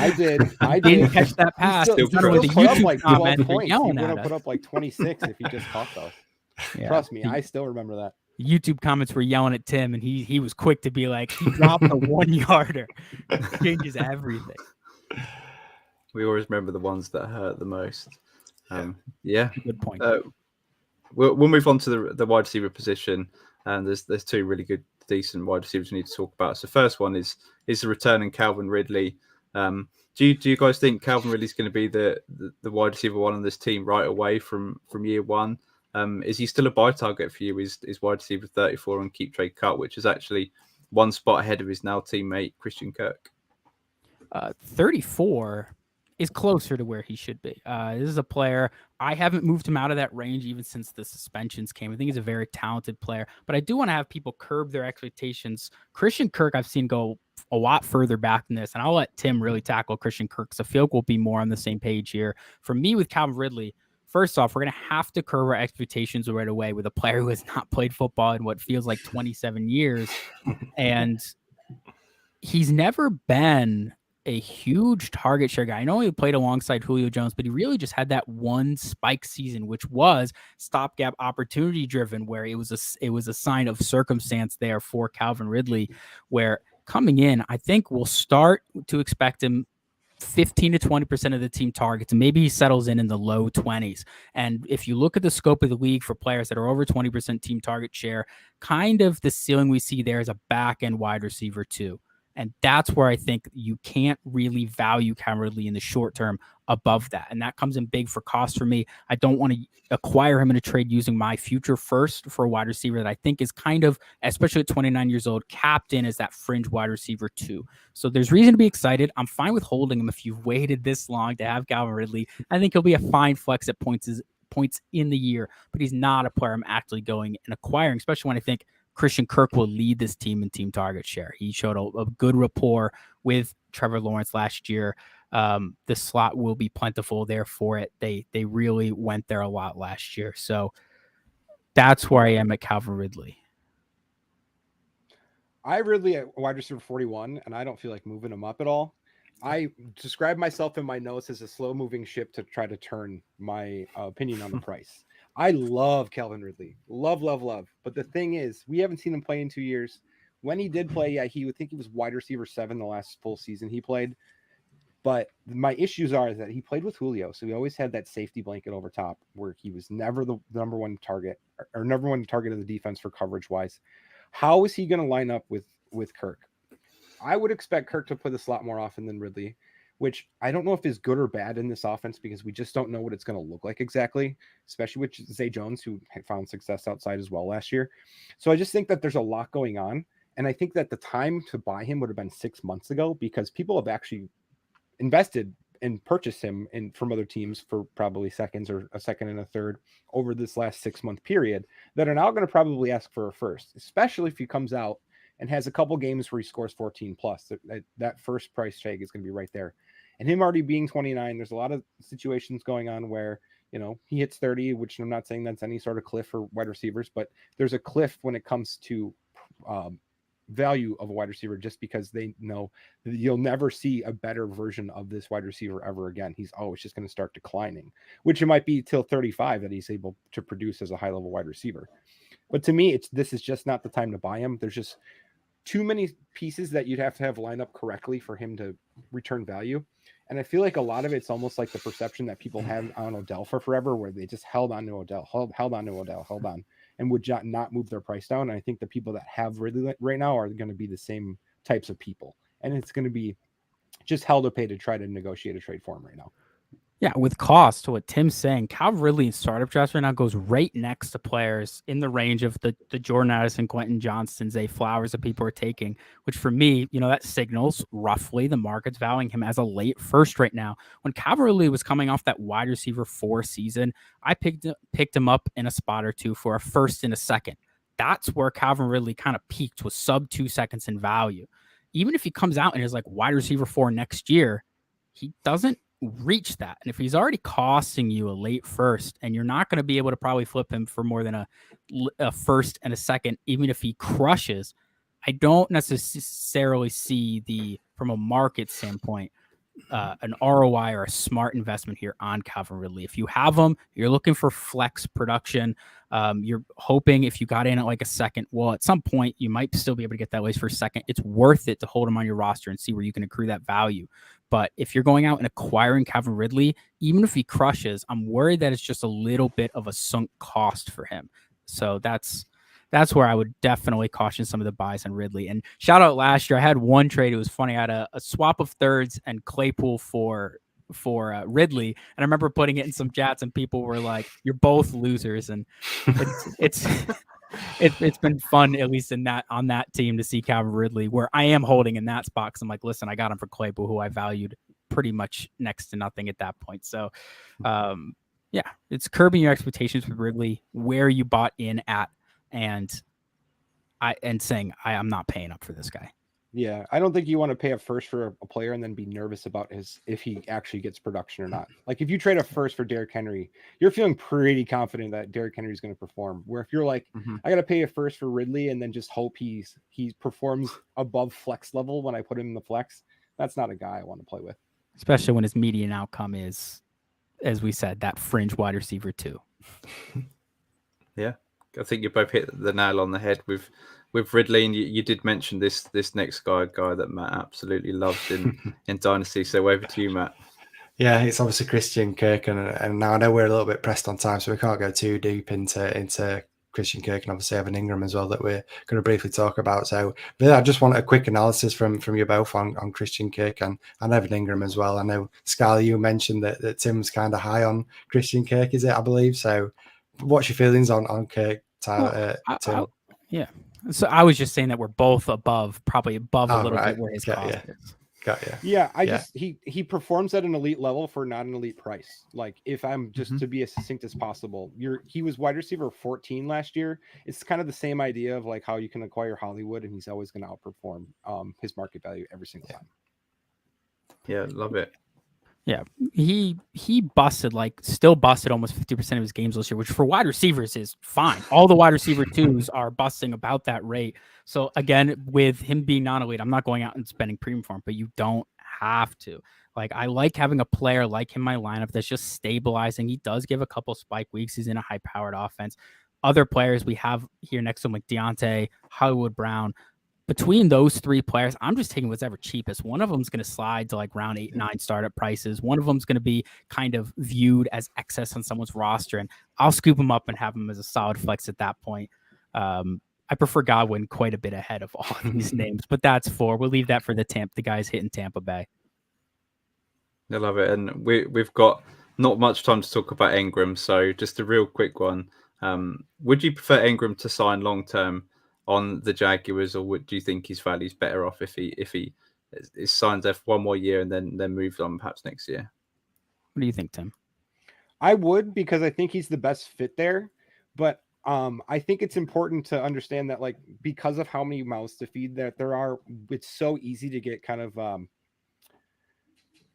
I did. Didn't catch that pass. He Still with the put up YouTube like 12 comment points. He yelling would at have us. put up like 26 if he just caught those. Yeah. Trust me, I still remember that. YouTube comments were yelling at Tim, and he was quick to be like, he dropped a 1-yarder. Changes everything. We always remember the ones that hurt the most. Yeah, good point. We'll move on to the wide receiver position, and there's 2 really good, decent wide receivers we need to talk about. So first one is the return in Calvin Ridley. Do you guys think Calvin Ridley's going to be the wide receiver 1 on this team right away from year 1? Is he still a buy target for you? Is wide receiver 34 on Keep Trade Cut, which is actually 1 spot ahead of his now teammate Christian Kirk? 34 is closer to where he should be. This is a player, I haven't moved him out of that range even since the suspensions came. I think he's a very talented player, but I do want to have people curb their expectations. Christian Kirk, I've seen go a lot further back than this, and I'll let Tim really tackle Christian Kirk, so I feel like we'll be more on the same page here. For me, with Calvin Ridley, first off, we're going to have to curb our expectations right away with a player who has not played football in what feels like 27 years, and he's never been a huge target share guy. I know he played alongside Julio Jones, but he really just had that one spike season, which was stopgap opportunity driven, where it was a sign of circumstance there for Calvin Ridley, where coming in, I think we'll start to expect him 15 to 20% of the team targets, and maybe he settles in the low 20s. And if you look at the scope of the league for players that are over 20% team target share, kind of the ceiling we see there is a back end wide receiver too. And that's where I think you can't really value Calvin Ridley in the short term above that. And that comes in big for cost for me. I don't want to acquire him in a trade using my future first for a wide receiver that I think is kind of, especially at 29 years old, capped in as that fringe wide receiver too. So there's reason to be excited. I'm fine with holding him if you've waited this long to have Calvin Ridley. I think he'll be a fine flex at points in the year, but he's not a player I'm actually going and acquiring, especially when I think Christian Kirk will lead this team in team target share. He showed a good rapport with Trevor Lawrence last year. The slot will be plentiful there for it. They really went there a lot last year. So that's where I am at Calvin Ridley. I Ridley at wide receiver 41, and I don't feel like moving him up at all. I describe myself in my notes as a slow-moving ship to try to turn my opinion on the price. I love Calvin Ridley. Love. But the thing is, we haven't seen him play in 2 years. When he did play, he would think he was wide receiver 7 the last full season he played. But my issues are that he played with Julio, so he always had that safety blanket over top where he was never the number one target or number one target of the defense for coverage-wise. How is he going to line up with Kirk? I would expect Kirk to play the slot more often than Ridley, which I don't know if is good or bad in this offense because we just don't know what it's going to look like exactly, especially with Zay Jones, who had found success outside as well last year. So I just think that there's a lot going on. And I think that the time to buy him would have been 6 months ago because people have actually invested and purchased him from other teams for probably seconds or a second and a third over this last 6 month period that are now going to probably ask for a first, especially if he comes out and has a couple games where he scores 14 plus. That first price tag is going to be right there. And him already being 29, there's a lot of situations going on where, he hits 30, which I'm not saying that's any sort of cliff for wide receivers, but there's a cliff when it comes to value of a wide receiver just because they know that you'll never see a better version of this wide receiver ever again. He's always just going to start declining, which it might be till 35 that he's able to produce as a high level wide receiver. But to me, this is just not the time to buy him. There's just too many pieces that you'd have to have lined up correctly for him to return value. And I feel like a lot of it's almost like the perception that people had on Odell for forever, where they just held on to Odell, and would not move their price down. And I think the people that have Ridley right now are going to be the same types of people. And it's going to be just hell to pay to try to negotiate a trade for him right now. Yeah, with cost, to what Tim's saying, Calvin Ridley in startup drafts right now goes right next to players in the range of the Jordan Addison, Quentin Johnston, Zay Flowers that people are taking, which for me, that signals roughly the market's valuing him as a late first right now. When Calvin Ridley was coming off that wide receiver 4 season, I picked him up in a spot or two for a first and a second. That's where Calvin Ridley kind of peaked, was sub 2 seconds in value. Even if he comes out and is like wide receiver 4 next year, he doesn't reach that. And if he's already costing you a late first and you're not going to be able to probably flip him for more than a first and a second, even if he crushes, I don't necessarily see from a market standpoint, an ROI or a smart investment here on Calvin Ridley. If you have him, you're looking for flex production. You're hoping if you got in at like a second, well, at some point you might still be able to get that waste for a second. It's worth it to hold him on your roster and see where you can accrue that value. But if you're going out and acquiring Calvin Ridley, even if he crushes, I'm worried that it's just a little bit of a sunk cost for him. So that's where I would definitely caution some of the buys on Ridley. And shout out last year, I had one trade. It was funny. I had a swap of thirds and Claypool for Ridley. And I remember putting it in some chats and people were like, you're both losers. And it's been fun, at least on that team, to see Calvin Ridley, where I am holding in that spot. Cause I'm like, listen, I got him for Claypool, who I valued pretty much next to nothing at that point. So, yeah, it's curbing your expectations with Ridley, where you bought in at, and saying I'm not paying up for this guy. Yeah, I don't think you want to pay a first for a player and then be nervous about if he actually gets production or not. Like if you trade a first for Derrick Henry, you're feeling pretty confident that Derrick Henry is going to perform. Where if you're like, I got to pay a first for Ridley and then just hope he performs above flex level when I put him in the flex, that's not a guy I want to play with. Especially when his median outcome is, as we said, that fringe wide receiver 2. Yeah. I think you both hit the nail on the head with with Ridley, and you did mention this next guy that Matt absolutely loves in Dynasty. So over to you, Matt. Yeah, it's obviously Christian Kirk, and now I know we're a little bit pressed on time, so we can't go too deep into Christian Kirk and obviously Evan Ingram as well that we're going to briefly talk about. So really, I just want a quick analysis from you both on Christian Kirk and Evan Ingram as well. I know, Scarlett, you mentioned that Tim's kind of high on Christian Kirk, is it, I believe? So what's your feelings on Kirk, Tyler? Tim? Yeah. So I was just saying that we're both probably above a little right. bit where his Got cost is. Got you. Yeah, he performs at an elite level for not an elite price. Like, if I'm just to be as succinct as possible, he was wide receiver 14 last year. It's kind of the same idea of like how you can acquire Hollywood, and he's always going to outperform his market value every single time. Yeah, love it. Yeah, he busted, still busted almost 50% of his games this year, which for wide receivers is fine. All the wide receiver twos are busting about that rate. So again, with him being non-elite, I'm not going out and spending premium for him, but you don't have to. Like, I like having a player like him in my lineup that's just stabilizing. He does give a couple spike weeks. He's in a high-powered offense. Other players we have here next to him, like Deontay, Hollywood Brown. Between those three players, I'm just taking whatever cheapest. One of them is going to slide to like round 8, 9 startup prices. One of them is going to be kind of viewed as excess on someone's roster, and I'll scoop him up and have him as a solid flex at that point. I prefer Godwin quite a bit ahead of all of these names, but we'll leave that for the guys hitting Tampa Bay. I love it, and we've got not much time to talk about Ingram, so just a real quick one. Would you prefer Ingram to sign long term on the Jaguars, or do you think his value's better off if he signs there for one more year and then moves on perhaps next year? What do you think, Tim? I would, because I think he's the best fit there, but I think it's important to understand that, like, because of how many mouths to feed that there are, it's so easy to get kind of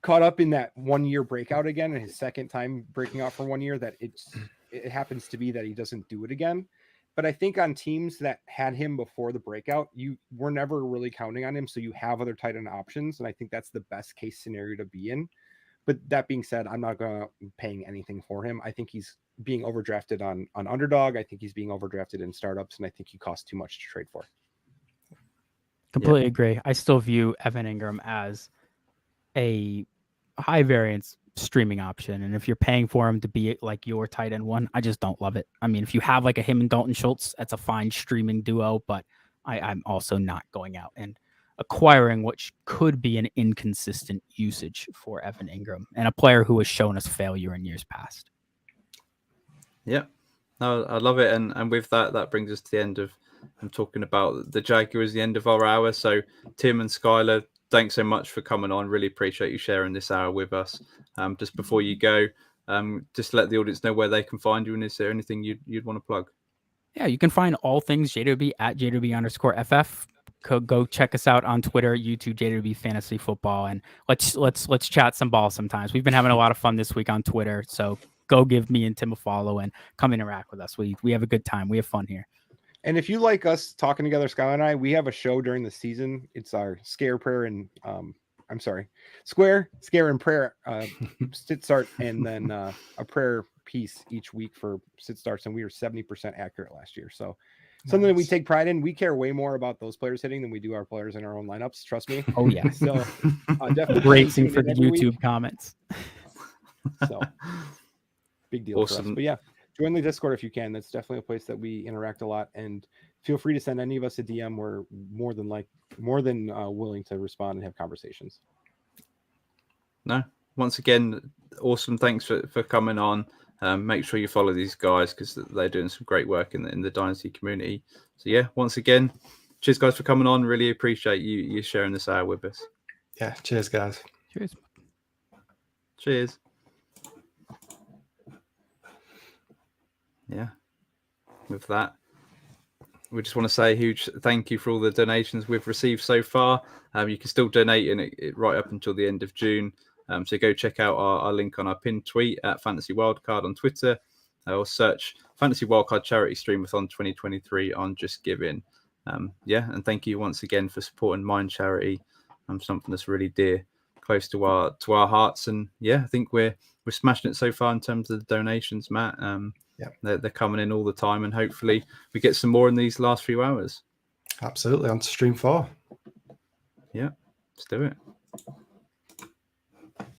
caught up in that 1 year breakout again, and his second time breaking out for 1 year, that it happens to be that he doesn't do it again. But I think on teams that had him before the breakout, you were never really counting on him. So you have other tight end options. And I think that's the best case scenario to be in. But that being said, I'm not going to paying anything for him. I think he's being overdrafted on Underdog. I think he's being overdrafted in startups. And I think he costs too much to trade for. Completely agree. I still view Evan Ingram as a high variance streaming option, and if you're paying for him to be like your tight end one, I just don't love it. I mean, if you have like a him and Dalton Schultz, that's a fine streaming duo, but I'm also not going out and acquiring what could be an inconsistent usage for Evan Ingram, and a player who has shown us failure in years past. Yeah, no, I love it, and with that brings us to the end of talking about the Jaguars, the end of our hour. So Tim and Skylar, thanks so much for coming on. Really appreciate you sharing this hour with us. Just before you go, just let the audience know where they can find you, and is there anything you'd want to plug? Yeah, you can find all things JWB at JWB_FF. Go check us out on Twitter, YouTube, JWB Fantasy Football, and let's chat some ball sometimes. We've been having a lot of fun this week on Twitter, so go give me and Tim a follow and come interact with us. We have a good time. We have fun here. And if you like us talking together, Skylar and I, we have a show during the season. It's our Scare, Prayer, and Square, Scare, and Prayer sit start, and then a prayer piece each week for sit starts. And we were 70% accurate last year. So something that we take pride in. We care way more about those players hitting than we do our players in our own lineups. Trust me. Oh, yeah. So definitely racing for the YouTube comments. So big deal Awesome. for us. But yeah. Join the Discord if you can. That's definitely a place that we interact a lot, and feel free to send any of us a DM. We're more than willing to respond and have conversations. No, once again, awesome. Thanks for coming on. Make sure you follow these guys because they're doing some great work in the Dynasty community. So yeah, once again, cheers guys for coming on. Really appreciate you sharing this hour with us. Yeah, cheers guys. Cheers. Yeah, with that, we just want to say a huge thank you for all the donations we've received so far. You can still donate in it right up until the end of June. So go check out our link on our pinned tweet at Fantasy Wildcard on Twitter, or search Fantasy Wildcard Charity Streamathon 2023 on Just Giving. And thank you once again for supporting Mind Charity. Something that's really dear, close to our hearts. And yeah, I think we're smashing it so far in terms of the donations, Matt. They're coming in all the time, and hopefully we get some more in these last few hours. Absolutely. On to stream 4. Yeah, let's do it.